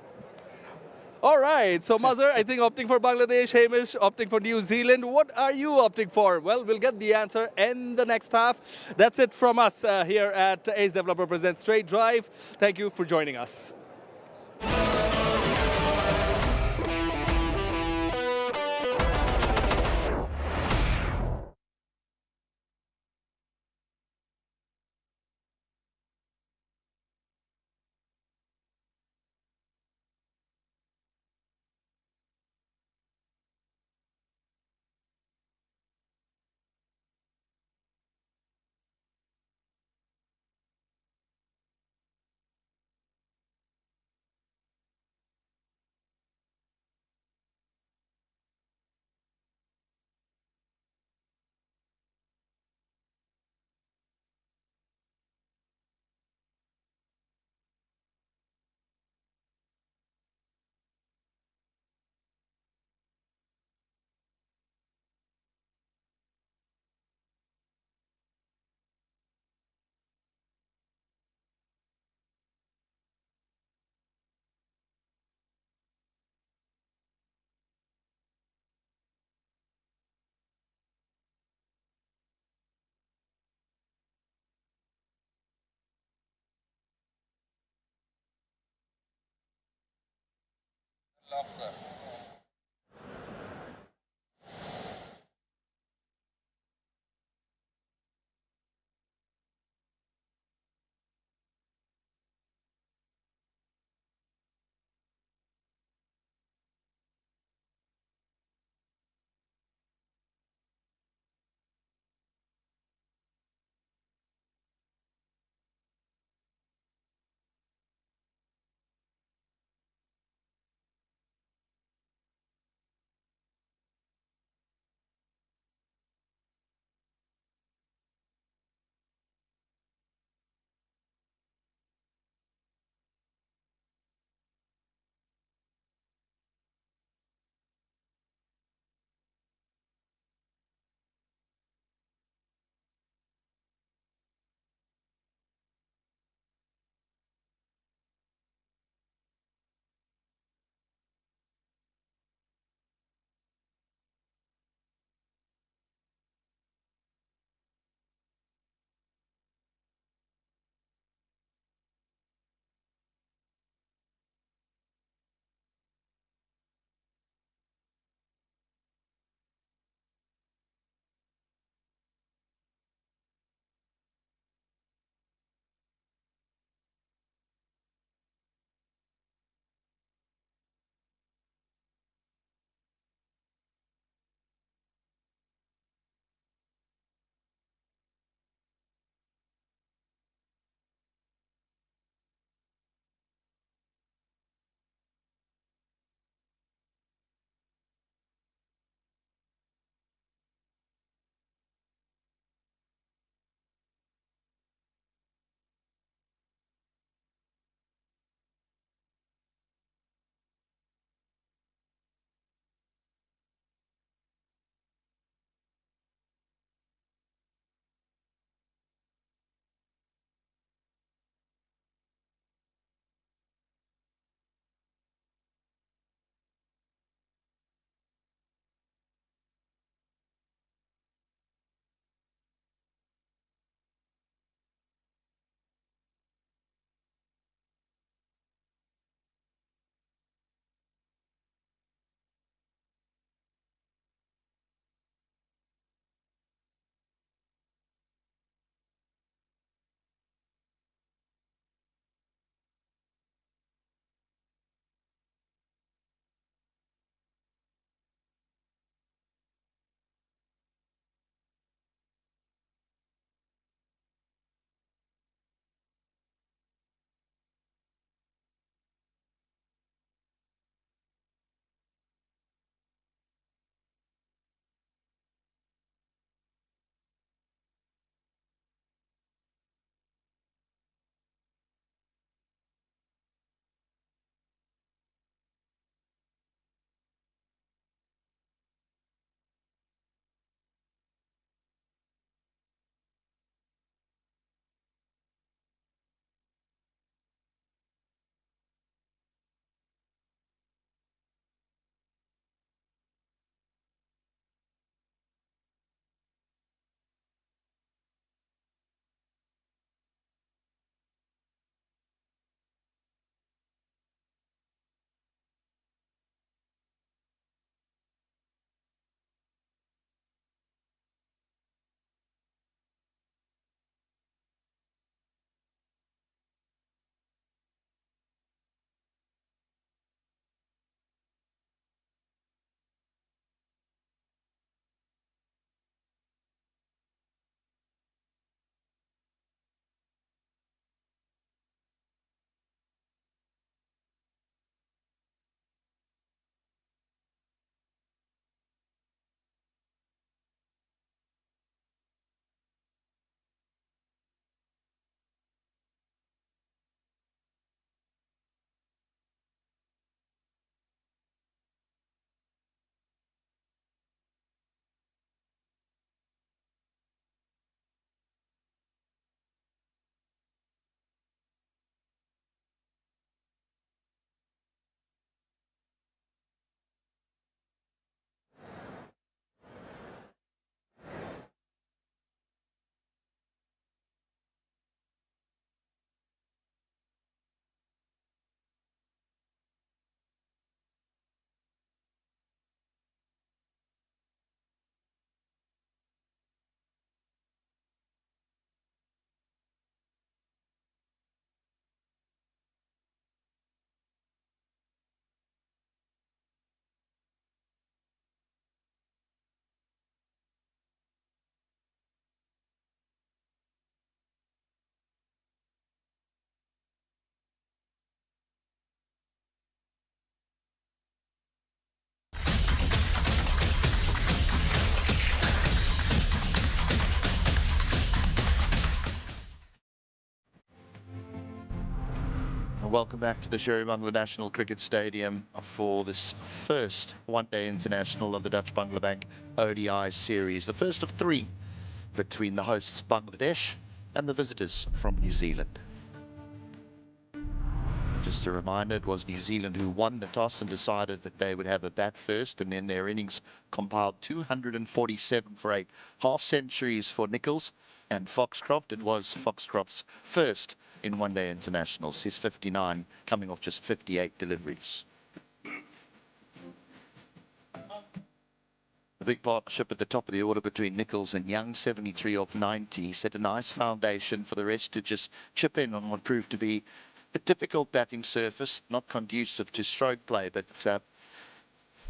All right, so Mazhar, I think opting for Bangladesh, Hamish opting for New Zealand. What are you opting for? Well, we'll get the answer in the next half. That's it from us here at Ace Developer Presents Straight Drive. Thank you for joining us. Welcome back to the Sherry Bangla National Cricket Stadium for this first one-day international of the Dutch Bangla Bank ODI series, the first of 3 between the hosts Bangladesh and the visitors from New Zealand. Just a reminder, it was New Zealand who won the toss and decided that they would have a bat first, and then their innings compiled 247 for 8 half-centuries for Nichols and Foxcroft. It was Foxcroft's first in one-day internationals, his 59 coming off just 58 deliveries. A big partnership at the top of the order between Nichols and Young, 73 of 90, set a nice foundation for the rest to just chip in on what proved to be a difficult batting surface, not conducive to stroke play, but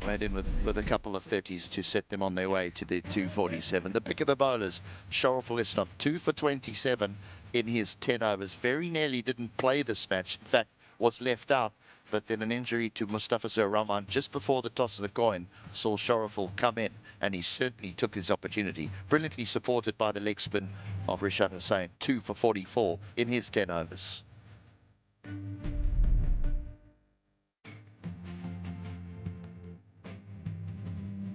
made in with a couple of 30s to set them on their way to the 247. The pick of the bowlers, Sharaful Islam, 2 for 27 in his 10 overs. Very nearly didn't play this match. In fact, was left out, but then an injury to Mustafa Zur Rahman just before the toss of the coin saw Sharaful come in, and he certainly took his opportunity. Brilliantly supported by the leg spin of Rishad Hussain, 2 for 44 in his 10 overs.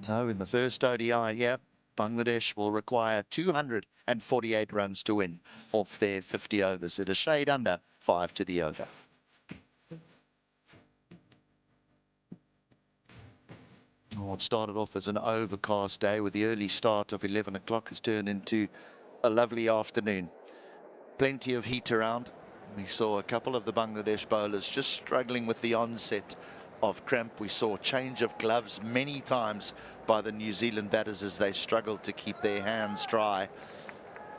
So in the first ODI here, Bangladesh will require 248 runs to win off their 50 overs at a shade under 5 to the over. It started off as an overcast day with the early start of 11 o'clock has turned into a lovely afternoon. Plenty of heat around. We saw a couple of the Bangladesh bowlers just struggling with the onset of cramp. We saw change of gloves many times by the New Zealand batters as they struggled to keep their hands dry.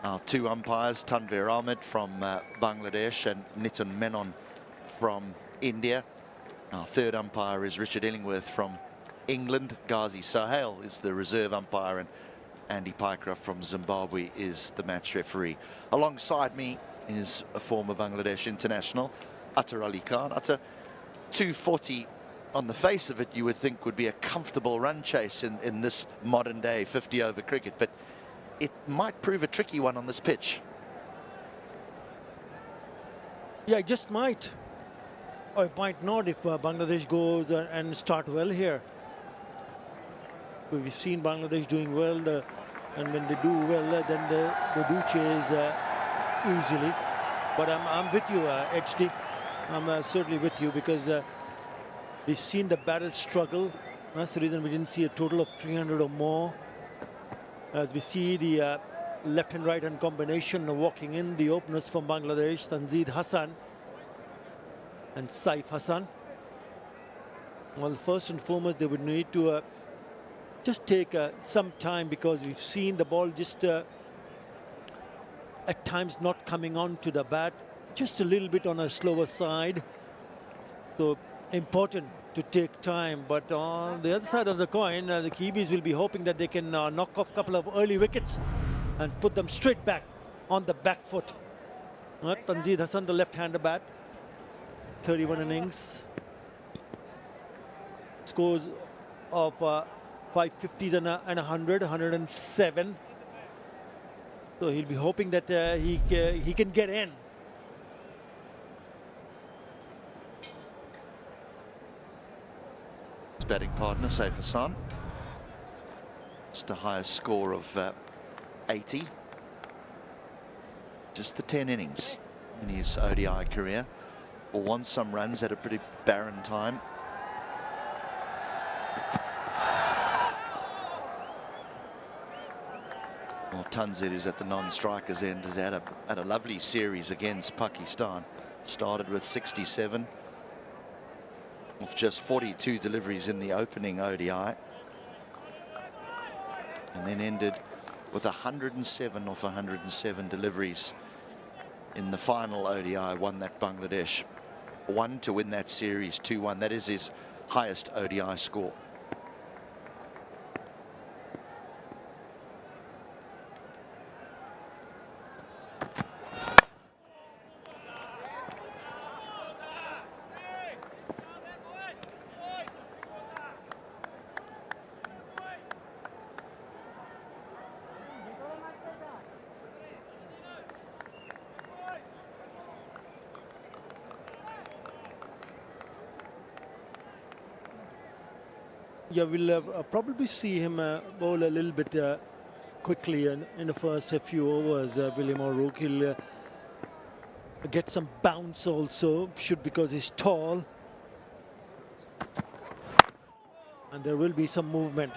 Our 2 umpires, Tanvir Ahmed from Bangladesh and Nitin Menon from India. Our 3rd umpire is Richard Illingworth from England. Ghazi Sohail is the reserve umpire, and Andy Pycroft from Zimbabwe is the match referee. Alongside me is a former Bangladesh international, Attar Ali Khan. Attar, 240 on the face of it you would think would be a comfortable run chase in this modern day 50 over cricket, but it might prove a tricky one on this pitch. Yeah, it just might, or it might not if Bangladesh goes and start well here. We've seen Bangladesh doing well, and when they do well, then they do chase easily. But I'm with you, HD. I'm certainly with you, because we've seen the battle struggle. That's the reason we didn't see a total of 300 or more. As we see the left and right hand combination walking in, the openers from Bangladesh, Tanzid Hassan and Saif Hassan. Well, first and foremost, they would need to just take some time, because we've seen the ball just at times not coming on to the bat, just a little bit on a slower side. So important to take time, but on the other side of the coin, the Kiwis will be hoping that they can knock off a couple of early wickets and put them straight back on the back foot. Tanzid Hassan, the left-hander bat, 31 innings, scores of 550s and 107. So he'll be hoping that he can get in. His batting partner, Saif Hassan. It's the highest score of 80. Just the 10 innings in his ODI career. Will want some runs at a pretty barren time. Well, Tanzir, who's at the non-strikers end, has had a lovely series against Pakistan. Started with 67 of just 42 deliveries in the opening ODI, and then ended with 107 off 107 deliveries in the final ODI. Won that Bangladesh. Won to win that series 2-1. That is his highest ODI score. Yeah, we'll probably see him bowl a little bit quickly in the first few overs. William O'Rourke, he'll get some bounce also, because he's tall. And there will be some movement.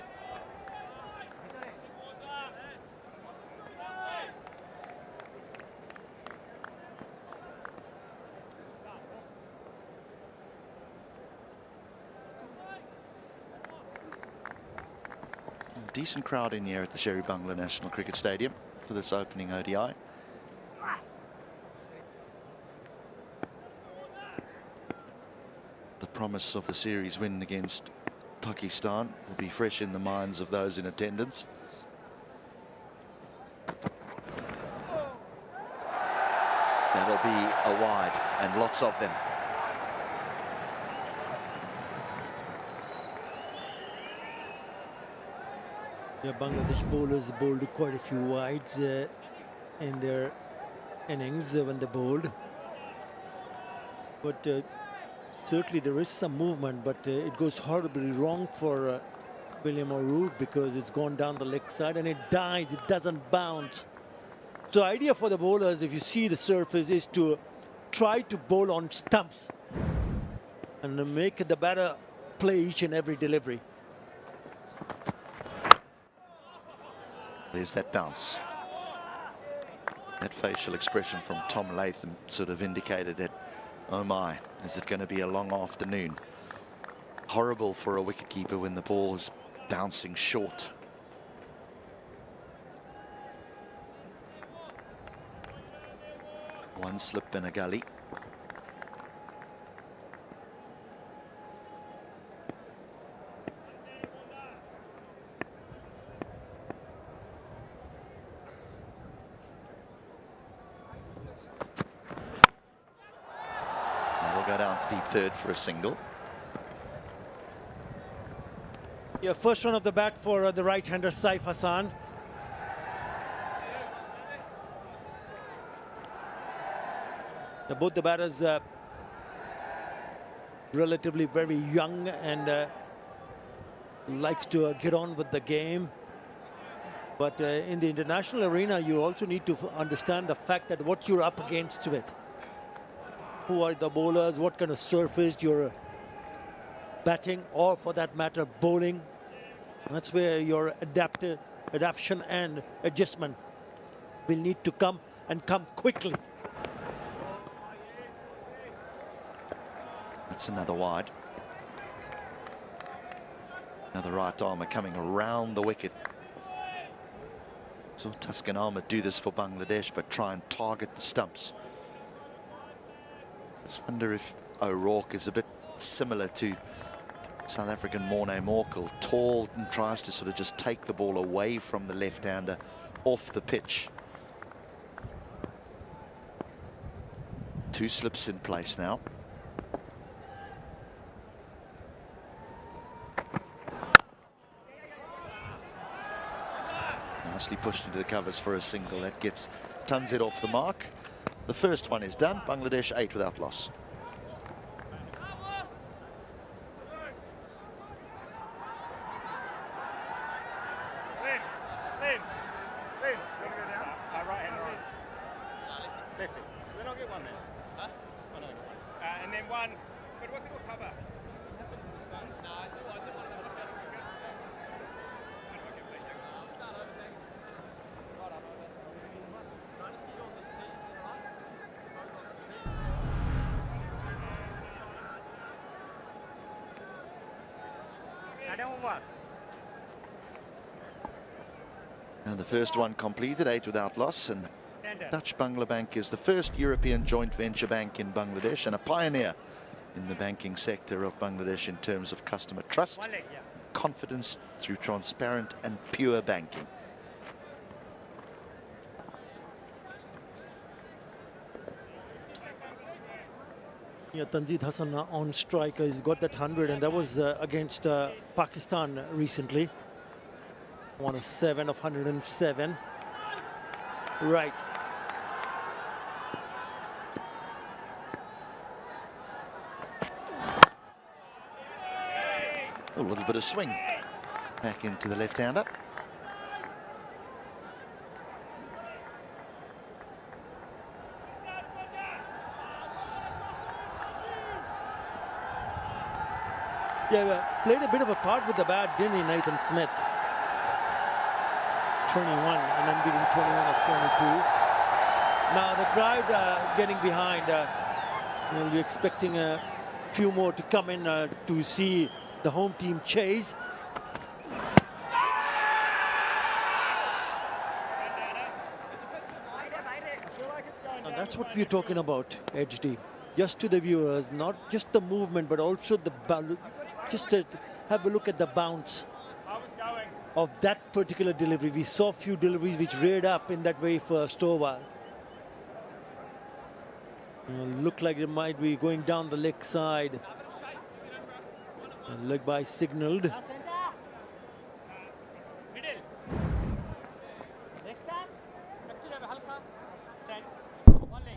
Decent crowd in here at the Sherry Bungalow National Cricket Stadium for this opening ODI. The promise of the series win against Pakistan will be fresh in the minds of those in attendance. That'll be a wide, and lots of them. Yeah, Bangladesh bowlers bowled quite a few wides in their innings when they bowled. But certainly there is some movement, but it goes horribly wrong for William O'Rourke because it's gone down the leg side and it dies, it doesn't bounce. So idea for the bowlers, if you see the surface, is to try to bowl on stumps and make the batter play each and every delivery. There's that bounce. That facial expression from Tom Latham sort of indicated that, oh my, is it going to be a long afternoon? Horrible for a wicketkeeper when the ball is bouncing short. One slip in a gully. Go down to deep third for a single. Yeah, first run of the bat for the right-hander Saif Hassan. Both the batters relatively very young and likes to get on with the game. But in the international arena, you also need to understand the fact that what you're up against with. Who are the bowlers, what kind of surface you're batting, or for that matter, bowling. That's where your adaptation and adjustment will need to come and come quickly. That's another wide. Another right armour coming around the wicket. So Tuscan Armour do this for Bangladesh, but try and target the stumps. I wonder if O'Rourke is a bit similar to South African Morne Morkel, tall and tries to sort of just take the ball away from the left-hander off the pitch. Two slips in place now. Nicely pushed into the covers for a single. That gets Tanzir off the mark. The first one is done. Bangladesh 8 without loss. And then one. Good work, good cover. And the first one completed, 8 without loss, and Dutch Bangla Bank is the first European joint venture bank in Bangladesh and a pioneer in the banking sector of Bangladesh in terms of customer trust, confidence through transparent and pure banking. Yeah, Tanzir Hassan on strike. He's got that 100, and that was against Pakistan recently. 107 of 107. Right. A little bit of swing back into the left-hander. Yeah, played a bit of a part with the bat, didn't he, Nathan Smith? 21 and then beating 21 of 22. Now the crowd getting behind. We'll be expecting a few more to come in to see the home team chase. And that's what we're talking about, HD. Just to the viewers, not just the movement, but also the just to have a look at the bounce of that particular delivery. We saw a few deliveries which reared up in that very first over. Look like it might be going down the leg side. Leg by signaled.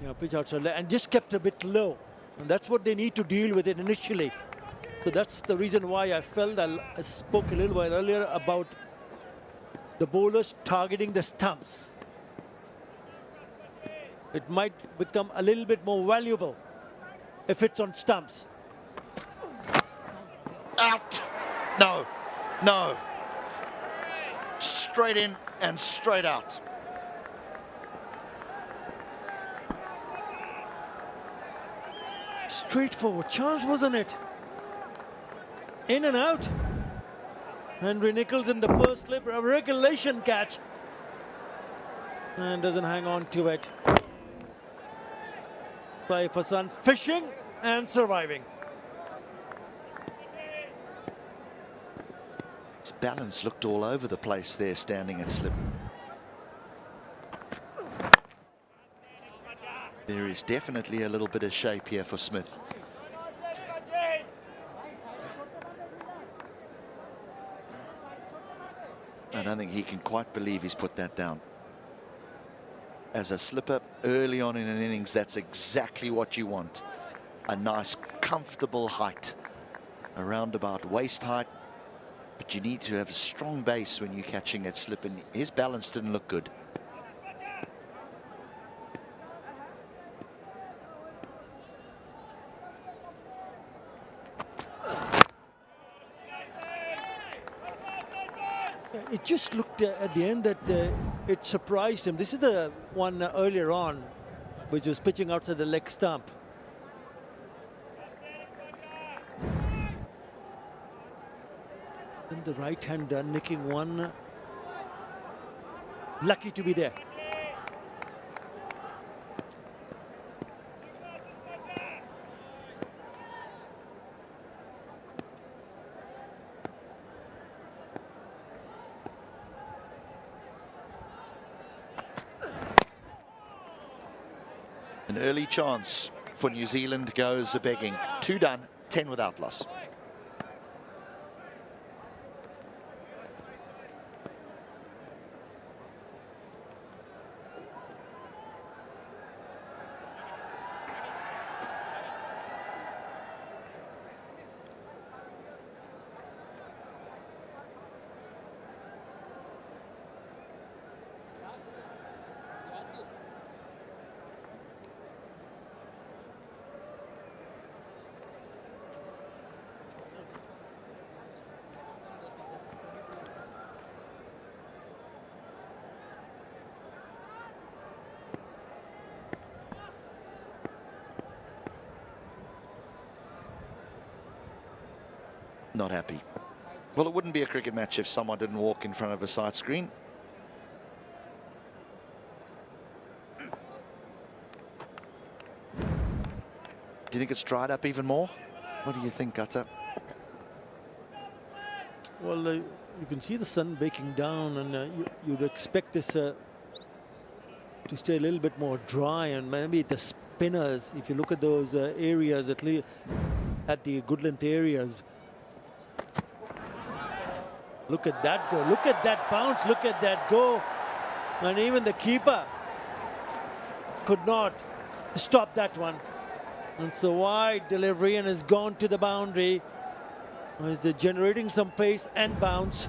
Yeah, pitch outside and just kept a bit low. And that's what they need to deal with it initially. So that's the reason why I felt I spoke a little while earlier about the bowlers targeting the stumps. It might become a little bit more valuable if it's on stumps. Out! No, no. Straight in and straight out. Straightforward chance, wasn't it? In and out. Henry Nicholls in the first slip, a regulation catch. And doesn't hang on to it. Saif Hassan fishing and surviving. His balance looked all over the place there, standing at slip. There is definitely a little bit of shape here for Smith. I don't think he can quite believe he's put that down. As a slipper early on in an innings, that's exactly what you want. A nice, comfortable height, around about waist height. But you need to have a strong base when you're catching at slip, and his balance didn't look good. It just looked at the end that it surprised him. This is the one earlier on, which was pitching outside the leg stump. And the right-hander nicking one. Lucky to be there. An early chance for New Zealand goes a-begging. 2 done, 10 without loss. Not happy. Well, it wouldn't be a cricket match if someone didn't walk in front of a side screen. Do you think it's dried up even more? What do you think, Gutta? Well, you can see the sun baking down, and you'd expect this to stay a little bit more dry, and maybe the spinners, if you look at those areas, at least at the good length areas. Look at that go, look at that bounce, look at that go. And even the keeper could not stop that one. It's a wide delivery and has gone to the boundary. He's generating some pace and bounce.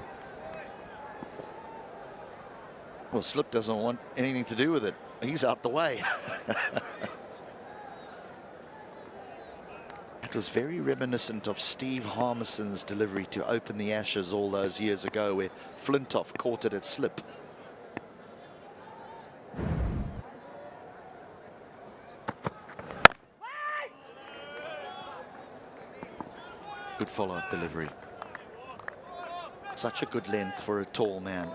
Well, Slip doesn't want anything to do with it. He's out the way. It was very reminiscent of Steve Harmison's delivery to Open the Ashes all those years ago, where Flintoff caught it at slip. Good follow-up delivery. Such a good length for a tall man,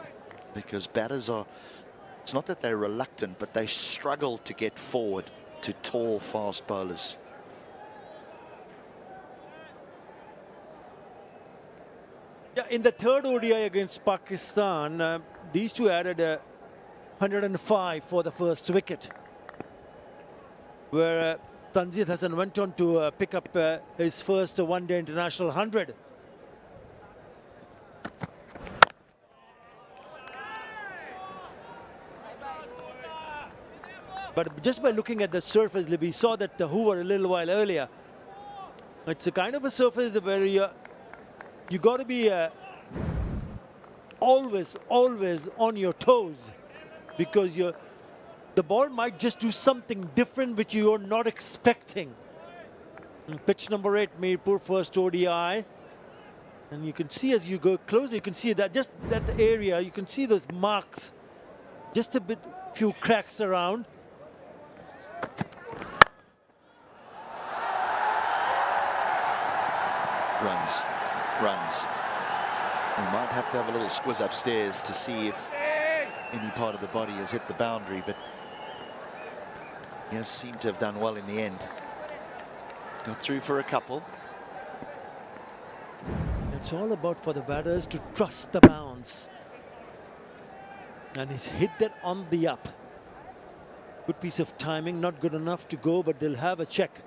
because batters are, it's not that they're reluctant, but they struggle to get forward to tall, fast bowlers. Yeah, in the third ODI against Pakistan, these two added 105 for the first wicket, where Tanzir Hassan went on to pick up his first one-day international 100. But just by looking at the surface, we saw that the Hoover a little while earlier. It's a kind of a surface where you got to be always on your toes, because the ball might just do something different which you're not expecting. And pitch number 8, Mirpur, first ODI. And you can see as you go closer, you can see that just that area, you can see those marks, just a bit, few cracks around. Runs. We might have to have a little squiz upstairs to see if any part of the body has hit the boundary, but he has seemed to have done well in the end. Got through for a couple. It's all about for the batters to trust the bounce. And he's hit that on the up. Good piece of timing, not good enough to go, but they'll have a check.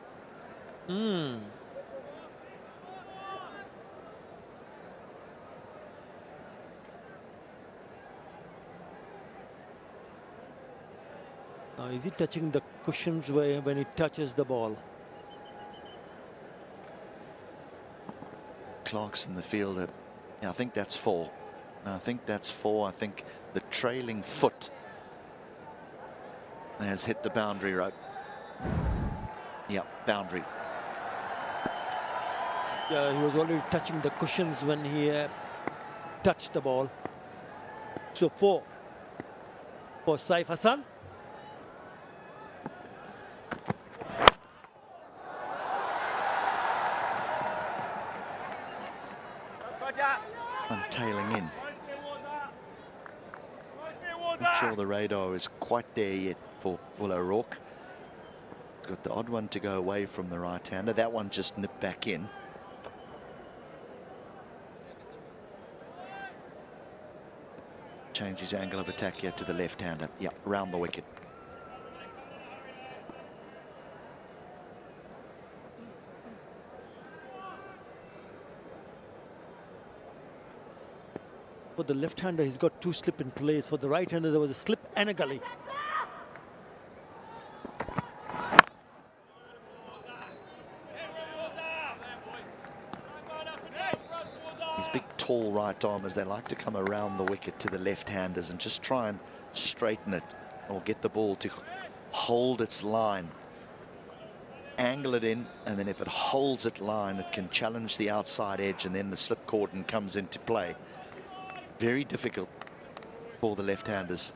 Now, is he touching the cushions when he touches the ball? Clark's in the field. Yeah, I think that's 4. I think that's 4. I think the trailing foot has hit the boundary rope. Yeah, boundary. Yeah, he was already touching the cushions when he touched the ball. So 4 for Saif Hassan. I'm tailing in. Not sure the radar is quite there yet for Will O'Rourke. He's got the odd one to go away from the right-hander. That one just nipped back in. Change his angle of attack here to the left-hander. Yeah, round the wicket. For the left-hander, he's got 2 slip in place. For the right-hander, there was a slip and a gully. These big, tall right-armers, they like to come around the wicket to the left-handers and just try and straighten it or get the ball to hold its line. Angle it in, and then if it holds its line, it can challenge the outside edge, and then the slip cordon comes into play. Very difficult for the left-handers.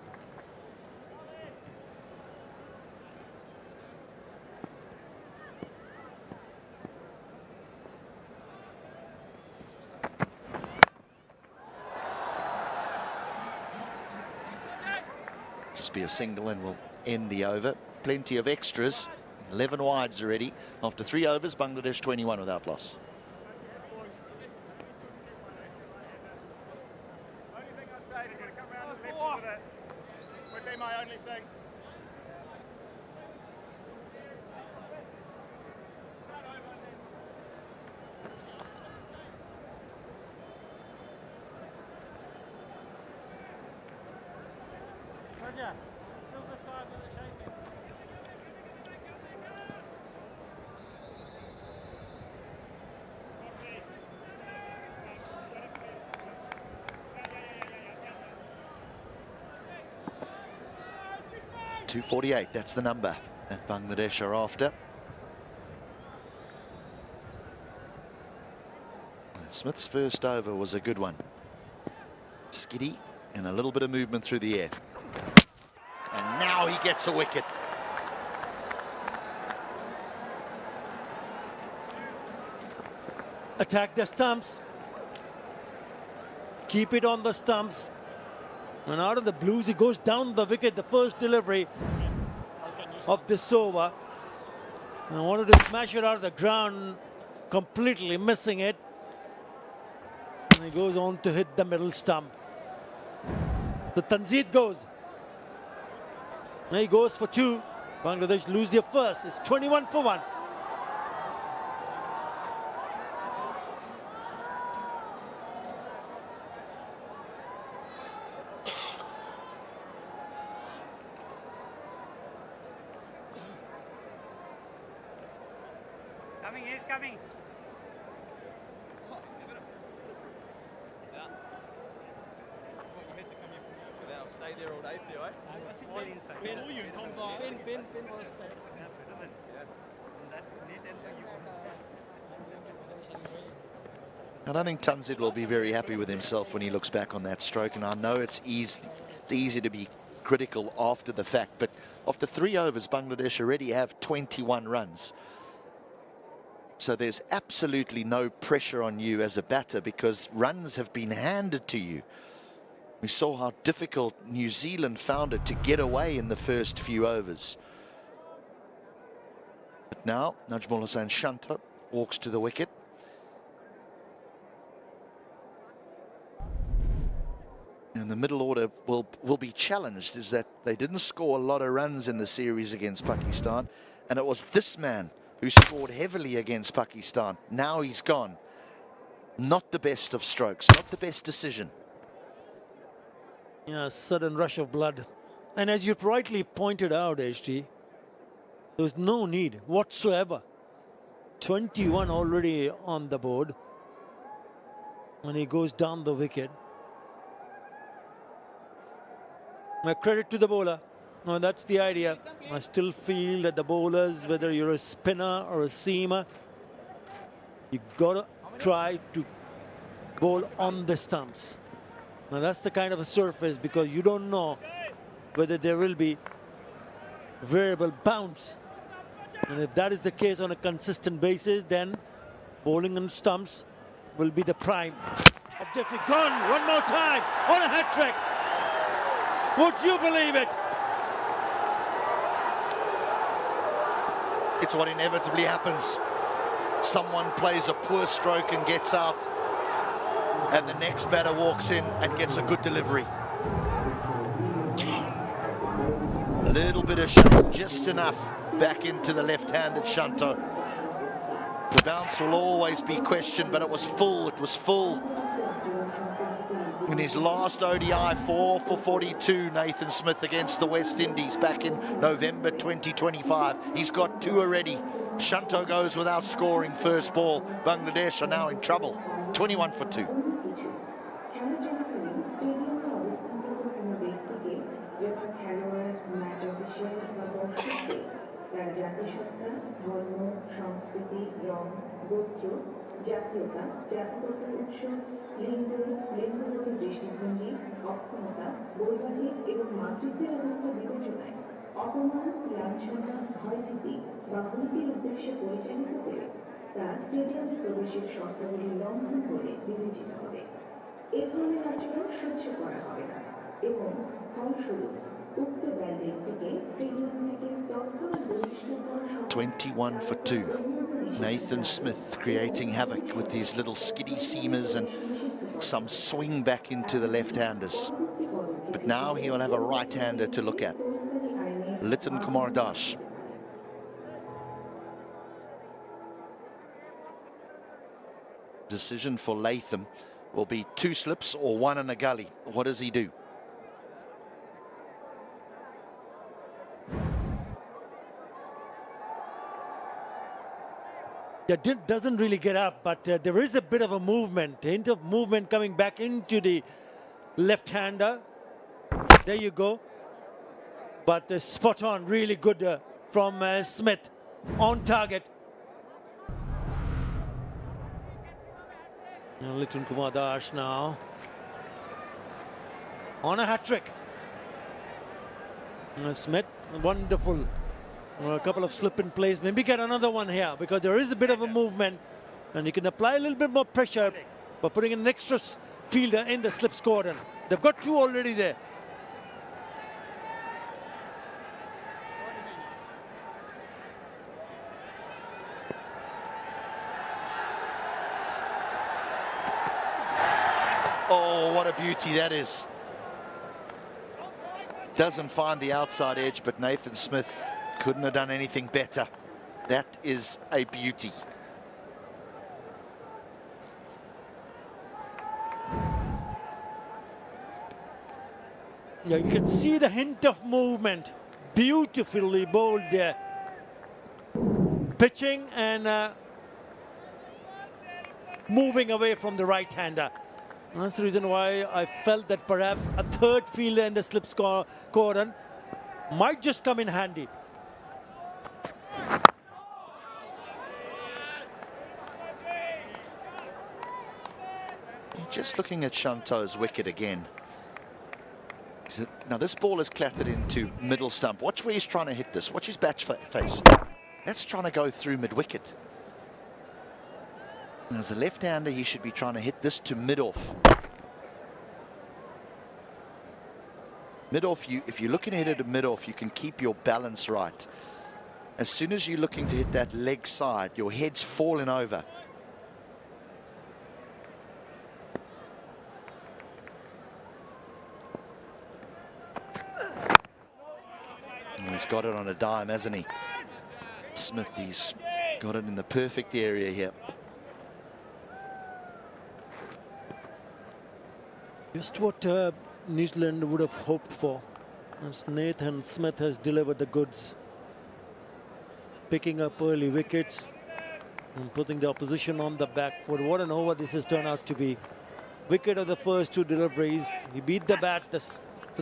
Just be a single and we'll end the over. Plenty of extras. 11 wides already. After 3 overs, Bangladesh 21 without loss. 248, that's the number that Bangladesh are after. Smith's first over was a good one. Skiddy and a little bit of movement through the air. And now he gets a wicket. Attack the stumps. Keep it on the stumps. And out of the blues, he goes down the wicket, the first delivery of this over. And I wanted to smash it out of the ground, completely missing it. And he goes on to hit the middle stump. The Tanzid goes. And he goes for 2. Bangladesh lose their first. It's 21 for 1. Coming, he's coming. Stay there all day for you, eh? All inside. Finn was I don't think Tanzid will be very happy with himself when he looks back on that stroke, and I know it's easy to be critical after the fact, but after 3 overs, Bangladesh already have 21 runs. So there's absolutely no pressure on you as a batter because runs have been handed to you. We saw how difficult New Zealand found it to get away in the first few overs. But now, Najmul Hossain Shanto walks to the wicket. And the middle order will be challenged, is that they didn't score a lot of runs in the series against Pakistan. And it was this man who scored heavily against Pakistan. Now he's gone. Not the best of strokes, not the best decision. Yeah, sudden rush of blood. And as you rightly pointed out, HT, there was no need whatsoever. 21 already on the board when he goes down the wicket. My credit to the bowler. No, that's the idea. I still feel that the bowlers, whether you're a spinner or a seamer, you gotta try to bowl on the stumps. Now that's the kind of a surface, because you don't know whether there will be variable bounce. And if that is the case on a consistent basis, then bowling on stumps will be the prime objective. Gone one more time on a hat trick. Would you believe it? It's what inevitably happens. Someone plays a poor stroke and gets out, and the next batter walks in and gets a good delivery. A little bit of shove, just enough, back into the left-handed Shanto. The bounce will always be questioned, but it was full. It was full. In his last ODI, 4 for 42, Nathan Smith against the West Indies back in November 2025. He's got 2 already. Shanto goes without scoring first ball. Bangladesh are now in trouble. 21 for 2. জাতীয়তা, জাতিগত উৎস, লিঙ্গ, লিঙ্গগত দৃষ্টিভঙ্গি, অক্ষমতা, বৈবাহিক এবং মাতৃত্বের অবস্থা বিবেচনায় অপমান, লাঞ্ছনা, ভয়ভীতি বা হুমকির উদ্দেশ্যে পরিচালিত করে তা স্টেডিয়ামে প্রবেশের শর্তাবলী লঙ্ঘন বলে বিবেচিত হবে। এ ধরনের আচরণ সহ্য করা হবে না এবং ফলস্বরূপ উক্ত দায়ী ব্যক্তিকে স্টেডিয়াম থেকে তৎক্ষণাৎ বহিষ্কার করা 21 for 2. Nathan Smith creating havoc with these little skiddy seamers and some swing back into the left-handers. But now he will have a right-hander to look at. Liton Kumar Das. Decision for Latham will be 2 slips or 1 in a gully. What does he do? That doesn't really get up, but there is a bit of a movement, hint of movement coming back into the left-hander. There you go. But spot on, really good from Smith, on target. Litton Kumar Das now on a hat-trick. Smith, wonderful. A couple of slip-in plays, maybe get another one here because there is a bit of a movement and you can apply a little bit more pressure by putting an extra fielder in the slip cordon. They've got two already there. Oh, what a beauty that is. Doesn't find the outside edge, but Nathan Smith couldn't have done anything better. That is a beauty. Yeah, you can see the hint of movement. Beautifully bowled there. Pitching and moving away from the right-hander. That's the reason why I felt that perhaps a third fielder in the slip cordon might just come in handy. Just looking at Shanto's wicket again. Now this ball is clattered into middle stump. Watch where he's trying to hit this. Watch his batch face. That's trying to go through mid-wicket. As a left-hander, he should be trying to hit this to mid-off. Mid-off, if you're looking to hit it at mid-off, you can keep your balance right. As soon as you're looking to hit that leg side, your head's falling over. He's got it on a dime, hasn't he? Smith, he's got it in the perfect area here. Just what New Zealand would have hoped for. As Nathan Smith has delivered the goods. Picking up early wickets and putting the opposition on the back foot. What an over this has turned out to be. Wicket of the first two deliveries. He beat the bat, the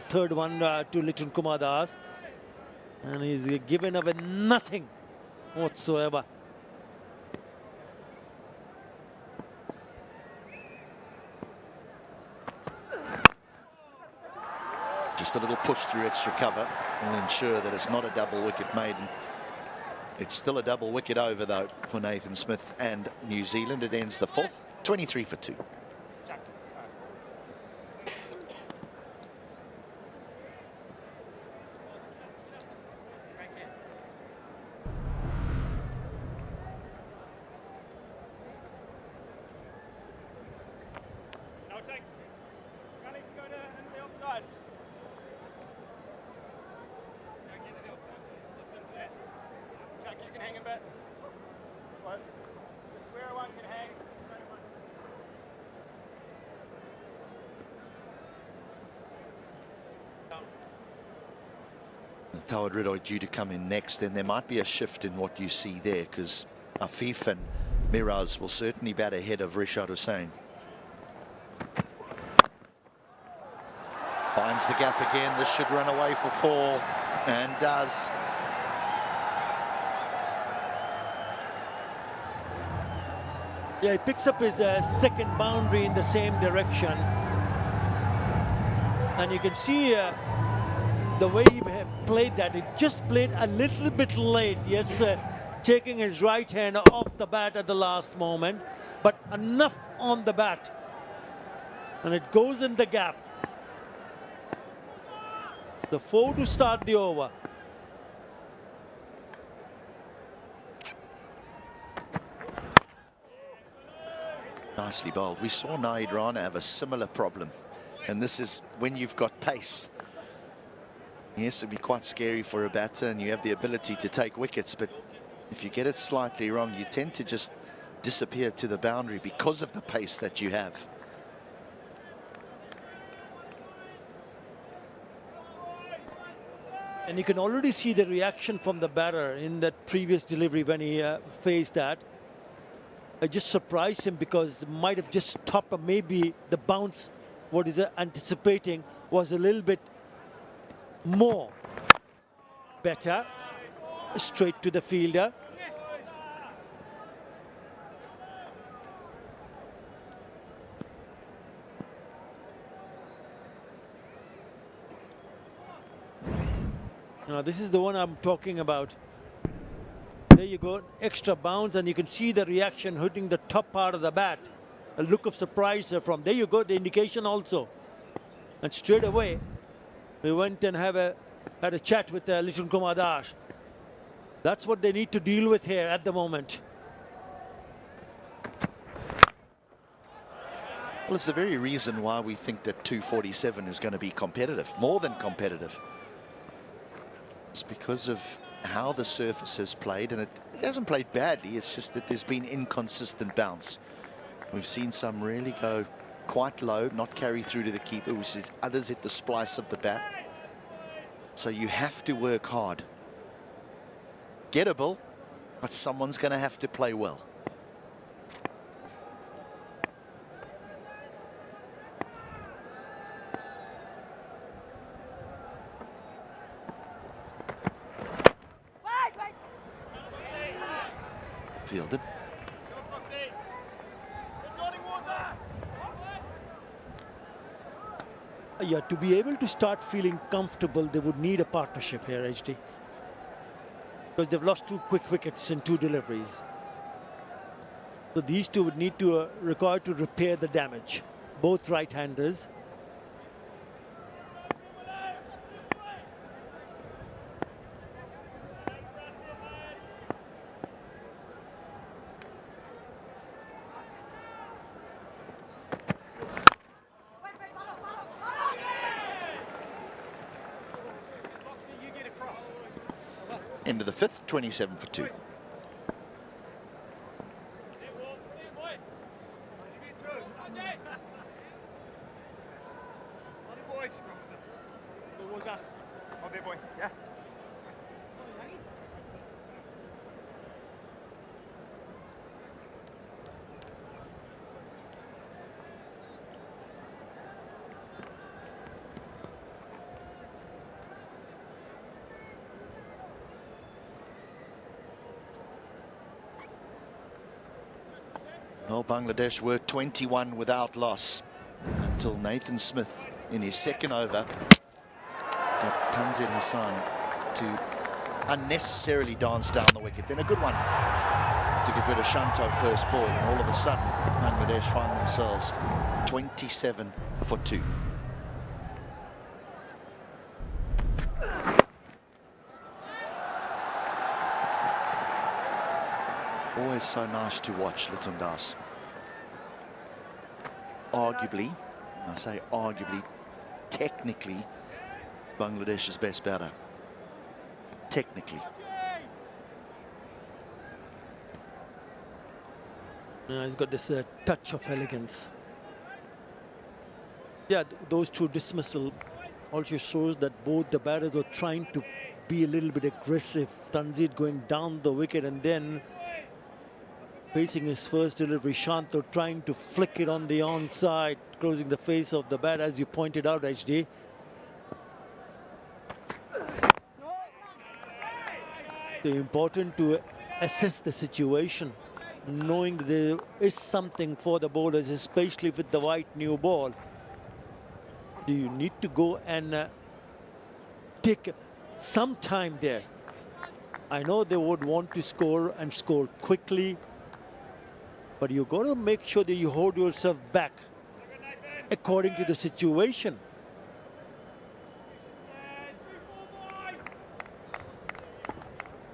third one to Litton Kumar Das. And he's given away nothing whatsoever. Just a little push through extra cover will ensure that it's not a double wicket made. It's still a double wicket over though for Nathan Smith and New Zealand. It ends the fourth, 23 for 2. Tawad Ridoy due to come in next, then there might be a shift in what you see there because Afif and Miraz will certainly bat ahead of Rishad Hussain. Finds the gap again. This should run away for 4 and does. Yeah, he picks up his second boundary in the same direction. And you can see the way he played that. It just played a little bit late. Yes, taking his right hand off the bat at the last moment. But enough on the bat. And it goes in the gap. The 4 to start the over. Nicely bowled. We saw Naid Rana have a similar problem. And this is when you've got pace. Yes, it'd be quite scary for a batter and you have the ability to take wickets, but if you get it slightly wrong, you tend to just disappear to the boundary because of the pace that you have. And you can already see the reaction from the batter in that previous delivery when he faced that. It just surprised him because it might have just stopped, or maybe the bounce, what he's anticipating, was a little bit more. better. Straight to the fielder. Now this is the one I'm talking about. There you go, extra bounce, and you can see the reaction hitting the top part of the bat. A look of surprise from there you go, the indication also. And straight away, we went and had a chat with Lichun Kumar Das. That's what they need to deal with here at the moment. Well, it's the very reason why we think that 247 is going to be competitive, more than competitive. It's because of how the surface has played, and it hasn't played badly. It's just that there's been inconsistent bounce. We've seen some really go quite low, not carry through to the keeper. We've seen others hit the splice of the bat. So you have to work hard. Gettable, but someone's going to have to play well. Fielded. Yeah, to be able to start feeling comfortable, they would need a partnership here, HD. Because they've lost 2 quick wickets in 2 deliveries. So these two would need to require to repair the damage. Both right-handers. Into the 5th, 27 for 2. Well, Bangladesh were 21 without loss until Nathan Smith in his 2nd over got Tanzir Hassan to unnecessarily dance down the wicket. Then a good one to get rid of Shanto first ball, and all of a sudden Bangladesh find themselves 27 for 2. Always so nice to watch Lichun Das. Arguably, I say arguably, technically, Bangladesh's best batter. Technically. He's got this touch of elegance. Yeah, those 2 dismissals also shows that both the batters were trying to be a little bit aggressive. Tanzir going down the wicket and then facing his first delivery, Shanto trying to flick it on the onside, closing the face of the bat, as you pointed out, HD. So important to assess the situation, knowing that there is something for the bowlers, especially with the white new ball. Do you need to go and take some time there? I know they would want to score and score quickly, but you've got to make sure that you hold yourself back according to the situation.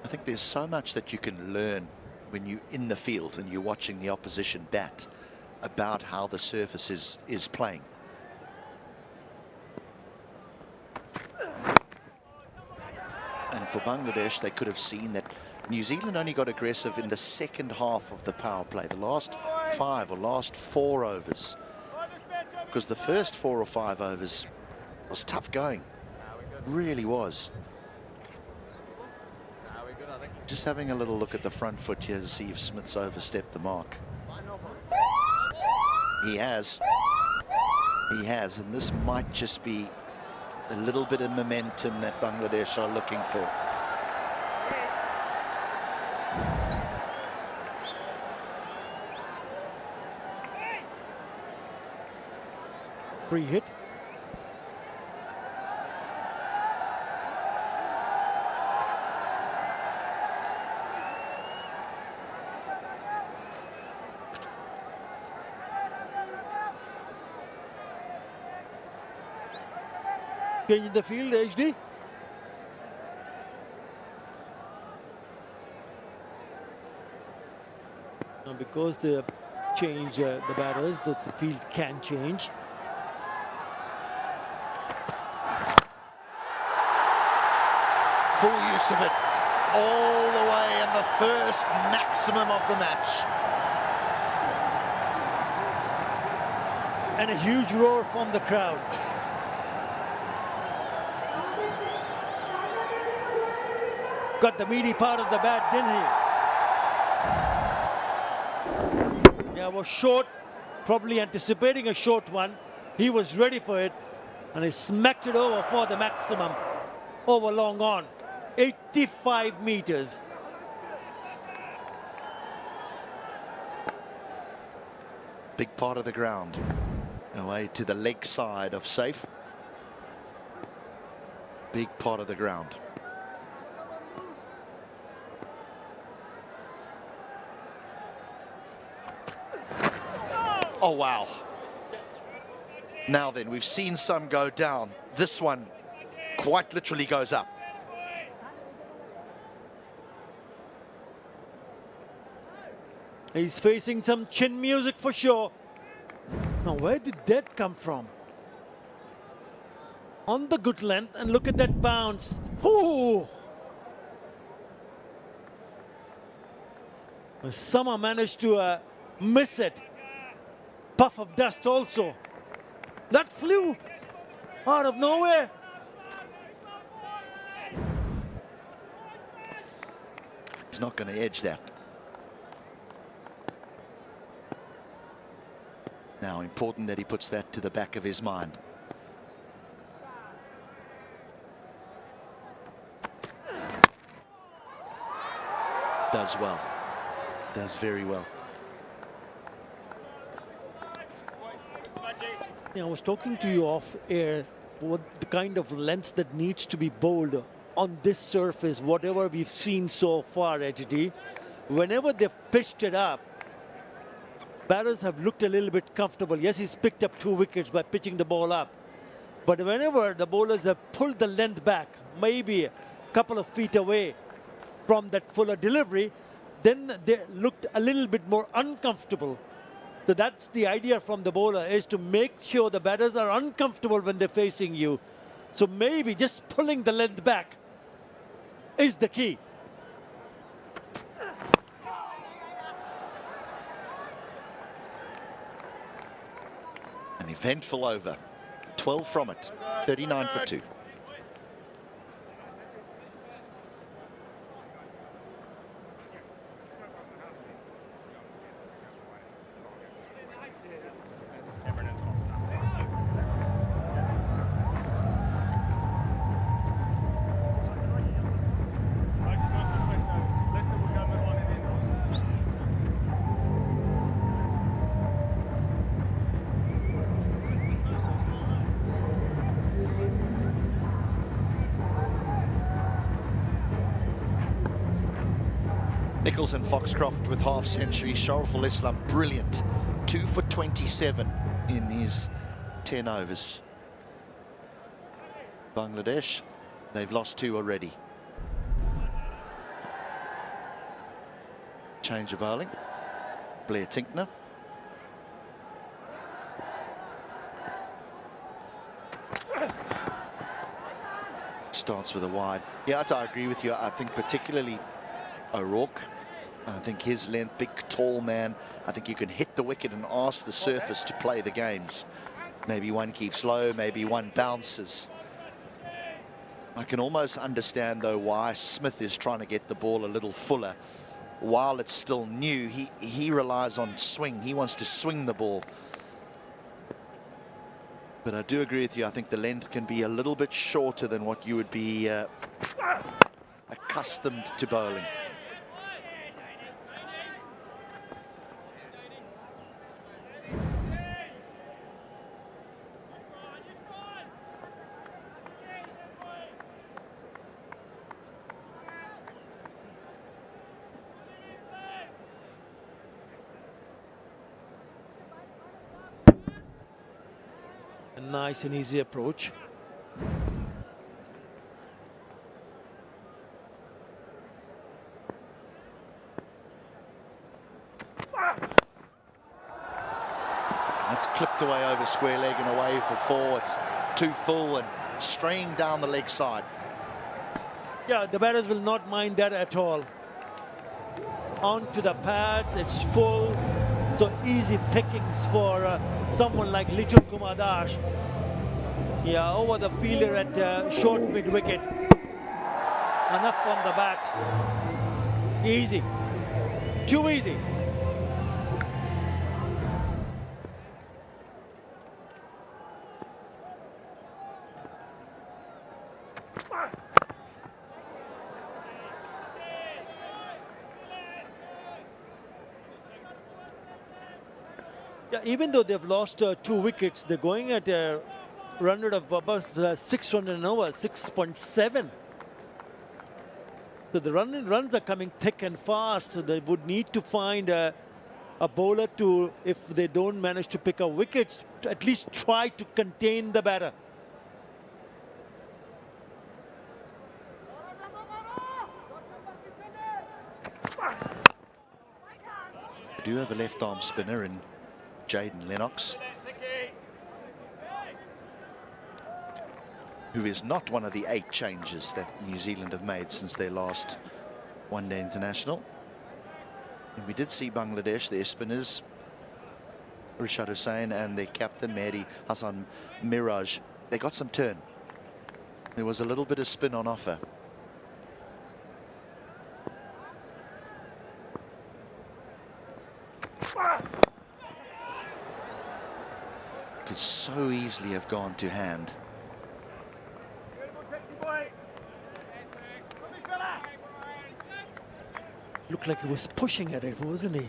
I think there's so much that you can learn when you're in the field and you're watching the opposition bat about how the surface is playing. And for Bangladesh, they could have seen that New Zealand only got aggressive in the 2nd half of the power play, the last 5 or last 4 overs. Because the first 4 or 5 overs was tough going. Really was. Just having a little look at the front foot here to see if Smith's overstepped the mark. He has. He has, and this might just be a little bit of momentum that Bangladesh are looking for. free hit. Change in the field, HD. Now because they change the batters, the field can change. Full use of it all the way and the first maximum of the match. And a huge roar from the crowd. Got the meaty part of the bat, didn't he? Yeah, was short, probably anticipating a short one. He was ready for it, and he smacked it over for the maximum. Over long on, 85 meters. Big part of the ground. Away to the leg side of safe. Big part of the ground. Oh, wow. Now then, we've seen some go down. This one quite literally goes up. He's facing some chin music for sure. Now, where did that come from? On the good length, and look at that bounce. Ooh! Well, Summer managed to miss it. Puff of dust also. That flew out of nowhere. He's not going to edge that. Now, important that he puts that to the back of his mind. Does well. Does very well. Yeah, I was talking to you off air what the kind of length that needs to be bowled on this surface, whatever we've seen so far, HT. Whenever they've pitched it up, batters have looked a little bit comfortable. Yes, he's picked up 2 wickets by pitching the ball up. But whenever the bowlers have pulled the length back, maybe a couple of feet away from that fuller delivery, then they looked a little bit more uncomfortable. So that's the idea from the bowler, is to make sure the batters are uncomfortable when they're facing you. So maybe just pulling the length back is the key. An eventful over. 12 from it. 39 for 2. Nichols and Foxcroft with half century. Shariful Islam, brilliant. 2 for 27 in his 10 overs. Bangladesh, they've lost 2 already. Change of bowling. Blair Tinkner. Starts with a wide. Yeah, I agree with you. I think particularly O'Rourke. I think his length, big, tall man. I think you can hit the wicket and ask the surface to play the games. Maybe one keeps low, maybe one bounces. I can almost understand, though, why Smith is trying to get the ball a little fuller. While it's still new, he relies on swing. He wants to swing the ball. But I do agree with you. I think the length can be a little bit shorter than what you would be accustomed to bowling. A nice and easy approach. That's clipped away over square leg and away for 4. It's too full and straying down the leg side. Yeah, the batters will not mind that at all. Onto the pads, it's full. So easy pickings for someone like Lichun Kumar Das. Yeah, over the fielder at short mid-wicket. Enough on the bat. Easy. Too easy. Yeah, even though they've lost 2 wickets, they're going at a run rate of about 6 runs an over, 6.7. So the runs are coming thick and fast. So they would need to find a bowler to, if they don't manage to pick up wickets, to at least try to contain the batter. They do have a left arm spinner in Jaden Lennox, who is not one of the 8 changes that New Zealand have made since their last one-day international. And we did see Bangladesh, their spinners, Rishad Hussain, and their captain, Mehdi Hassan Miraj. They got some turn. There was a little bit of spin on offer. Could so easily have gone to hand. Looked like he was pushing at it, wasn't he?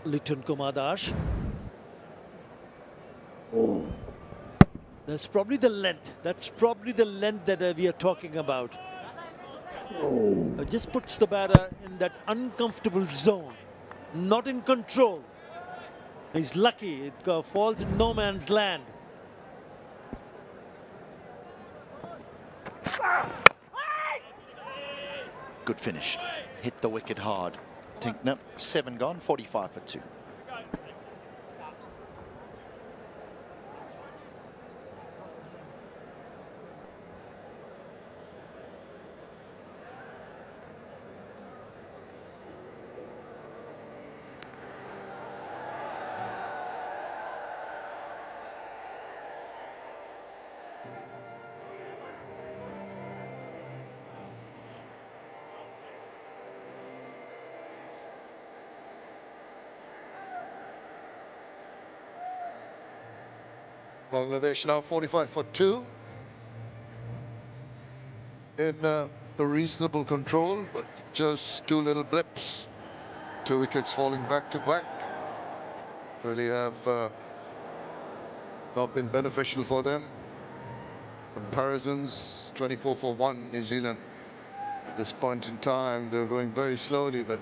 Lichun Kumar Das. That's probably the length. That's probably the length that we are talking about. It just puts the batter in that uncomfortable zone, not in control. He's lucky. It falls in no man's land. Good finish. Hit the wicket hard. Tinkner, 7 gone, 45 for 2. Bangladesh now 45 for 2. In the reasonable control, but just 2 little blips. 2 wickets falling back to back. Really have not been beneficial for them. Comparisons 24 for 1 New Zealand. At this point in time, they're going very slowly, but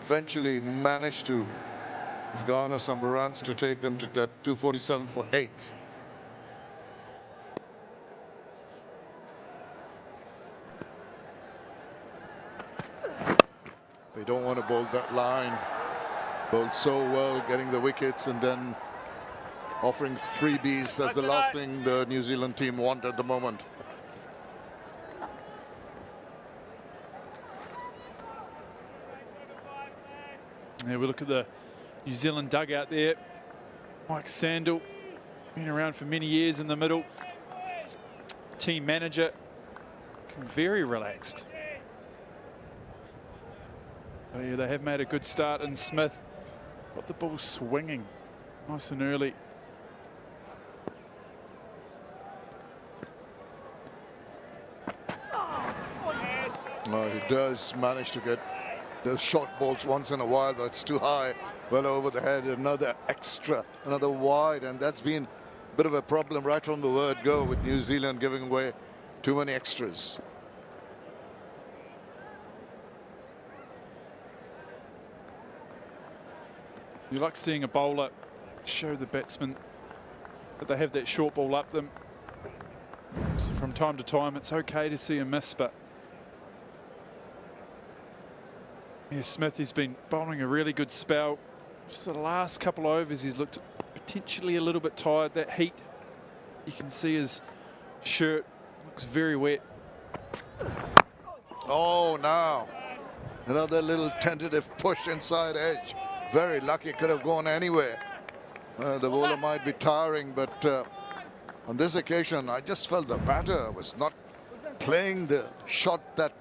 eventually managed to garner some runs to take them to that 247 for 8. They don't want to bowl that line. Bowled so well, getting the wickets and then offering freebies. That's the last thing the New Zealand team want at the moment. Yeah, we look at the New Zealand dugout there. Mike Sandel, been around for many years in the middle. Team manager, looking very relaxed. Oh yeah, they have made a good start in Smith. Got the ball swinging nice and early. He does manage to get those short balls once in a while, but it's too high, well over the head. Another extra, another wide, and that's been a bit of a problem right from the word go with New Zealand giving away too many extras. You like seeing a bowler show the batsman but they have that short ball up them. So from time to time, it's okay to see a miss, but yeah, Smith, he's been bowling a really good spell. Just the last couple of overs, he's looked potentially a little bit tired. That heat, you can see his shirt looks very wet. Oh, now another little tentative push inside edge. Very lucky, could have gone anywhere. The bowler might be tiring, but on this occasion, I just felt the batter was not playing the shot that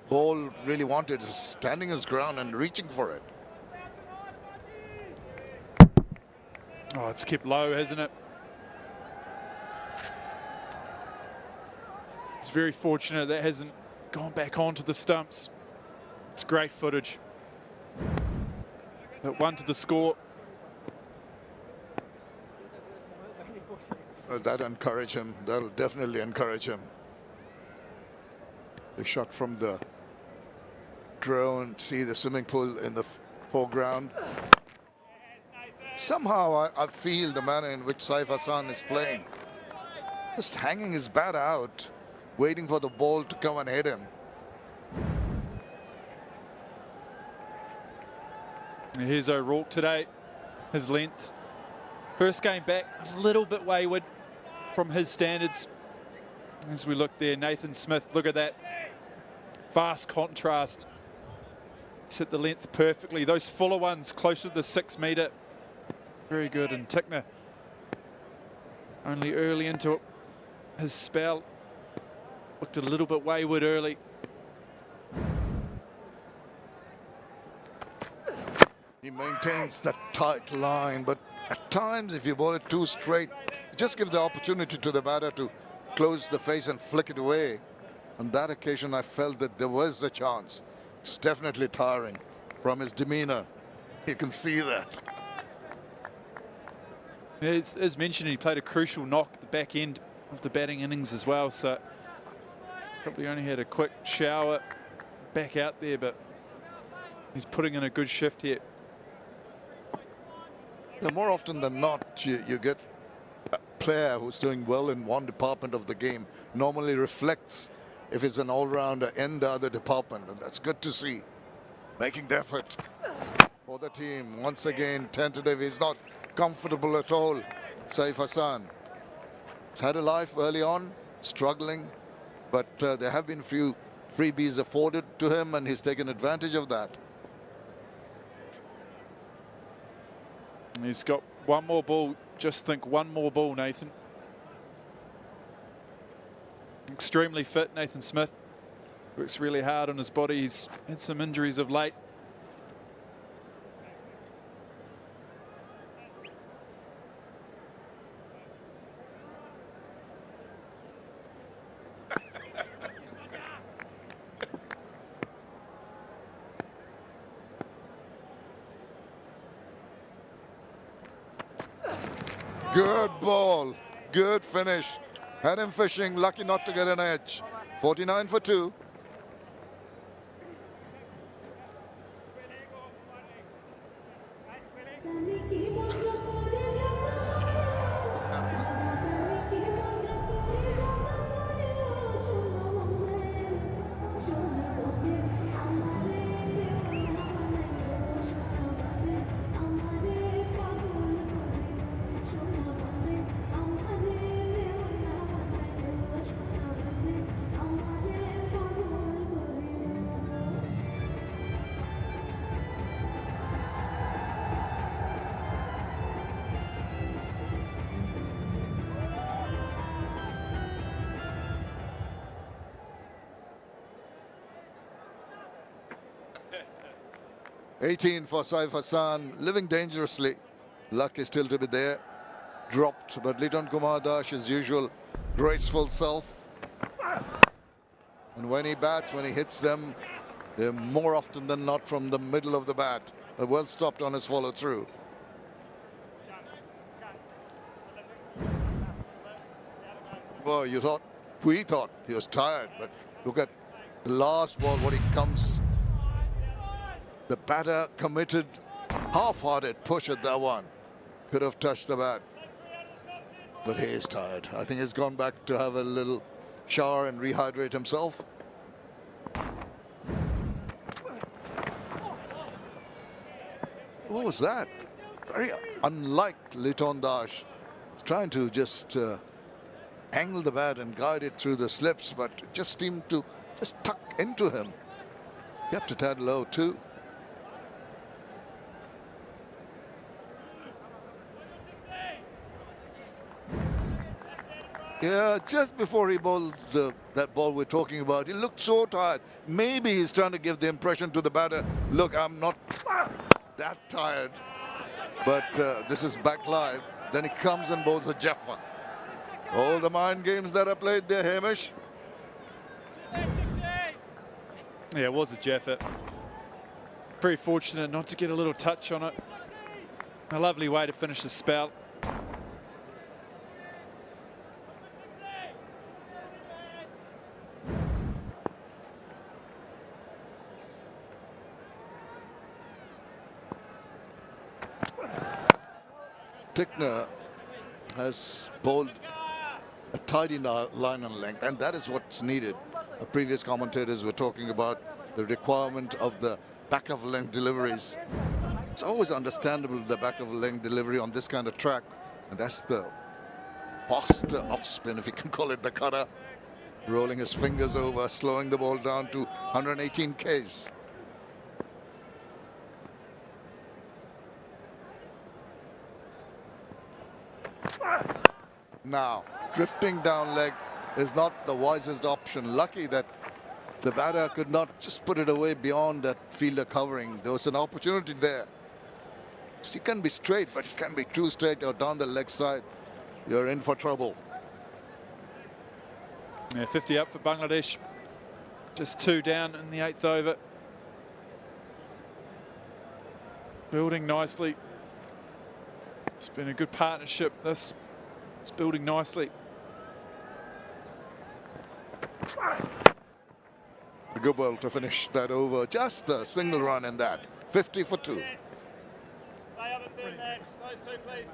ball really wanted, standing his ground and reaching for it. Oh, it's kept low, hasn't it? It's very fortunate that hasn't gone back onto the stumps. It's great footage. But 1 to the score. That encourage him. That'll definitely encourage him. The shot from the drone, see the swimming pool in the foreground. Somehow I feel the manner in which Saif Hassan is playing, just hanging his bat out, waiting for the ball to come and hit him. Here's O'Rourke today, his length. First game back, a little bit wayward from his standards. As we look there, Nathan Smith, look at that. Vast contrast. He's hit the length perfectly. Those fuller ones closer to the 6 metre. Very good. And Tickner only early into his spell. Looked a little bit wayward early. He maintains that tight line, but at times if you bowl it too straight, just give the opportunity to the batter to close the face and flick it away. On that occasion, I felt that there was a chance. It's definitely tiring from his demeanor. You can see that. As mentioned, he played a crucial knock at the back end of the batting innings as well, so probably only had a quick shower back out there, but he's putting in a good shift here. Yeah, more often than not, you get a player who's doing well in one department of the game normally reflects if it's an all-rounder in the other department, and that's good to see. Making the effort for the team. Once again, tentative. He's not comfortable at all, Saif Hassan. He's had a life early on, struggling, but there have been a few freebies afforded to him, and he's taken advantage of that. He's got one more ball. Just think, one more ball, Nathan. Extremely fit, Nathan Smith. Works really hard on his body. He's had some injuries of late. Good ball, good finish. Had him fishing, lucky not to get an edge. 49 for 2. $18 for Saif Hassan, living dangerously. Luck is still to be there. Dropped, but Liton Kumar Das, his usual graceful self. And when he bats, when he hits them, they're more often than not from the middle of the bat. But well stopped on his follow through. Well, we thought he was tired, but look at the last ball, what he comes. The batter committed half-hearted push at that one. Could have touched the bat. but he is tired. I think he's gone back to have a little shower and rehydrate himself. What was that? Very unlike Liton Dash. Trying to just angle the bat and guide it through the slips, but it just seemed to just tuck into him. Kept it tad low too. Yeah, just before he bowled that ball we're talking about, he looked so tired. Maybe he's trying to give the impression to the batter, look, I'm not that tired. But this is back live. Then he comes and bowls a Jaffa. All the mind games that are played there, Hamish. Yeah, it was a Jaffa. Very fortunate not to get a little touch on it. A lovely way to finish the spell. Tickner has bowled a tidy line and length, and that is what's needed. The previous commentators were talking about the requirement of the back of length deliveries. It's always understandable, the back of length delivery on this kind of track, and that's the faster off spin, if you can call it the cutter. Rolling his fingers over, slowing the ball down to 118 Ks. Now, drifting down leg is not the wisest option. Lucky that the batter could not just put it away beyond that fielder covering. There was an opportunity there. So you can be straight, but you can be too straight or down the leg side. You're in for trouble. Yeah, 50 up for Bangladesh. Just 2 down in the 8th over. Building nicely. It's been a good partnership, this. It's building nicely. A good ball to finish that over. Just a single run in that. 50 for 2. Stay up and through, mate. Those two, please.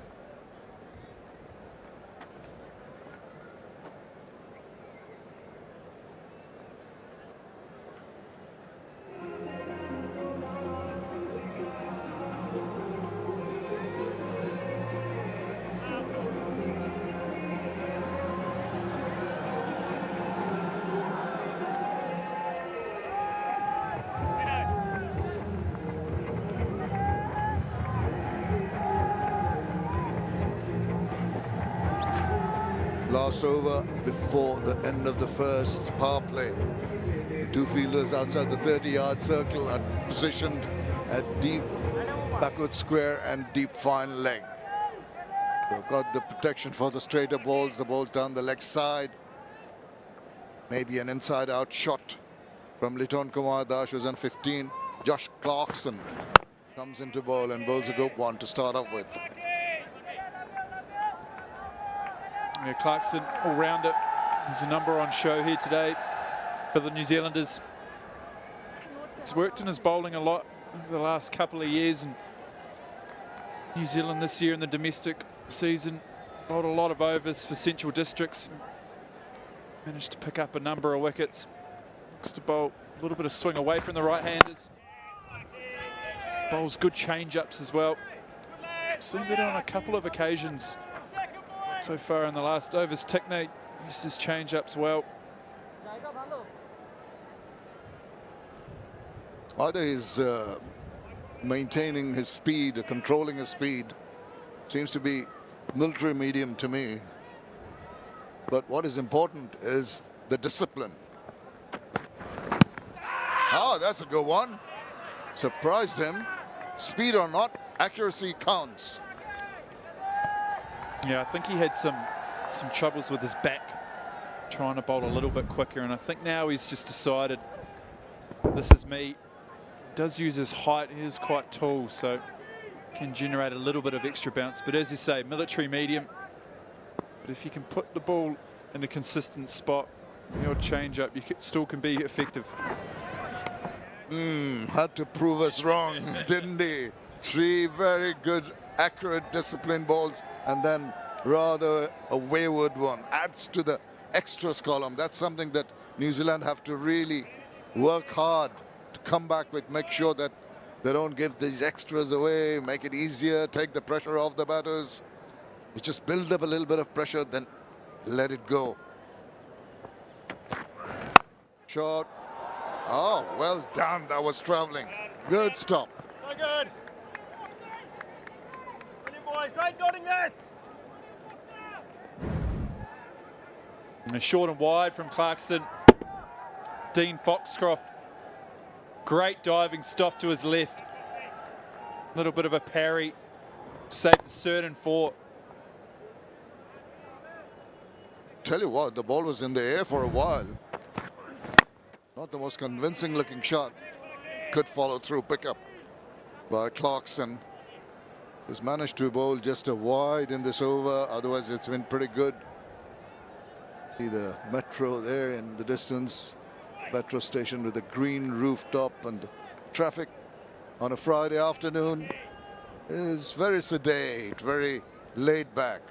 Last over before the end of the first power play. The two fielders outside the 30-yard circle are positioned at deep backward square and deep fine leg. They've got the protection for the straighter balls, the ball down the leg side. Maybe an inside-out shot from Liton Kumar Dash, who's on 15. Josh Clarkson comes into bowl and bowls a good one to start off with. Yeah, Clarkson, all-rounder. There's a number on show here today for the New Zealanders. He's worked in his bowling a lot over the last couple of years, and New Zealand this year in the domestic season bowled a lot of overs for Central Districts. Managed to pick up a number of wickets. Looks to bowl a little bit of swing away from the right-handers. Bowls good change-ups as well. Seen that on a couple of occasions so far in the last overs. Tickner used his change-ups well. Either he's maintaining his speed, controlling his speed. Seems to be military medium to me. But what is important is the discipline. Ah, that's a good one. Surprised him. Speed or not, accuracy counts. Yeah, I think he had some troubles with his back, trying to bowl a little bit quicker, and I think now he's just decided, this is me. Does use his height, he is quite tall, so can generate a little bit of extra bounce. But as you say, military medium. But if you can put the ball in a consistent spot, the odd change up, you still can be effective. Had to prove us wrong, didn't he? 3 very good, accurate, disciplined balls, and then rather a wayward one, adds to the extras column. That's something that New Zealand have to really work hard to come back with, make sure that they don't give these extras away, make it easier, take the pressure off the batters. You just build up a little bit of pressure, then let it go. Shot. Oh, well done. That was traveling. Good stop. So good. Brilliant, boys. Great dotting this. And short and wide from Clarkson. Dean Foxcroft. Great diving stop to his left. Little bit of a parry. Saved the certain four. Tell you what, the ball was in the air for a while. Not the most convincing looking shot. Good follow through pickup by Clarkson, who's managed to bowl just a wide in this over. Otherwise, it's been pretty good. See the metro there in the distance. Metro station with a green rooftop, and traffic on a Friday afternoon is very sedate, very laid back.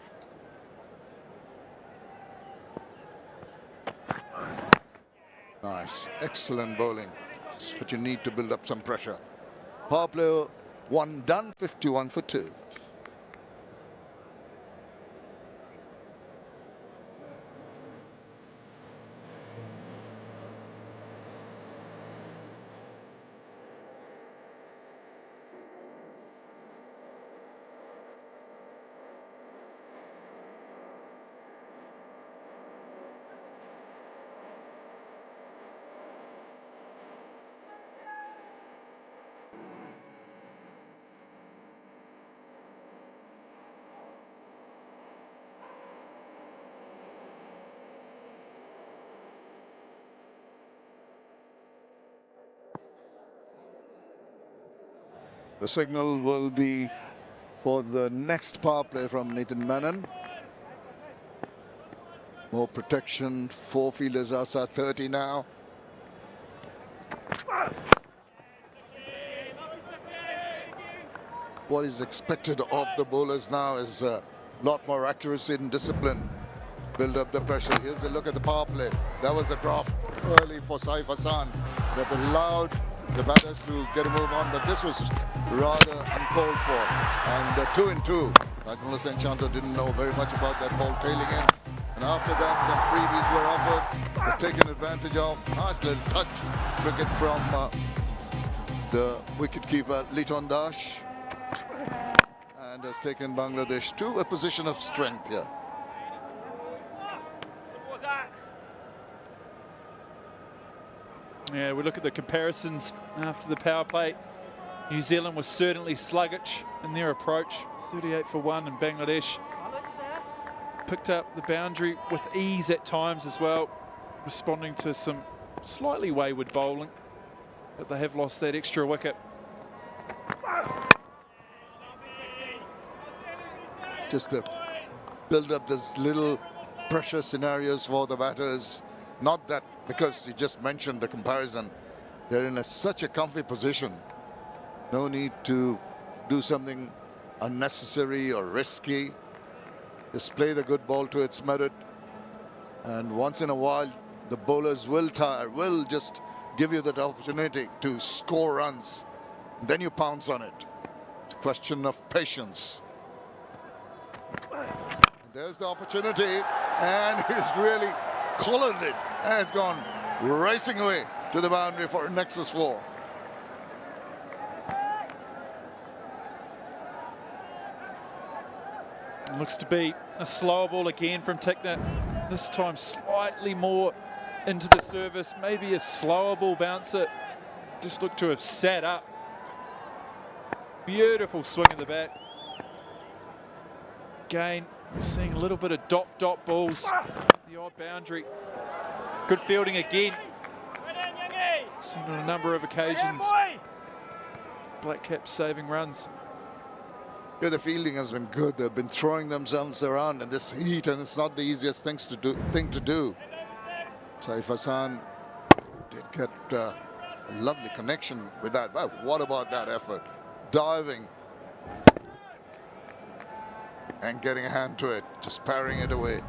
Nice, excellent bowling. That's what you need to build up some pressure. Power play 1 done, 51 for 2. The signal will be for the next power play from Nathan Menon. More protection, 4 fielders outside 30 now. What is expected of the bowlers now is a lot more accuracy and discipline. Build up the pressure. Here's a look at the power play. That was the drop early for Saif Hassan that allowed the batters to get a move on, but this was rather uncalled for. And 2 in 2. Melissa Enchanter didn't know very much about that ball tailing in. And after that, some freebies were offered. They're taken advantage of. Nice little touch cricket from the wicketkeeper Liton Dash. And has taken Bangladesh to a position of strength here. Yeah, we look at the comparisons after the power play. New Zealand was certainly sluggish in their approach. 38 for 1, and Bangladesh picked up the boundary with ease at times as well, responding to some slightly wayward bowling, but they have lost that extra wicket. Just to build up this little pressure scenarios for the batters. Not that, because you just mentioned the comparison, they're in such a comfy position. No need to do something unnecessary or risky. Just play the good ball to its merit. And once in a while, the bowlers will tire, will just give you that opportunity to score runs. And then you pounce on it. It's a question of patience. There's the opportunity, and he's really collared it and has gone racing away to the boundary for Nexus 4. Looks to be a slower ball again from Tickner. This time slightly more into the service, maybe a slower ball bouncer. Just looked to have sat up. Beautiful swing of the bat. Again, seeing a little bit of dot balls. The odd boundary. Good fielding again. Seen on a number of occasions. Black Caps saving runs. Yeah, the fielding has been good. They've been throwing themselves around in this heat, and it's not the easiest thing to do. Saif Hassan did get a lovely connection with that. But what about that effort? Diving. and getting a hand to it, just parrying it away.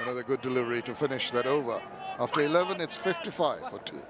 Another good delivery to finish that over. After 11, it's 55 for 2.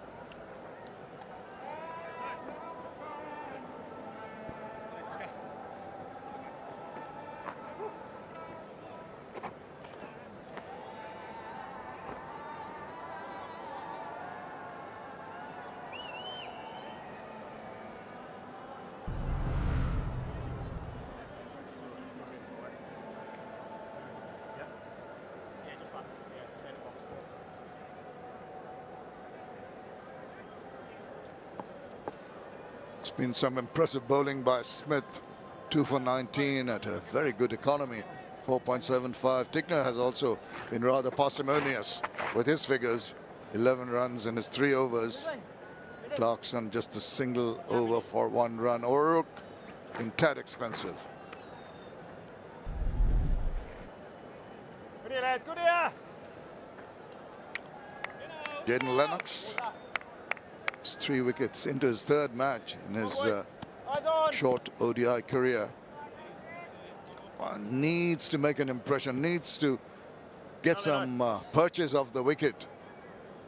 It's been some impressive bowling by Smith. 2 for 19 at a very good economy, 4.75. Tickner has also been rather parsimonious with his figures. 11 runs in his 3 overs. Clarkson just a single over for 1 run. O'Rourke in tad expensive. Good here, lads, good here. Jaden Lennox. 3 wickets into his 3rd match in his short ODI career. Needs to make an impression, needs to get some purchase of the wicket.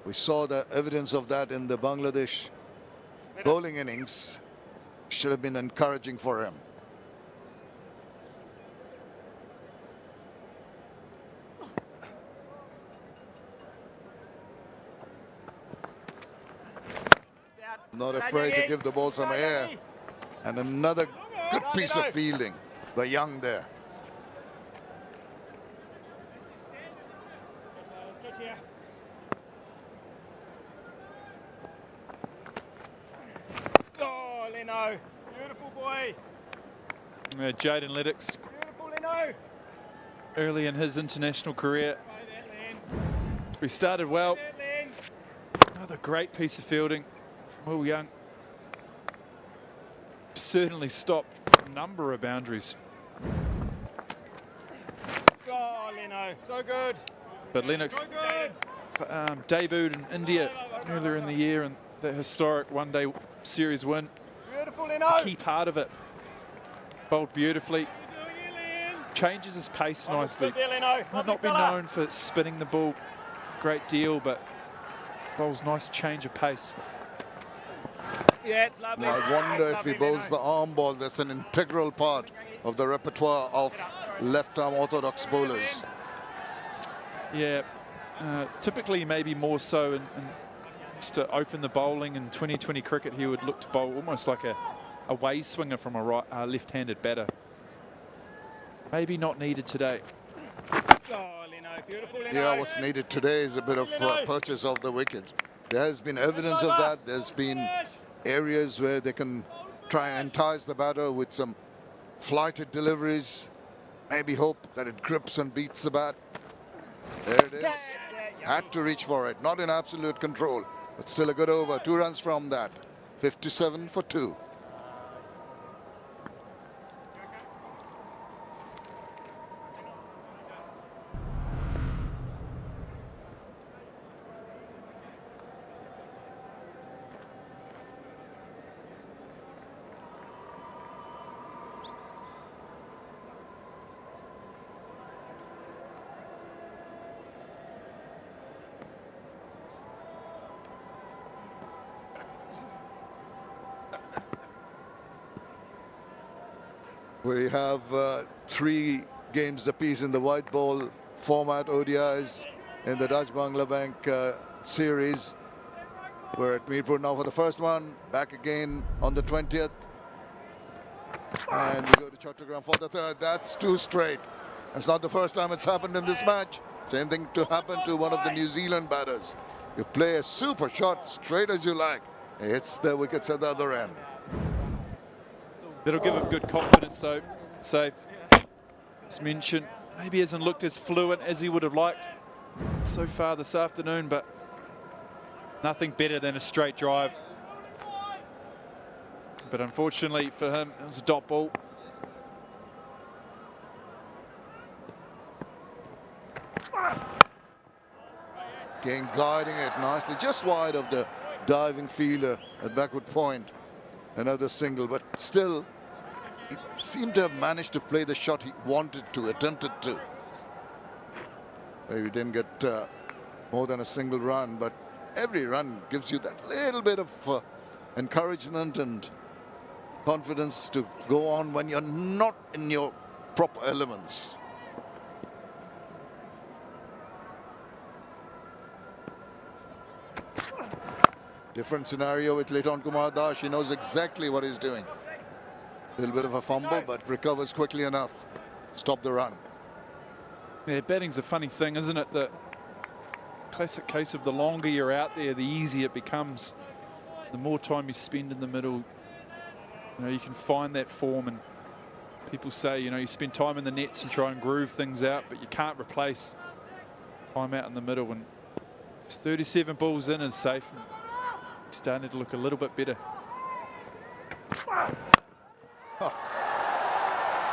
We saw the evidence of that in the Bangladesh bowling innings. Should have been encouraging for him. Not afraid to give the ball some air. And another good piece of fielding by Young there. Oh, Leno. Beautiful boy. Jaden Lennox. Beautiful, Leno. Early in his international career. We started well. Another great piece of fielding. Will Young certainly stopped a number of boundaries. Oh, Leno, so good. But Lennox debuted in India earlier in the year and the historic one-day series win. Beautiful, Leno. A key part of it. Bowled beautifully. Changes his pace nicely. Might not be known for spinning the ball a great deal, but bowls nice change of pace. Yeah, it's lovely. I wonder if he bowls the arm ball. That's an integral part of the repertoire of left-arm orthodox bowlers. Yeah, typically maybe more so in just to open the bowling in 2020 cricket, he would look to bowl almost like a way swinger from a left-handed batter. Maybe not needed today. Oh, Leno, beautiful, Leno. Yeah, what's needed today is a bit of purchase of the wicket. There has been evidence of that. There's been areas where they can try and entice the batter with some flighted deliveries. Maybe hope that it grips and beats the bat. There it is. Had to reach for it. Not in absolute control, but still a good over. 2 runs from that. 57 for 2. We have 3 games apiece in the white ball format ODIs in the Dutch Bangla Bank series. We're at Mirpur now for the first one, back again on the 20th. And we go to Chattogram for the 3rd. That's 2 straight. It's not the first time it's happened in this match. Same thing to happen to one of the New Zealand batters. You play a super shot straight as you like. It's the wickets at the other end. That'll give him good confidence, though. So, as mentioned, maybe hasn't looked as fluent as he would have liked so far this afternoon, but nothing better than a straight drive. But unfortunately for him, it was a dot ball. Again, guiding it nicely, just wide of the diving fielder at backward point. Another single, but still, he seemed to have managed to play the shot he wanted to, attempted to. Maybe didn't get more than a single run, but every run gives you that little bit of encouragement and confidence to go on when you're not in your proper elements. Different scenario with Leighton Kumar Das. He knows exactly what he's doing. A little bit of a fumble, but recovers quickly enough. Stop the run. Yeah, batting's a funny thing, isn't it? The classic case of the longer you're out there, the easier it becomes. The more time you spend in the middle, you know, you can find that form. And people say, you know, you spend time in the nets and try and groove things out, but you can't replace time out in the middle. And 37 balls in is safe. And it's starting to look a little bit better. Oh.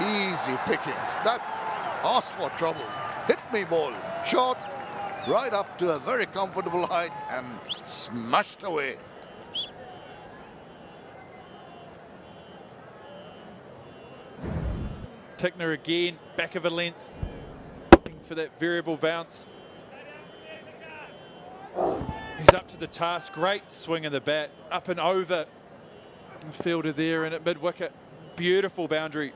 Easy pickings. That asked for trouble. Hit me ball. Shot right up to a very comfortable height and smashed away. Tickner again, back of a length, looking for that variable bounce. He's up to the task. Great swing of the bat, up and over. The fielder there and at mid wicket. Beautiful boundary.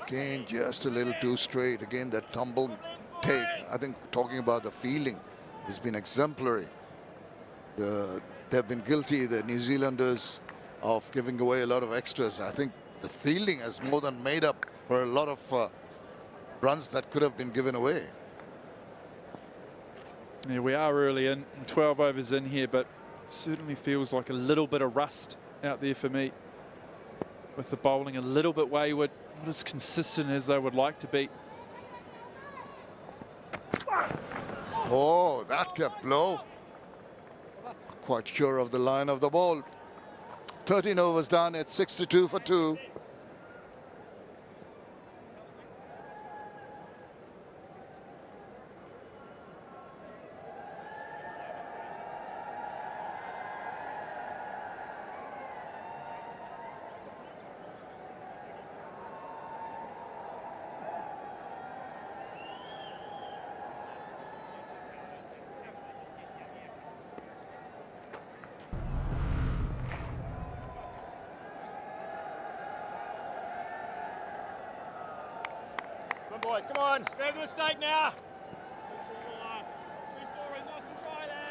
Again, just a little too straight. Again, that tumble take. I think talking about the fielding has been exemplary. They've been guilty, the New Zealanders, of giving away a lot of extras. I think the fielding has more than made up for a lot of runs that could have been given away. Yeah, we are early in, 12 overs in here, but it certainly feels like a little bit of rust out there for me. With the bowling a little bit wayward, not as consistent as they would like to be. Oh, that kept low. Quite sure of the line of the ball. 13 overs done, it's 62 for 2. Come on, boys, come on. Go to the stake now.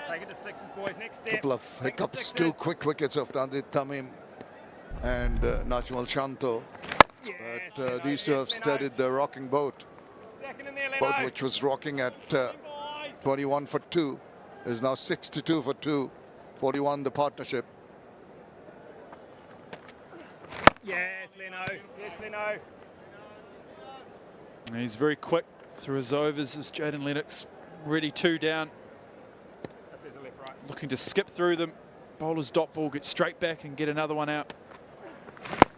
Take it to sixes, boys. Next step. Couple of hiccups, 2 quick wickets of Tanzit Tamim and Najmal Shanto. Yes, but these two have steadied the rocking boat. Boat which was rocking at 21 for 2 is now 62 for 2. 41 the partnership. Yes, Leno. Yes, Leno. And he's very quick through his overs as Jaden Lennox ready 2 down. Looking to skip through them. Bowler's dot ball, get straight back and get another one out.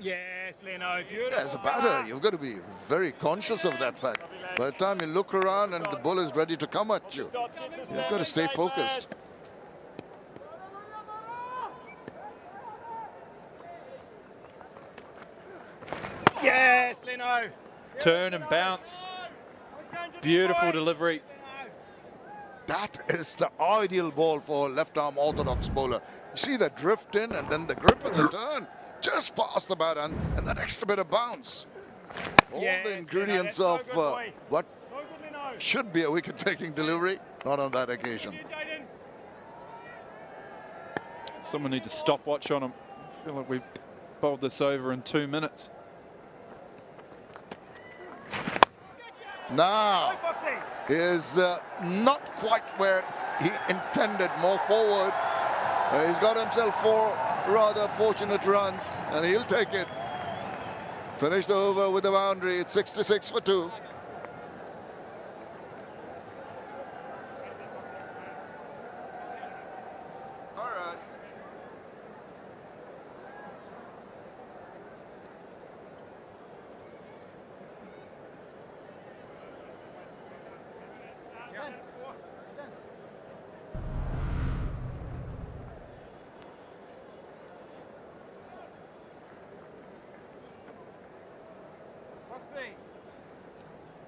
Yes, Leno. Beautiful. As a batter, you've got to be very conscious of that fact. By the time you look around and the ball is ready to come at you, you've got to stay focused. Yes, Leno. Turn and bounce. Beautiful delivery. That is the ideal ball for left-arm orthodox bowler. You see the drift in and then the grip and the turn. Just past the bat and that extra bit of bounce. All the ingredients of what should be a wicket-taking delivery, not on that occasion. Someone needs a stopwatch on him. I feel like we've bowled this over in 2 minutes. Now is not quite where he intended, more forward. He's got himself 4 rather fortunate runs and he'll take it. Finished the over with the boundary. It's 66 for 2. All right.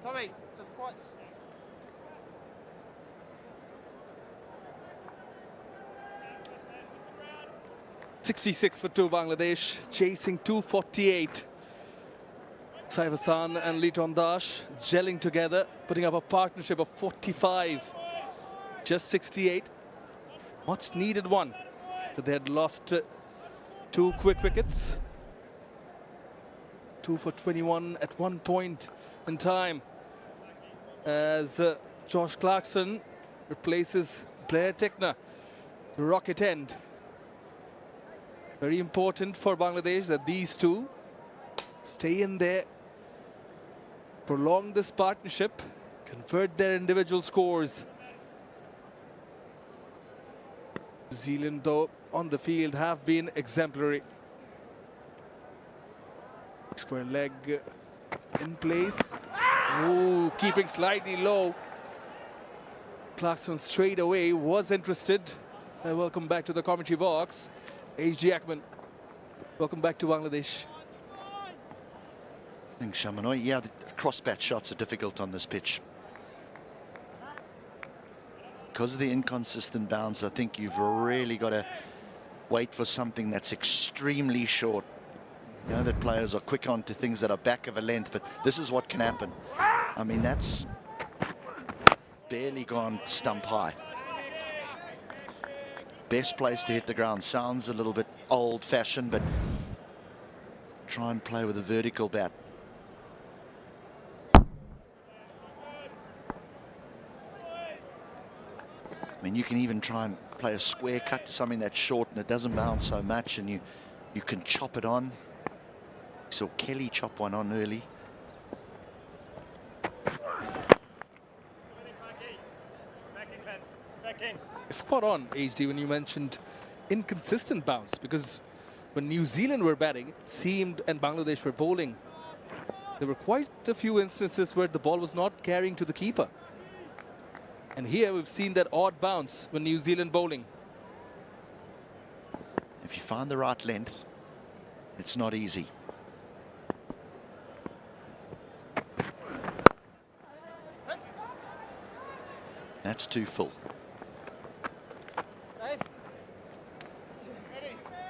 Tommy, just quite. 66 for 2 Bangladesh, chasing 248. Saif Hassan and Liton Dash gelling together, putting up a partnership of 45. Just 68. Much needed one. So they had lost 2 quick wickets. 2 for 21 at one point in time. As Josh Clarkson replaces Blair Techner to rocket end. Very important for Bangladesh that these two stay in there, prolong this partnership, convert their individual scores. New Zealand, though, on the field have been exemplary. Square leg in place. Ooh, keeping slightly low. Clarkson straight away was interested. So welcome back to the commentary box. H.G. Ackman, welcome back to Bangladesh. I think Shamanoy, yeah, the cross-bat shots are difficult on this pitch. Because of the inconsistent bounce, I think you've really got to wait for something that's extremely short. You know that players are quick on to things that are back of a length, but this is what can happen. I mean, that's barely gone stump high. Best place to hit the ground. Sounds a little bit old-fashioned, but try and play with a vertical bat. I mean, you can even try and play a square cut to something that's short and it doesn't bounce so much, and you can chop it on. Saw Kelly chop one on early. Spot on, HD, when you mentioned inconsistent bounce, because when New Zealand were batting, it seemed, and Bangladesh were bowling, there were quite a few instances where the ball was not carrying to the keeper. And here we've seen that odd bounce when New Zealand bowling. If you find the right length, it's not easy. That's too full.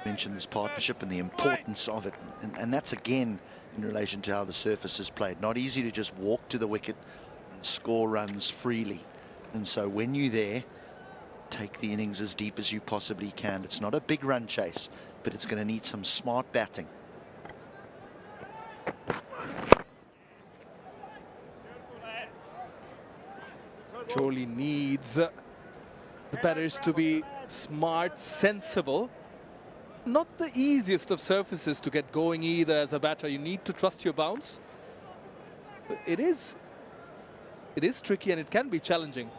Mentioned this partnership and the importance of it, and that's again in relation to how the surface is played. Not easy to just walk to the wicket and score runs freely, and so when you're there, take the innings as deep as you possibly can. It's not a big run chase, but it's going to need some smart batting. Surely needs the batters to be smart, sensible. Not the easiest of surfaces to get going either as a batter. You need to trust your bounce. But it is tricky and it can be challenging.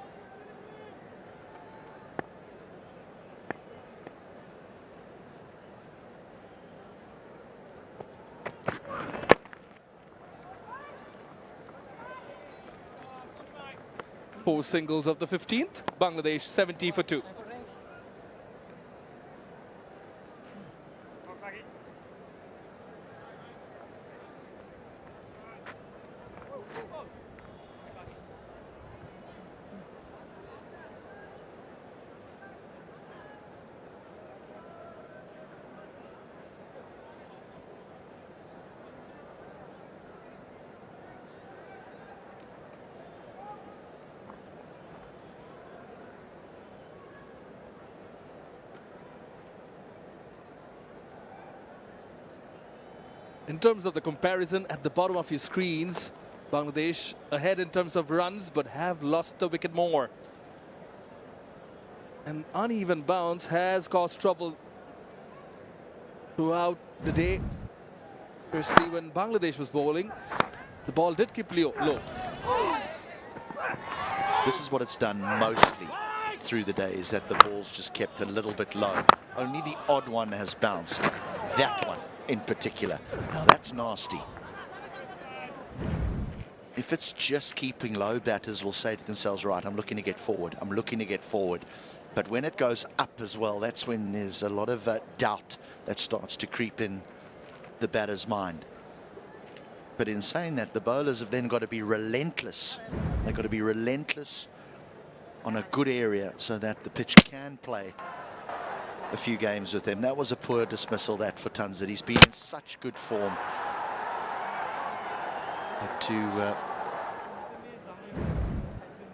Four singles of the 15th. Bangladesh 70 for 2. In terms of the comparison at the bottom of your screens, Bangladesh ahead in terms of runs, but have lost the wicket more. An uneven bounce has caused trouble throughout the day. Firstly, when Bangladesh was bowling, the ball did keep low. This is what it's done mostly through the day, is that the ball's just kept a little bit low. Only the odd one has bounced. That one in particular. Now that's nasty. If it's just keeping low, batters will say to themselves, right, I'm looking to get forward. I'm looking to get forward. But when it goes up as well, that's when there's a lot of doubt that starts to creep in the batter's mind. But in saying that, the bowlers have then got to be relentless. They've got to be relentless on a good area so that the pitch can play a few games with them. That was a poor dismissal, that, for Tanzit. He's been in such good form. But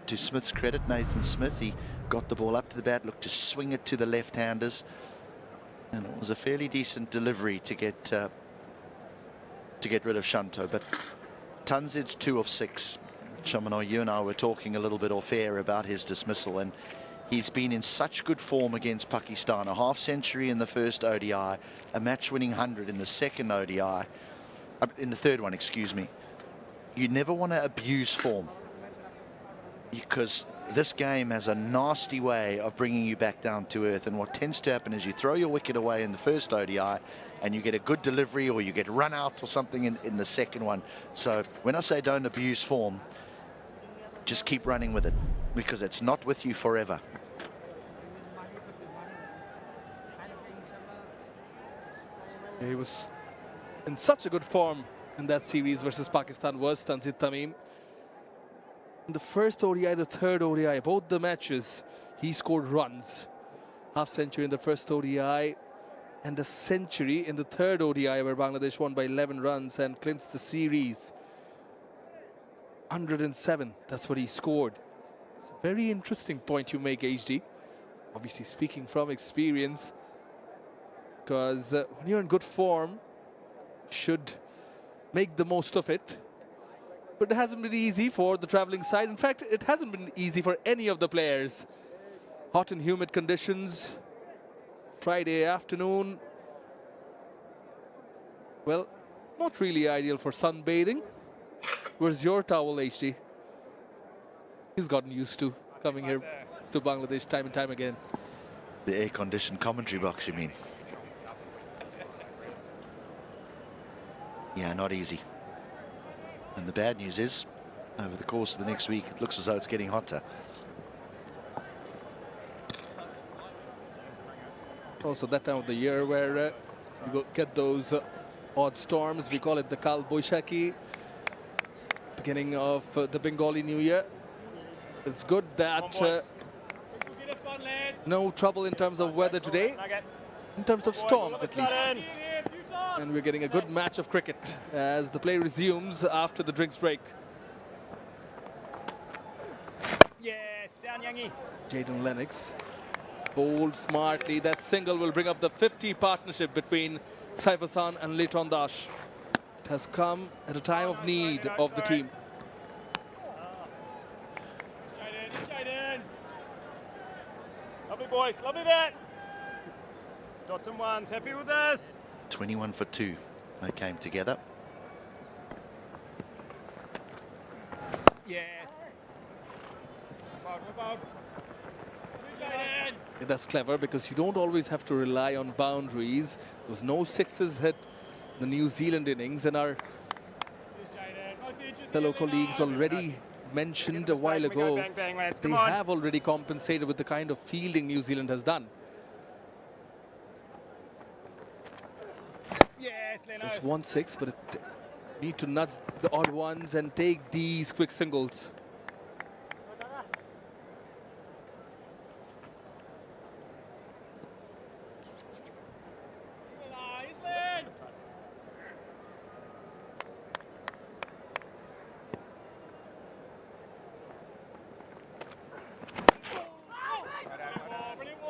to Smith's credit, Nathan Smith, he got the ball up to the bat, looked to swing it to the left-handers, and it was a fairly decent delivery to get rid of Shanto. But Tanzit's 2 of 6. Shamano, you and I were talking a little bit off air about his dismissal, and he's been in such good form against Pakistan. A half-century in the first ODI, a match-winning 100 in the second ODI, in the third one, excuse me. You never want to abuse form, because this game has a nasty way of bringing you back down to earth. And what tends to happen is you throw your wicket away in the first ODI and you get a good delivery, or you get run out or something in the second one. So when I say don't abuse form, just keep running with it, because it's not with you forever. He was in such a good form in that series versus Pakistan, was Tanzit Tamim. In the first ODI, the third ODI, both the matches, he scored runs. Half-century in the first ODI and a century in the third ODI, where Bangladesh won by 11 runs and clinched the series. 107, that's what he scored. It's a very interesting point you make, HD. Obviously speaking from experience, because when you're in good form, should make the most of it. But it hasn't been easy for the travelling side. In fact, it hasn't been easy for any of the players. Hot and humid conditions. Friday afternoon. Well, not really ideal for sunbathing. Where's your towel, HD? He's gotten used to coming here to Bangladesh time and time again. The air-conditioned commentary box, you mean? Yeah, not easy. And the bad news is, over the course of the next week, it looks as though it's getting hotter. Also that time of the year where you get those odd storms. We call it the Kal Boishaki, beginning of the Bengali New Year. It's good that no trouble in terms of weather today, in terms of storms at least. And we're getting a good match of cricket as the play resumes after the drinks break. Yes, down Yangi. Jaden Lennox bowled smartly. That single will bring up the 50 partnership between Saif Hassan and Leighton Dash. It has come at a time of need of the team. Jaden. Lovely boys, lovely that. Dots and ones, happy with this. 21 for 2. They came together. Yes. Yeah, that's clever, because you don't always have to rely on boundaries. There was no sixes hit the New Zealand innings, and our fellow colleagues already mentioned a while ago they have already compensated with the kind of fielding New Zealand has done. Yes, Leno. It's 1-6, but it need to nudge the odd ones and take these quick singles.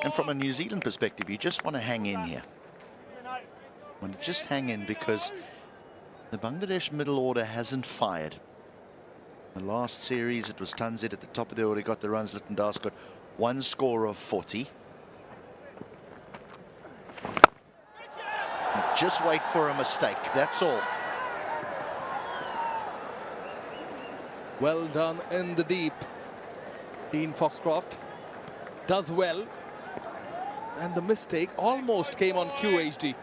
And from a New Zealand perspective, you just want to hang in here. Want to just hang in, because the Bangladesh middle order hasn't fired. The last series, it was Tanzit at the top of the order, got the runs. Leighton Dash got one score of 40. Just wait for a mistake, that's all. Well done in the deep. Dean Foxcroft does well. And the mistake almost came on QHD.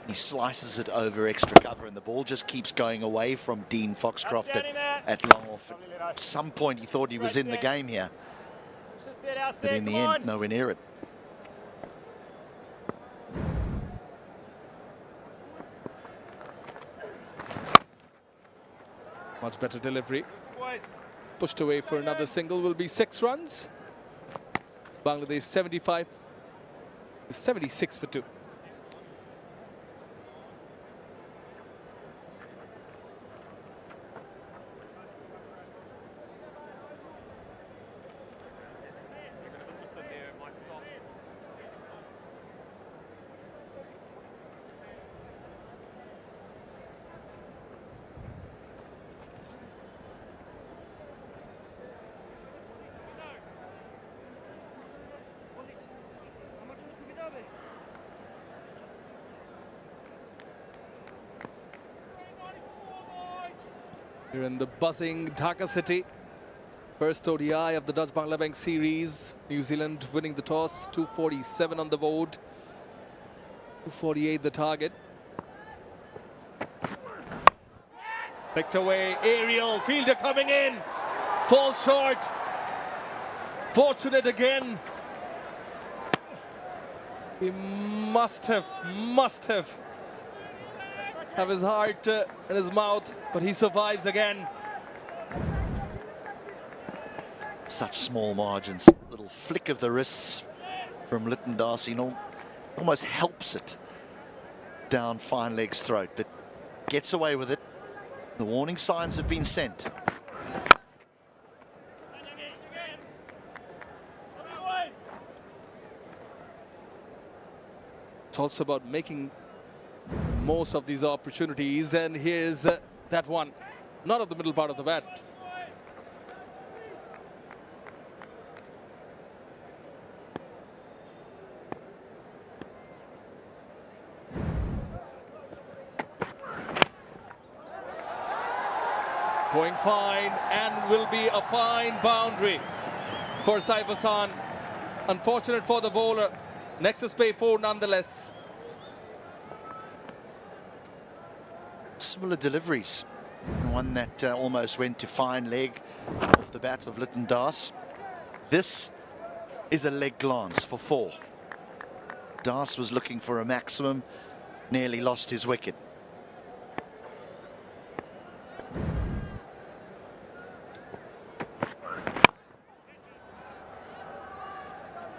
He slices it over extra cover, and the ball just keeps going away from Dean Foxcroft at long off. At some point he thought he was in the game here, but in the end, nowhere near it. Much better delivery. Pushed away for another single, will be 6 runs. Bangladesh 75, 76 for 2. Here in the buzzing Dhaka city. First ODI of the Dutch Bangladesh series. New Zealand winning the toss. 247 on the board. 248 the target. Picked away. Aerial. Fielder coming in. Falls short. Fortunate again. He must have his heart in his mouth, but he survives again. Such small margins. Little flick of the wrists from Lytton Darcy, almost helps it down fine leg's throat, but gets away with it. The warning signs have been sent. It's also about making most of these opportunities, and here's that one, not of the middle part of the bat. Going fine, and will be a fine boundary for Saif Hassan. Unfortunate for the bowler. Nexus pay 4 nonetheless. Similar deliveries. One that almost went to fine leg off the bat of Lytton Darcy. This is a leg glance for 4. Darcy was looking for a maximum, nearly lost his wicket.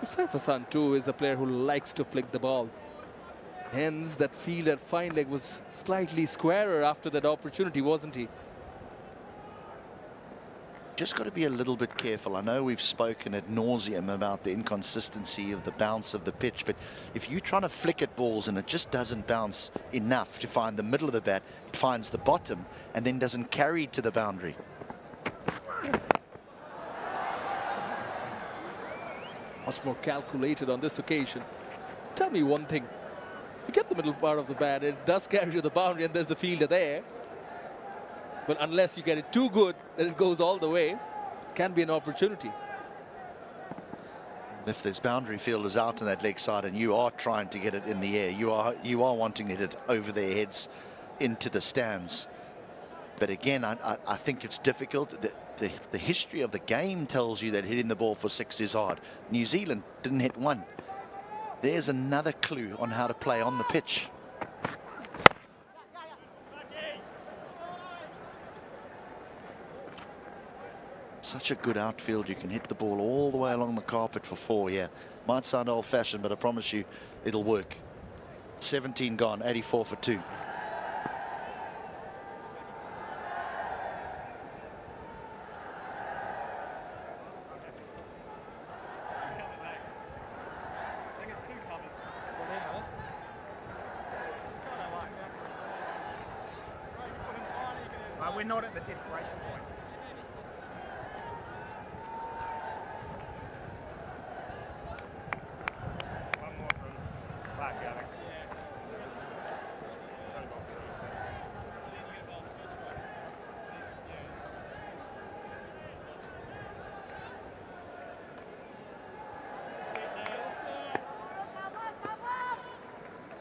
Saif Hassan too is a player who likes to flick the ball. Hence, that field at fine leg was slightly squarer after that opportunity, wasn't he? Just got to be a little bit careful. I know we've spoken ad nauseum about the inconsistency of the bounce of the pitch, but if you're trying to flick at balls and it just doesn't bounce enough to find the middle of the bat, it finds the bottom and then doesn't carry to the boundary. Much more calculated on this occasion. Tell me one thing. If you get the middle part of the bat, it does carry to the boundary and there's the fielder there. But unless you get it too good, then it goes all the way. It can be an opportunity. If there's boundary fielders out on that leg side and you are trying to get it in the air, you are wanting to hit it over their heads into the stands. But again, I think it's difficult. The history of the game tells you that hitting the ball for 6 is hard. New Zealand didn't hit 1. There's another clue on how to play on the pitch. Such a good outfield. You can hit the ball all the way along the carpet for 4. Yeah, might sound old-fashioned, but I promise you it'll work. 17 gone, 84 for 2. We're not at the desperation point. One more from back out. Yeah.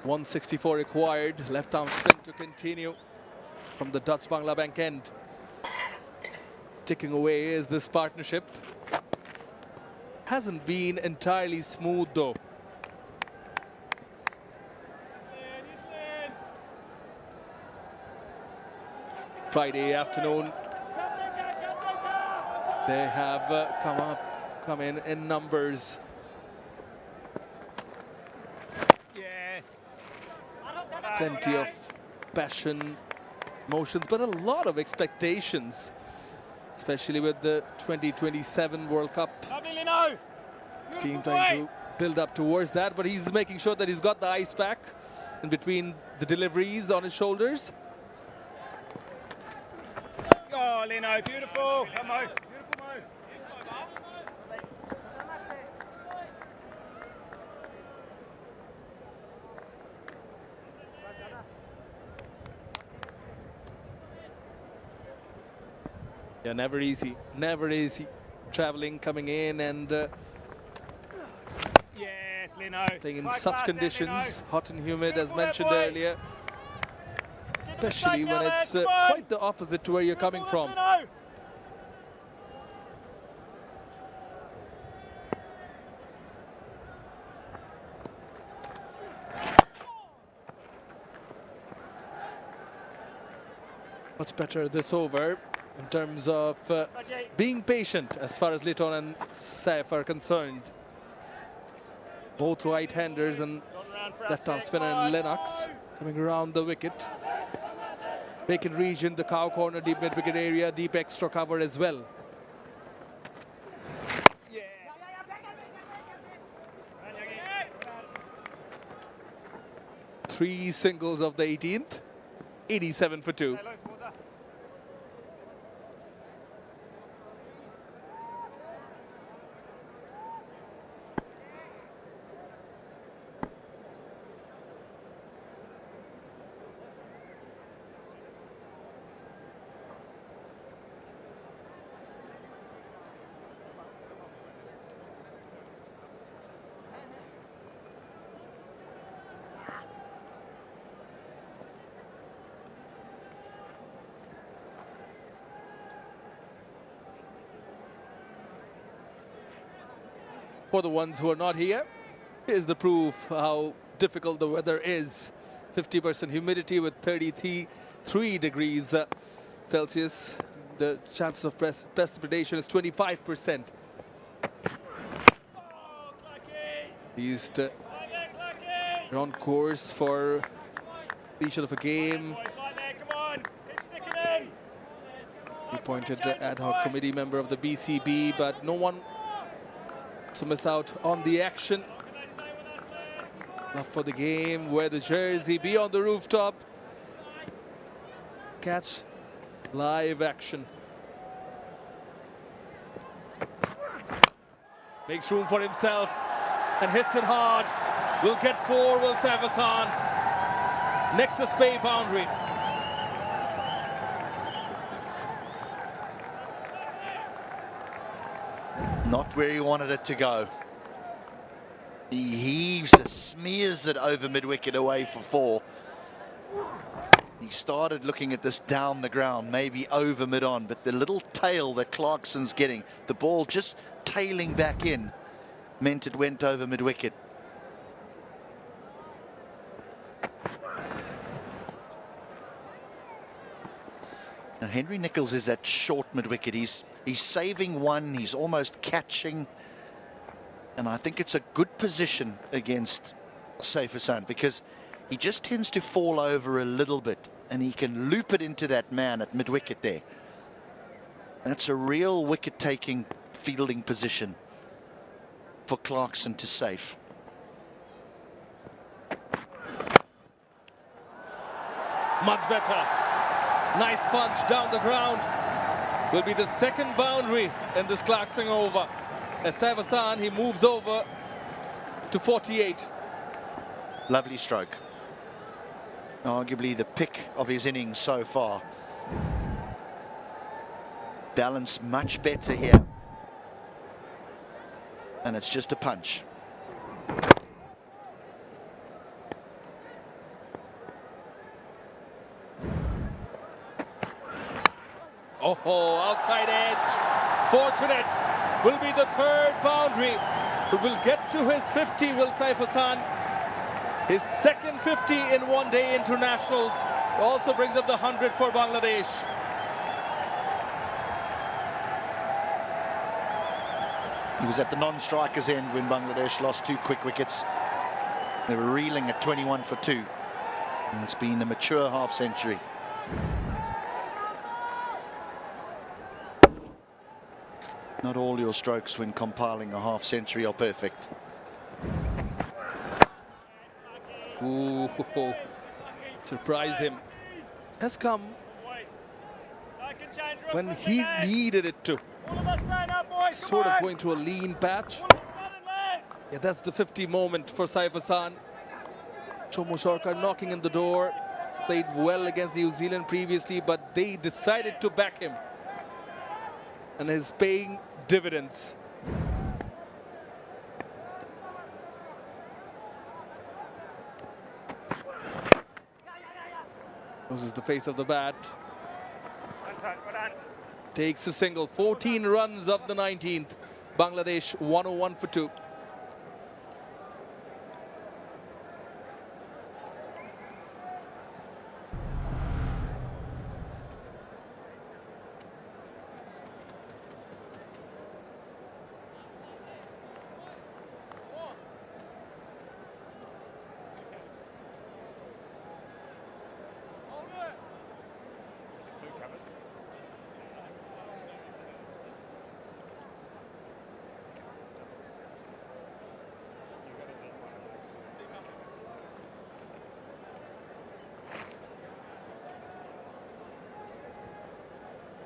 164 required. Left arm spin to continue from the Dutch Bangladesh end. Ticking away is this partnership. Hasn't been entirely smooth though. Friday afternoon, They have come in numbers. Yes. Plenty of passion, emotions, but a lot of expectations, especially with the 2027 World Cup. Lovely, Lino. Team trying to build up towards that, but he's making sure that he's got the ice pack in between the deliveries on his shoulders. Oh, Lino, beautiful. Come on. Beautiful move. Yeah, never easy traveling, coming in and Yes, Lino. playing in High such class, conditions, hot and humid as Beautiful, mentioned boy. earlier, Get the especially mistake when now it's there, come on. quite the opposite to where you're coming Beautiful, from. Lino. Much better this over in terms of being patient as far as Litton and Saif are concerned. Both right-handers and left-arm spinner and Lennox coming around the wicket. Vacant region, the cow corner, deep mid-wicket area, deep extra cover as well. Three singles of the 18th, 87 for 2. For the ones who are not here, here's the proof how difficult the weather is. 50% humidity with 33 degrees Celsius. The chance of precipitation is 25%. He's on course for completion of a game. Appointed ad hoc committee member of the BCB, but no one to miss out on the action. Enough for the game, wear the jersey, be on the rooftop, catch live action. Makes room for himself and hits it hard. Will get 4, will Saif Hassan. Next to spay boundary. Not where he wanted it to go. He heaves it, smears it over mid-wicket away for 4. He started looking at this down the ground, maybe over mid-on, but the little tail that Clarkson's getting, the ball just tailing back in, meant it went over mid-wicket. Now, Henry Nicholls is at short mid-wicket. He's saving one, he's almost catching. And I think it's a good position against Saif Hassan because he just tends to fall over a little bit and he can loop it into that man at mid-wicket there. That's a real wicket-taking fielding position for Clarkson to Saif. Much better. Nice punch down the ground. Will be the second boundary in this Clarkson over. As Saif Hassan, he moves over to 48. Lovely stroke. Arguably the pick of his innings so far. Balance much better here. And it's just a punch. Oh, outside edge. Fortunate. Will be the third boundary. Who will get to his 50, will Saif Hassan. His second 50 in one-day internationals. Also brings up the 100 for Bangladesh. He was at the non-strikers end when Bangladesh lost 2 quick wickets. They were reeling at 21 for 2. And it's been a mature half-century. Not all your strokes when compiling a half-century are perfect. Ooh, surprised him. Has come when he needed it to. Sort of going through a lean patch. Yeah, that's the 50 moment for Saif Hassan. Chomo Sarkar knocking in the door. Played well against New Zealand previously, but they decided to back him. And is paying dividends. This is the face of the bat. Takes a single. 14 runs of the 19th. Bangladesh 101 for 2.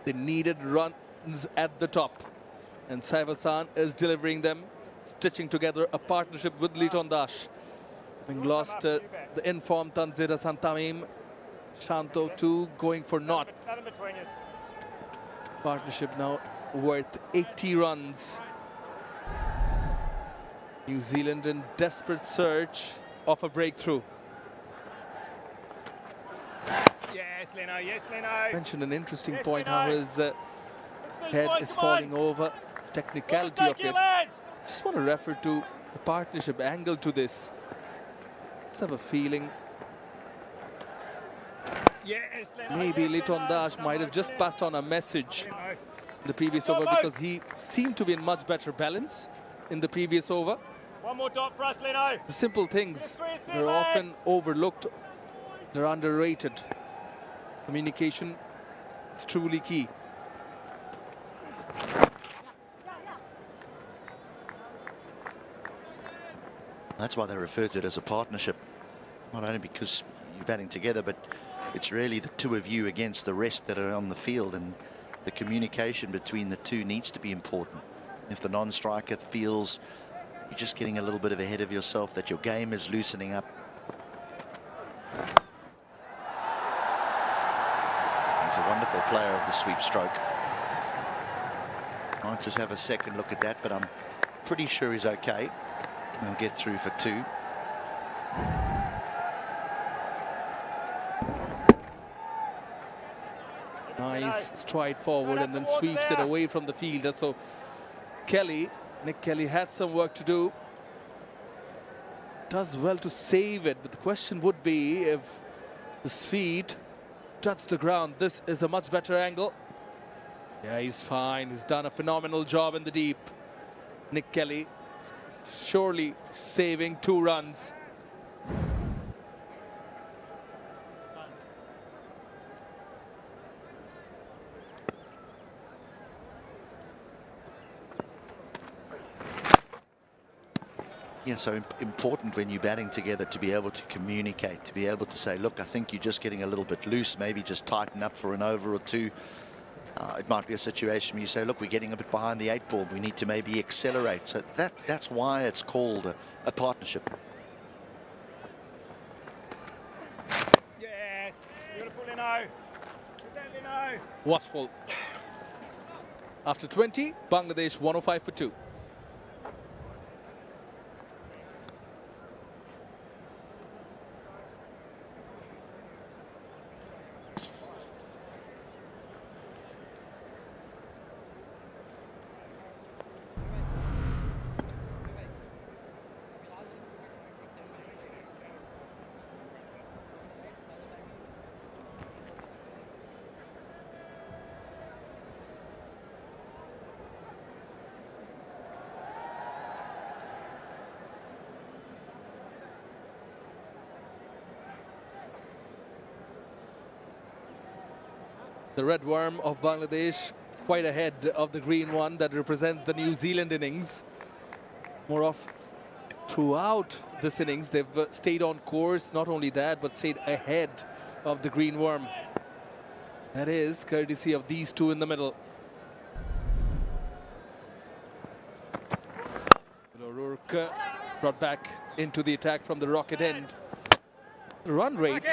They needed runs at the top, and Saif Hassan is delivering them, stitching together a partnership with Liton Das. Having lost the informed Tanzir Hassan Tamim, Shanto too going for naught. Partnership now worth 80 runs. New Zealand in desperate search of a breakthrough. Yes, Leno. Yes, Leno. Mentioned an interesting Yes, point, Leno. how his head is falling over. Technicality of it. Just want to refer to the partnership angle to this. Just have a feeling Yes, Leno. maybe Yes, Liton Leno. Das might have just passed on a message in the previous over, because he seemed to be in much better balance in the previous over. One more dot for us, Leno. The simple things Yes, three, are lads. often overlooked. They're underrated. Communication is truly key. That's why they refer to it as a partnership. Not only because you're batting together, but it's really the two of you against the rest that are on the field, and the communication between the two needs to be important. If the non-striker feels you're just getting a little bit ahead of yourself, that your game is loosening up. He's a wonderful player of the sweep stroke. Might just have a second look at that, but I'm pretty sure he's okay. He'll get through for 2. Nice stride forward and then sweeps it away from the fielder. So Nick Kelly had some work to do. Does well to save it, but the question would be if his feet touch the ground. This is a much better angle. Yeah, he's fine. He's done a phenomenal job in the deep. Nick Kelly surely saving 2 runs. Yeah, so important when you're batting together to be able to communicate, to be able to say, look, I think you're just getting a little bit loose, maybe just tighten up for an over or 2. It might be a situation where you say, look, we're getting a bit behind the 8 ball, we need to maybe accelerate. So that's why it's called a partnership. Yes. Beautiful, Leno. Good day, Leno. Watchful. After 20, Bangladesh 105 for 2. The red worm of Bangladesh quite ahead of the green one that represents the New Zealand innings. More of throughout this innings, they've stayed on course. Not only that, but stayed ahead of the green worm. That is courtesy of these two in the middle. O'Rourke brought back into the attack from the rocket end. Run rate,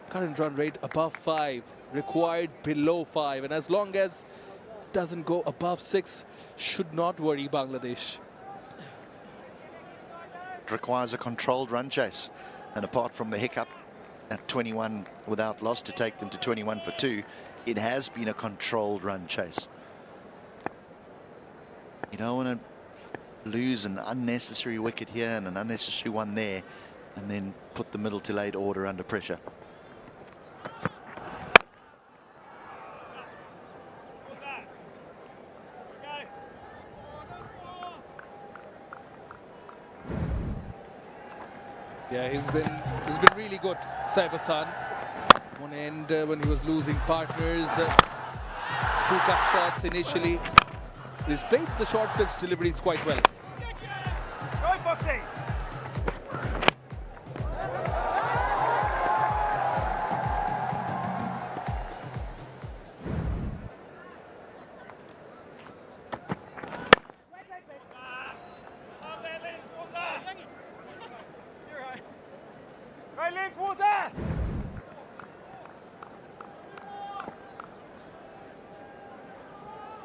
current run rate above 5, required below 5, and as long as it doesn't go above 6, should not worry Bangladesh. It requires a controlled run chase, and apart from the hiccup at 21 without loss to take them to 21 for 2, it has been a controlled run chase. You don't want to lose an unnecessary wicket here and an unnecessary one there, and then put the middle to late order under pressure. Yeah, he's been really good, Saif Hassan. One end when he was losing partners, 2 cut shots initially. He's played the short pitch deliveries quite well. Go, Foxy!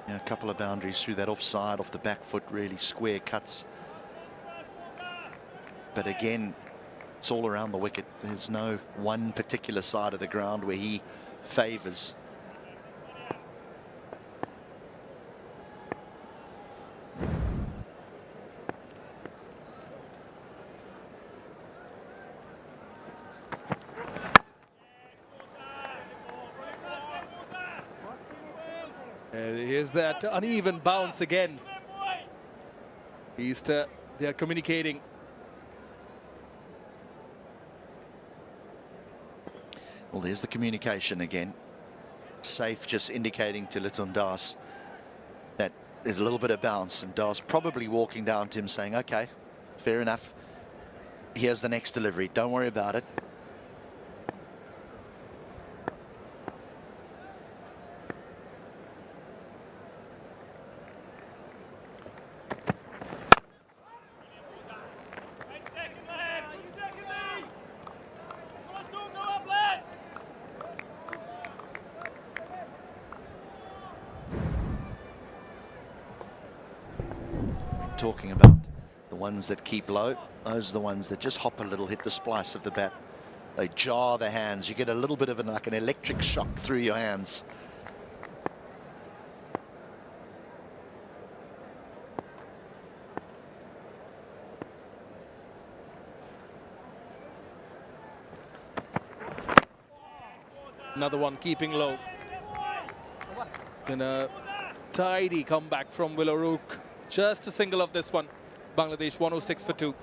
A couple of boundaries through that offside, off the back foot, really square cuts. But again, it's all around the wicket. There's no one particular side of the ground where he favours. Here's that uneven bounce again. They are communicating. Well, there's the communication again. Safe just indicating to Litton Das that there's a little bit of bounce, and Das probably walking down to him saying, okay, fair enough. Here's the next delivery. Don't worry about it. Talking about the ones that keep low, those are the ones that just hop a little, hit the splice of the bat. They jar the hands. You get a little bit of like an electric shock through your hands. Another one keeping low. Then a tidy comeback from Will O'Rourke. Just a single of this one. Bangladesh 106 for 2.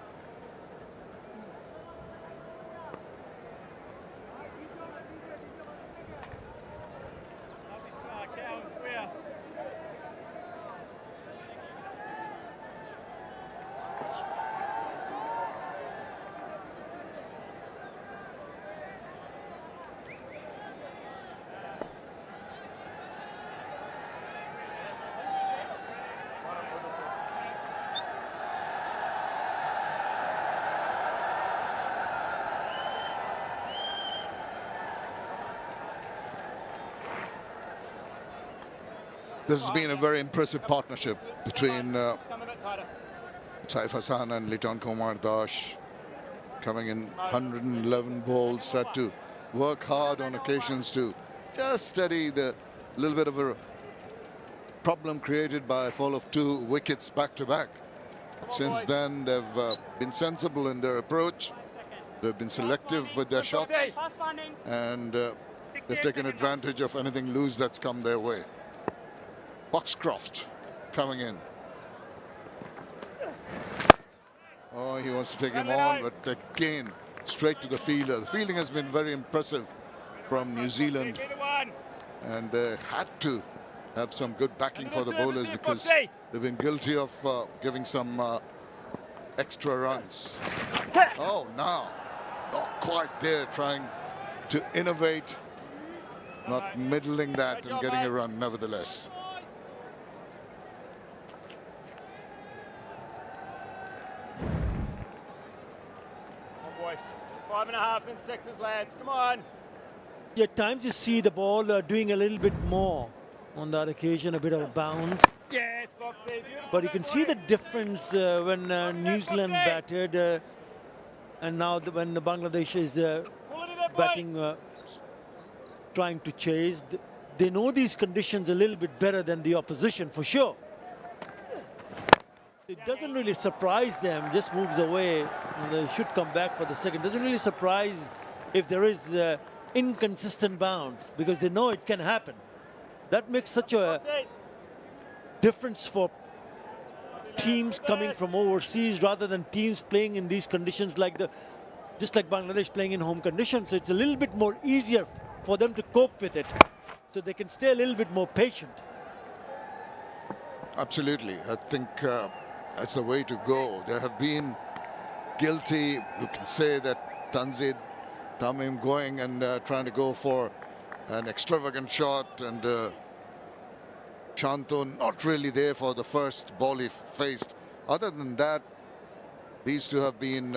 This has been a very impressive partnership between Saif Hassan and Litton Kumar Das, coming in 111 balls, set to work hard on occasions to just steady the little bit of a problem created by a fall of 2 wickets back to back. Since then, they've been sensible in their approach. They've been selective with their shots, and they've taken advantage of anything loose that's come their way. Foxcroft coming in. Oh, he wants to take him on, but again, straight to the fielder. The fielding has been very impressive from New Zealand. And they had to have some good backing for the bowlers because they've been guilty of giving some extra runs. Oh, now not quite there, trying to innovate, not middling that and getting a run nevertheless. Come on, boys. 5.5 and 6s, lads. Come on. Yeah, at times you see the ball doing a little bit more on that occasion, a bit of a bounce. Yes, Foxy. Beautiful. But you can see the difference when New Zealand batted and now when the Bangladesh is batting, trying to chase. They know these conditions a little bit better than the opposition, for sure. It doesn't really surprise them, just moves away. And they should come back for the second. Doesn't really surprise if there is inconsistent bounce, because they know it can happen. That makes such a difference for teams coming from overseas rather than teams playing in these conditions just like Bangladesh playing in home conditions. So it's a little bit more easier for them to cope with it, so they can stay a little bit more patient. Absolutely. I think that's the way to go. They have been guilty. You can say that Tanzid Tamim going and trying to go for an extravagant shot, and Chanto not really there for the first ball he faced. Other than that, these two have been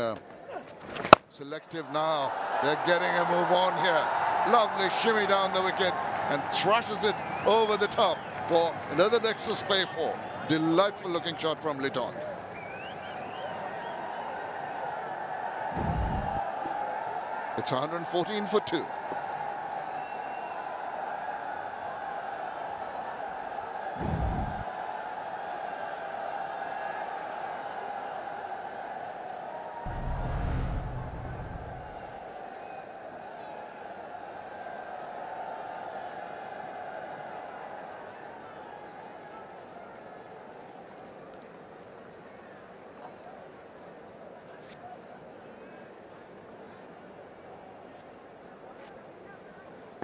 selective now. They're getting a move on here. Lovely shimmy down the wicket and thrashes it over the top for another Nexus pay for. Delightful looking shot from Litton. It's 114 for 2.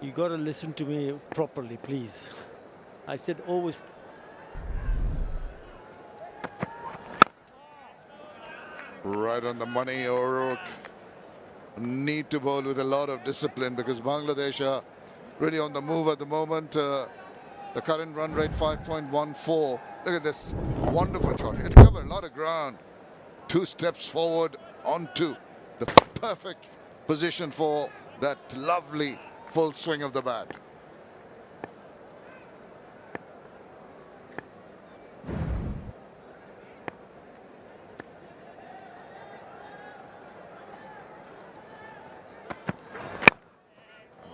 You got to listen to me properly, please. I said always. Right on the money, O'Rourke. Need to bowl with a lot of discipline because Bangladesh are really on the move at the moment. The current run rate 5.14. Look at this wonderful shot. It covered a lot of ground. 2 steps forward onto the perfect position for that lovely full swing of the bat.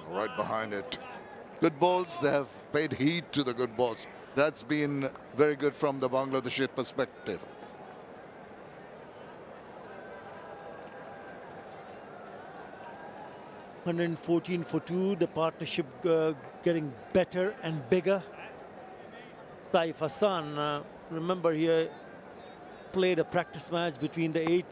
Right behind it. Good balls. They have paid heed to the good balls. That's been very good from the Bangladeshi perspective. $114 for 2. The partnership getting better and bigger. Saif Hassan, remember he played a practice match between the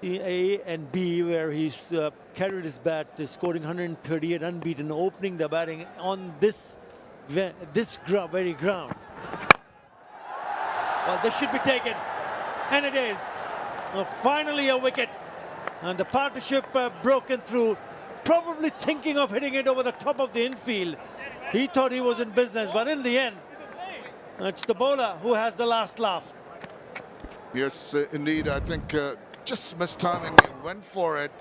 A and B where he's carried his bat, scoring 138 unbeaten, opening the batting on this very ground. Well, this should be taken, and it is. Finally a wicket, and the partnership broken through, probably thinking of hitting it over the top of the infield. He thought he was in business, but in the end, it's the bowler who has the last laugh. Yes, indeed. I think just missed timing. He went for it.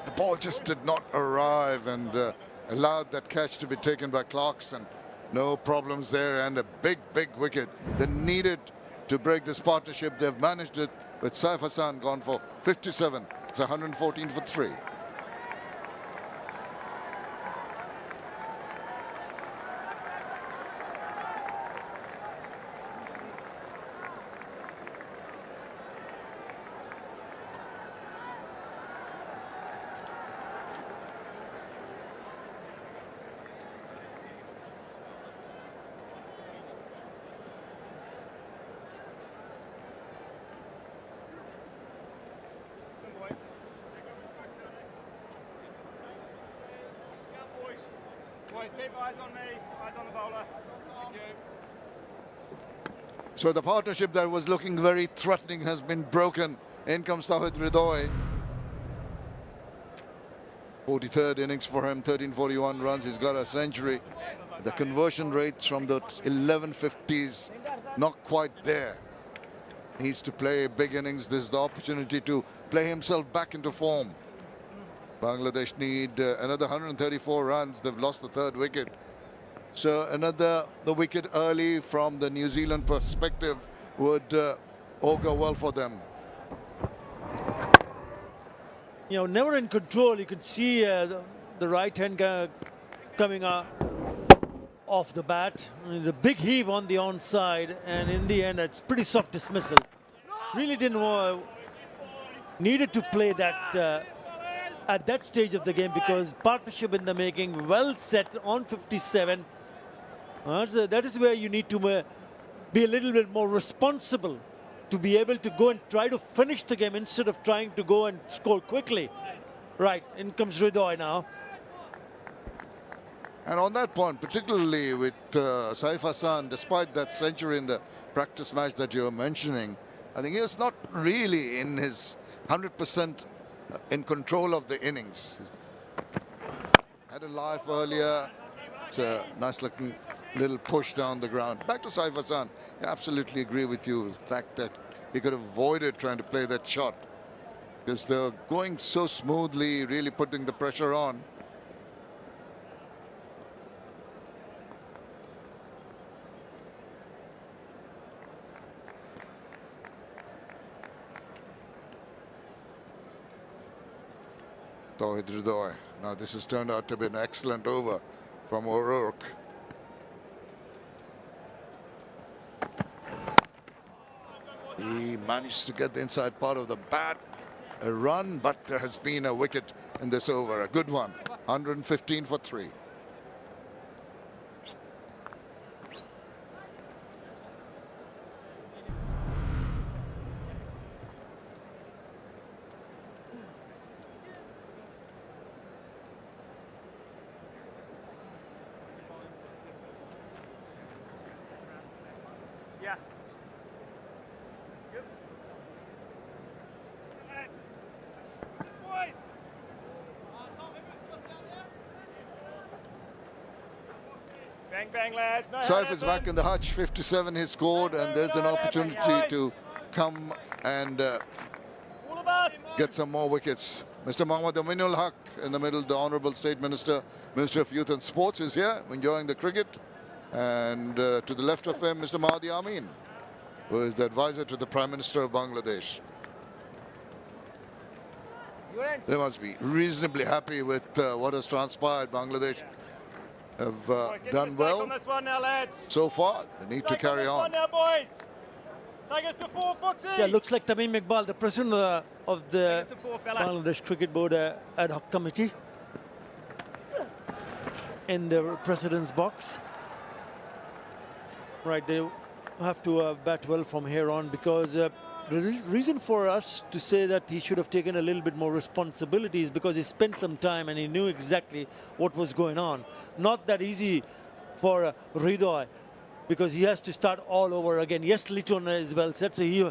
The ball just did not arrive and allowed that catch to be taken by Clarkson. No problems there, and a big wicket. They needed to break this partnership. They've managed it with Saif Hassan gone for 57. It's 114 for 3. keep eyes on me, eyes on the bowler. Thank you. So the partnership that was looking very threatening has been broken. In comes Tawhid Ridoy. 43rd innings for him, 1341 runs. He's got a century. The conversion rates from the 1150s, not quite there. Needs to play big innings. This is the opportunity to play himself back into form. Bangladesh need another 134 runs. They've lost the third wicket. So the wicket early from the New Zealand perspective would augur well for them. You know, never in control. You could see the right hand coming off the bat. I mean, the big heave on the onside, and in the end, it's pretty soft dismissal. Really didn't needed to play that at that stage of the game, because partnership in the making, well set on 57. That is where you need to be a little bit more responsible, to be able to go and try to finish the game instead of trying to go and score quickly. Right, in comes Ridoy now. And on that point, particularly with Saif Hassan, despite that century in the practice match that you're mentioning, I think he was not really in his 100% in control of the innings. Had a life earlier. It's a nice looking little push down the ground. Back to Saif Hassan. I absolutely agree with you. The fact that he could have avoided trying to play that shot, because they're going so smoothly, really putting the pressure on. Tawhid Ridoy. Now this has turned out to be an excellent over from O'Rourke. He managed to get the inside part of the bat, a run, but there has been a wicket in this over, a good one, 115 for 3. Yeah. Bang, bang, lads. No Saif is back in the hutch, 57 he scored, and there's an opportunity to come and get some more wickets. Mr. Mohammad Aminul Haq in the middle, the Honourable State Minister, Minister of Youth and Sports, is here enjoying the cricket. And to the left of him, Mr. Mahdi Amin, who is the advisor to the Prime Minister of Bangladesh. They must be reasonably happy with what has transpired. Bangladesh have done well on this one now, lads. so far. They need to carry on. Now, boys. Take us to 4, Foxy. Yeah, looks like Tamim Iqbal, the president of the Bangladesh Cricket Board ad hoc committee, in the president's box. Right, they have to bat well from here on, because the reason for us to say that he should have taken a little bit more responsibility is because he spent some time and he knew exactly what was going on. Not that easy for Ridoy, because he has to start all over again. Yes, Liton is well set, so he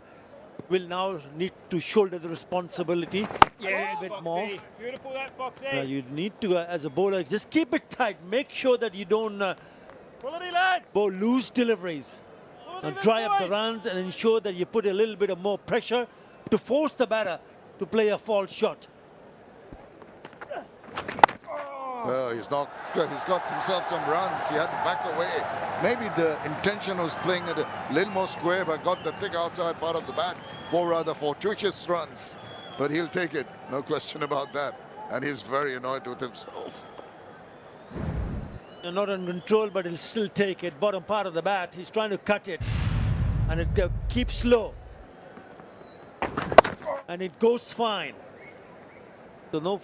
will now need to shoulder the responsibility a bit more. Beautiful that, Foxy. You need to, as a bowler, just keep it tight. Make sure that you don't Quality, lads. bowl loose deliveries. And dry up the runs and ensure that you put a little bit of more pressure to force the batter to play a false shot. He's got himself some runs. He had to back away. Maybe the intention was playing it a little more square, but got the thick outside part of the bat for rather fortuitous runs. But he'll take it, no question about that. And he's very annoyed with himself. Not in control, but he'll still take it. Bottom part of the bat, he's trying to cut it, and it keeps low, and it goes fine. So no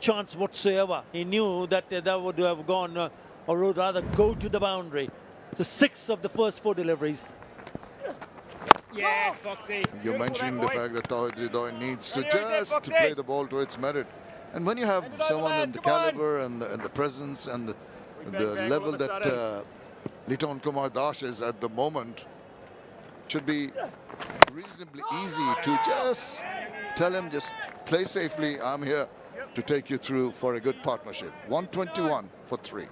chance whatsoever. He knew that that would have gone, or would rather go to the boundary. So 6 of the first 4 deliveries. Yes, Foxy. You're mentioning the fact that Tawhid Ridoy needs to just play the ball to its merit. And when you have someone in the caliber and the presence and the level that Liton Kumar Das is at the moment, should be reasonably easy to just tell him, just play safely. I'm here to take you through for a good partnership. 121 for 3.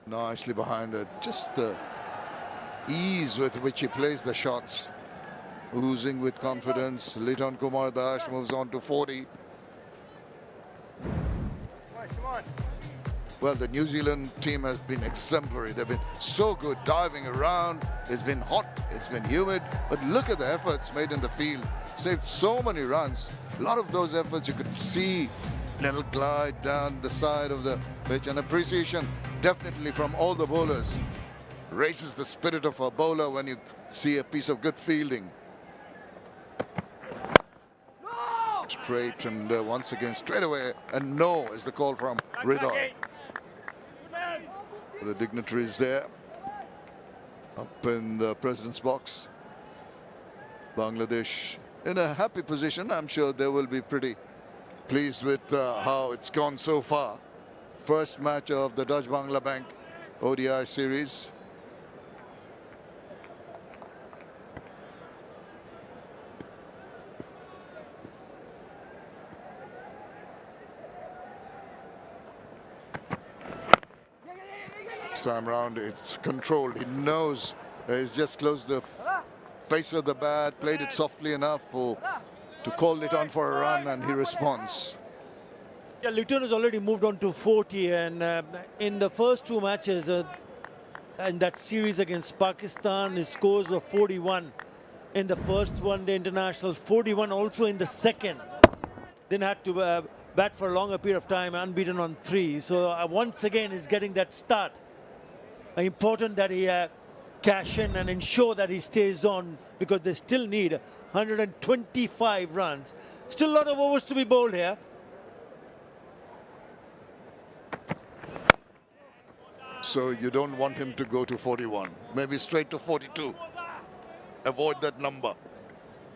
Nicely behind it. Just the ease with which he plays the shots. Oozing with confidence. Liton Kumar Das moves on to 40. Come on. Well, the New Zealand team has been exemplary. They've been so good diving around. It's been hot, it's been humid, but look at the efforts made in the field. Saved so many runs. A lot of those efforts you could see. Little glide down the side of the pitch, and appreciation definitely from all the bowlers. Raises the spirit of a bowler when you see a piece of good fielding. Straight, and once again straight away, and no is the call from Hridoy. The dignitaries there up in the president's box. Bangladesh in a happy position. I'm sure they will be pretty pleased with how it's gone so far. First match of the Dutch Bangla Bank ODI series. This time round it's controlled. He knows he's just closed the face of the bat, played it softly enough to call it on for a run, and he responds. Yeah, Liton has already moved on to 40, and in the first two matches in that series against Pakistan, his scores were 41 in the first one-day international, 41 also in the second. Then had to bat for a longer period of time, unbeaten on 3. So once again, he's getting that start. Important that he cash in and ensure that he stays on, because they still need 125 runs. Still a lot of overs to be bowled here. So you don't want him to go to 41, maybe straight to 42. Avoid that number.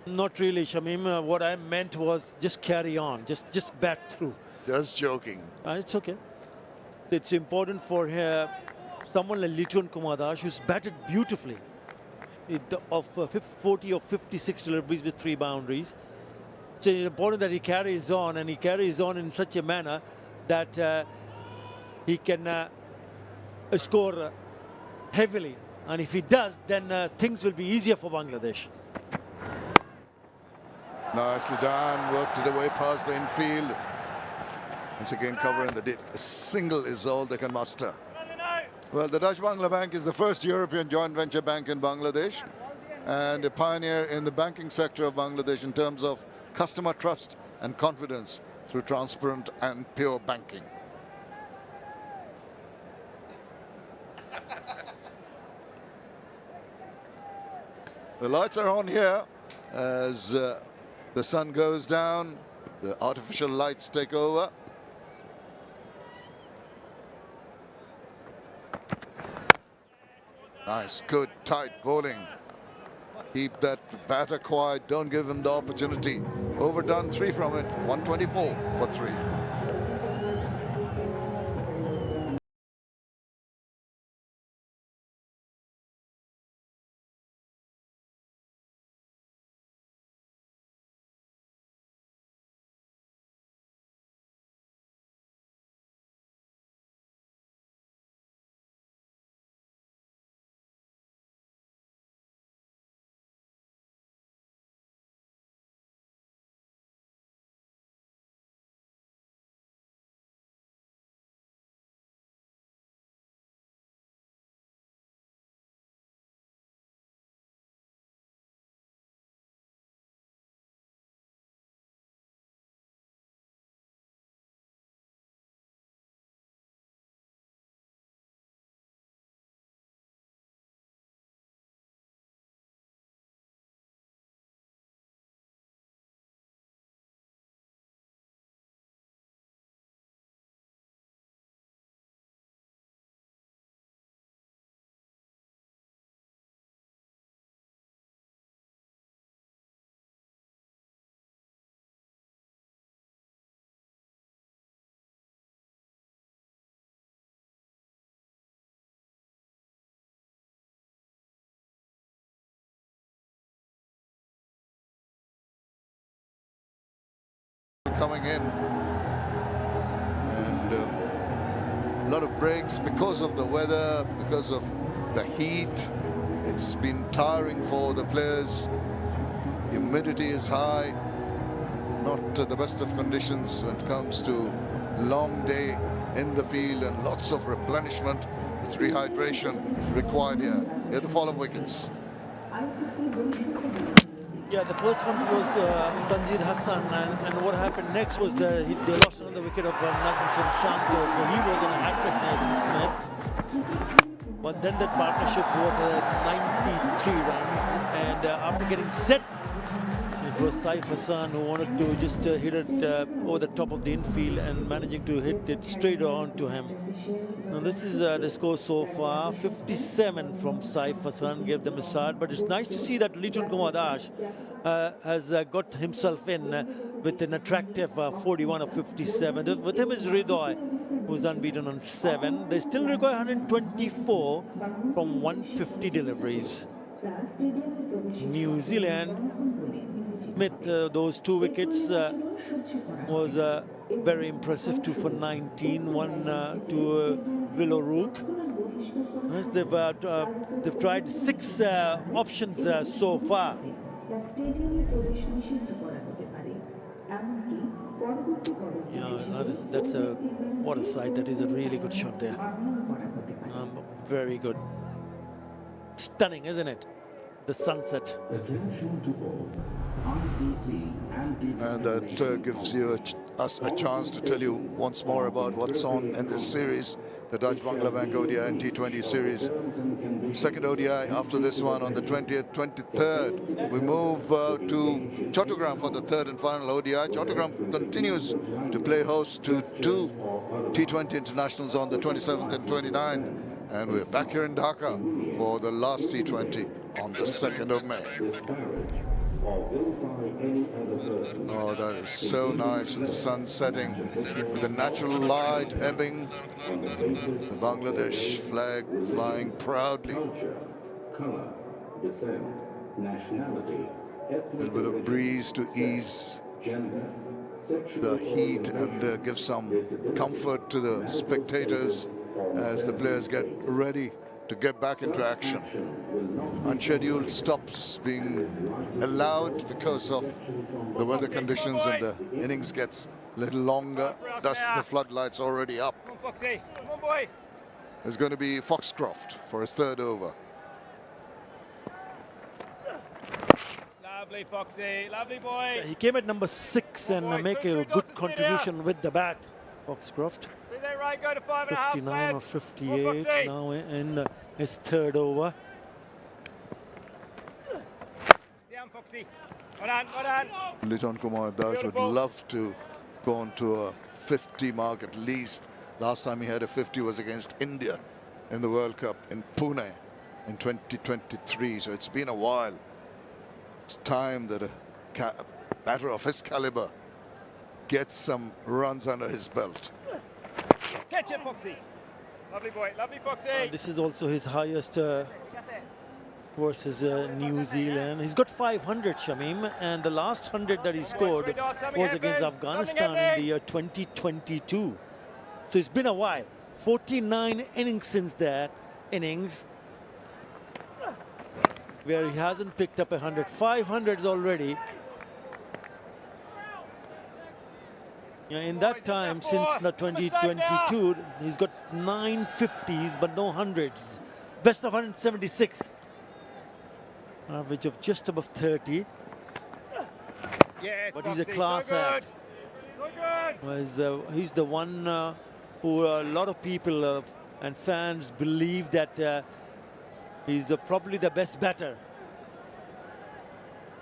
Not really, Shamim. What I meant was just carry on, just bat through. Just joking. It's okay. It's important for someone like Liton Kumar Das, who's batted beautifully. Of 40 or 56 deliveries with 3 boundaries. It's important that he carries on, and he carries on in such a manner that he can score heavily. And if he does, then things will be easier for Bangladesh. Nicely done, worked it away past the infield. Once again covering the dip. A single is all they can muster. Well, the Dutch Bangla Bank is the first European joint venture bank in Bangladesh, and a pioneer in the banking sector of Bangladesh in terms of customer trust and confidence through transparent and pure banking. The lights are on here as the sun goes down. The artificial lights take over. Nice, good, tight bowling. Keep that batter quiet. Don't give him the opportunity. Overdone 3 from it. 124 for 3. coming in. And a lot of breaks because of the weather, because of the heat. It's been tiring for the players. Humidity is high. Not the best of conditions when it comes to long day in the field and lots of replenishment. It's rehydration required here. Here the fall of wickets. Yeah, the first one was Tanzir Hassan, and what happened next was they lost another wicket of Nazim Shanto, so he was on a hat-trick, Nathan Smith. But then that partnership got 93 runs, and after getting set, it was Saif Hassan who wanted to just hit it over the top of the infield and managing to hit it straight on to him. Now this is the score so far, 57 from Saif Hassan, gave them a start, but it's nice to see that Litun Kumar Das has got himself in with an attractive 41 of 57. With him is Ridoy, who's unbeaten on 7. They still require 124 from 150 deliveries. New Zealand, Smith, those 2 wickets was very impressive. 2 for 19, 1 to Willow Rook. Yes, they've tried 6 options so far. Yeah, that's a what a sight. That is a really good shot there. Very good. Stunning, isn't it? The sunset. And that gives us a chance to tell you once more about what's on in this series, the Dutch Bangla Bank ODI and T20 series. Second ODI after this one on the 20th, 23rd. We move to Chattogram for the third and final ODI. Chattogram continues to play host to 2 T20 internationals on the 27th and 29th. And we're back here in Dhaka for the last T20 on the 2nd of May. Oh, that is so nice with the sun setting, with the natural light ebbing, the Bangladesh flag flying proudly. Color, descent, nationality, A little bit of breeze to ease gender, the heat and give some comfort to the spectators as the players get ready to get back into action. Unscheduled stops being allowed because of the weather conditions, and the innings gets a little longer, thus the floodlights already up. Come on, Foxy. Come on, boy. There's going to be Foxcroft for his 3rd over. Lovely, Foxy. Lovely, boy. He came at number 6 and make a good contribution with the bat. Foxcroft. See there, right? Go to 5.5. 59 or 58 now in his 3rd over. Down, Foxy. Well done, well done. Litun Kumar Das would love to go on to a 50 mark at least. Last time he had a 50 was against India in the World Cup in Pune in 2023. So it's been a while. It's time that a batter of his caliber gets some runs under his belt. Catch it, Foxy. Lovely boy, lovely Foxy. This is also his highest versus New Zealand. He's got 500, Shamim, and the last 100 that he scored was against Afghanistan in the year 2022. So it's been a while. 49 innings since that innings, where he hasn't picked up 100. 500s already. Yeah, in that time, since the 2022, he's got 9 50s, but no 100s. Best of 176. Average of just above 30. Yes, but Foxy, he's a class act. So good. He's the one who a lot of people and fans believe that he's probably the best batter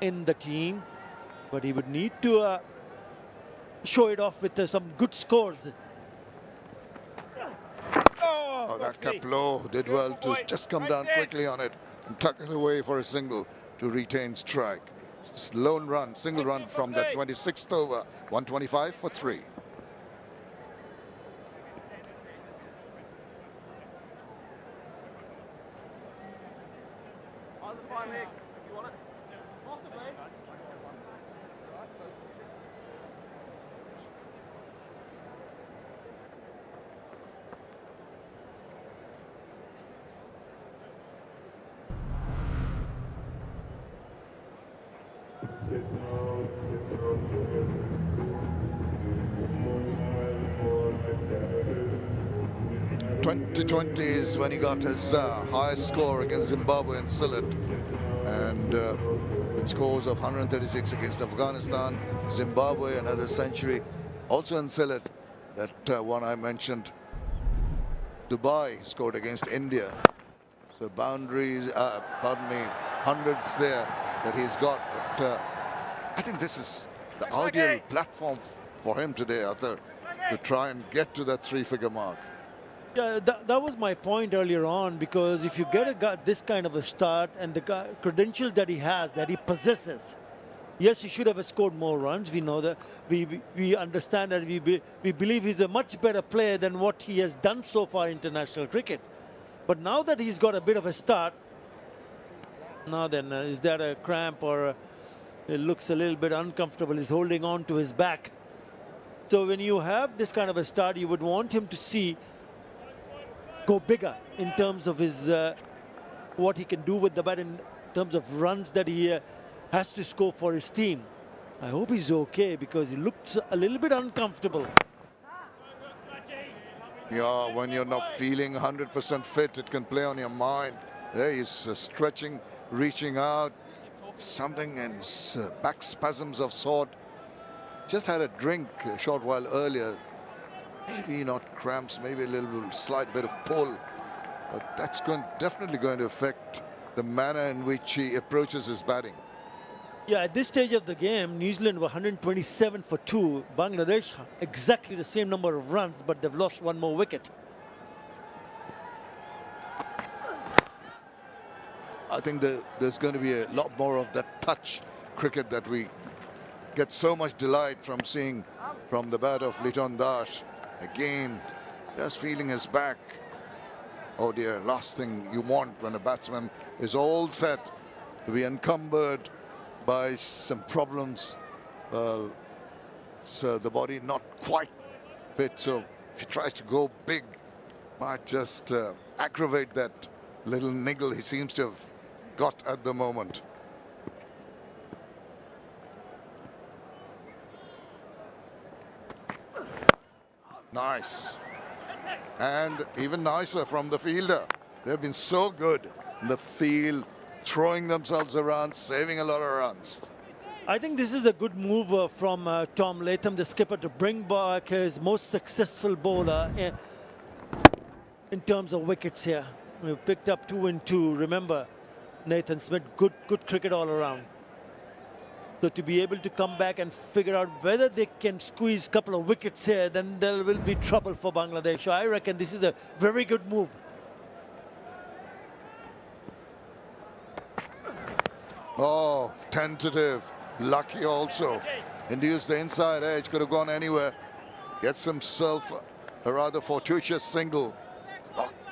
in the team, but he would need to show it off with some good scores. Oh, that kept low. Did well to just come down quickly on it and tuck it away for a single to retain strike. Lone run, single run from the 26th over, 125 for 3. 2020 is when he got his highest score against Zimbabwe in Sylhet, and with scores of 136 against Afghanistan, Zimbabwe, another century. Also in Sylhet, that one I mentioned, Dubai scored against India. So boundaries, hundreds there that he's got. But I think this is the ideal platform for him today, Arthur, to try and get to that three-figure mark. Yeah, that was my point earlier on, because if you get a guy this kind of a start and the credentials that he has, that he possesses, yes, he should have scored more runs. We know that. We understand that. We believe he's a much better player than what he has done so far in international cricket. But now that he's got a bit of a start, now then, is that a cramp, or it looks a little bit uncomfortable? He's holding on to his back. So when you have this kind of a start, you would want him to go bigger in terms of his what he can do with the bat, in terms of runs that he has to score for his team. I hope he's okay, because he looks a little bit uncomfortable. Yeah, when you're not feeling 100% fit, it can play on your mind. There he's stretching, reaching out, something in back spasms of sort. Just had a drink a short while earlier. Maybe not cramps, maybe a little slight bit of pull, but that's definitely going to affect the manner in which he approaches his batting. Yeah, at this stage of the game, New Zealand were 127 for 2. Bangladesh, exactly the same number of runs, but they've lost one more wicket. I think there's going to be a lot more of that touch cricket that we get so much delight from seeing from the bat of Liton Das. Again, just feeling his back. Oh dear, last thing you want when a batsman is all set to be encumbered by some problems. So the body not quite fit, so if he tries to go big, might just aggravate that little niggle he seems to have got at the moment. Nice. And even nicer from the fielder. They've been so good in the field, throwing themselves around, saving a lot of runs. I think this is a good move from Tom Latham, the skipper, to bring back his most successful bowler in terms of wickets here. We've picked up 2 and 2. Remember, Nathan Smith, good cricket all around. So to be able to come back and figure out whether they can squeeze a couple of wickets here, then there will be trouble for Bangladesh. So I reckon this is a very good move. Oh, tentative, lucky also. Induced the inside edge, could have gone anywhere. Gets himself a rather fortuitous single.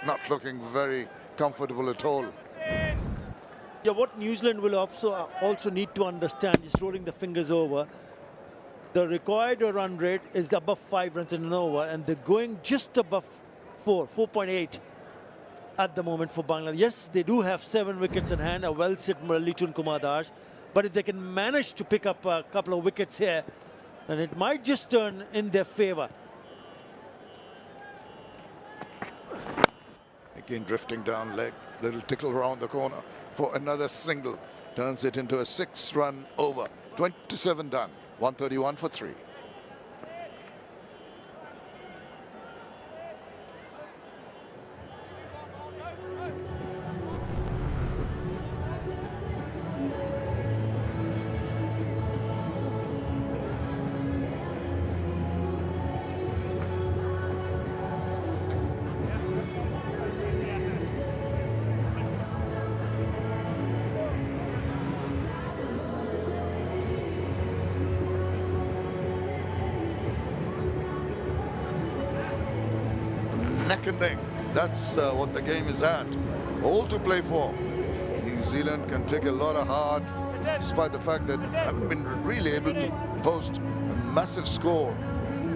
Not looking very comfortable at all. Yeah, what New Zealand will also need to understand is, rolling the fingers over, the required run rate is above 5 runs in an over, and they're going just above 4.8 at the moment for Bangladesh. Yes, they do have 7 wickets in hand, a well-set Litun Kumar Das, but if they can manage to pick up a couple of wickets here, then it might just turn in their favor. Again, drifting down leg, little tickle around the corner for another single. Turns it into a 6-run over. 27 done. 131 for 3. Neck and neck. That's what the game is at. All to play for. New Zealand can take a lot of heart, despite the fact that they haven't been really able to post a massive score.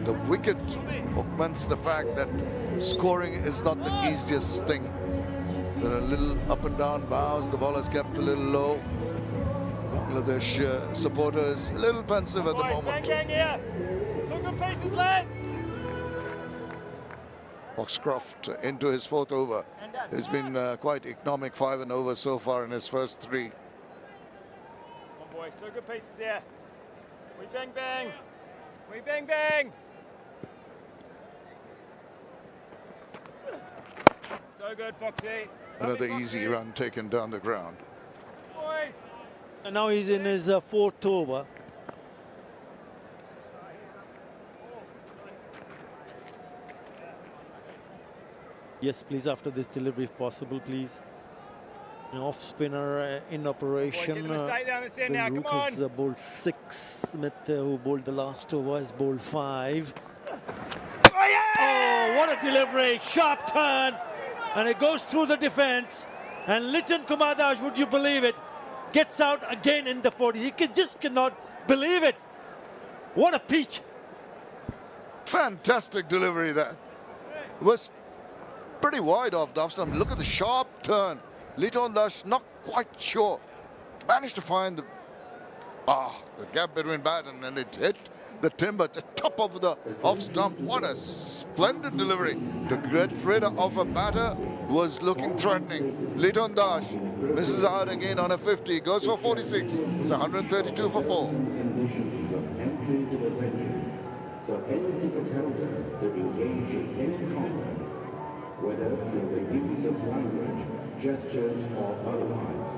The wicket augments the fact that scoring is not the easiest thing. There are a little up and down bounce. The ball is kept a little low. Bangladesh supporters a little pensive at the moment. Bang, bang here. 2 good pieces, lads. Foxcroft into his 4th over. He's been quite economic, 5 and over so far in his first 3. Come on, boys. Still good pieces here. We bang bang. We bang bang. So good, Foxy. Another easy run taken down the ground. Boys. And now he's in his 4th over. Yes, please, after this delivery, if possible, please. An off spinner in operation. Boys, stay down this end now. Come on. Has bowled 6. Smith, who bowled the last over, has bowled 5. Oh, what a delivery! Sharp turn, and it goes through the defence. And Liton Kumar Das, would you believe it, gets out again in the 40s. He just cannot believe it. What a peach! Fantastic delivery there. It was pretty wide off the off stump. Look at the sharp turn. Liton Das not quite sure. Managed to find the gap between bat and it hit the timber at the top of the off stump. What a splendid delivery to get rid of a batter who was looking threatening. Liton Das misses out again on a 50. Goes for 46. It's 132 for 4. Conditions of entry to the venue for any ticket holder to engage in any conduct, whether through the use of language, gestures, or otherwise,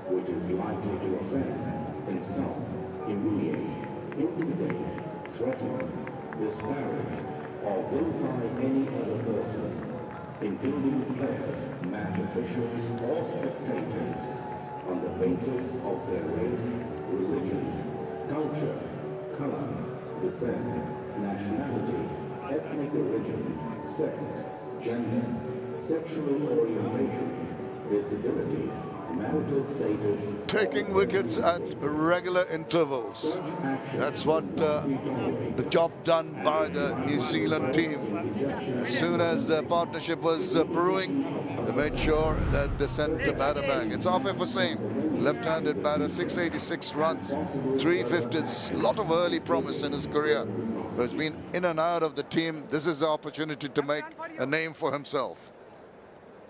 which is likely to offend, insult, humiliate, intimidate, threaten, disparage, or vilify any other person, including players, match officials, or spectators, on the basis of their race, religion, culture, color, descent, nationality, ethnic origin, sex, gender, sexual orientation, disability, marital status. Taking wickets at regular intervals. That's what the job done by the New Zealand team. As soon as the partnership was brewing, they made sure that they sent the batter back. It's Afif Hussain, left-handed batter, 686 runs, 350s, a lot of early promise in his career. Has been in and out of the team. This is the opportunity to make a name for himself.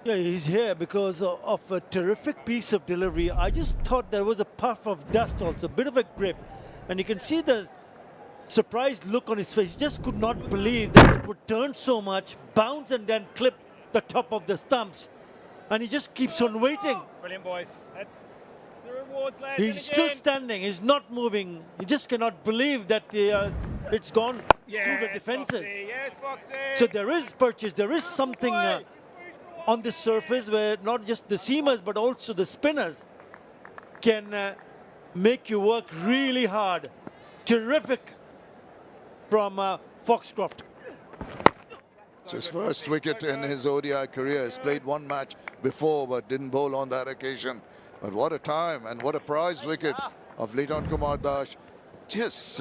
Yeah, he's here because of a terrific piece of delivery. I just thought there was a puff of dust also, a bit of a grip. And you can see the surprised look on his face. He just could not believe that it would turn so much, bounce and then clip the top of the stumps. And he just keeps on waiting. Brilliant, boys. That's the rewards, lads. He's still standing. He's not moving. He just cannot believe that it's gone through the defences. Foxy. Yes, Foxy. So there is purchase. There is something on the surface where not just the seamers but also the spinners can make you work really hard. Terrific from Foxcroft. It's his first wicket in his ODI career. He's played one match before but didn't bowl on that occasion. But what a time and what a prized wicket of Liton Kumar Das. Just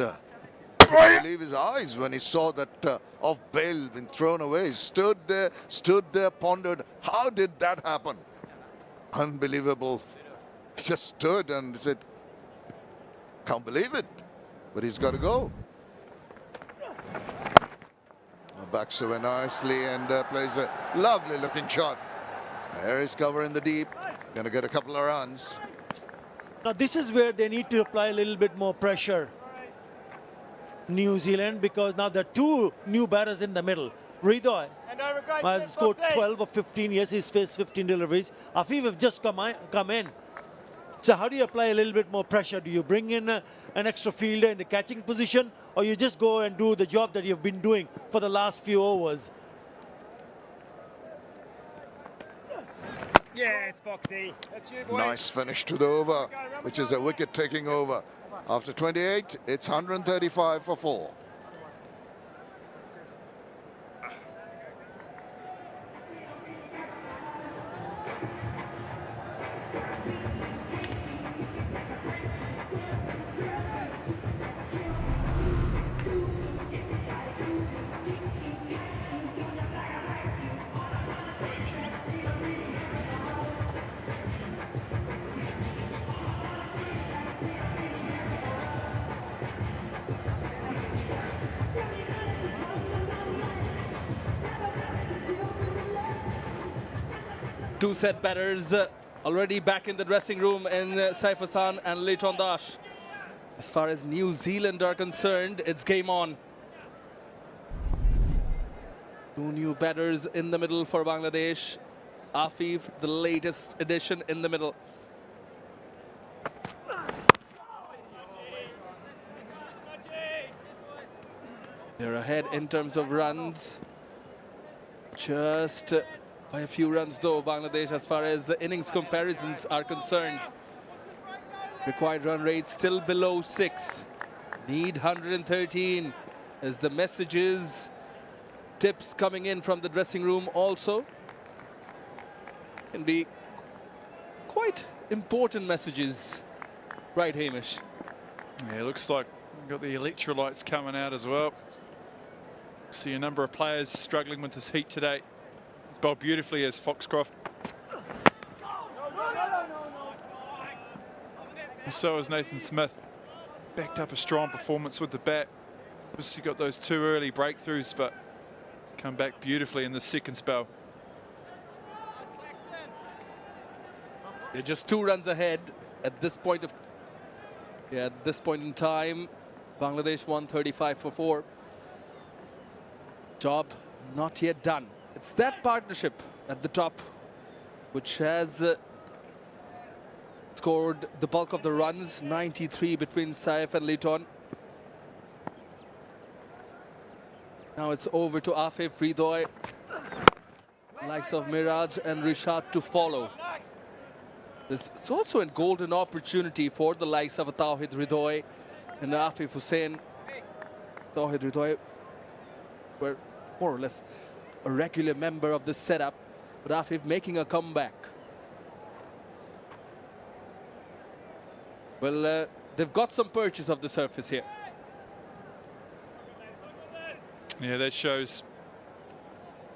couldn't believe his eyes when he saw that off bail been thrown away. He stood there, pondered, how did that happen? Unbelievable. He just stood and said, can't believe it, but he's got to go. Backs away nicely and plays a lovely looking shot. There is cover in the deep. Going to get a couple of runs. Now this is where they need to apply a little bit more pressure, New Zealand, because now there are two new batters in the middle. Ridoy has scored 12 or 15. Yes, he's faced 15 deliveries. Afif have just come in. So how do you apply a little bit more pressure? Do you bring in an extra fielder in the catching position, or you just go and do the job that you've been doing for the last few overs? Yes, Foxy. That's you, boy. Nice finish to the over, which is a wicket taking over. After 28, it's 135 for 4. Two set batters already back in the dressing room in Saif Hassan and Leighton Dash. As far as New Zealand are concerned, it's game on. Two new batters in the middle for Bangladesh. Afif, the latest addition in the middle. They're ahead in terms of runs. Just by a few runs though, Bangladesh, as far as the innings comparisons are concerned. Required run rate still below 6. Need 113 as the messages, tips coming in from the dressing room also. Can be quite important messages. Right, Hamish? Yeah, looks like we've got the electrolytes coming out as well. See a number of players struggling with this heat today. It's bowled beautifully as Foxcroft. And so is Nathan Smith. Backed up a strong performance with the bat. Obviously got those 2 early breakthroughs, but it's come back beautifully in the second spell. They're just 2 runs ahead at this point of in time. Bangladesh 135 for 4. Job not yet done. It's that partnership at the top which has scored the bulk of the runs, 93 between Saif and Leighton. Now it's over to Afif, Ridoy, likes of Miraj and Rishad to follow. It's also a golden opportunity for the likes of Tawhid Ridoy and Afif Hussain. Tawhid Ridoy were more or less a regular member of the setup, but Afif making a comeback. Well, they've got some purchase of the surface here. Yeah, that shows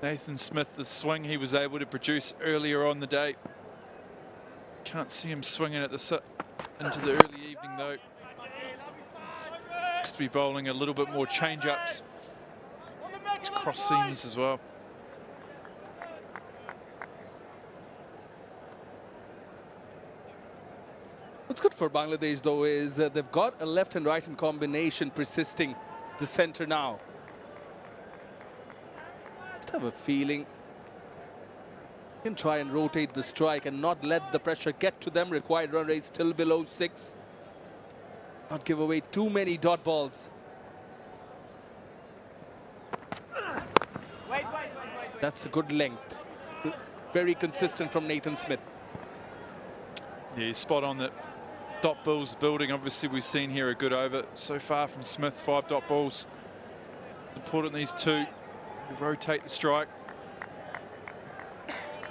Nathan Smith, the swing he was able to produce earlier on the day. Can't see him swinging at the into the early evening though. Looks to be bowling a little bit more change-ups. Cross seams as well. What's good for Bangladesh though is they've got a left and right hand combination persisting the center now. Just have a feeling can try and rotate the strike and not let the pressure get to them. Required run rate still below 6. Not give away too many dot balls. That's a good length. Very consistent from Nathan Smith. Yeah, he's spot on that. Dot balls building. Obviously, we've seen here a good over so far from Smith. 5 dot balls. It's important these 2 to rotate the strike.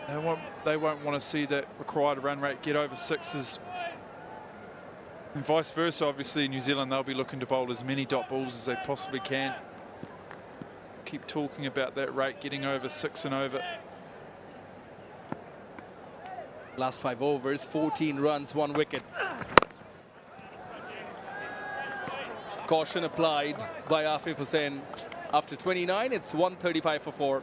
They won't want to see that required run rate get over 6s. And vice versa, obviously, in New Zealand, they'll be looking to bowl as many dot balls as they possibly can. Keep talking about that rate getting over 6 and over. Last 5 overs, 14 runs, 1 wicket. Caution applied by Afif Hussain. After 29, it's 135 for 4.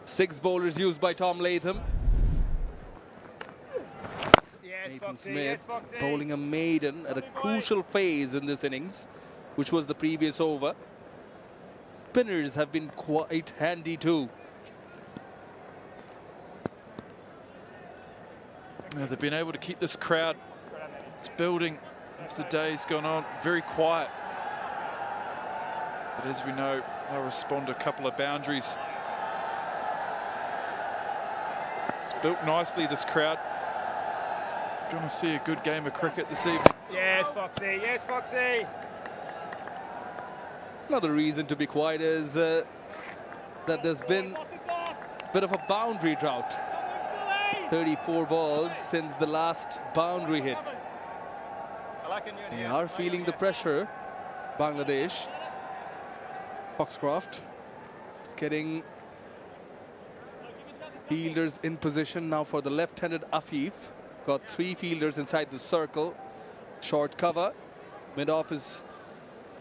Six bowlers used by Tom Latham. Yes, Nathan Foxy, Smith yes, Foxy. bowling a maiden at a crucial phase in this innings, which was the previous over. Spinners have been quite handy too. Now they've been able to keep this crowd. It's building as the day's gone on. Very quiet But as we know, they'll respond to a couple of boundaries. It's built nicely, this crowd. Going to see a good game of cricket this evening. Yes, Foxy. Yes, Foxy. Another reason to be quiet is that there's been a bit of a boundary drought. 34 balls since the last boundary hit. They are feeling the pressure, Bangladesh. Foxcroft is getting fielders in position now for the left-handed Afif. Got 3 fielders inside the circle. Short cover. Mid-off is,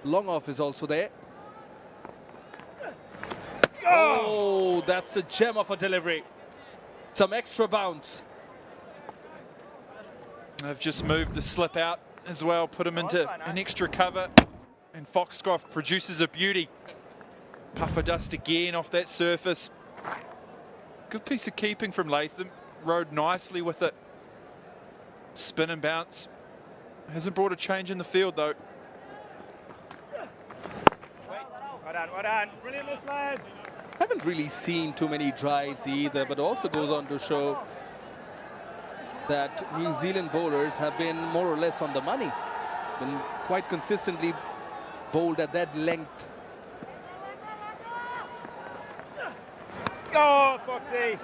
long off is also there. Oh, that's a gem of a delivery. Some extra bounce. They've just moved the slip out as well, put him into an extra cover, and Foxcroft produces a beauty. Puffer dust again off that surface. Good piece of keeping from Latham. Rode nicely with it. Spin and bounce. Hasn't brought a change in the field though. Well done. Brilliant, lads. Haven't really seen too many drives either, but also goes on to show that New Zealand bowlers have been more or less on the money. Been quite consistently bowled at that length. Go, Foxy.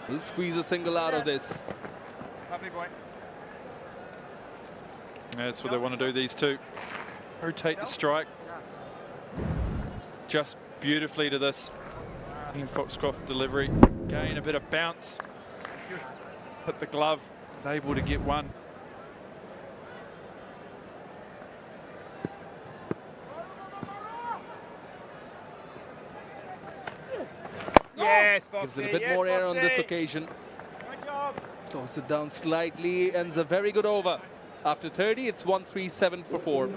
We'll squeeze a single out of this. Lovely boy. That's what they want to do, these two. Rotate the strike. Just beautifully to this. Team Foxcroft delivery. Gain a bit of bounce. Hit the glove, able to get one. Yes, Foxy. Gives it a bit yes, more air Foxy. on this occasion. Good job. Toss it down slightly, ends a very good over. After 30, it's 137 for 4.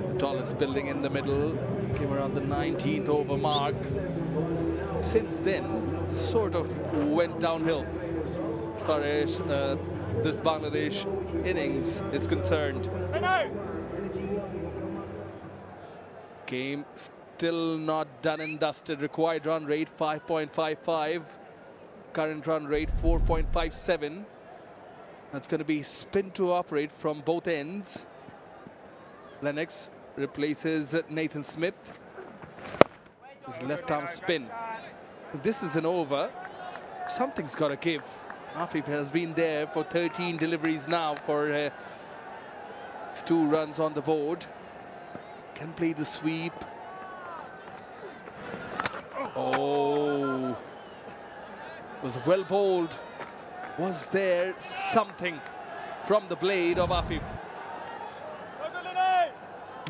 The tallest building in the middle came around the 19th over mark. Since then, sort of went downhill as far as this Bangladesh innings is concerned. Game still not done and dusted. Required run rate 5.55. Current run rate 4.57. That's going to be spin to operate from both ends. Lennox replaces Nathan Smith. His left arm spin. This is an over. Something's got to give. Afif has been there for 13 deliveries now for 2 runs on the board. Can play the sweep. Oh, was well bowled. Was there something from the blade of Afif?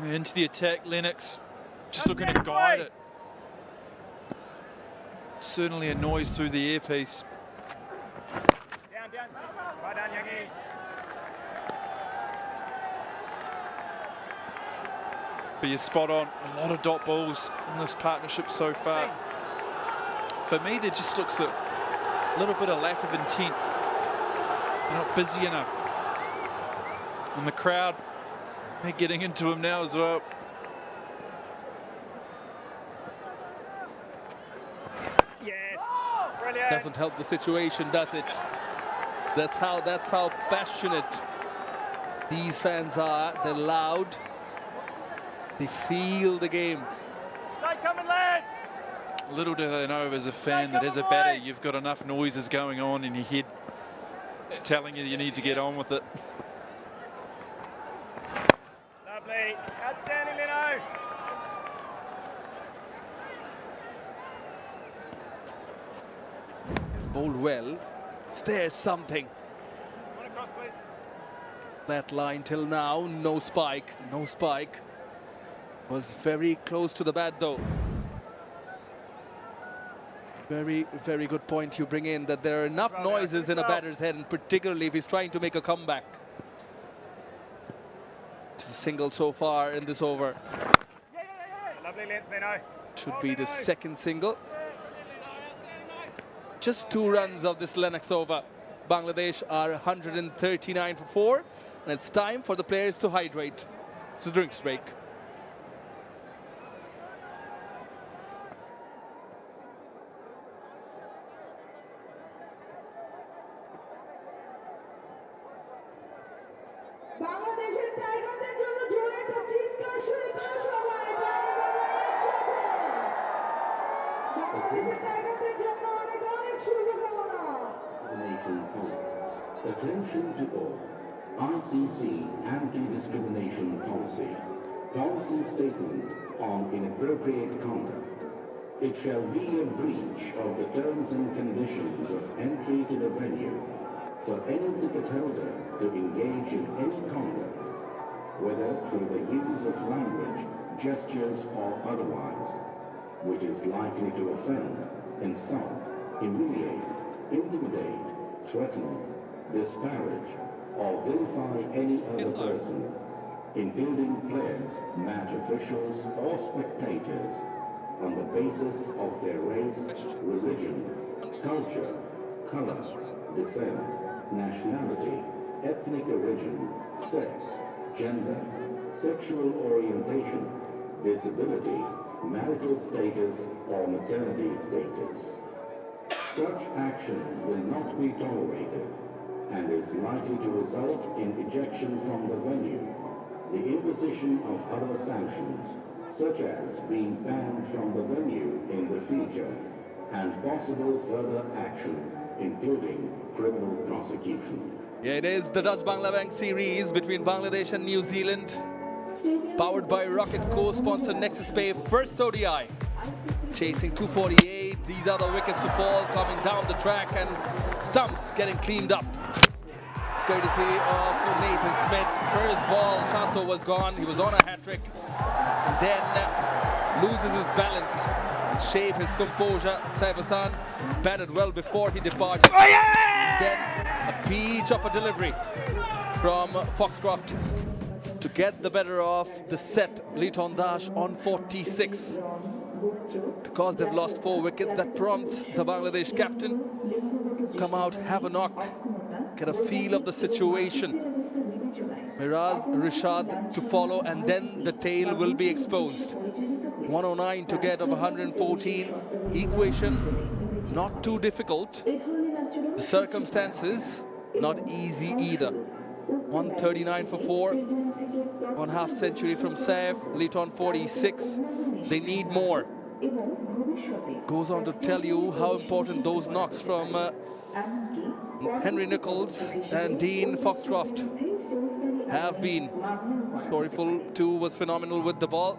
Into the attack, Lennox. Just looking to guide it. Certainly a noise through the earpiece. Down. Right down, Youngie. But you're spot on. A lot of dot balls in this partnership so far. For me, there just looks a little bit of lack of intent. They're not busy enough. And the crowd, they're getting into him now as well. Yes. Brilliant. Doesn't help the situation, does it? That's how passionate these fans are. They're loud. They feel the game. Stay coming, lads. Little do they know, as a fan, that as a batter, you've got enough noises going on in your head telling you need to get on with it. Lovely. Outstanding, Lino. He's bowled well. There's something. One across, please. that line till now. No spike. No spike. Was very close to the bat though. Very, very good point you bring in, that there are enough noises in a batter's head, and particularly if he's trying to make a comeback. It's a single so far in this over. Lovely length, Leno. Should be the second single. Just 2 runs of this Lennox over. Bangladesh are 139 for 4, and it's time for the players to hydrate. It's a drinks break. বাংলাদেশের টাইগারদের জন্য জোরে একটা চিৎকার শুরু করো সবাই, তালি বাবা একসাথে। বাংলাদেশের টাইগারদের জন্য অনেক অনেক শুভকামনা। Discrimination Policy. Attention to all. ICC Anti-Discrimination Policy. Policy statement on inappropriate conduct. It shall be a breach of the terms and conditions of entry to the venue for any ticket holder to engage in any conduct, whether through the use of language, gestures or otherwise, which is likely to offend, insult, humiliate, intimidate, threaten, disparage or vilify any other person, including players, match officials or spectators, on the basis of their race, religion, culture, color, descent, nationality, ethnic origin, sex, gender, sexual orientation, disability, marital status or maternity status. Such action will not be tolerated and is likely to result in ejection from the venue, the imposition of other sanctions, such as being banned from the venue in the future, and possible further action, including criminal prosecution. Yeah, it is the Dutch Bangladesh series between Bangladesh and New Zealand. Powered by Rocket co-sponsor Nexus Pay, first ODI. Chasing 248, these are the wickets to fall, coming down the track, and stumps getting cleaned up. Courtesy of Nathan Smith. First ball, Shanto was gone, he was on a hat-trick. And then loses his balance, shape, his composure. Saif Hassan batted well before he departed. Oh, yeah! Then a peach of a delivery from Foxcroft to get the better of the set. Liton Dash on 46. Because they've lost 4 wickets, that prompts the Bangladesh captain to come out, have a knock, get a feel of the situation. Miraz Rishad to follow, and then the tail will be exposed. 109 to get of 114. Equation not too difficult. The circumstances not easy either. 139 for 4. 1/2 century from Saif. Liton 46. They need more. Goes on to tell you how important those knocks from Henry Nichols and Dean Foxcroft have been. Sorryful too was phenomenal with the ball.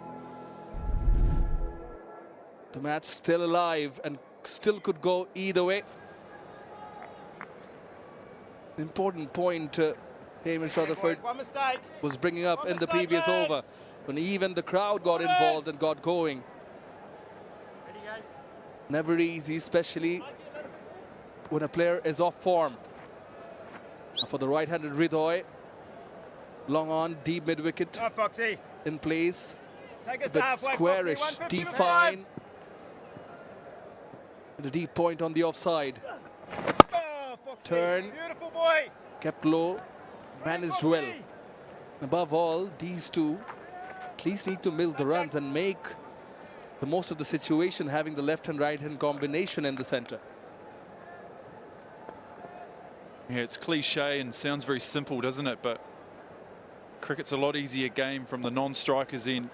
The match still alive and still could go either way. Important point Hamish Rutherford was bringing up in the previous over, when even the crowd got involved and got going. Never easy, especially when a player is off form. For the right-handed Ridoy, long on, deep mid-wicket in place. A bit squarish, deep fine. The deep point on the offside. Turn, kept low, managed well. Above all, these two at least need to milk the runs and make the most of the situation, having the left and right hand combination in the center. Yeah, it's cliche and sounds very simple, doesn't it? But cricket's a lot easier game from the non-strikers end.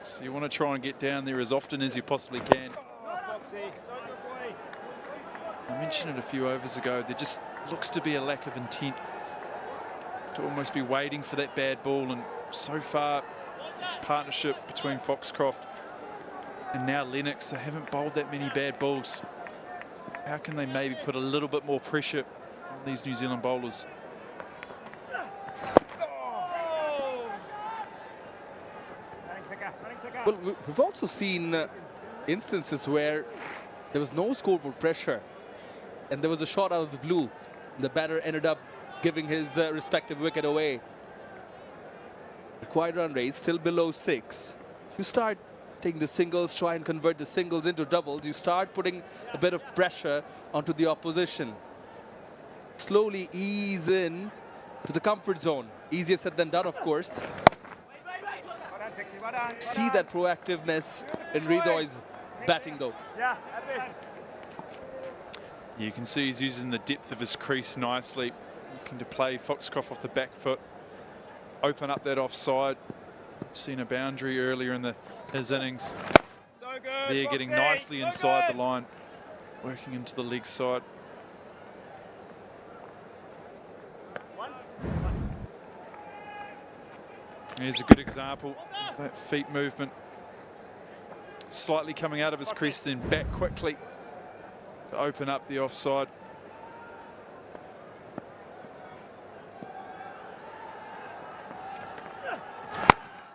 So you want to try and get down there as often as you possibly can. I mentioned it a few overs ago, there just looks to be a lack of intent to almost be waiting for that bad ball, and so far this partnership between Foxcroft and now Lennox, they haven't bowled that many bad balls. So how can they maybe put a little bit more pressure on these New Zealand bowlers? Well, we've also seen instances where there was no scoreboard pressure and there was a shot out of the blue. The batter ended up giving his respective wicket away. Required run rate still below 6. If you start taking the singles, try and convert the singles into doubles, you start putting a bit of pressure onto the opposition. Slowly ease in to the comfort zone. Easier said than done, of course. See that proactiveness in Hridoy's batting, though. Yeah, You can see he's using the depth of his crease nicely. Looking to play Foxcroft off the back foot. Open up that offside. Seen a boundary earlier in his innings. So good. They're getting nicely inside the line. Working into the leg side. Here's a good example of that feet movement. Slightly coming out of his crease, then back quickly to open up the offside.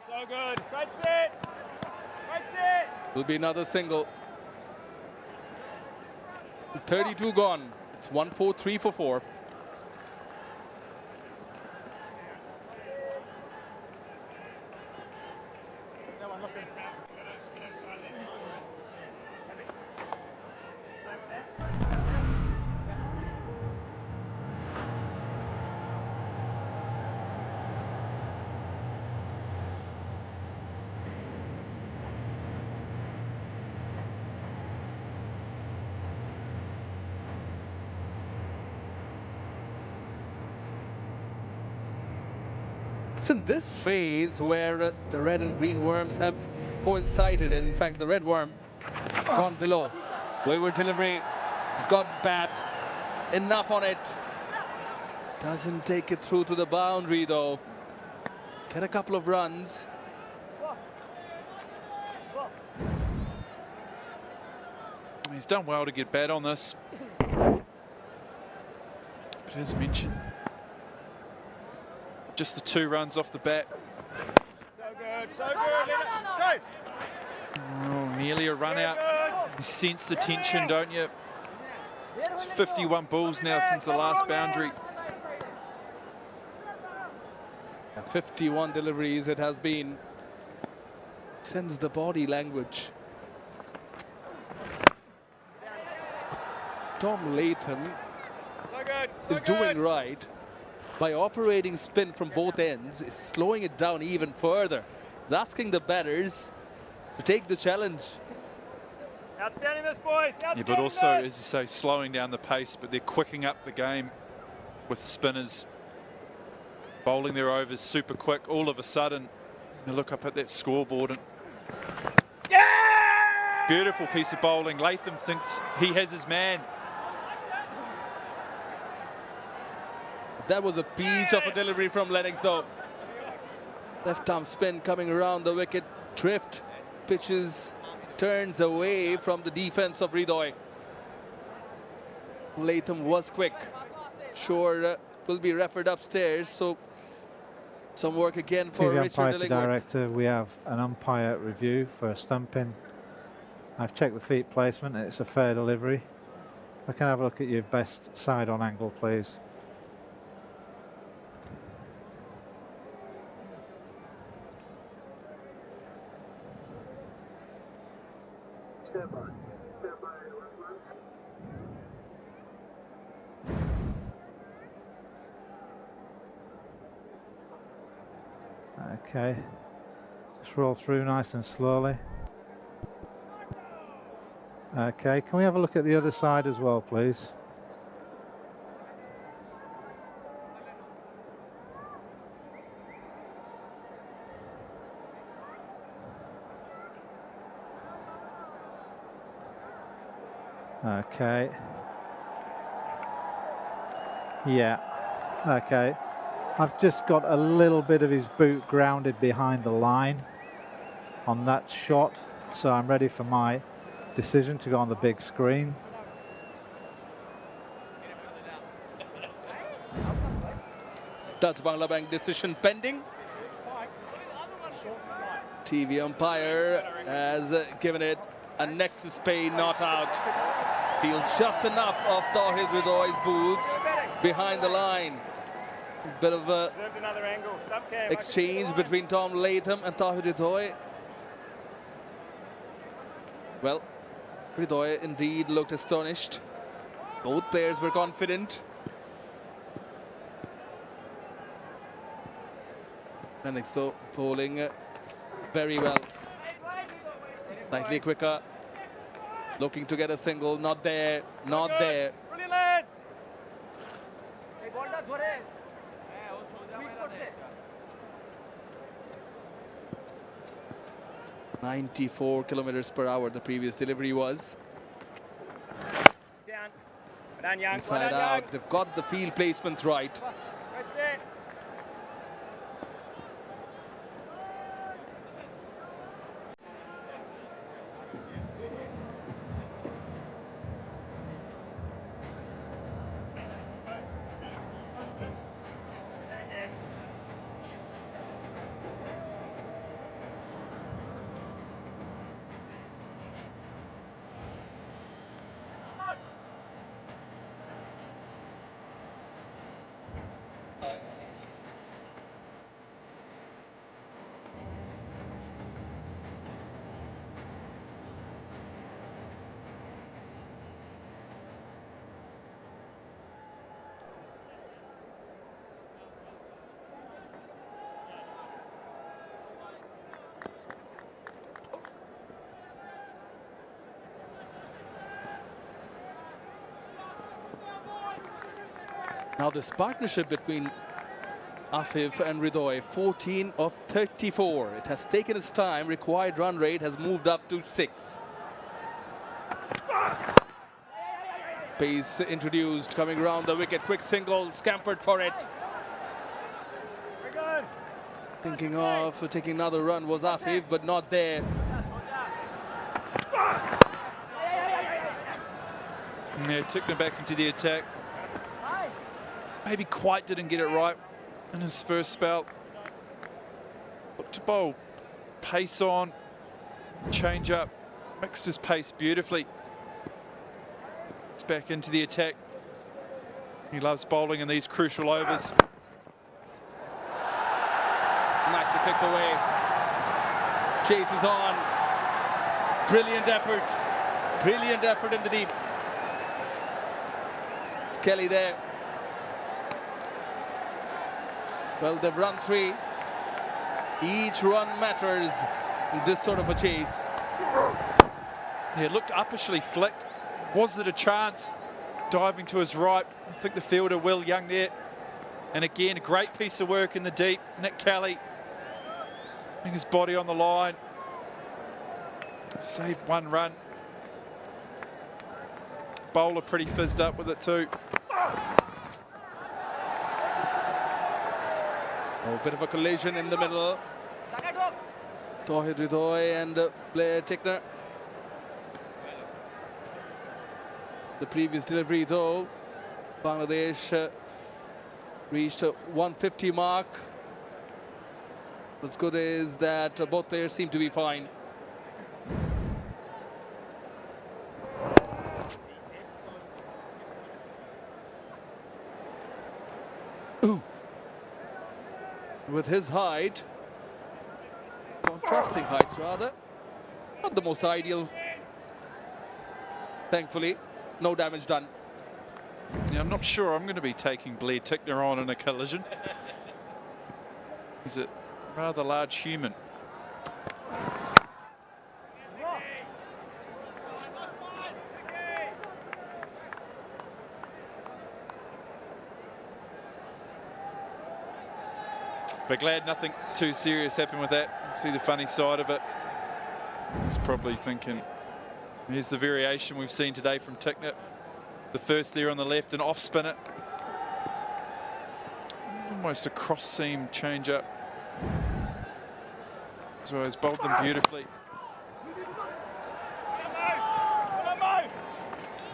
So good. Great set. Great set. Will be another single. 32 gone. It's 1-4, 3 for 4. It's in this phase where the red and green worms have coincided. In fact, the red worm gone below. Wayward delivery. He's got bat. Enough on it. Doesn't take it through to the boundary, though. Get a couple of runs. He's done well to get bat on this. But as mentioned, just the 2 runs off the bat. So good. So good. Go. Oh, nearly a run out. You sense the tension, don't you? It's 51 balls now since the last boundary. 51 deliveries it has been. Sends the body language. Tom Latham is doing right by operating spin from both ends, is slowing it down even further. He's asking the batters to take the challenge. Outstanding this, boys. Yeah, but also, as you say, slowing down the pace, but they're quicking up the game with spinners bowling their overs super quick. All of a sudden, you look up at that scoreboard and beautiful piece of bowling. Latham thinks he has his man. That was a peach of a delivery from Lennox, though. Left arm spin coming around the wicket. Drift pitches, turns away from the defense of Hridoy. Latham was quick. Sure, will be referred upstairs, so some work again for Richard Illingworth. Director, we have an umpire review for a stumping. I've checked the feet placement and it's a fair delivery. I can have a look at your best side on angle, please. Okay, just roll through nice and slowly. Okay, can we have a look at the other side as well, please? Okay. Yeah, okay. I've just got a little bit of his boot grounded behind the line on that shot, so I'm ready for my decision to go on the big screen. Dutch Bangla Bank decision pending. TV umpire has given it a nexus pay, not out. Feels just enough of Tauhid Ridoi's boots behind the line. Bit of a exchange between Tom Latham and Tauhid Ridoi. Well, Ridoi indeed looked astonished. Both players were confident. Innings though bowling very well. Slightly quicker. Looking to get a single. Not there. Not there. Brilliant, lads! 94 kilometers per hour the previous delivery was. Down. Well done, Young. Inside Well done, out. Young. They've got the field placements right. That's it. Now this partnership between Afif and Ridoi, 14 of 34. It has taken its time. Required run rate has moved up to 6. Pace introduced, coming around the wicket. Quick single, scampered for it. Thinking of taking another run was Afif, but not there. Yeah, took him back into the attack. Maybe quite didn't get it right in his first spell. Looked to bowl, pace on, change up, mixed his pace beautifully. It's back into the attack. He loves bowling in these crucial overs. Nicely picked away. Chases on. Brilliant effort. Brilliant effort in the deep. It's Kelly there. Well, they've run 3. Each run matters in this sort of a chase. Yeah, looked uppishly flicked. Was it a chance? Diving to his right. I think the fielder, Will Young there. And again, a great piece of work in the deep. Nick Kelly. Putting his body on the line. Saved 1 run. Bowler pretty fizzed up with it too. A bit of a collision in the middle. Tauhid Ridoi and Blair Tickner. The previous delivery though, Bangladesh reached a 150 mark. What's good is that both players seem to be fine. Ooh. With his height, contrasting heights rather, not the most ideal. Thankfully, no damage done. Yeah, I'm not sure I'm going to be taking Blair Tickner on in a collision. He's a rather large human. But glad nothing too serious happened with that. See the funny side of it. He's probably thinking, here's the variation we've seen today from Tickner. The first there on the left, an off spinner. Almost a cross seam change up. So he's bowled them beautifully.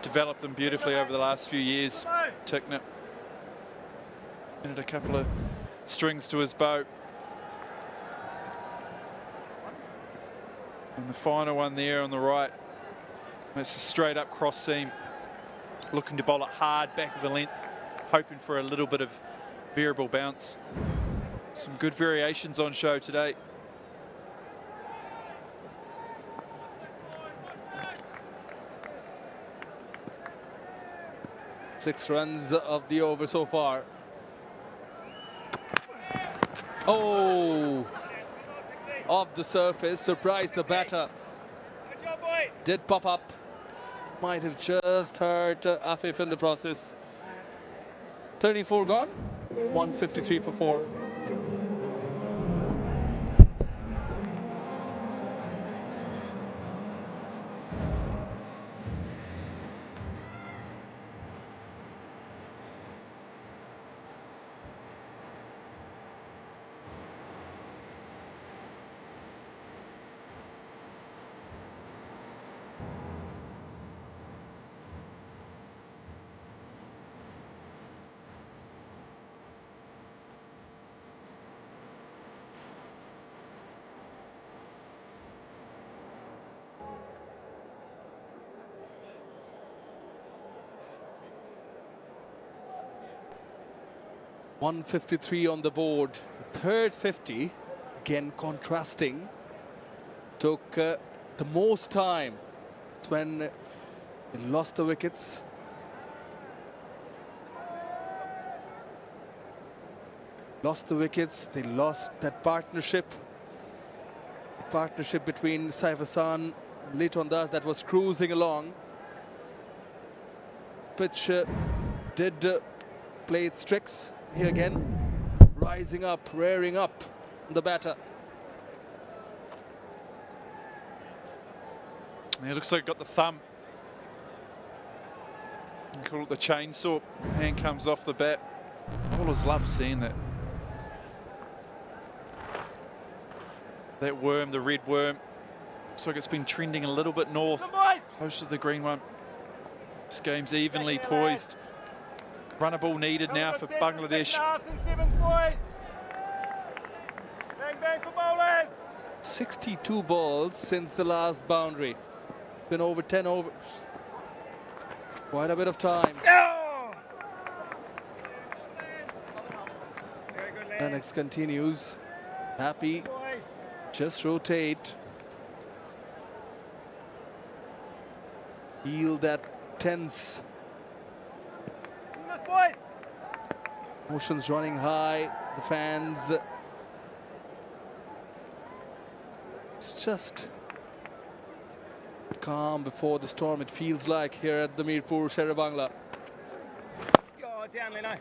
Developed them beautifully over the last few years, Tickner. Added a couple of strings to his bow. And the final one there on the right. It's a straight up cross seam. Looking to bowl it hard, back of the length, hoping for a little bit of variable bounce. Some good variations on show today. Six runs of the over so far. Oh, off the surface, surprised the batter. Did pop up. Might have just hurt Afif in the process. 34 gone, 153 for 4. .153 on the board. The third 50, again contrasting, took the most time. It's when they lost the wickets. Lost the wickets, they lost that partnership. The partnership between Saif Hassan and Leighton Das that was cruising along. Pitch did play its tricks. Here again, rising up, rearing up the batter. It looks like he got the thumb. You call it the chainsaw. Hand comes off the bat. Bowlers love seeing that. That worm, the red worm, looks like it's been trending a little bit north, close to the green one. This game's evenly poised. Runner ball needed now for Bangladesh. And sevens, boys. Bang, bang for bowlers. 62 balls since the last boundary. Been over 10 overs. Quite a bit of time. Innings continues. Happy. Just rotate. Feel that tense. Boys. Emotions running high. The fans. It's just calm before the storm, it feels like, here at the Mirpur Sherabangla. Oh, down, Lino.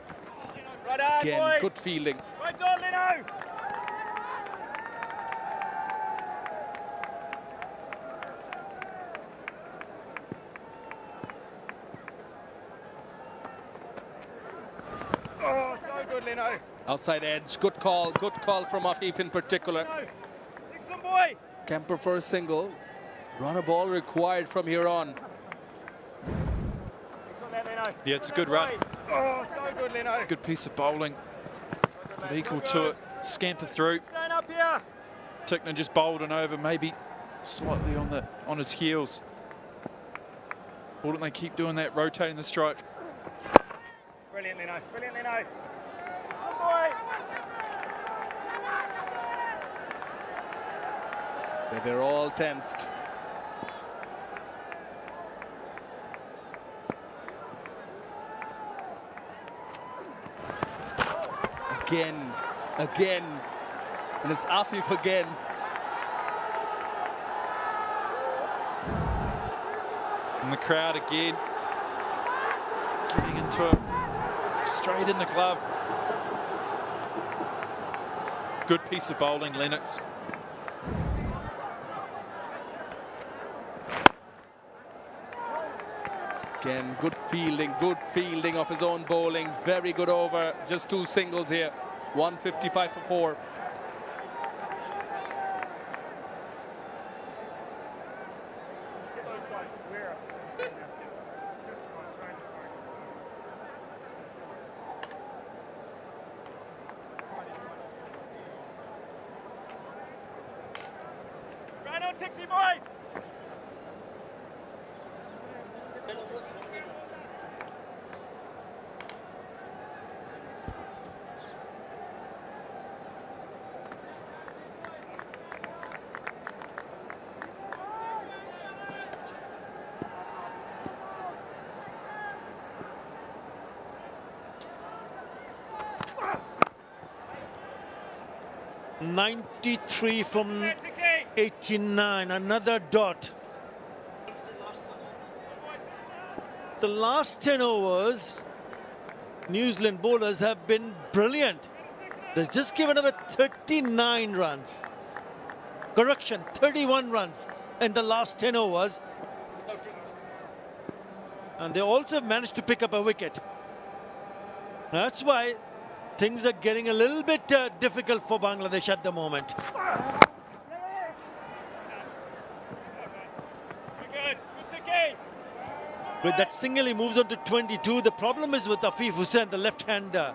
Right on, Again, boy. good fielding. Right on, Lino. Oh, so good, Lino. Outside edge, good call from Afif in particular. Dixon, boy. Kemper for a single. Run a ball required from here on. Yeah, it's a good run. Oh, so good, Lino. Good piece of bowling. But equal to it. Scamper through. Stand up here. Tickner just bowled and over, maybe slightly on his heels. Why don't they keep doing that, rotating the strike? Brilliant, Lino. Brilliant, Lino. Good boy. They're all tensed. Again, and it's Afif again. And the crowd again, getting into it, straight in the glove. Good piece of bowling, Lennox. Again, good fielding of his own bowling. Very good over, just 2 singles here. 155 for 4. Let's get those guys square. Right on, Tixie boys! 93 from 89, another dot. The last 10 overs, New Zealand bowlers have been brilliant. They've just given away 39 runs. Correction, 31 runs in the last 10 overs. And they also managed to pick up a wicket. That's why things are getting a little bit difficult for Bangladesh at the moment. With that single, he moves on to 22. The problem is with Afif Hussain, the left-hander,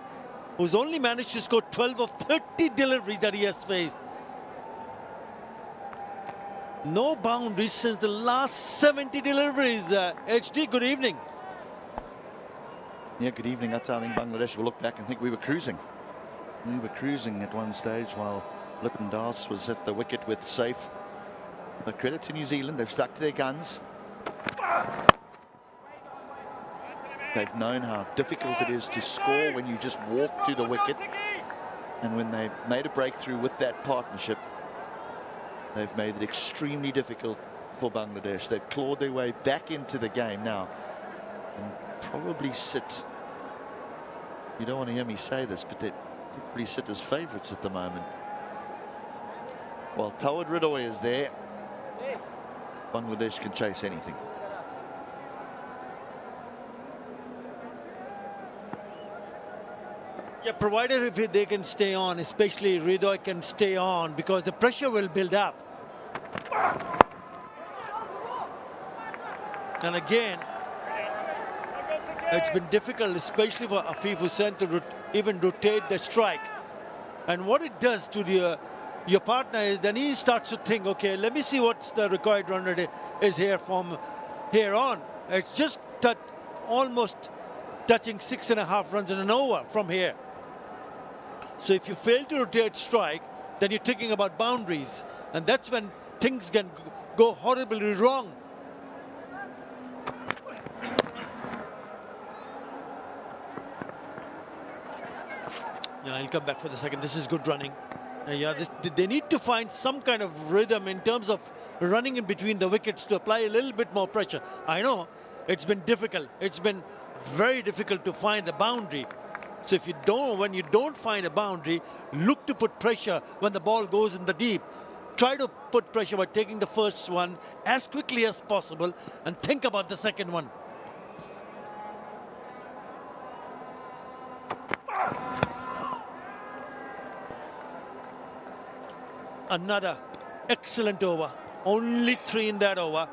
who's only managed to score 12 of 30 deliveries that he has faced. No boundaries since the last 70 deliveries. HD, good evening. Yeah, good evening. That's how I think Bangladesh will look back and think we were cruising. We were cruising at one stage while Lytton Das was at the wicket with safe. But credit to New Zealand, they've stuck to their guns. They've known how difficult it is to score when you just walk to the wicket. And when they made a breakthrough with that partnership, they've made it extremely difficult for Bangladesh. They've clawed their way back into the game now and probably sit, you don't want to hear me say this, but they probably sit as favourites at the moment. While Tawad Ridoy is there, Bangladesh can chase anything. Yeah, provided if they can stay on, especially Ridoy can stay on, because the pressure will build up. And again, it's been difficult, especially for Afif Hussain to even rotate the strike. And what it does to your partner is then he starts to think, okay, let me see what's the required run rate is here from here on. It's just almost touching 6.5 runs in an over from here. So if you fail to rotate strike, then you're thinking about boundaries. And that's when things can go horribly wrong. Yeah, I'll come back for the second. This is good running. Yeah, they need to find some kind of rhythm in terms of running in between the wickets to apply a little bit more pressure. I know it's been difficult. It's been very difficult to find the boundary. So if you don't, when you don't find a boundary, look to put pressure when the ball goes in the deep. Try to put pressure by taking the first one as quickly as possible and think about the second one. Another excellent over. Only 3 in that over.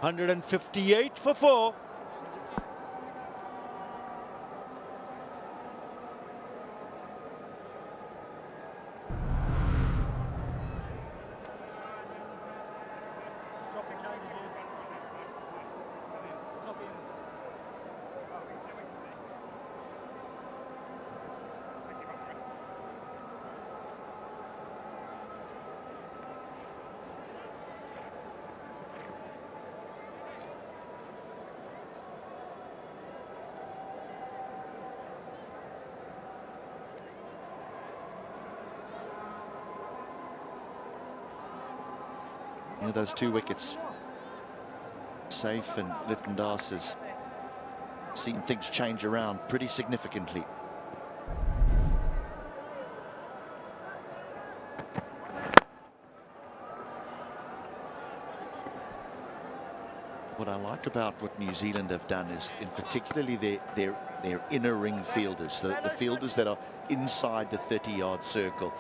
158 for 4. Yeah, those 2 wickets, Safe and Lytton Das, has seen things change around pretty significantly. What I like about what New Zealand have done is, in particularly their inner ring fielders, the fielders that are inside the 30-yard circle.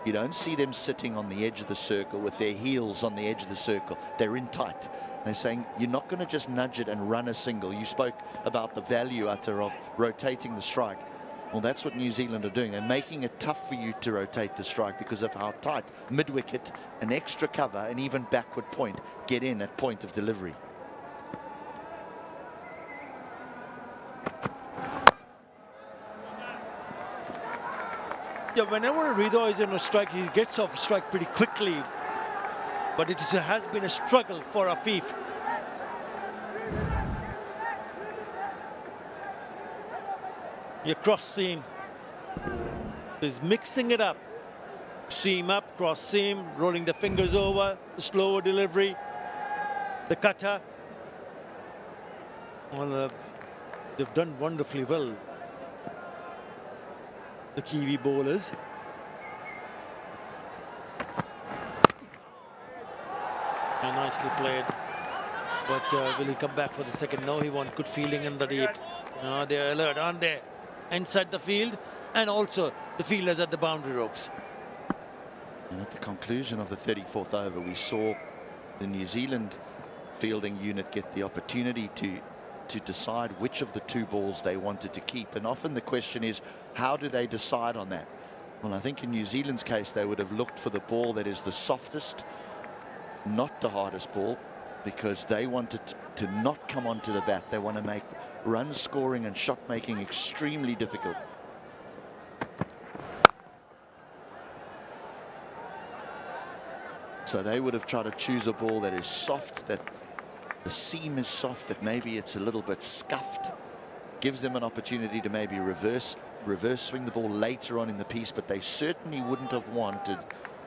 You don't see them sitting on the edge of the circle with their heels on the edge of the circle. They're in tight. They're saying, you're not going to just nudge it and run a single. You spoke about the value, Utter, of rotating the strike. Well, that's what New Zealand are doing. They're making it tough for you to rotate the strike because of how tight mid-wicket, an extra cover, and even backward point get in at point of delivery. Yeah, whenever Ridho is on a strike, he gets off strike pretty quickly. But it has been a struggle for Afif. Your cross seam. He's mixing it up. Seam up, cross seam, rolling the fingers over, slower delivery, the cutter. Well, they've done wonderfully well, the Kiwi bowlers. And nicely played. But will he come back for the second? No, he wants good fielding in the deep. They're alert, aren't they? Inside the field, and also the fielders at the boundary ropes. And at the conclusion of the 34th over, we saw the New Zealand fielding unit get the opportunity to decide which of the two balls they wanted to keep. And often the question is, how do they decide on that? Well, I think in New Zealand's case, they would have looked for the ball that is the softest, not the hardest ball, because they wanted to not come onto the bat. They want to make run scoring and shot making extremely difficult. So they would have tried to choose a ball that is soft, that the seam is soft, that maybe it's a little bit scuffed, gives them an opportunity to maybe reverse swing the ball later on in the piece, but they certainly wouldn't have wanted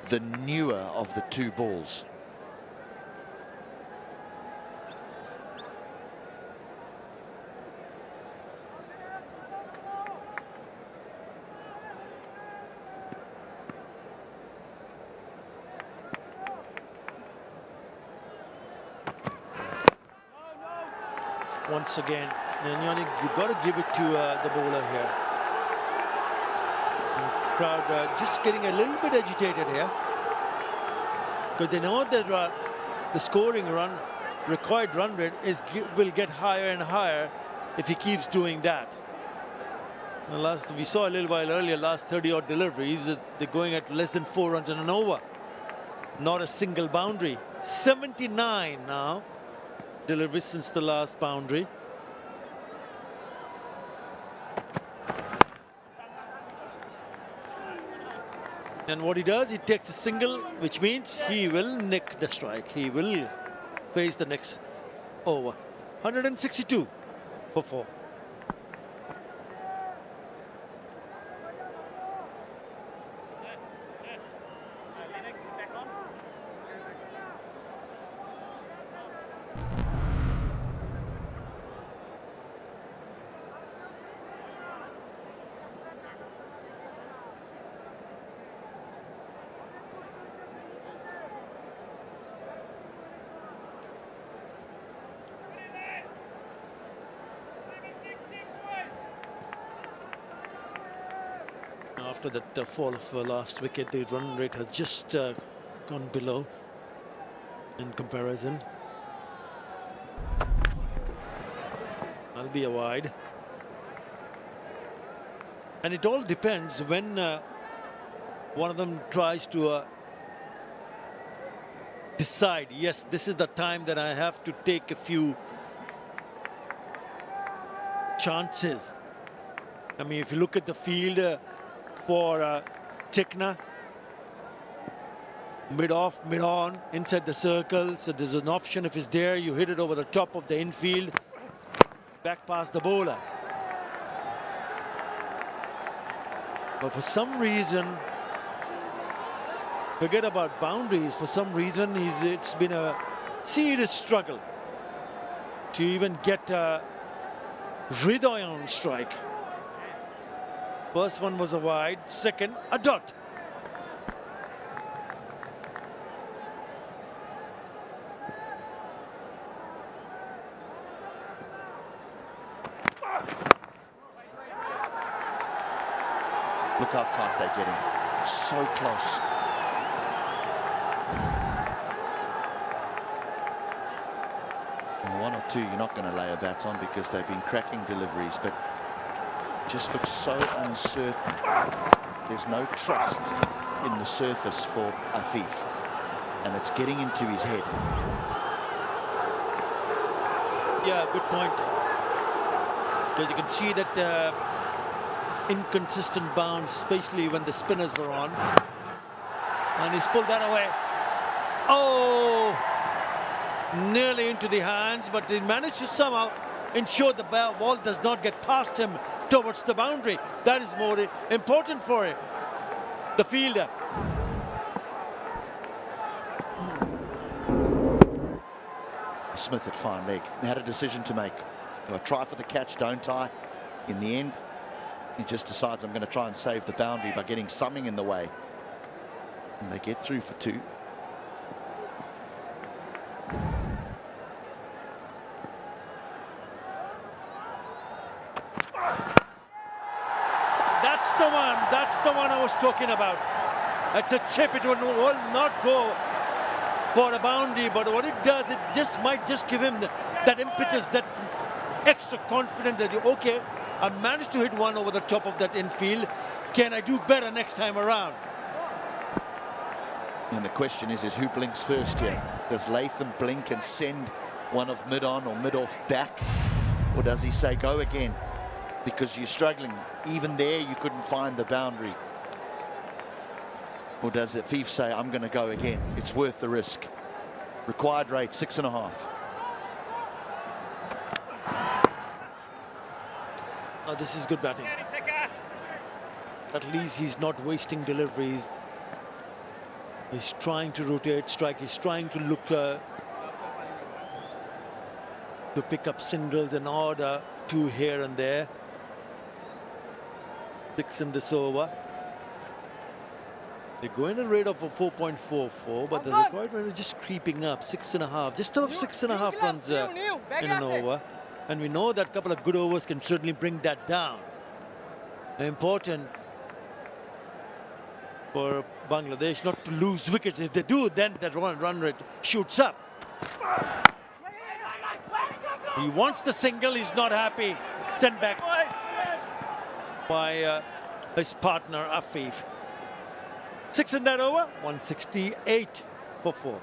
the newer of the two balls. Once again, you've got to give it to the bowler here. The crowd just getting a little bit agitated here, because they know that the scoring required run rate will get higher and higher if he keeps doing that. We saw a little while earlier, last 30-odd deliveries, they're going at less than 4 runs in an over. Not a single boundary. 79 now. Delivery since the last boundary. And what he does, he takes a single, which means he will nick the strike. He will face the next over. 162 for 4. After that fall of last wicket, the run rate has just gone below in comparison. That'll be a wide. And it all depends when one of them tries to decide, yes, this is the time that I have to take a few chances. I mean, if you look at the field for Tickner, mid-off, mid-on, inside the circle. So there's an option, if it's there, you hit it over the top of the infield, back past the bowler. But for some reason, forget about boundaries, for some reason it's been a serious struggle to even get Ridho on strike. First one was a wide, second a dot. Look how tight they're getting. So close. Well, one or two you're not going to lay a bat on because they've been cracking deliveries, but just looks so uncertain. There's no trust in the surface for Afif, and it's getting into his head. Yeah, good point. Because you can see that inconsistent bounce, especially when the spinners were on. And he's pulled that away. Oh! Nearly into the hands, but he managed to somehow ensure the ball does not get past him towards the boundary. That is more important for him, the fielder. Smith had fine leg. He had a decision to make. Do I try for the catch, don't I? In the end, he just decides I'm going to try and save the boundary by getting something in the way. And they get through for 2. That's the one I was talking about. It's a chip. It will not go for a boundary, but what it does, it just might just give him that impetus, that extra confidence that, okay, I managed to hit one over the top of that infield. Can I do better next time around? And the question is who blinks first here? Does Latham blink and send one of mid-on or mid-off back? Or does he say, go again? Because you're struggling. Even there, you couldn't find the boundary. Or does Afif say, I'm going to go again? It's worth the risk. Required rate, 6.5. Oh, this is good batting. At least he's not wasting deliveries. He's trying to rotate strike. He's trying to look to pick up singles and order 2 here and there. 6 in this over. They go in a rate of a 4.44, but the required rate is just creeping up, 6.5, just above 6.5 runs in an over. And we know that a couple of good overs can certainly bring that down. Important for Bangladesh not to lose wickets. If they do, then that run rate shoots up. He wants the single, he's not happy. Sent back by his partner Afif. 6 in that over, 168 for 4.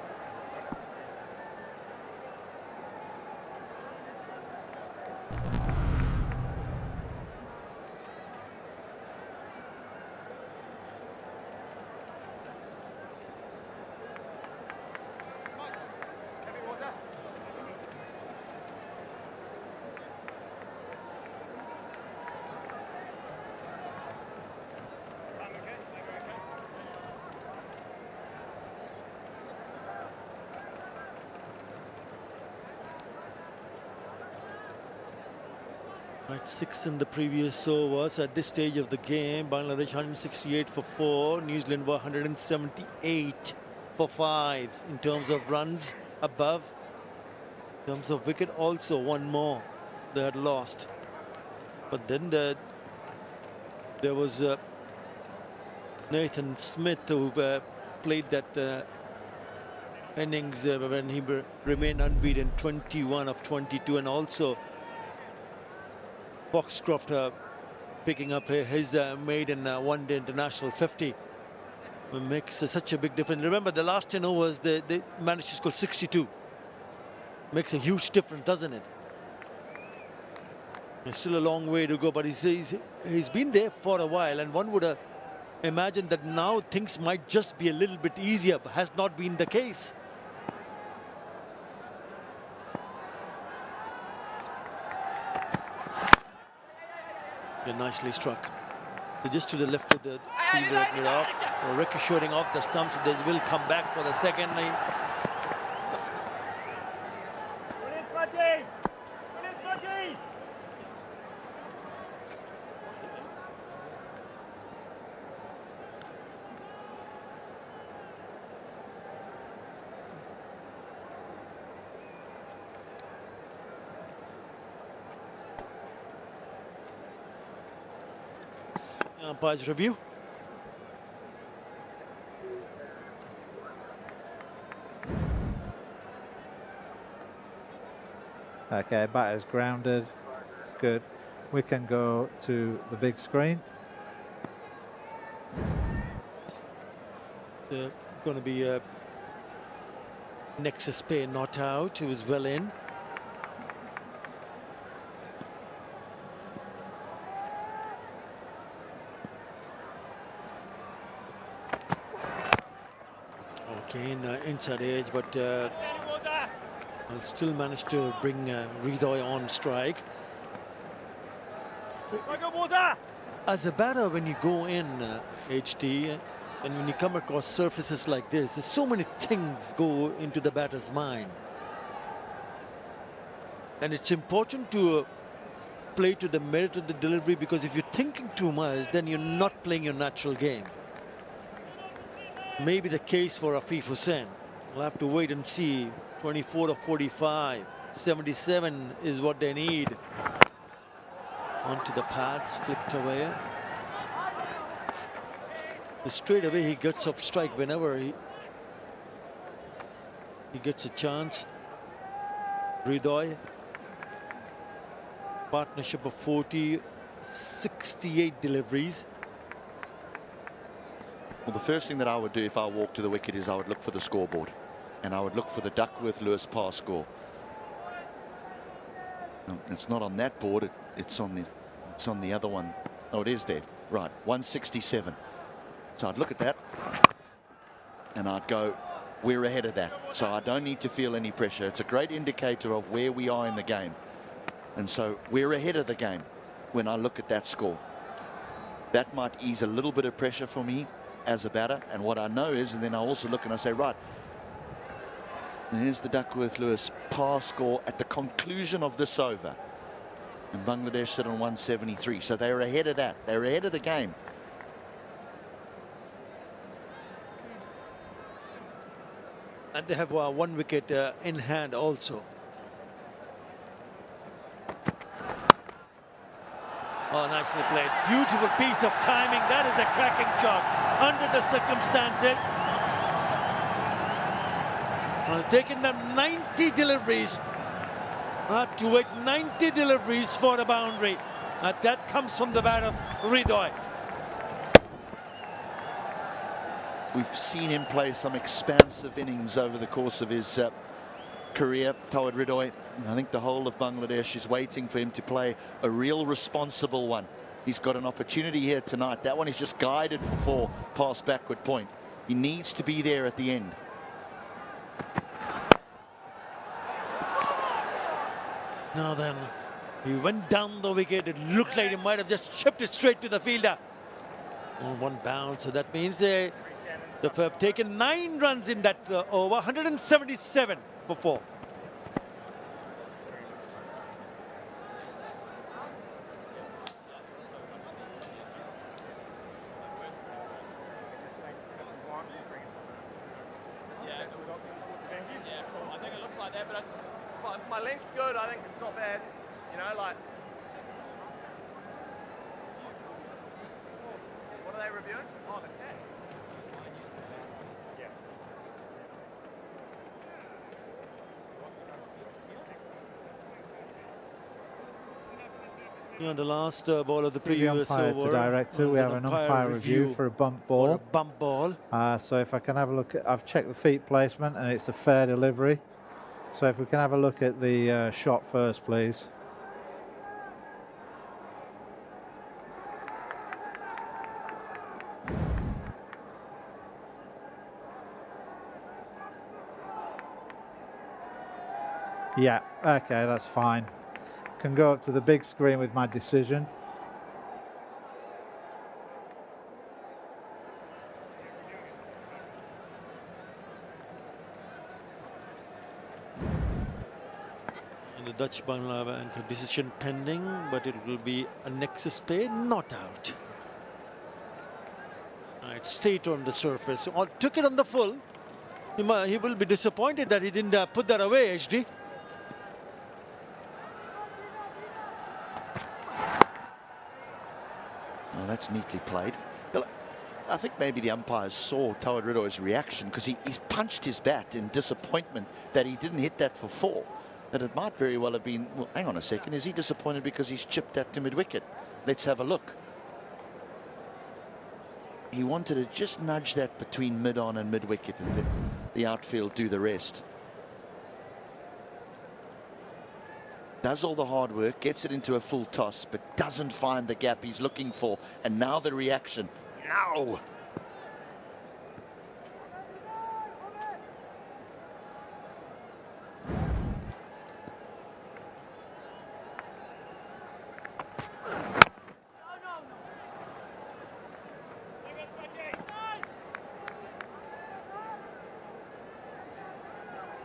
Right, 6 in the previous over. So at this stage of the game, Bangladesh 168 for 4. New Zealand were 178 for 5 in terms of runs above. In terms of wicket, also one more they had lost. But then there was Nathan Smith who played that innings when he remained unbeaten, 21 of 22, and also Foxcroft picking up his maiden one-day international 50. It makes such a big difference. Remember, the last 10 overs, they managed to score 62. Makes a huge difference, doesn't it? There's still a long way to go, but he's been there for a while, and one would imagine that now things might just be a little bit easier, but has not been the case. They're nicely struck. So just to the left of the fielder, off, ricocheting off the stumps. They will come back for the second. Umpire's review. Okay, batter's grounded. Good. We can go to the big screen. Going to be a nexus pair not out. He was well in. Okay, inside edge, but will still manage to bring Hridoy on strike. As a batter, when you go in HD, and when you come across surfaces like this, there's so many things go into the batter's mind. And it's important to play to the merit of the delivery, because if you're thinking too much, then you're not playing your natural game. Maybe the case for Afif Hussain. We'll have to wait and see. 24 to 45. 77 is what they need. Onto the pads, flicked away. Straight away he gets off strike whenever he gets a chance. Hridoy, partnership of 40, 68 deliveries. Well, the first thing that I would do if I walked to the wicket is I would look for the scoreboard, and I would look for the Duckworth-Lewis pass score. No, it's not on that board. It's on the other one. Oh, it is there. Right, 167. So I'd look at that, and I'd go, we're ahead of that. So I don't need to feel any pressure. It's a great indicator of where we are in the game. And so we're ahead of the game when I look at that score. That might ease a little bit of pressure for me as a batter. And what I know is, and then I also look and I say, right, there's the Duckworth-Lewis pass score at the conclusion of this over. And Bangladesh sit on 173. So they're ahead of that. They're ahead of the game. And they have one wicket in hand also. Oh, nicely played. Beautiful piece of timing. That is a cracking shot under the circumstances. Taking them 90 deliveries. Not to wait 90 deliveries for a boundary. That comes from the bat of Hridoy. We've seen him play some expansive innings over the course of his career, Tawad Hridoy. I think the whole of Bangladesh is waiting for him to play a real responsible one. He's got an opportunity here tonight. That one is just guided for 4 past backward point. He needs to be there at the end. Now then, he went down the wicket. It looked like he might have just chipped it straight to the fielder. On one bounce, so that means they've taken 9 runs in that over. 177 for 4. Yeah, cool. I think it looks like that, but if my length's good, I think it's not bad. You know, like. What are they reviewing? Oh, the cat. Yeah, the last ball of the previous over. The director, we have an umpire review for a bump ball. Or a bump ball. So if I can have a look at, I've checked the feet placement and it's a fair delivery. So if we can have a look at the shot first, please. Yeah, okay, that's fine. Can go up to the big screen with my decision. And the Dutch Bangla Bank decision pending, but it will be a nexus play, not out. Right, straight on the surface. Or took it on the full. He will be disappointed that he didn't put that away, HD. Oh, that's neatly played. Well, I think maybe the umpires saw Tawad Hridoy's reaction, because he's punched his bat in disappointment that he didn't hit that for 4. But it might very well have been, well, hang on a second, is he disappointed because he's chipped that to mid-wicket? Let's have a look. He wanted to just nudge that between mid-on and mid-wicket and let the outfield do the rest. Does all the hard work, gets it into a full toss, but doesn't find the gap he's looking for. And now the reaction. No!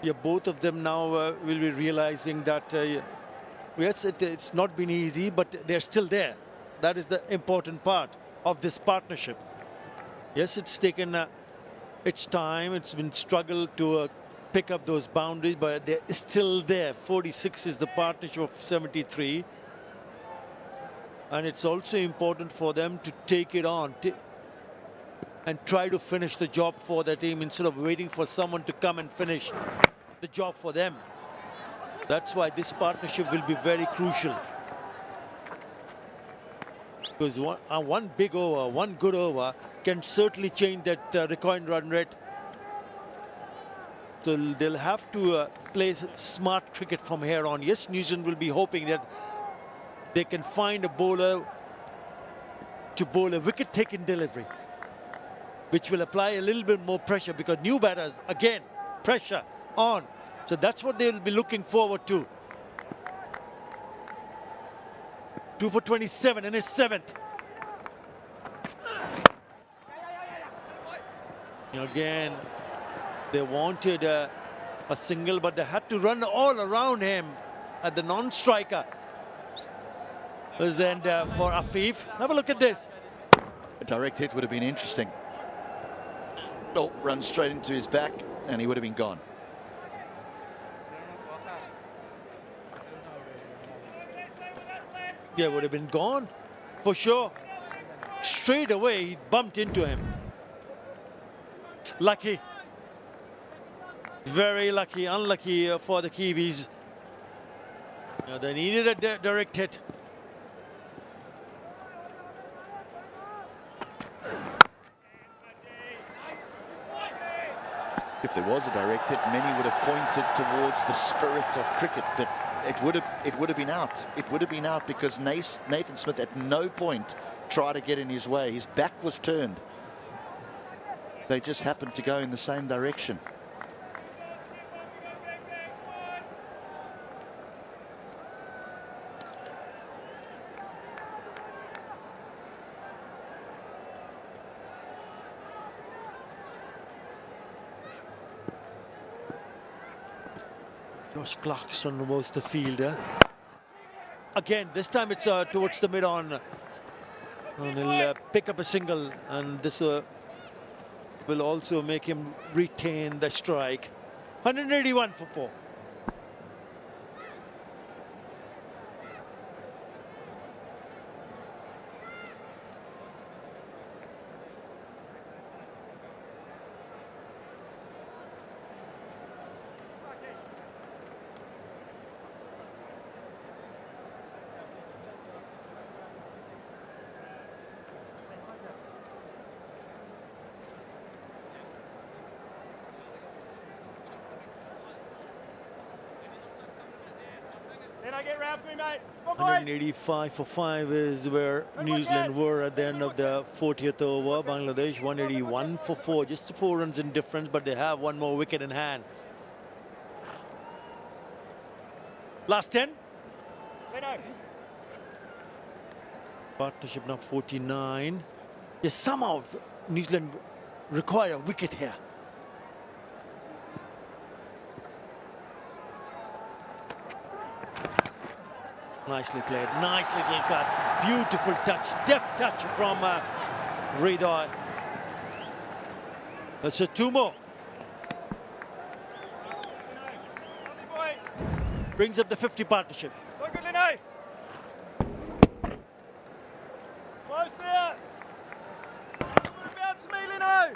Yeah, both of them now will be realizing that yes, it's not been easy, but they're still there. That is the important part of this partnership. Yes, it's taken its time. It's been struggle to pick up those boundaries, but they're still there. 46 is the partnership of 73. And it's also important for them to take it on and try to finish the job for their team instead of waiting for someone to come and finish the job for them. That's why this partnership will be very crucial. Because one big over, one good over can certainly change that required run rate. So they'll have to play smart cricket from here on. Yes, New Zealand will be hoping that they can find a bowler to bowl a wicket-taking delivery, which will apply a little bit more pressure because new batters, again, pressure on. So that's what they'll be looking forward to. 2 for 27 in his 7th. Again, they wanted a single, but they had to run all around him at the non-striker. And for Afif, have a look at this. A direct hit would have been interesting. Oh, run straight into his back, and he would have been gone. Yeah, would have been gone for sure. Straight away, he bumped into him. Lucky. Very lucky. Unlucky for the Kiwis. Yeah, they needed a direct hit. If there was a direct hit, many would have pointed towards the spirit of cricket, but it would have been out. It would have been out because Nathan Smith at no point tried to get in his way. His back was turned. They just happened to go in the same direction. Josh Clarkson was the fielder. Again, this time it's towards the mid-on. And he'll pick up a single, and this will also make him retain the strike. 181 for 4. Then I get round for me, mate. Come on, boys. 185 for 5 is where New Zealand were at the end of the 40th over. Bangladesh 181 for 4, just 4 runs in difference, but they have one more wicket in hand. Last 10. Partnership now 49. Yes, somehow New Zealand require a wicket here. Nicely played, nice little cut, beautiful touch, deft touch from Radar. That's a 2 more. Brings up the 50 partnership. So good, Lino. Close there. Bounce me, Lino.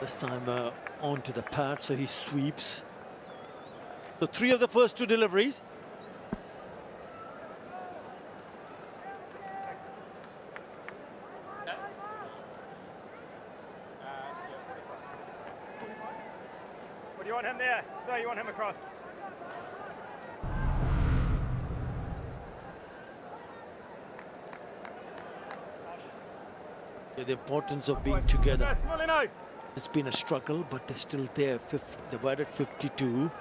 This time onto the pad, so he sweeps. So 3 of the first 2 deliveries. What do you want him there? So you want him across? Yeah, the importance of being together. It's been a struggle, but they're still there. Divided 52.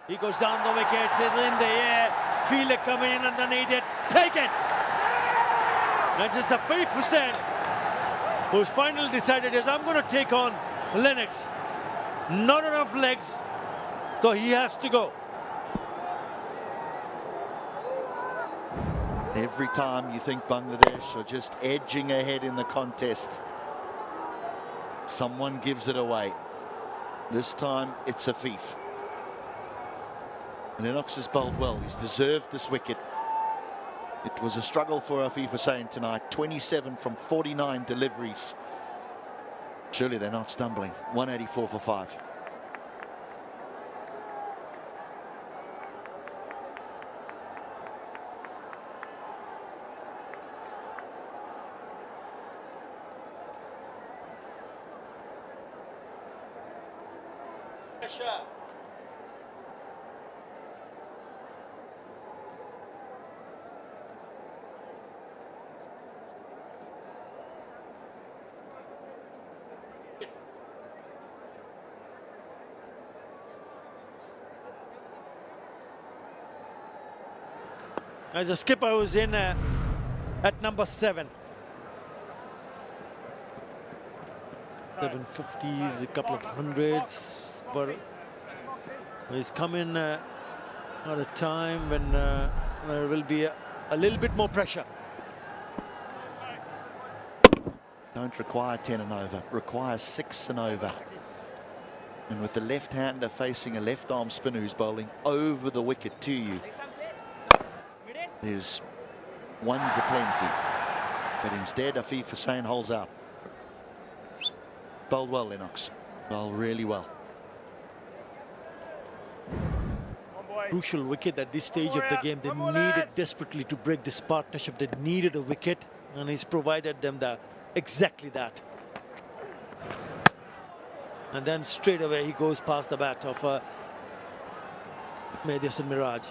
He goes down the wickets, it's in the air. Feel it coming in underneath it. Take it! That's just Afif Hussain, who's finally decided is I'm going to take on Lennox. Not enough legs, so he has to go. Every time you think Bangladesh are just edging ahead in the contest, someone gives it away. This time it's Afif. And Innings has bowled well. He's deserved this wicket. It was a struggle for Afif Hussain tonight. 27 from 49 deliveries. Surely they're not stumbling. 184 for 5. As a skipper who's in at number 7. 750s, a couple of hundreds, but he's coming at a time when there will be a little bit more pressure. Don't require 10 and over, requires 6 and over. And with the left-hander facing a left-arm spinner who's bowling over the wicket to you, there's ones aplenty. But instead, Afif Hussain holds out. Bowled well, Lennox. Bowled really well. Crucial wicket at this stage of the game. They needed desperately to break this partnership. They needed a wicket, and he's provided them exactly that. And then straight away he goes past the bat of Mehdi Miraj.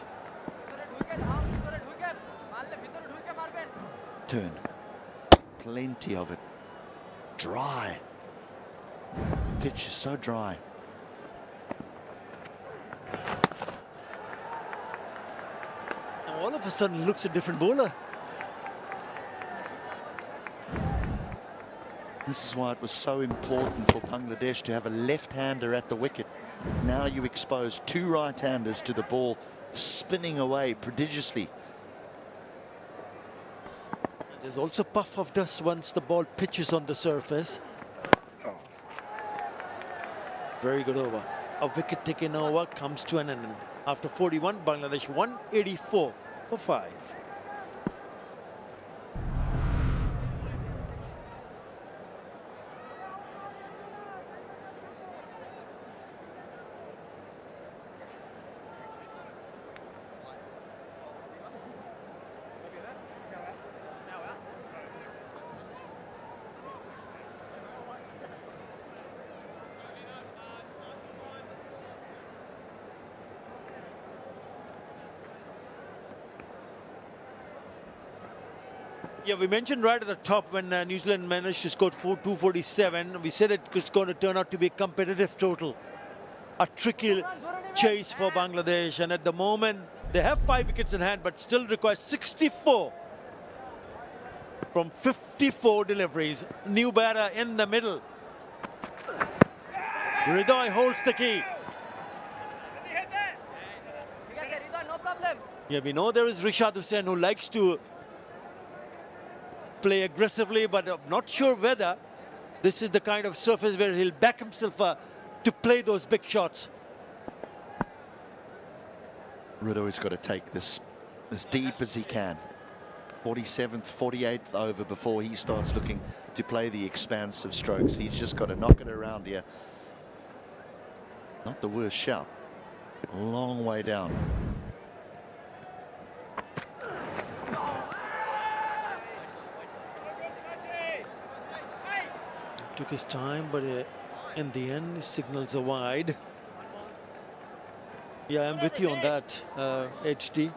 Turn. Plenty of it. Dry. Pitch is so dry. Now all of a sudden looks a different bowler. This is why it was so important for Bangladesh to have a left-hander at the wicket. Now you expose 2 right-handers to the ball, spinning away prodigiously. There's also puff of dust once the ball pitches on the surface. Very good over. A wicket taken over comes to an end. After 41, Bangladesh 184 for 5. Yeah, we mentioned right at the top when New Zealand managed to score 247, we said it's going to turn out to be a competitive total. A tricky chase for Bangladesh, and at the moment they have 5 wickets in hand, but still require 64 from 54 deliveries. New batter in the middle. Hridoy holds the key. Yeah, we know there is Rishad Hussain who likes to play aggressively, but I'm not sure whether this is the kind of surface where he'll back himself to play those big shots. Hridoy's got to take this as deep as he can. 47th, 48th over before he starts looking to play the expansive strokes. He's just got to knock it around here. Not the worst shout. A long way down. Took his time, but in the end, his signals are wide. Yeah, I'm with you on that, HD.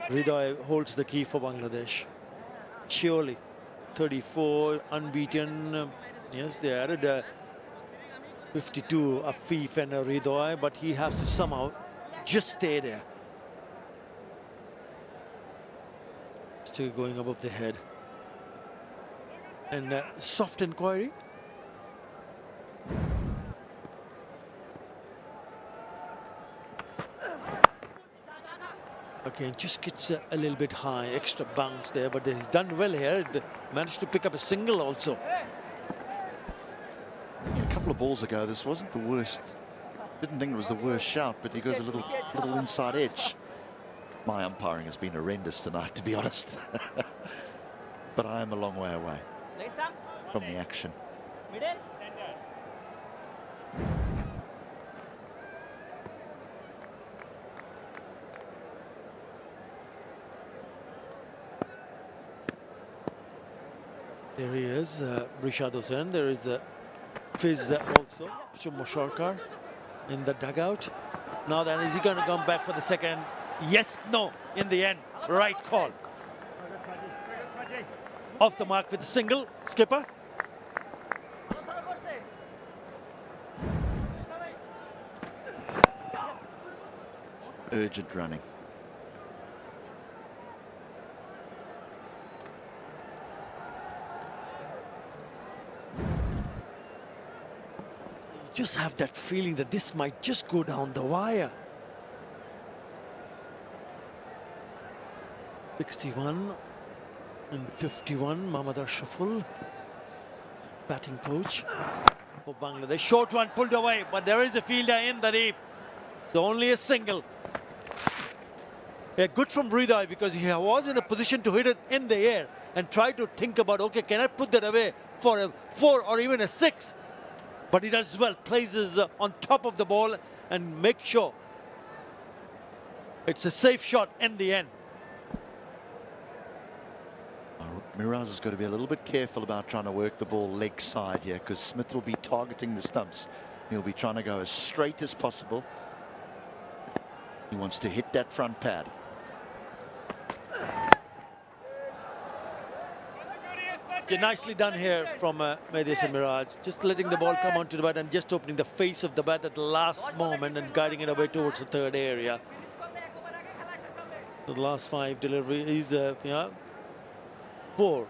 Hriday holds the key for Bangladesh. Surely. 34, unbeaten. Yes, they added 52, Afif and Hriday, but he has to somehow just stay there. Still going above the head. And soft inquiry. Okay, just gets a little bit high, extra bounce there, but he's done well here. Managed to pick up a single also. A couple of balls ago, this wasn't the worst. Didn't think it was the worst shout, but he goes a little inside edge. My umpiring has been horrendous tonight, to be honest. But I am a long way away from the action. There he is, Rishad Hossain. There is Fiz also, Shumo Sarkar in the dugout. Now then, is he going to come back for the second? Yes, no, in the end, right call. Off the mark with a single, skipper. Urgent running. Just have that feeling that this might just go down the wire. 61 and 51, Mohammad Ashraful, batting coach for Bangladesh. Short one pulled away, but there is a fielder in the deep. So only a single. Yeah, good from Hriday because he was in a position to hit it in the air and try to think about, okay, can I put that away for a 4 or even a 6? But he does well, places on top of the ball and makes sure it's a safe shot in the end. Miraz has got to be a little bit careful about trying to work the ball leg side here because Smith will be targeting the stumps. He'll be trying to go as straight as possible. He wants to hit that front pad. Yeah, nicely done here from Mehdi Miraj. Just letting the ball come onto the bat and just opening the face of the bat at the last moment and guiding it away towards the third area. The last 5 deliveries, yeah, 4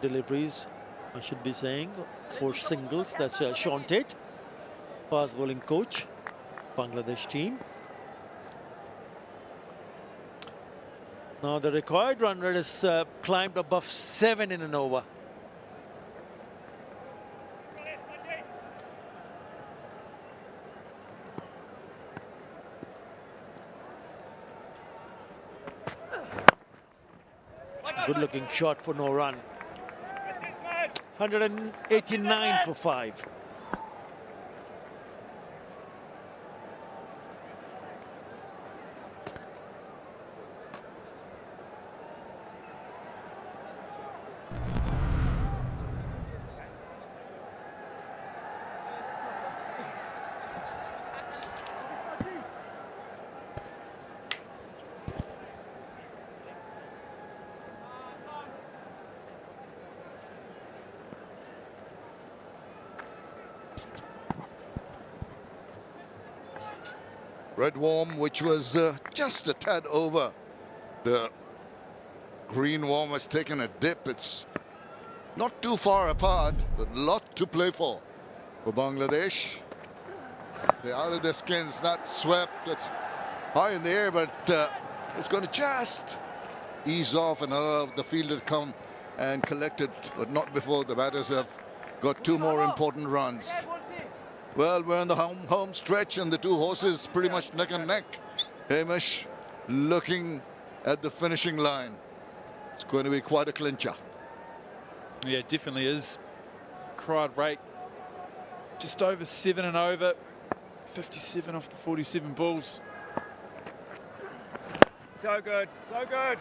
deliveries, I should be saying, 4 singles. That's Sean Tate, fast bowling coach, Bangladesh team. Now the required run rate has climbed above 7 in an over. Good looking shot for no run. 189 for 5. Red worm, which was just a tad over. The green worm has taken a dip. It's not too far apart, but a lot to play for Bangladesh. They're out of their skins, not swept. It's high in the air, but it's going to just ease off and allow the fielder to come and collect it, but not before the batters have got 2 more important runs. Well, we're in the home stretch and the 2 horses pretty much neck and neck. Hamish looking at the finishing line. It's going to be quite a clincher. Yeah, definitely is. Cried rate just over 7 and over. 57 off the 47 balls. So good, so good.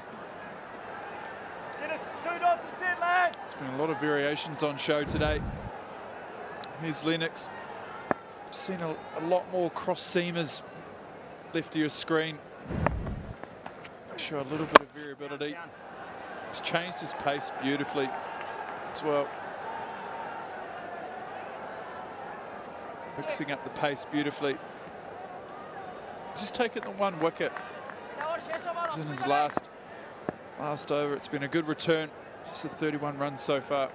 Get us 2 dots a set, lads. There's been a lot of variations on show today. Here's Lennox. Seen a lot more cross seamers left of your screen. Show a little bit of variability. He's changed his pace beautifully as well. Mixing up the pace beautifully. Just taken the 1 wicket. It's in his last over. It's been a good return. Just the 31 runs so far.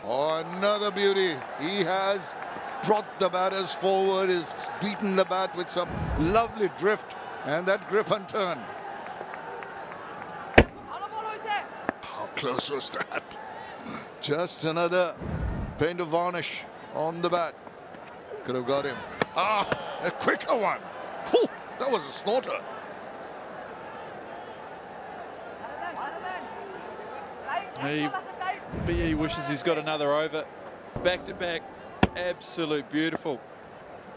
Oh, another beauty. He has brought the batters forward. He's beaten the bat with some lovely drift and that grip and turn. How close was that? Just another paint of varnish on the bat. Could have got him. Ah, a quicker one. Whew, that was a snorter. He wishes he's got another over. Back to back. Absolute beautiful.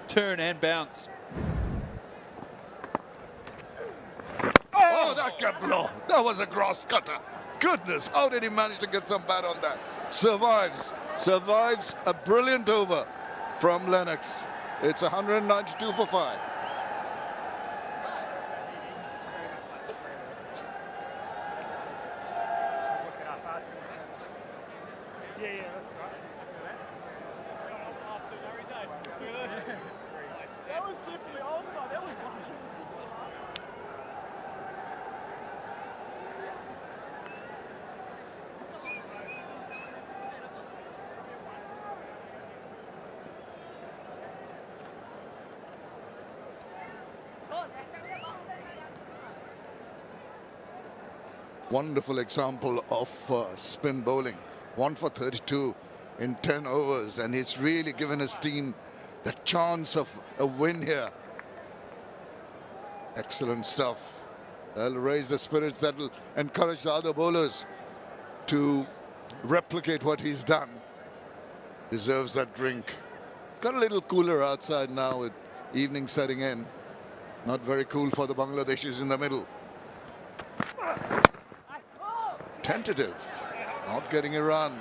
Turn and bounce. Oh, that got blow. That was a grass cutter. Goodness, how did he manage to get some bat on that? Survives a brilliant over from Lennox. It's 192 for 5. That was definitely offside. That was Wonderful example of spin bowling. 1 for 32 in 10 overs, and he's really given his team the chance of a win here. Excellent stuff. That'll raise the spirits, that'll encourage the other bowlers to replicate what he's done. Deserves that drink. Got a little cooler outside now with evening setting in. Not very cool for the Bangladeshis in the middle. Tentative, not getting a run.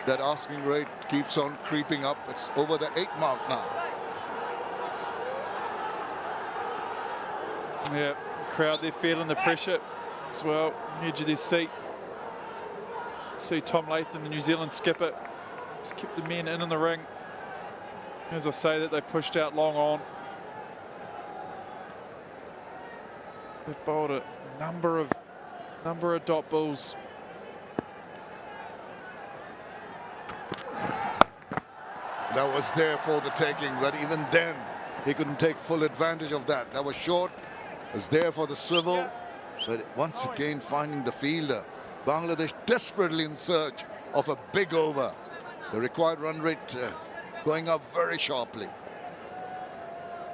That asking rate keeps on creeping up. It's over the 8 mark now. Yeah, the crowd, they're feeling the pressure as well. Edge of their seat. See Tom Latham, the New Zealand skipper, just kept the men in the ring. As I say that, they pushed out long on. They've bowled a number of dot balls. That was there for the taking, but even then he couldn't take full advantage of that. That was short, was there for the swivel, but once again finding the fielder. Bangladesh desperately in search of a big over. The required run rate going up very sharply.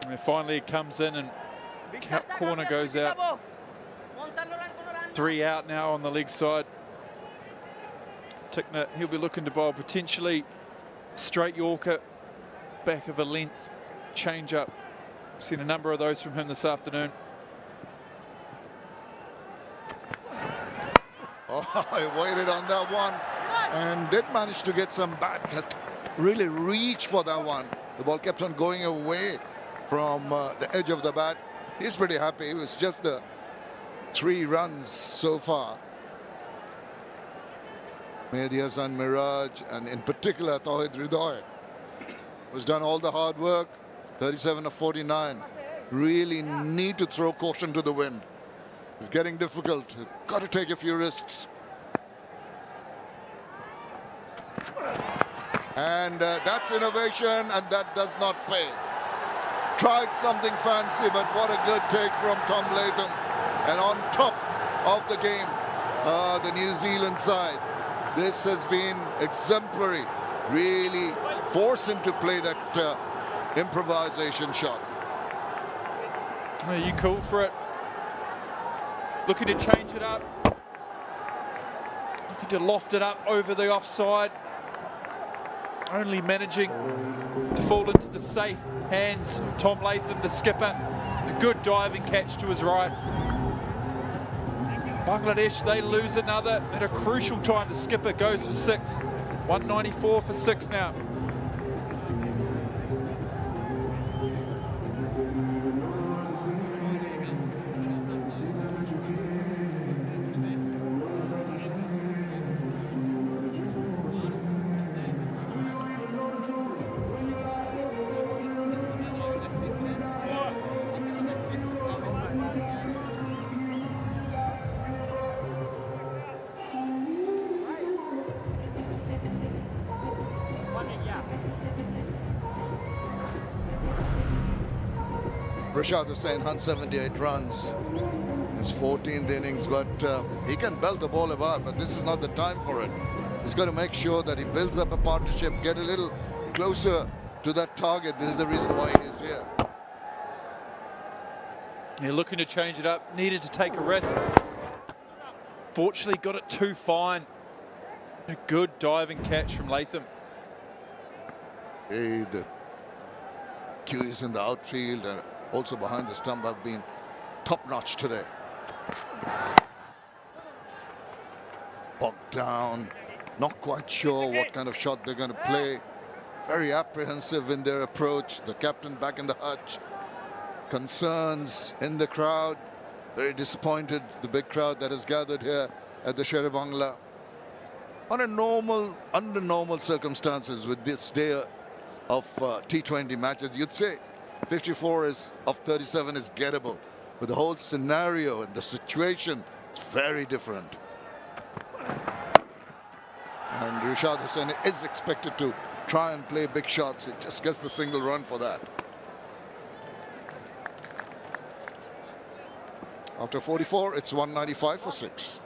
And finally it comes in and corner goes out. 3 out now on the leg side. Tickner, he'll be looking to bowl potentially straight Yorker, back of a length, change up. Seen a number of those from him this afternoon. Oh, I waited on that one and did manage to get some bat. Had to really reach for that one. The ball kept on going away from the edge of the bat. He's pretty happy. It was just the 3 runs so far. Mehdi Hasan Miraj, and in particular Tawhid Hridoy, who's done all the hard work. 37 of 49. Really need to throw caution to the wind. It's getting difficult. Got to take a few risks. And that's innovation, and that does not pay. Tried something fancy, but what a good take from Tom Latham. And on top of the game, the New Zealand side. This has been exemplary. Really forced him to play that improvisation shot. Are you cool for it? Looking to change it up. looking to loft it up over the offside. Only managing to fall into the safe hands of Tom Latham, the skipper. A good diving catch to his right. Bangladesh, they lose another at a crucial time. The skipper goes for 6. 194 for 6 now. Rashad Hussain, 178 runs. His 14th innings, but he can belt the ball about, but this is not the time for it. He's got to make sure that he builds up a partnership, get a little closer to that target. This is the reason why he is here. They're looking to change it up, needed to take a risk. Fortunately got it too fine. A good diving catch from Latham. Hey, the Kiwis in the outfield and also behind the stump have been top-notch today. Bogged down, not quite sure what kind of shot they're going to play. Very apprehensive in their approach. The captain back in the hutch. Concerns in the crowd. Very disappointed, the big crowd that has gathered here at the Sher-e-Bangla. Under normal circumstances with this day of T20 matches, you'd say 54 of 37 is gettable. But the whole scenario and the situation is very different. And Rashad Hussain is expected to try and play big shots. It just gets the single run for that. After 44, it's 195 for 6.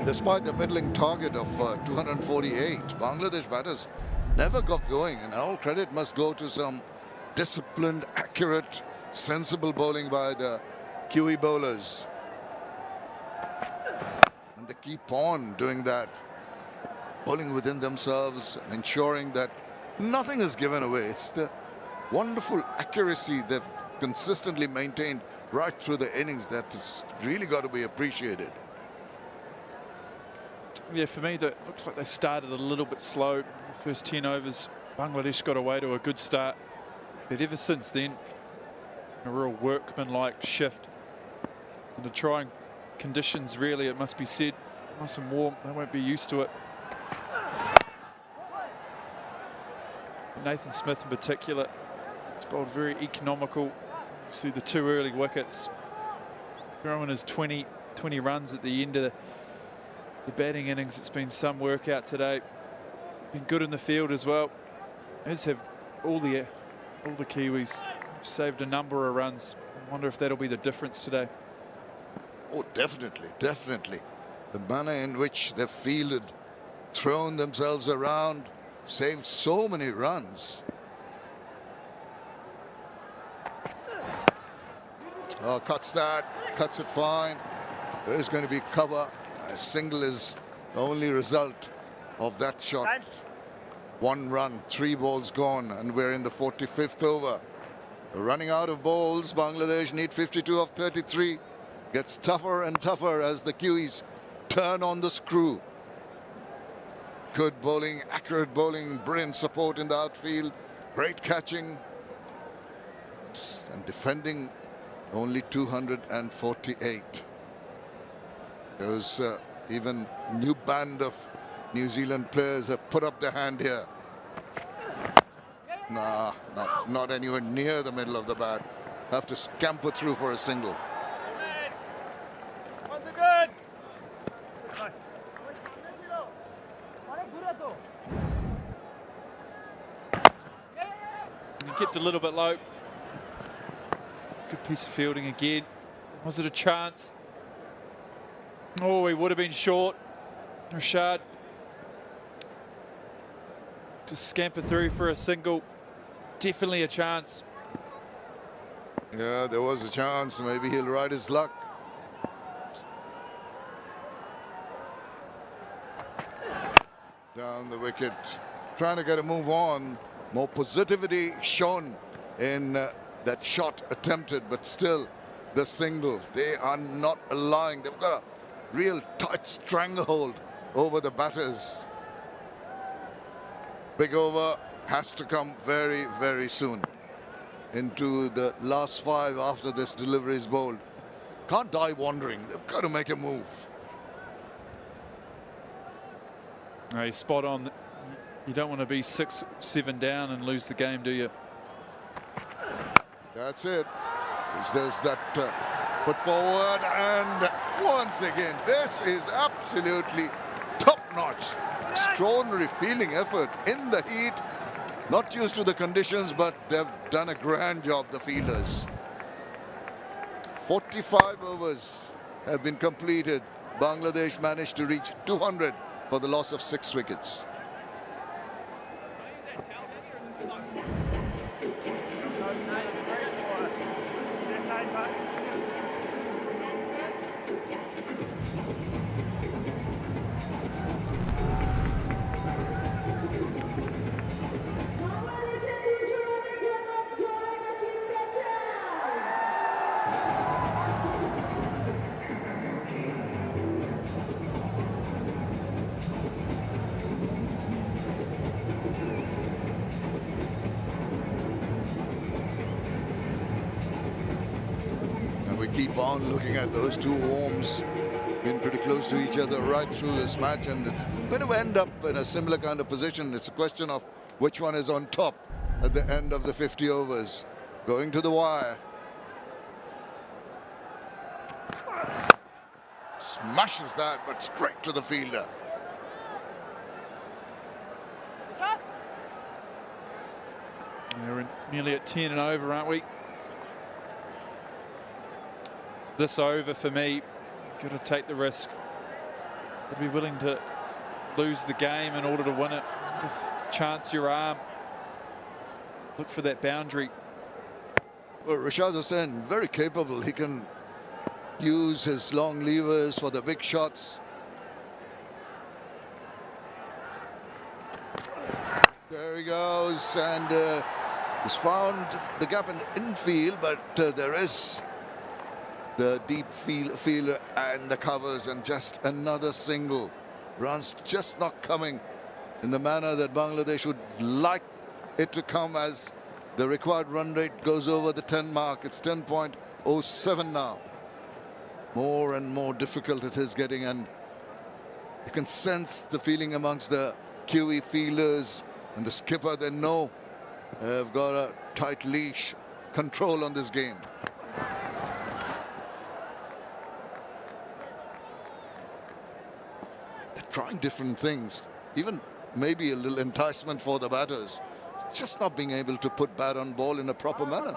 Despite the middling target of 248, Bangladesh batters never got going, and all credit must go to some disciplined, accurate, sensible bowling by the Kiwi bowlers. And they keep on doing that, bowling within themselves and ensuring that nothing is given away. It's the wonderful accuracy they've consistently maintained right through the innings that has really got to be appreciated. Yeah, for me, that looks like they started a little bit slow. The first 10 overs, Bangladesh got away to a good start. But ever since then, it's been a real workman-like shift. And the trying conditions, really, it must be said, nice and warm, they won't be used to it. Nathan Smith in particular, it's bowled very economical. See the 2 early wickets. Throwing his 20 runs at the end of the batting innings. It's been some workout today. Been good in the field as well. As have all the Kiwis. Saved a number of runs. I wonder if that'll be the difference today. Oh, definitely, definitely. The manner in which they've fielded, thrown themselves around, saved so many runs. Oh, cuts it fine. There's going to be cover. A single is the only result of that shot. 1 run, 3 balls gone, and we're in the 45th over. Running out of balls, Bangladesh need 52 of 33. Gets tougher and tougher as the Kiwis turn on the screw. Good bowling, accurate bowling, brilliant support in the outfield, great catching, and defending only 248. Those even new band of New Zealand players have put up their hand here. Nah, not anywhere near the middle of the bat. Have to scamper through for a single. One's a good. He kept a little bit low. Good piece of fielding again. Was it a chance? Oh, he would have been short. Rashad to scamper through for a single. Definitely a chance. Yeah, there was a chance. Maybe he'll ride his luck. Down the wicket. Trying to get a move on. More positivity shown in that shot attempted, but still the single. They are not allowing. They've got a real tight stranglehold over the batters. Big over has to come very, very soon. Into the last 5 after this delivery is bowled. Can't die wandering. They've got to make a move. No, he's spot on. You don't want to be 6-7 down and lose the game, do you? That's it. There's that put forward, and once again, this is absolutely top-notch. Extraordinary fielding effort in the heat. Not used to the conditions, but they've done a grand job, the fielders. 45 overs have been completed. Bangladesh managed to reach 200 for the loss of 6 wickets. Keep on looking at those two homes, been pretty close to each other right through this match, and it's going to end up in a similar kind of position. It's a question of which one is on top at the end of the 50 overs. Going to the wire. Smashes that, but straight to the fielder. We're nearly at 10 and over, aren't we? This over for me. Got to take the risk. Got to be willing to lose the game in order to win it. Just chance your arm. Look for that boundary. Well, Rashad Hussain, very capable. He can use his long levers for the big shots. There he goes, and he's found the gap in the infield, but there is the deep fielder and the covers, and just another single. Runs just not coming in the manner that Bangladesh would like it to come, as the required run rate goes over the 10 mark. It's 10.07 now. More and more difficult it is getting, and you can sense the feeling amongst the QE fielders and the skipper. They know they've got a tight leash control on this game. Trying different things, even maybe a little enticement for the batters, just not being able to put bat on ball in a proper manner.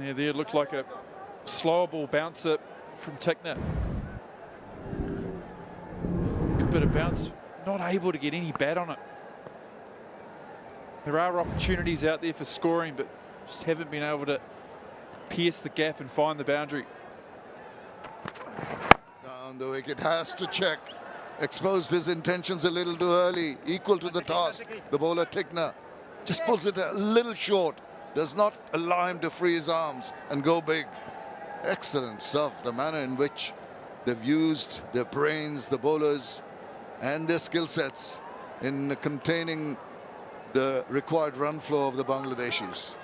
Yeah, there looked like a slower ball bouncer from Tickner. Good bit of bounce, not able to get any bat on it. There are opportunities out there for scoring, but just haven't been able to pierce the gap and find the boundary. The wicket has to check. Exposed his intentions a little too early. Equal to the task. The bowler Tickner just pulls it a little short. Does not allow him to free his arms and go big. Excellent stuff. The manner in which they've used their brains, the bowlers, and their skill sets in containing the required run flow of the Bangladeshis.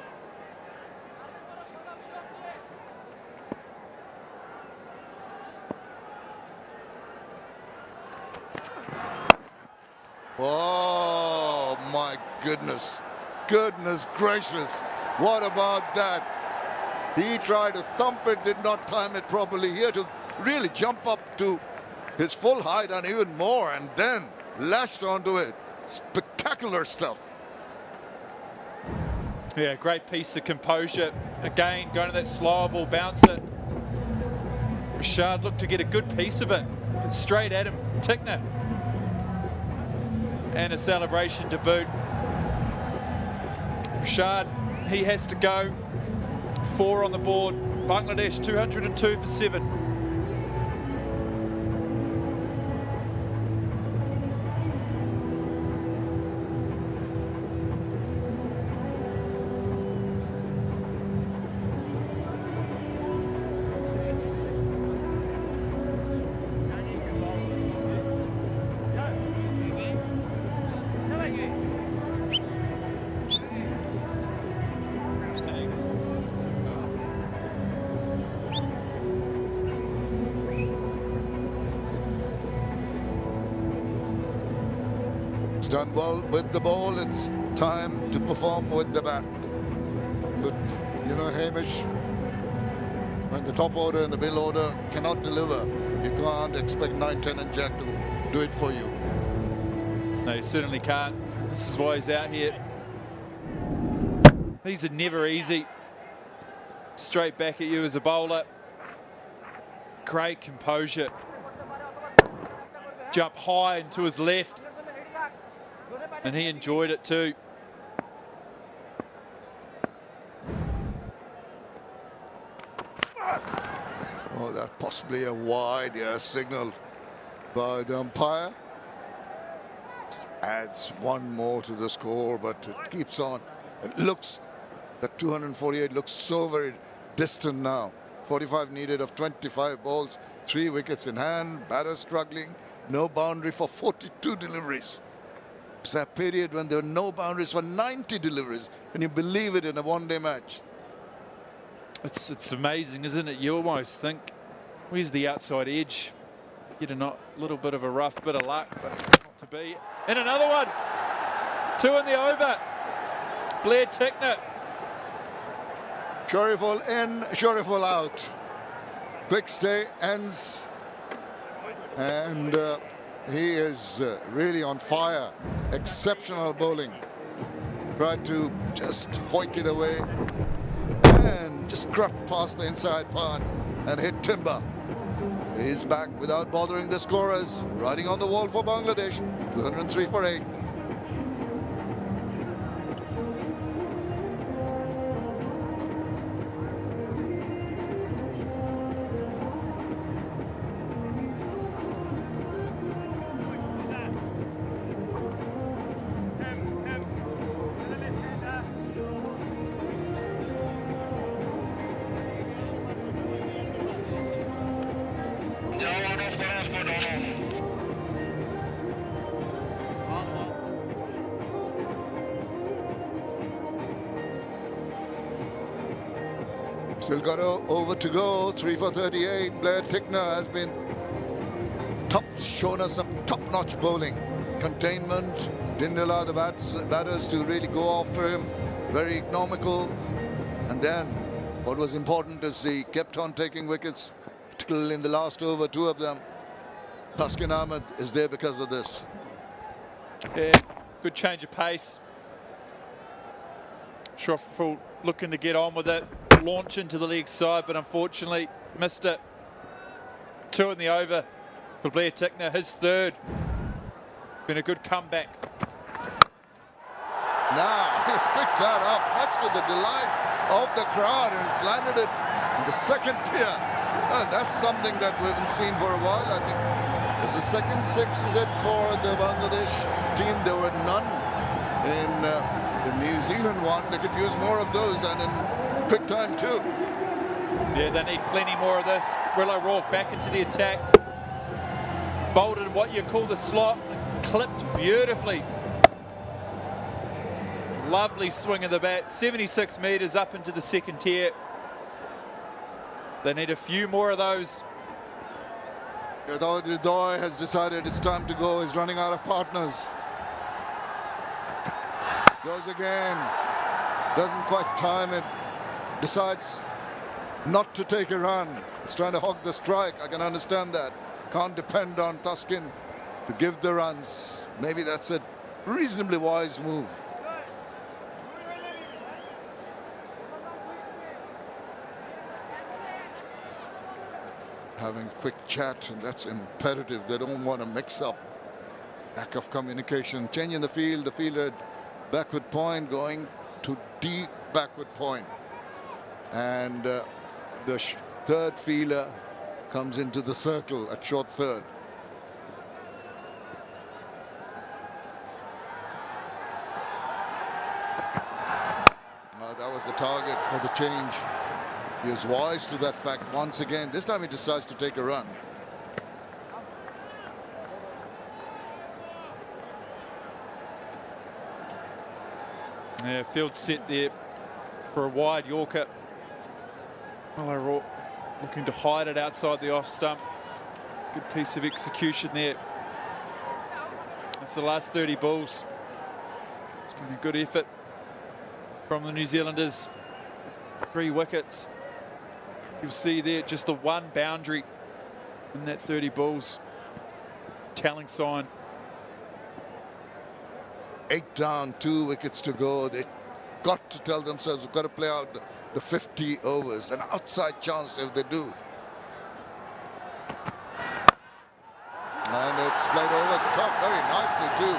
Oh my goodness. Goodness gracious. What about that? He tried to thump it, did not time it properly. He had to really jump up to his full height and even more, and then lashed onto it. Spectacular stuff. Yeah, great piece of composure. Again, going to that slower ball, bounce it. Rashad looked to get a good piece of it. Straight at him, Tickner. And a celebration to boot. Rashad, he has to go. 4 on the board. Bangladesh 202 for 7. It's done well with the ball. It's time to perform with the bat. But, you know, Hamish, when the top order and the middle order cannot deliver, you can't expect 9, 10 and Jack to do it for you. No, you certainly can't. This is why he's out here. These are never easy. Straight back at you as a bowler. Great composure. Jump high and to his left. And he enjoyed it too. Oh, that's possibly a wide, yeah, signal by the umpire. Just adds one more to the score, but it keeps on. It looks, that 248 looks so very distant now. 45 needed of 25 balls, 3 wickets in hand, batter struggling, no boundary for 42 deliveries. It's a period when there were no boundaries for 90 deliveries. Can you believe it in a one-day match? It's amazing, isn't it? You almost think, where's the outside edge? Get a little bit of a rough bit of luck, but not to be. And another one. 2 in the over. Blair Tickner. Shariful in, Shariful out. Quick stay ends. And he is really on fire. Exceptional bowling. Tried to just hoik it away and just crept past the inside part and hit timber. He's back without bothering the scorers. Riding on the wall for Bangladesh. 203 for 8. Still got over to go. 3 for 38. Blair Tickner has been shown us some top-notch bowling. Containment, didn't allow the batters to really go after him. Very economical. And then what was important is he kept on taking wickets, particularly in the last over, 2 of them. Taskin Ahmed is there because of this. Yeah, good change of pace. Shariful looking to get on with it. Launch into the leg side, but unfortunately missed it. 2 in the over for Blair Tickner, his 3rd. Been a good comeback. Now he's picked that up, much to the delight of the crowd, and he's landed it in the 2nd tier. That's something that we haven't seen for a while. I think it's the second 6, is it, for the Bangladesh team? There were none in the New Zealand one. They could use more of those, and in quick time too. Yeah, they need plenty more of this. Willow Rourke back into the attack. Bowled in what you call the slot. Clipped beautifully. Lovely swing of the bat. 76 metres up into the 2nd tier. They need a few more of those. Uday has decided it's time to go. He's running out of partners. Goes again. Doesn't quite time it. Decides not to take a run. He's trying to hog the strike. I can understand that. Can't depend on Tuskin to give the runs. Maybe that's a reasonably wise move. Having a quick chat, and that's imperative. They don't want to mix up. Lack of communication. Change in the field. The fielder backward point going to deep backward point. And the third fielder comes into the circle at short third. That was the target for the change. He was wise to that fact once again. This time he decides to take a run. Yeah, field set there for a wide Yorker. Well, looking to hide it outside the off stump. Good piece of execution there. That's the last 30 balls. It's been a good effort from the New Zealanders. 3 wickets. You'll see there just the one boundary in that 30 balls. Telling sign. 8 down, 2 wickets to go. They got to tell themselves we've got to play out the 50 overs. An outside chance if they do. And it's played over the top very nicely too.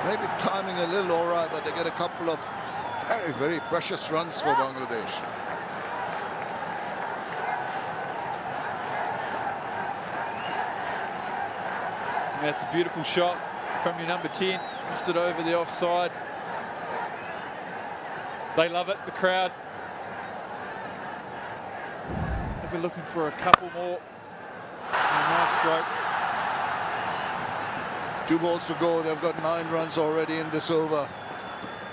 Maybe timing a little all right, but they get a couple of very, very precious runs for Bangladesh. That's a beautiful shot from your number 10. Lifted over the offside. They love it, the crowd. They're looking for a couple more. A nice stroke. 2 balls to go. They've got 9 runs already in this over.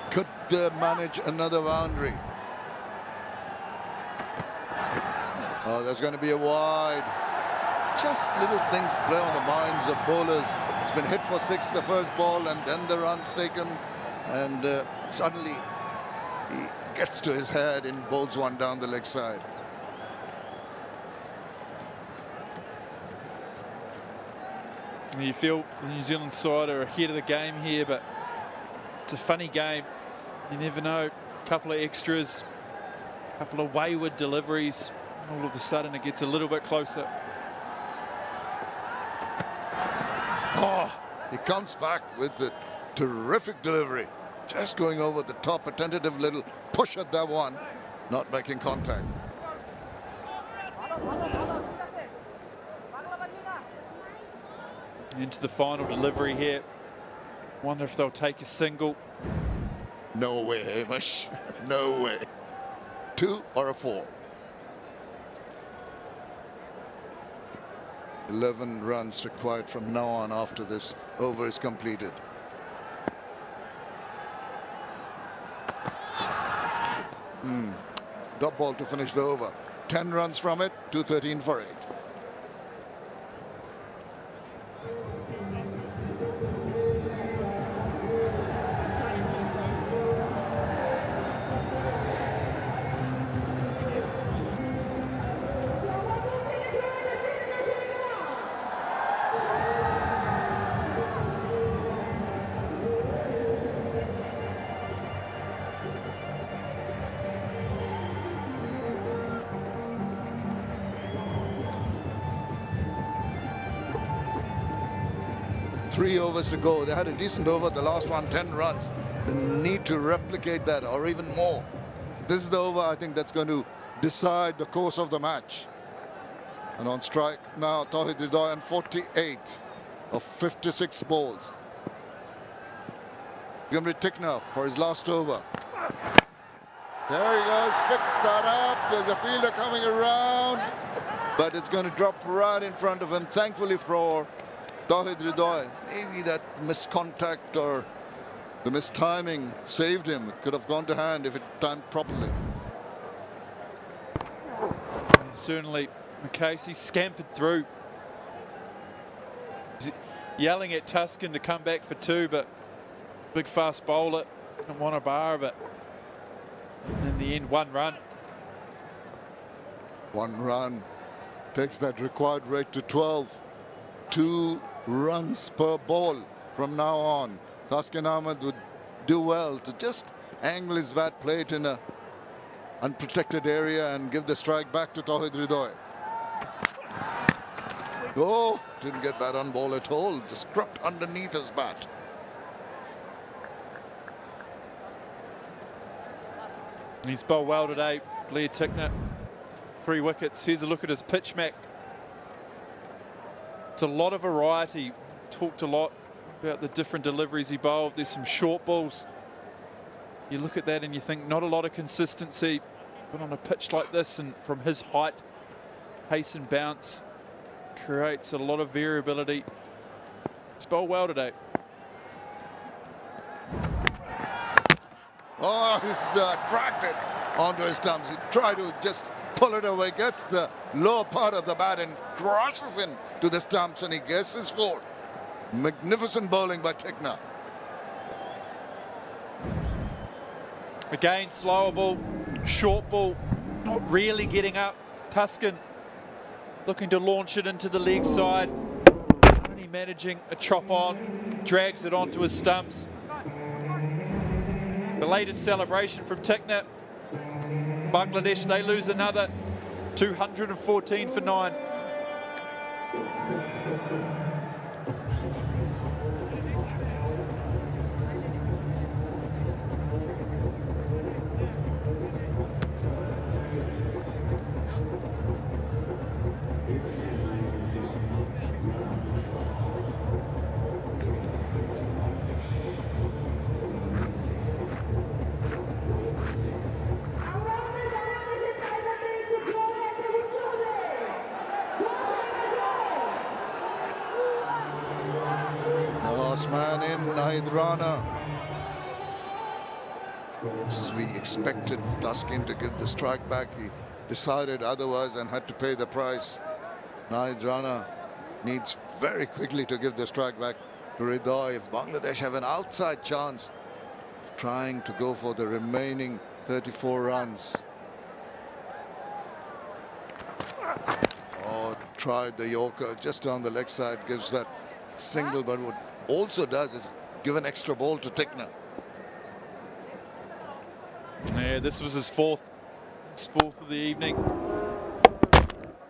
Could they manage another boundary? Oh, there's going to be a wide. Just little things play on the minds of bowlers. It's been hit for 6 the first ball, and then the run's taken, and suddenly he gets to his head and bowls one down the leg side. You feel the New Zealand side are ahead of the game here, but it's a funny game. You never know. A couple of extras, a couple of wayward deliveries. All of a sudden it gets a little bit closer. Oh, he comes back with the terrific delivery. Just going over the top, a tentative little push at that one, not making contact. Into the final delivery here. Wonder if they'll take a single. No way, Hamish. No way. 2 or a 4. 11 runs required from now on after this over is completed. Dot ball to finish the over. 10 runs from it, 213 for 8. Three overs to go. They had a decent over, the last one 10 runs. They need to replicate that or even more. This is the over I think that's going to decide the course of the match. And on strike now Tawhid Hridoy on 48 of 56 balls. Gimri Tickner for his last over. There he goes, picks that up. There's a fielder coming around, but it's going to drop right in front of him. Thankfully for Tawhid Hridoy, maybe that miscontact or the mistiming saved him. It could have gone to hand if it timed properly. Certainly Macasey scampered through. He's yelling at Tuskin to come back for 2, but big fast bowler Didn't want a bar of it. And in the end, 1 run. 1 run takes that required rate to 12. 2 runs per ball from now on. Taskin Ahmed would do well to just angle his bat, play it in a unprotected area and give the strike back to Tauhid Hridoy. Oh, didn't get that on ball at all. Just crept underneath his bat. He's bowled well today, Blair Tickner. 3 wickets. Here's a look at his pitch map. It's a lot of variety. Talked a lot about the different deliveries he bowled. There's some short balls. You look at that and you think not a lot of consistency, but on a pitch like this and from his height, pace and bounce creates a lot of variability. He's bowled well today. Oh, he's cracked it onto his stumps. He tried to just pull it away, gets the lower part of the bat and crosses in to the stumps, and he gets his 4. Magnificent bowling by Tickner. Again, slower ball, short ball, not really getting up. Taskin looking to launch it into the leg side. Only managing a chop on, drags it onto his stumps. Belated celebration from Tickner. Bangladesh, they lose another. 214 for 9. Last man in, Nahid Rana. As we expected Taskin to give the strike back, he decided otherwise and had to pay the price. Nahid Rana needs very quickly to give the strike back to Hridoy if Bangladesh have an outside chance of trying to go for the remaining 34 runs. Oh, tried the Yorker just on the leg side, gives that single, but what also does is give an extra ball to Tickner. Yeah, this was his 4th. His 4th of the evening.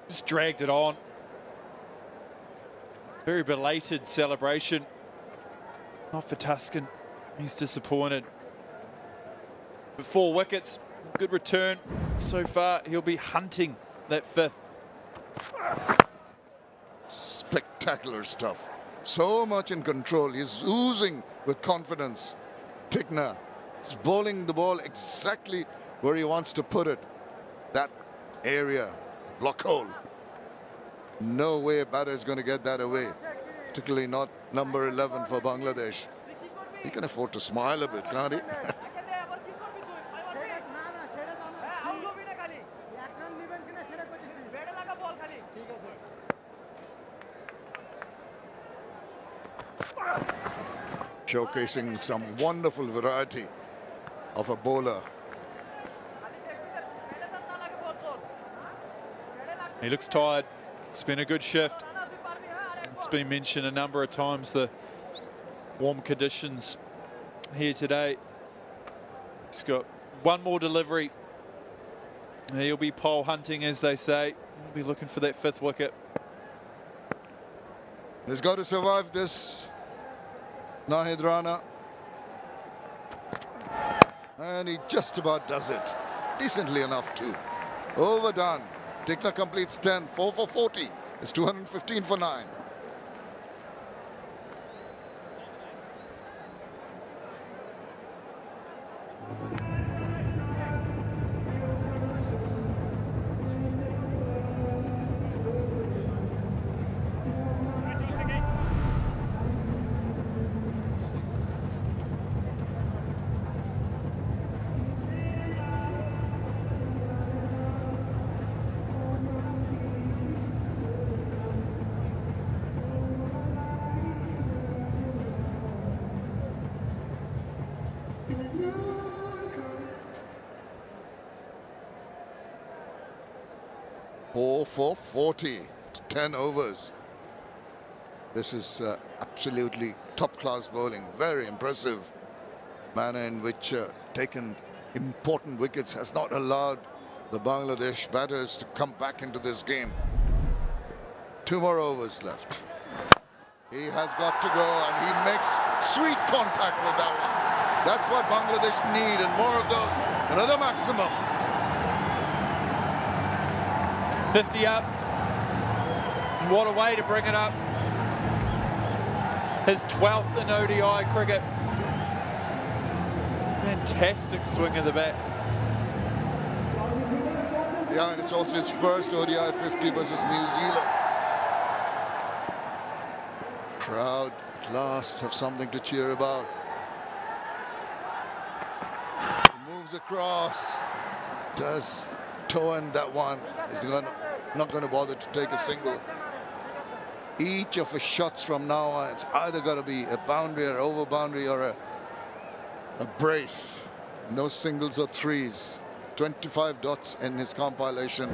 Just dragged it on. Very belated celebration. Not for Taskin. He's disappointed. But 4 wickets. Good return so far. He'll be hunting that 5th. Spectacular stuff. So much in control. He's oozing with confidence. Tickner is bowling the ball exactly where he wants to put it. That area, the block hole. No way a batter is going to get that away. Particularly not number 11 for Bangladesh. He can afford to smile a bit, can't he? Showcasing some wonderful variety of a bowler. He looks tired. It's been a good shift. It's been mentioned a number of times, the warm conditions here today. He's got 1 more delivery. He'll be pole hunting, as they say. He'll be looking for that 5th wicket. He's got to survive this, Nahid Rana. And he just about does it. Decently enough too. Overdone. Tickner completes 10, 4 for 40. It's 215 for 9. 4 for 40, 10 overs. This is absolutely top-class bowling, very impressive. Manner in which taken important wickets has not allowed the Bangladesh batters to come back into this game. 2 more overs left. He has got to go, and he makes sweet contact with that one. That's what Bangladesh need, and more of those. Another maximum. 50 up. What a way to bring it up. His 12th in ODI cricket. Fantastic swing of the bat. Yeah, and it's also his first ODI 50 versus New Zealand. Crowd at last have something to cheer about. He moves across. Does toe in that one. He's not going to bother to take a single. Each of his shots from now on, it's either got to be a boundary or over boundary or a brace. No singles or threes. 25 dots in his compilation.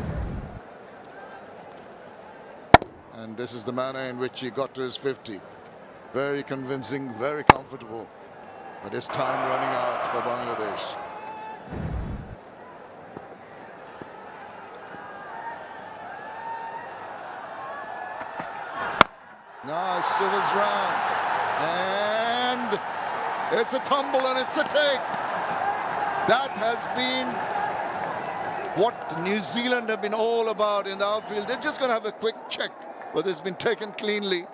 And this is the manner in which he got to his 50. Very convincing, very comfortable. But his time running out for Bangladesh. Now swivels round, and it's a tumble and it's a take. That has been what New Zealand have been all about in the outfield. They're just going to have a quick check whether it's been taken cleanly.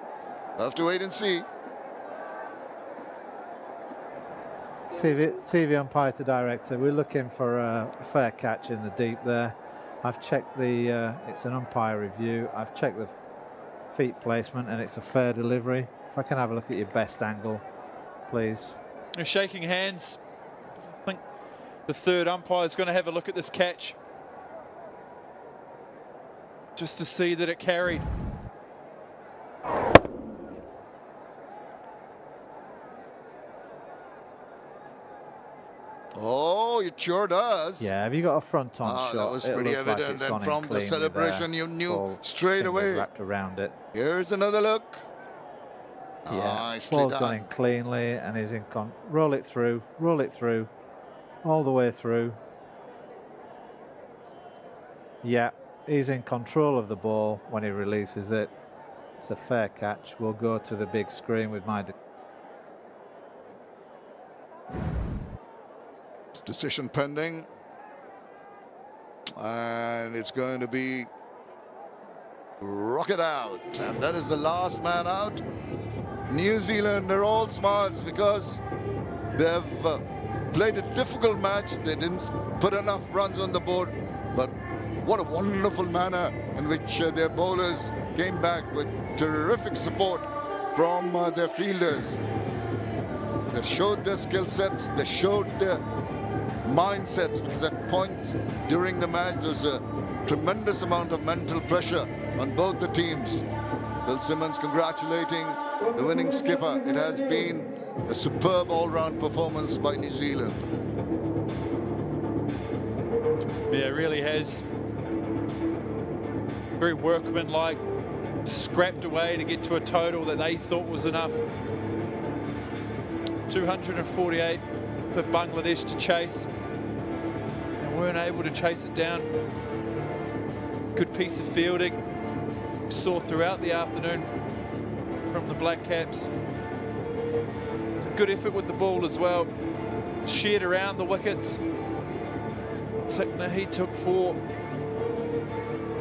We'll have to wait and see. TV umpire to director, we're looking for a fair catch in the deep there. I've checked the, it's an umpire review. I've checked the feet placement and it's a fair delivery. If I can have a look at your best angle, please. They're shaking hands. I think the third umpire is going to have a look at this catch just to see that it carried. Oh, it sure does. Yeah, have you got a front-on shot? That was pretty evident, and from the celebration you knew straight away. Wrapped around it. Here's another look. Yeah, nicely ball's done. gone in cleanly, and he's in roll it through, all the way through. Yeah, he's in control of the ball when he releases it. It's a fair catch. We'll go to the big screen with my decision pending, and it's going to be rocket out, and that is the last man out. New Zealand are all smiles because they've played a difficult match. They didn't put enough runs on the board, but what a wonderful manner in which their bowlers came back with terrific support from their fielders. They showed their skill sets, they showed their mindsets, because at points during the match there was a tremendous amount of mental pressure on both the teams. Bill Simmons congratulating the winning skipper. It has been a superb all-round performance by New Zealand. Yeah, it really has. Very workmanlike, scrapped away to get to a total that they thought was enough. 248 for Bangladesh to chase. They weren't able to chase it down. Good piece of fielding. Saw throughout the afternoon from the Black Caps. It's a good effort with the ball as well. Shared around the wickets. He took 4.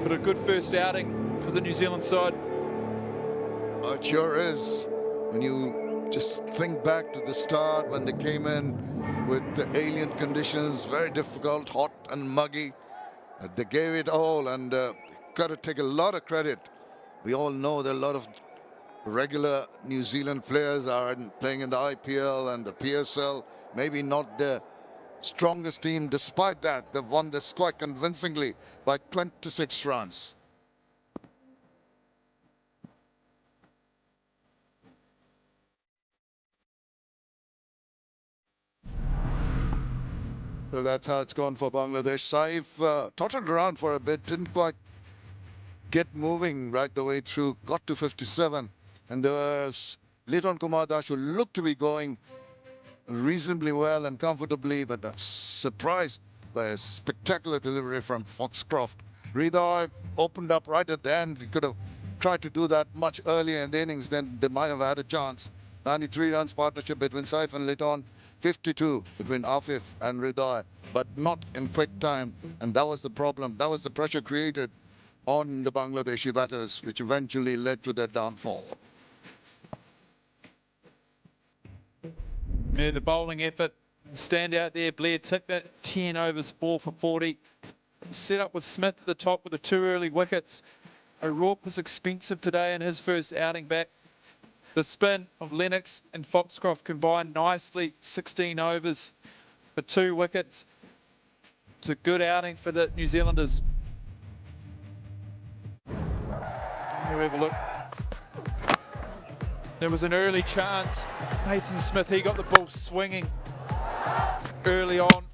But a good first outing for the New Zealand side. It sure is. When you just think back to the start when they came in with the alien conditions, very difficult, hot and muggy. They gave it all, and got to take a lot of credit. We all know that a lot of regular New Zealand players are playing in the IPL and the PSL. Maybe not the strongest team. Despite that, they've won this quite convincingly by 26 runs. So that's how it's gone for Bangladesh. Saif tottered around for a bit, didn't quite get moving right the way through, got to 57, and there was Leighton Kumar Das, who looked to be going reasonably well and comfortably, but that's surprised by a spectacular delivery from Foxcroft. Hriday opened up right at the end. He could have tried to do that much earlier in the innings, then they might have had a chance. 93 runs partnership between Saif and Leighton, 52 between Afif and Hriday, but not in quick time, and that was the problem. That was the pressure created on the Bangladeshi batters, which eventually led to their downfall. Yeah, the bowling effort, stand out there. Blair Tickner, 10 overs, 4 for 40. Set up with Smith at the top with the 2 early wickets. O'Rourke was expensive today in his first outing back. The spin of Lennox and Foxcroft combined nicely, 16 overs for 2 wickets. It's a good outing for the New Zealanders. Here we have a look. There was an early chance. Nathan Smith, he got the ball swinging early on.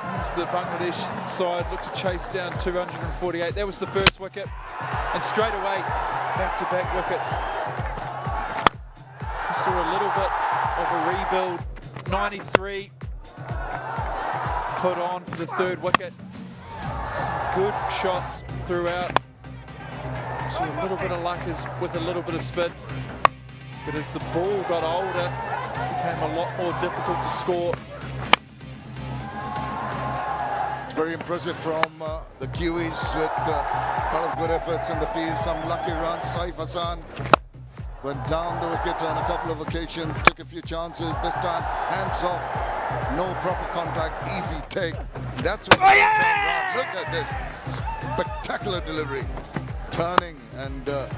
As the Bangladesh side looked to chase down 248. That was the first wicket. And straight away, back-to-back wickets. We saw a little bit of a rebuild. 93 put on for the 3rd wicket. Some good shots throughout. So a little bit of luck is with a little bit of spin. But as the ball got older, it became a lot more difficult to score. It's very impressive from the Kiwis with a lot of good efforts in the field, some lucky runs. Saif Hassan went down the wicket on a couple of occasions, took a few chances. This time, hands off, no proper contact, easy take. That's what Look at this spectacular delivery, turning, and the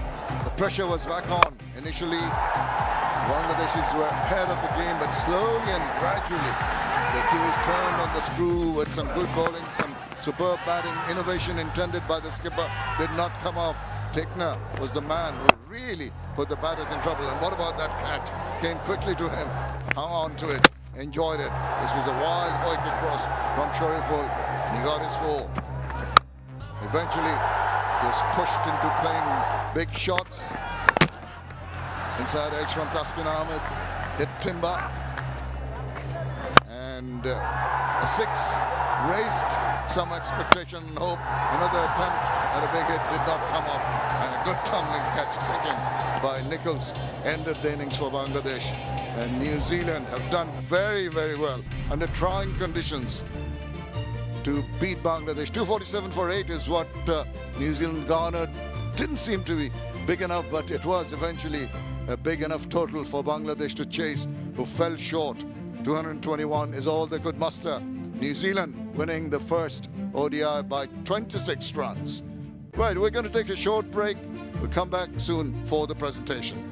pressure was back on. Initially, Bangladeshis were ahead of the game, but slowly and gradually, the Kiwis turned on the screw with some good bowling, some superb batting. Innovation intended by the skipper did not come off. Tickner was the man who really put the batters in trouble. And what about that catch? Came quickly to him, hung on to it, enjoyed it. This was a wild wicket cross from Shariful. He got his 4. Eventually, he was pushed into playing big shots. Inside edge from Taskin Ahmed, hit timber, and a 6 raised some expectation and hope. Another attempt at a big hit did not come off, and a good tumbling catch taken by Nichols ended the innings for Bangladesh. And New Zealand have done very, very well under trying conditions to beat Bangladesh. 247 for 8 is what New Zealand garnered. Didn't seem to be big enough, but it was eventually a big enough total for Bangladesh to chase, who fell short. 221 is all they could muster. New Zealand winning the first ODI by 26 runs. Right, we're going to take a short break. We'll come back soon for the presentation.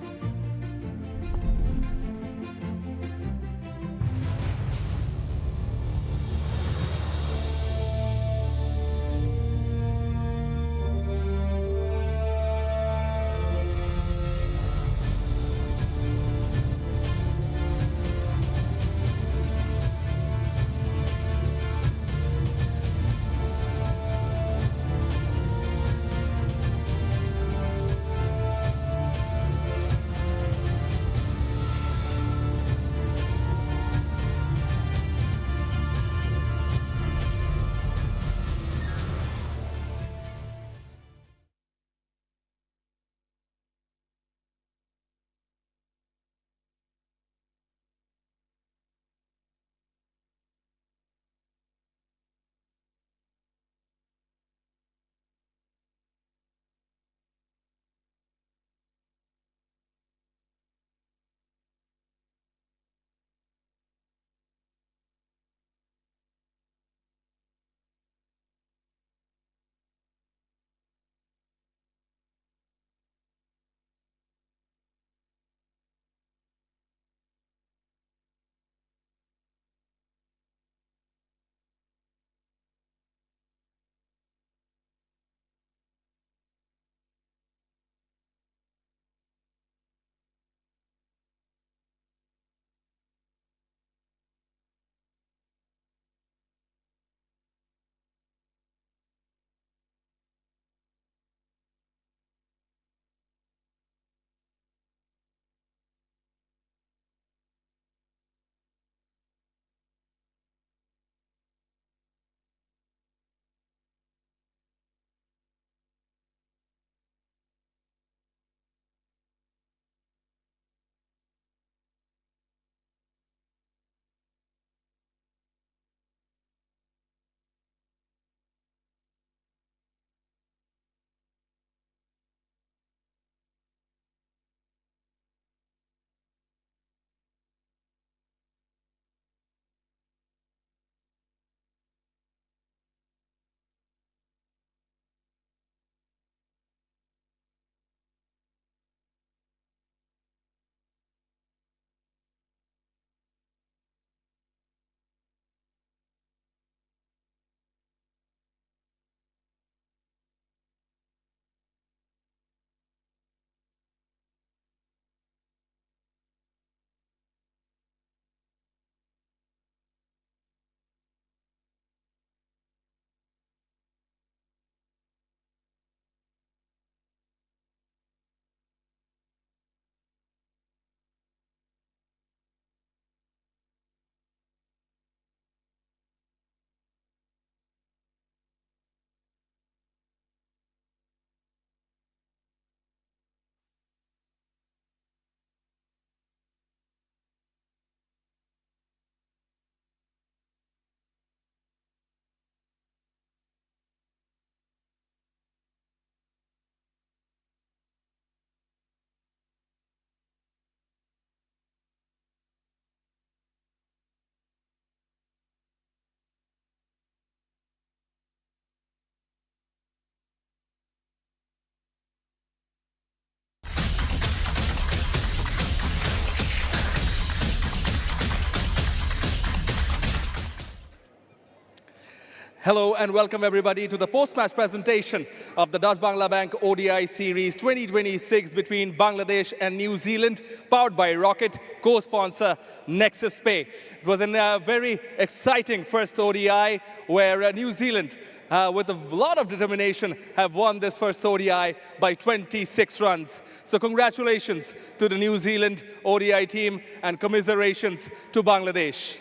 Hello and welcome everybody to the post-match presentation of the Dutch Bangla Bank ODI Series 2026 between Bangladesh and New Zealand, powered by Rocket, co-sponsor Nexus Pay. It was a very exciting first ODI where New Zealand, with a lot of determination, have won this first ODI by 26 runs. So congratulations to the New Zealand ODI team and commiserations to Bangladesh.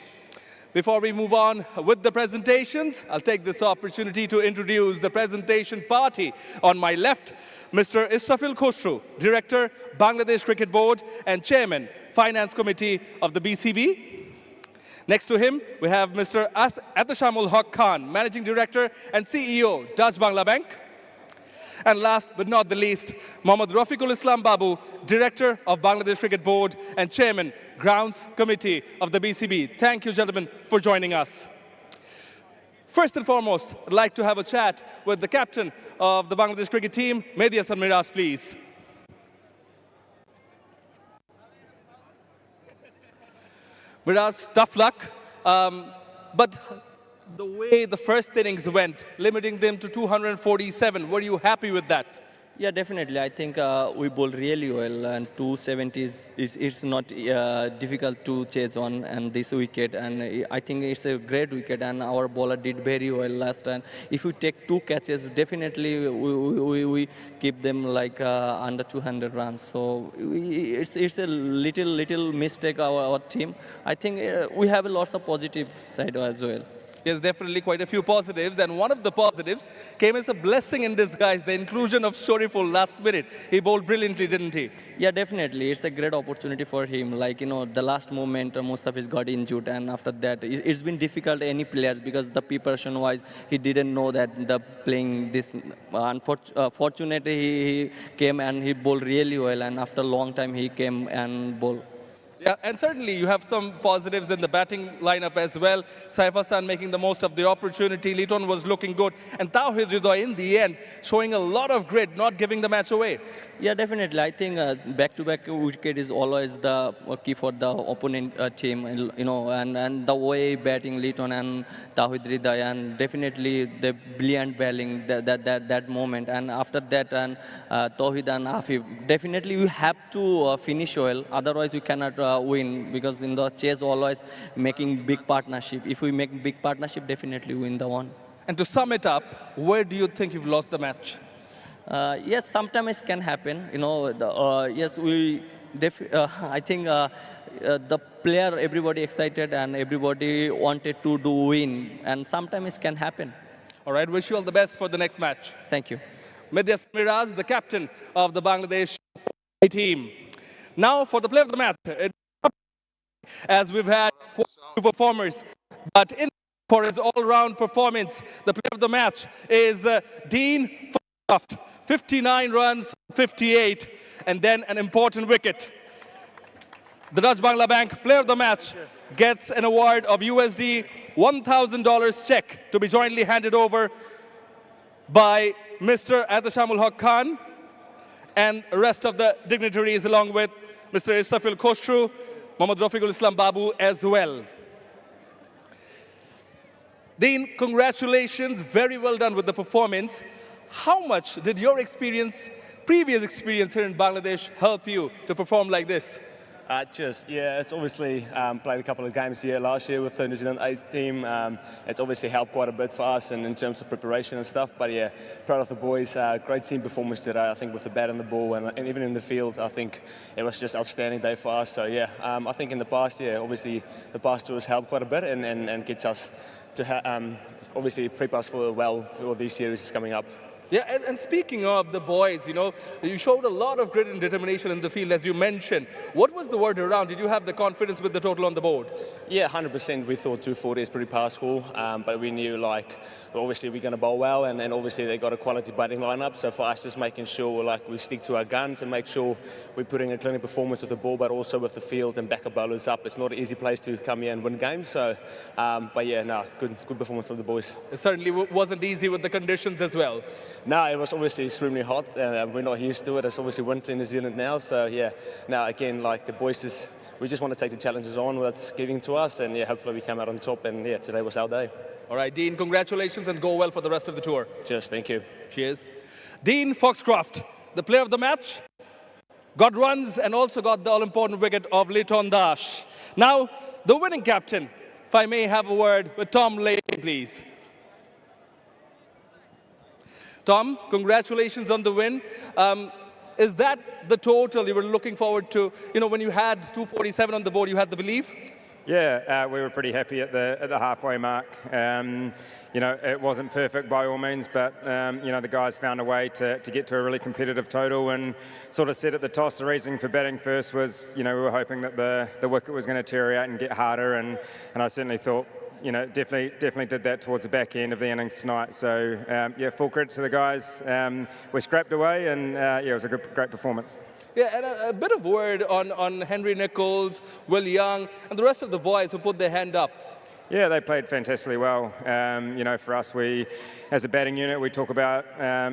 Before we move on with the presentations, I'll take this opportunity to introduce the presentation party. On my left, Mr. Israfil Khosru, Director, Bangladesh Cricket Board and Chairman, Finance Committee of the BCB. Next to him, we have Mr. Atashamul Haq Khan, Managing Director and CEO, Dutch Bangla Bank. And last but not the least, Mohammad Rafiqul Islam Babu, Director of Bangladesh Cricket Board and Chairman, Grounds Committee of the BCB. Thank you, gentlemen, for joining us. First and foremost, I'd like to have a chat with the captain of the Bangladesh cricket team, Mehdi Hasan Miraz, please. Miraz, tough luck, but the way the first innings went, limiting them to 247, were you happy with that? Yeah, definitely. I think we bowled really well, and 270 is not difficult to chase on and this wicket, and I think it's a great wicket, and our bowler did very well last time. If we take 2 catches, definitely we keep them like under 200 runs. So it's a little mistake our team. I think we have a lots of positive side as well. Yes, definitely quite a few positives, and one of the positives came as a blessing in disguise, the inclusion of Shoriful last minute. He bowled brilliantly, didn't he? Yeah, definitely. It's a great opportunity for him. Like, you know, the last moment, Mustafis got injured, and after that, it's been difficult any players because the preparation-wise, he didn't know that the playing this. Fortunately, he came and he bowled really well, and after a long time, he came and bowled. Yeah, and certainly you have some positives in the batting lineup as well. Saif Hassan making the most of the opportunity. Liton was looking good. And Tawhid Ridhoy in the end showing a lot of grit, not giving the match away. Yeah, definitely. I think back-to-back wicket is always the key for the opponent team, you know, and the way batting Liton and Tawhid Ridhoy, and definitely the brilliant bowling that moment. And after that, and Tawhid and Afif, definitely you have to finish well. Otherwise, you cannot win, because in the chase always making big partnership. If we make big partnership, definitely win the one. And to sum it up, where do you think you've lost the match? Yes, sometimes it can happen. You know, yes, I think the player, everybody excited and everybody wanted to do win, and sometimes it can happen. All right, wish you all the best for the next match. Thank you. Mehdi Hasan Miraz, the captain of the Bangladesh team. Now for the player of the match, as we've had quite a few performers, but for his all-round performance, the player of the match is Dean Foxcroft, 59 runs, 58, and then an important wicket. The Dutch Bangla Bank player of the match gets an award of USD $1,000 check to be jointly handed over by Mr. Atashamul Haq Khan and the rest of the dignitaries, along with Mr. Israfil Khosru, Mohammad Rafiqul Islam Babu as well. Dean, congratulations, very well done with the performance. How much did your previous experience here in Bangladesh help you to perform like this? It's obviously played a couple of games here last year with the New Zealand A team. It's obviously helped quite a bit for us and in terms of preparation and stuff. But yeah, proud of the boys. Great team performance today, I think, with the bat and the ball, and even in the field, I think it was just outstanding day for us. So yeah, I think in the past, obviously the past tours helped quite a bit and gets us to obviously prep us for these series coming up. Yeah, and speaking of the boys, you know, you showed a lot of grit and determination in the field, as you mentioned. What was the word around? Did you have the confidence with the total on the board? Yeah, 100%. We thought 240 is pretty passable, but we knew, like, obviously we're going to bowl well, and obviously they got a quality batting lineup. So for us, just making sure, like, we stick to our guns and make sure we're putting a clinic performance with the ball, but also with the field and backup bowlers up. It's not an easy place to come here and win games. So, but yeah, no, good performance from the boys. It certainly wasn't easy with the conditions as well. No, it was obviously extremely hot. We're not used to it. It's obviously winter in New Zealand now. So yeah, now again, like the boys, we just want to take the challenges on that's giving to us, and yeah, hopefully we come out on top. And yeah, today was our day. All right, Dean, congratulations and go well for the rest of the tour. Cheers, thank you. Cheers. Dean Foxcroft, the player of the match, got runs and also got the all-important wicket of Leighton Dash. Now, the winning captain, if I may have a word with Tom Latham, please. Tom, congratulations on the win. Is that the total you were looking forward to? You know, when you had 247 on the board, you had the belief? Yeah, we were pretty happy at the halfway mark. You know, it wasn't perfect by all means, but you know, the guys found a way to get to a really competitive total, and sort of said at the toss the reason for batting first was, you know, we were hoping that the wicket was going to deteriorate and get harder, and I certainly thought, you know, definitely did that towards the back end of the innings tonight. So yeah, full credit to the guys. We scrapped away, and yeah, it was a great performance. Yeah, and a bit of word on Henry Nicholls, Will Young, and the rest of the boys who put their hand up. Yeah, they played fantastically well. You know, for us, we, as a batting unit, we talk about,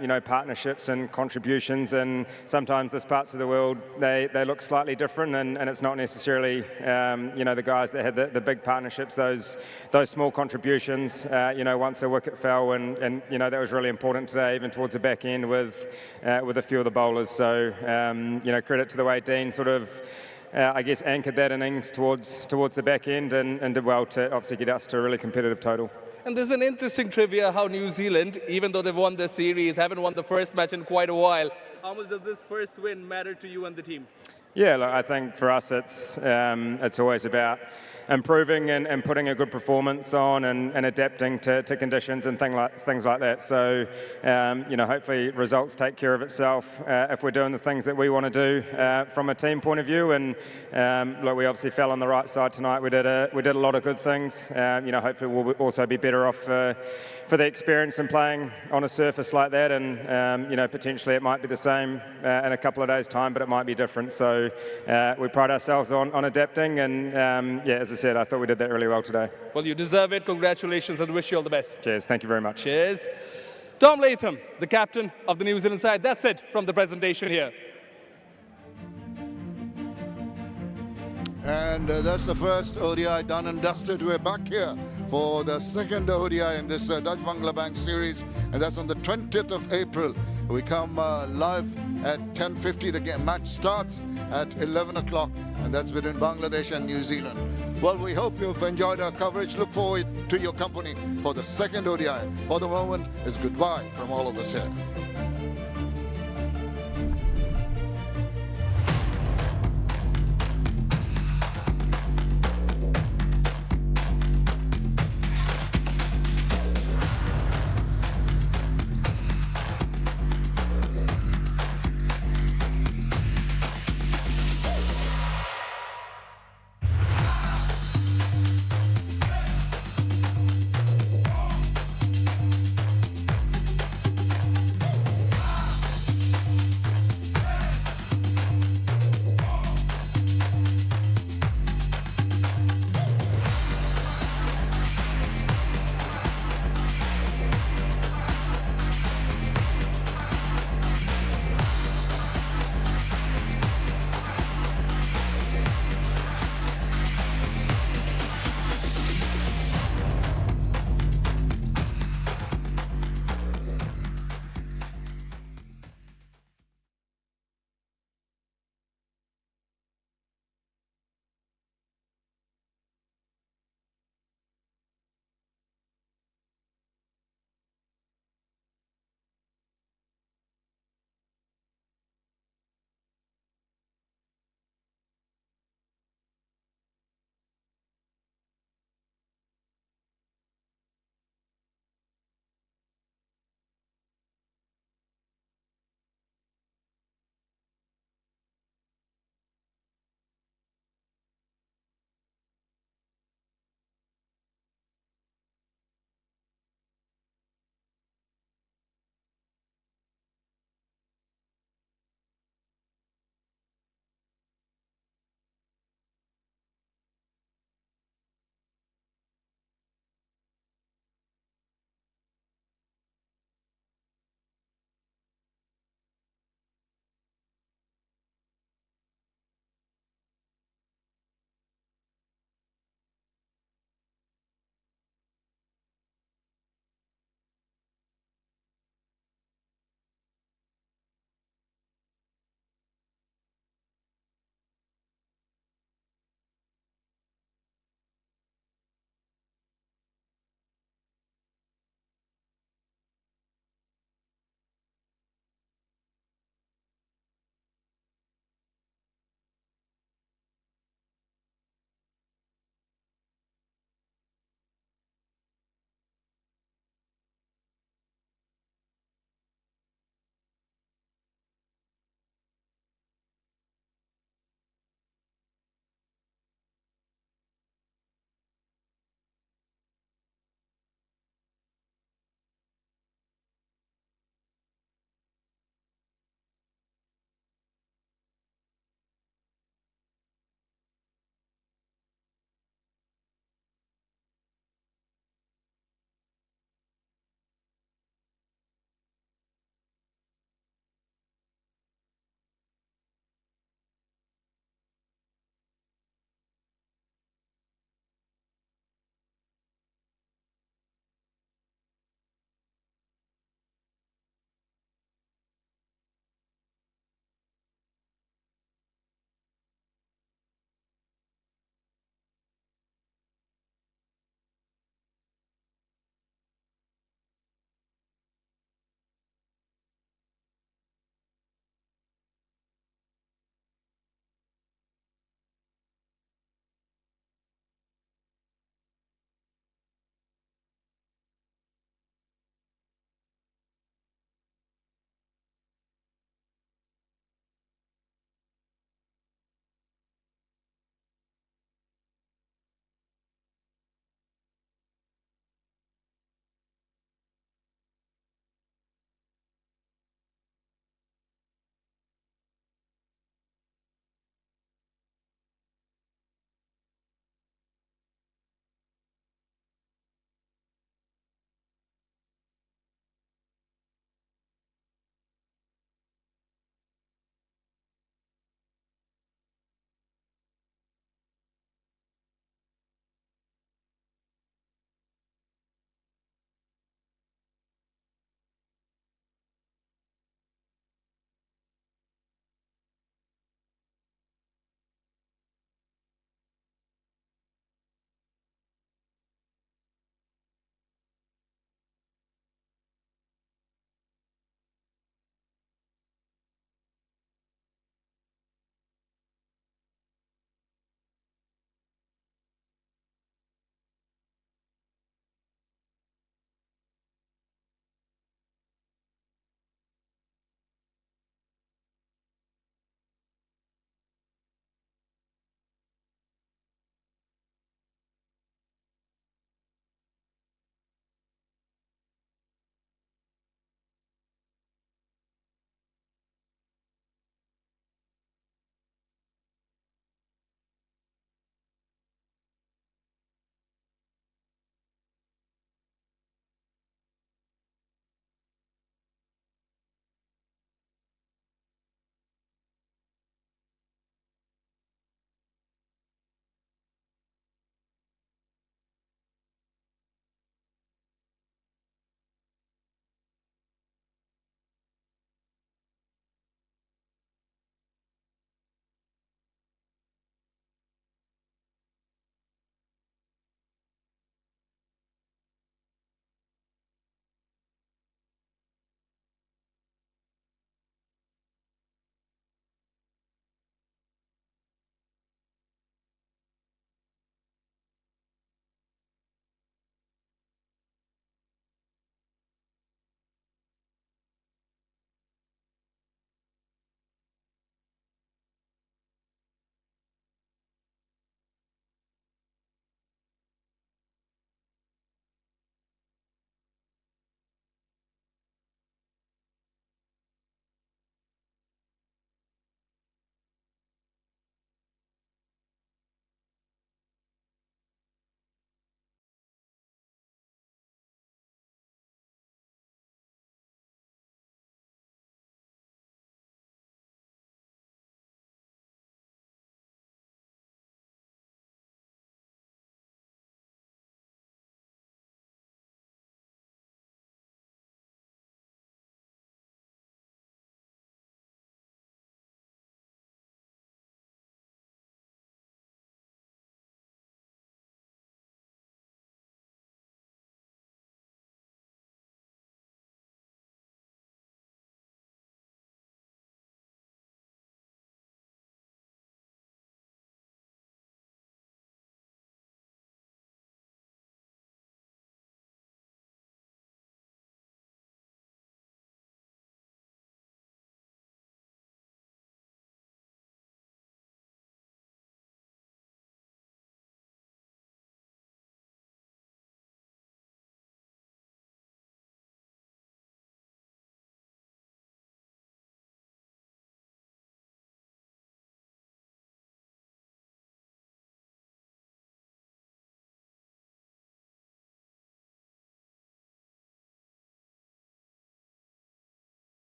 you know, partnerships and contributions, and sometimes there's parts of the world, they look slightly different, and it's not necessarily, you know, the guys that had the big partnerships, those small contributions, you know, once a wicket fell, and you know, that was really important today, even towards the back end with a few of the bowlers. So, you know, credit to the way Dean sort of, I guess, anchored that innings towards the back end, and did well to obviously get us to a really competitive total. And there's an interesting trivia how New Zealand, even though they've won the series, haven't won the first match in quite a while. How much does this first win matter to you and the team? Yeah, look, I think for us it's always about improving and putting a good performance on, and adapting to conditions and things like that. So, you know, hopefully results take care of itself if we're doing the things that we want to do from a team point of view. And look, we obviously fell on the right side tonight. We did a lot of good things. You know, hopefully we'll also be better off for the experience in playing on a surface like that. And you know, potentially it might be the same in a couple of days' time, but it might be different. So we pride ourselves on adapting, and yeah, as I said, I thought we did that really well today. Well, you deserve it. Congratulations, and wish you all the best. Cheers. Thank you very much. Cheers. Tom Latham, the captain of the New Zealand side. That's it from the presentation here. And that's the first ODI done and dusted. We're back here for the second ODI in this Dutch Bangla Bank series, and that's on the 20th of April. We come live at 10:50. The match starts at 11 o'clock, and that's between Bangladesh and New Zealand. Well, we hope you've enjoyed our coverage. Look forward to your company for the second ODI. For the moment, it's goodbye from all of us here.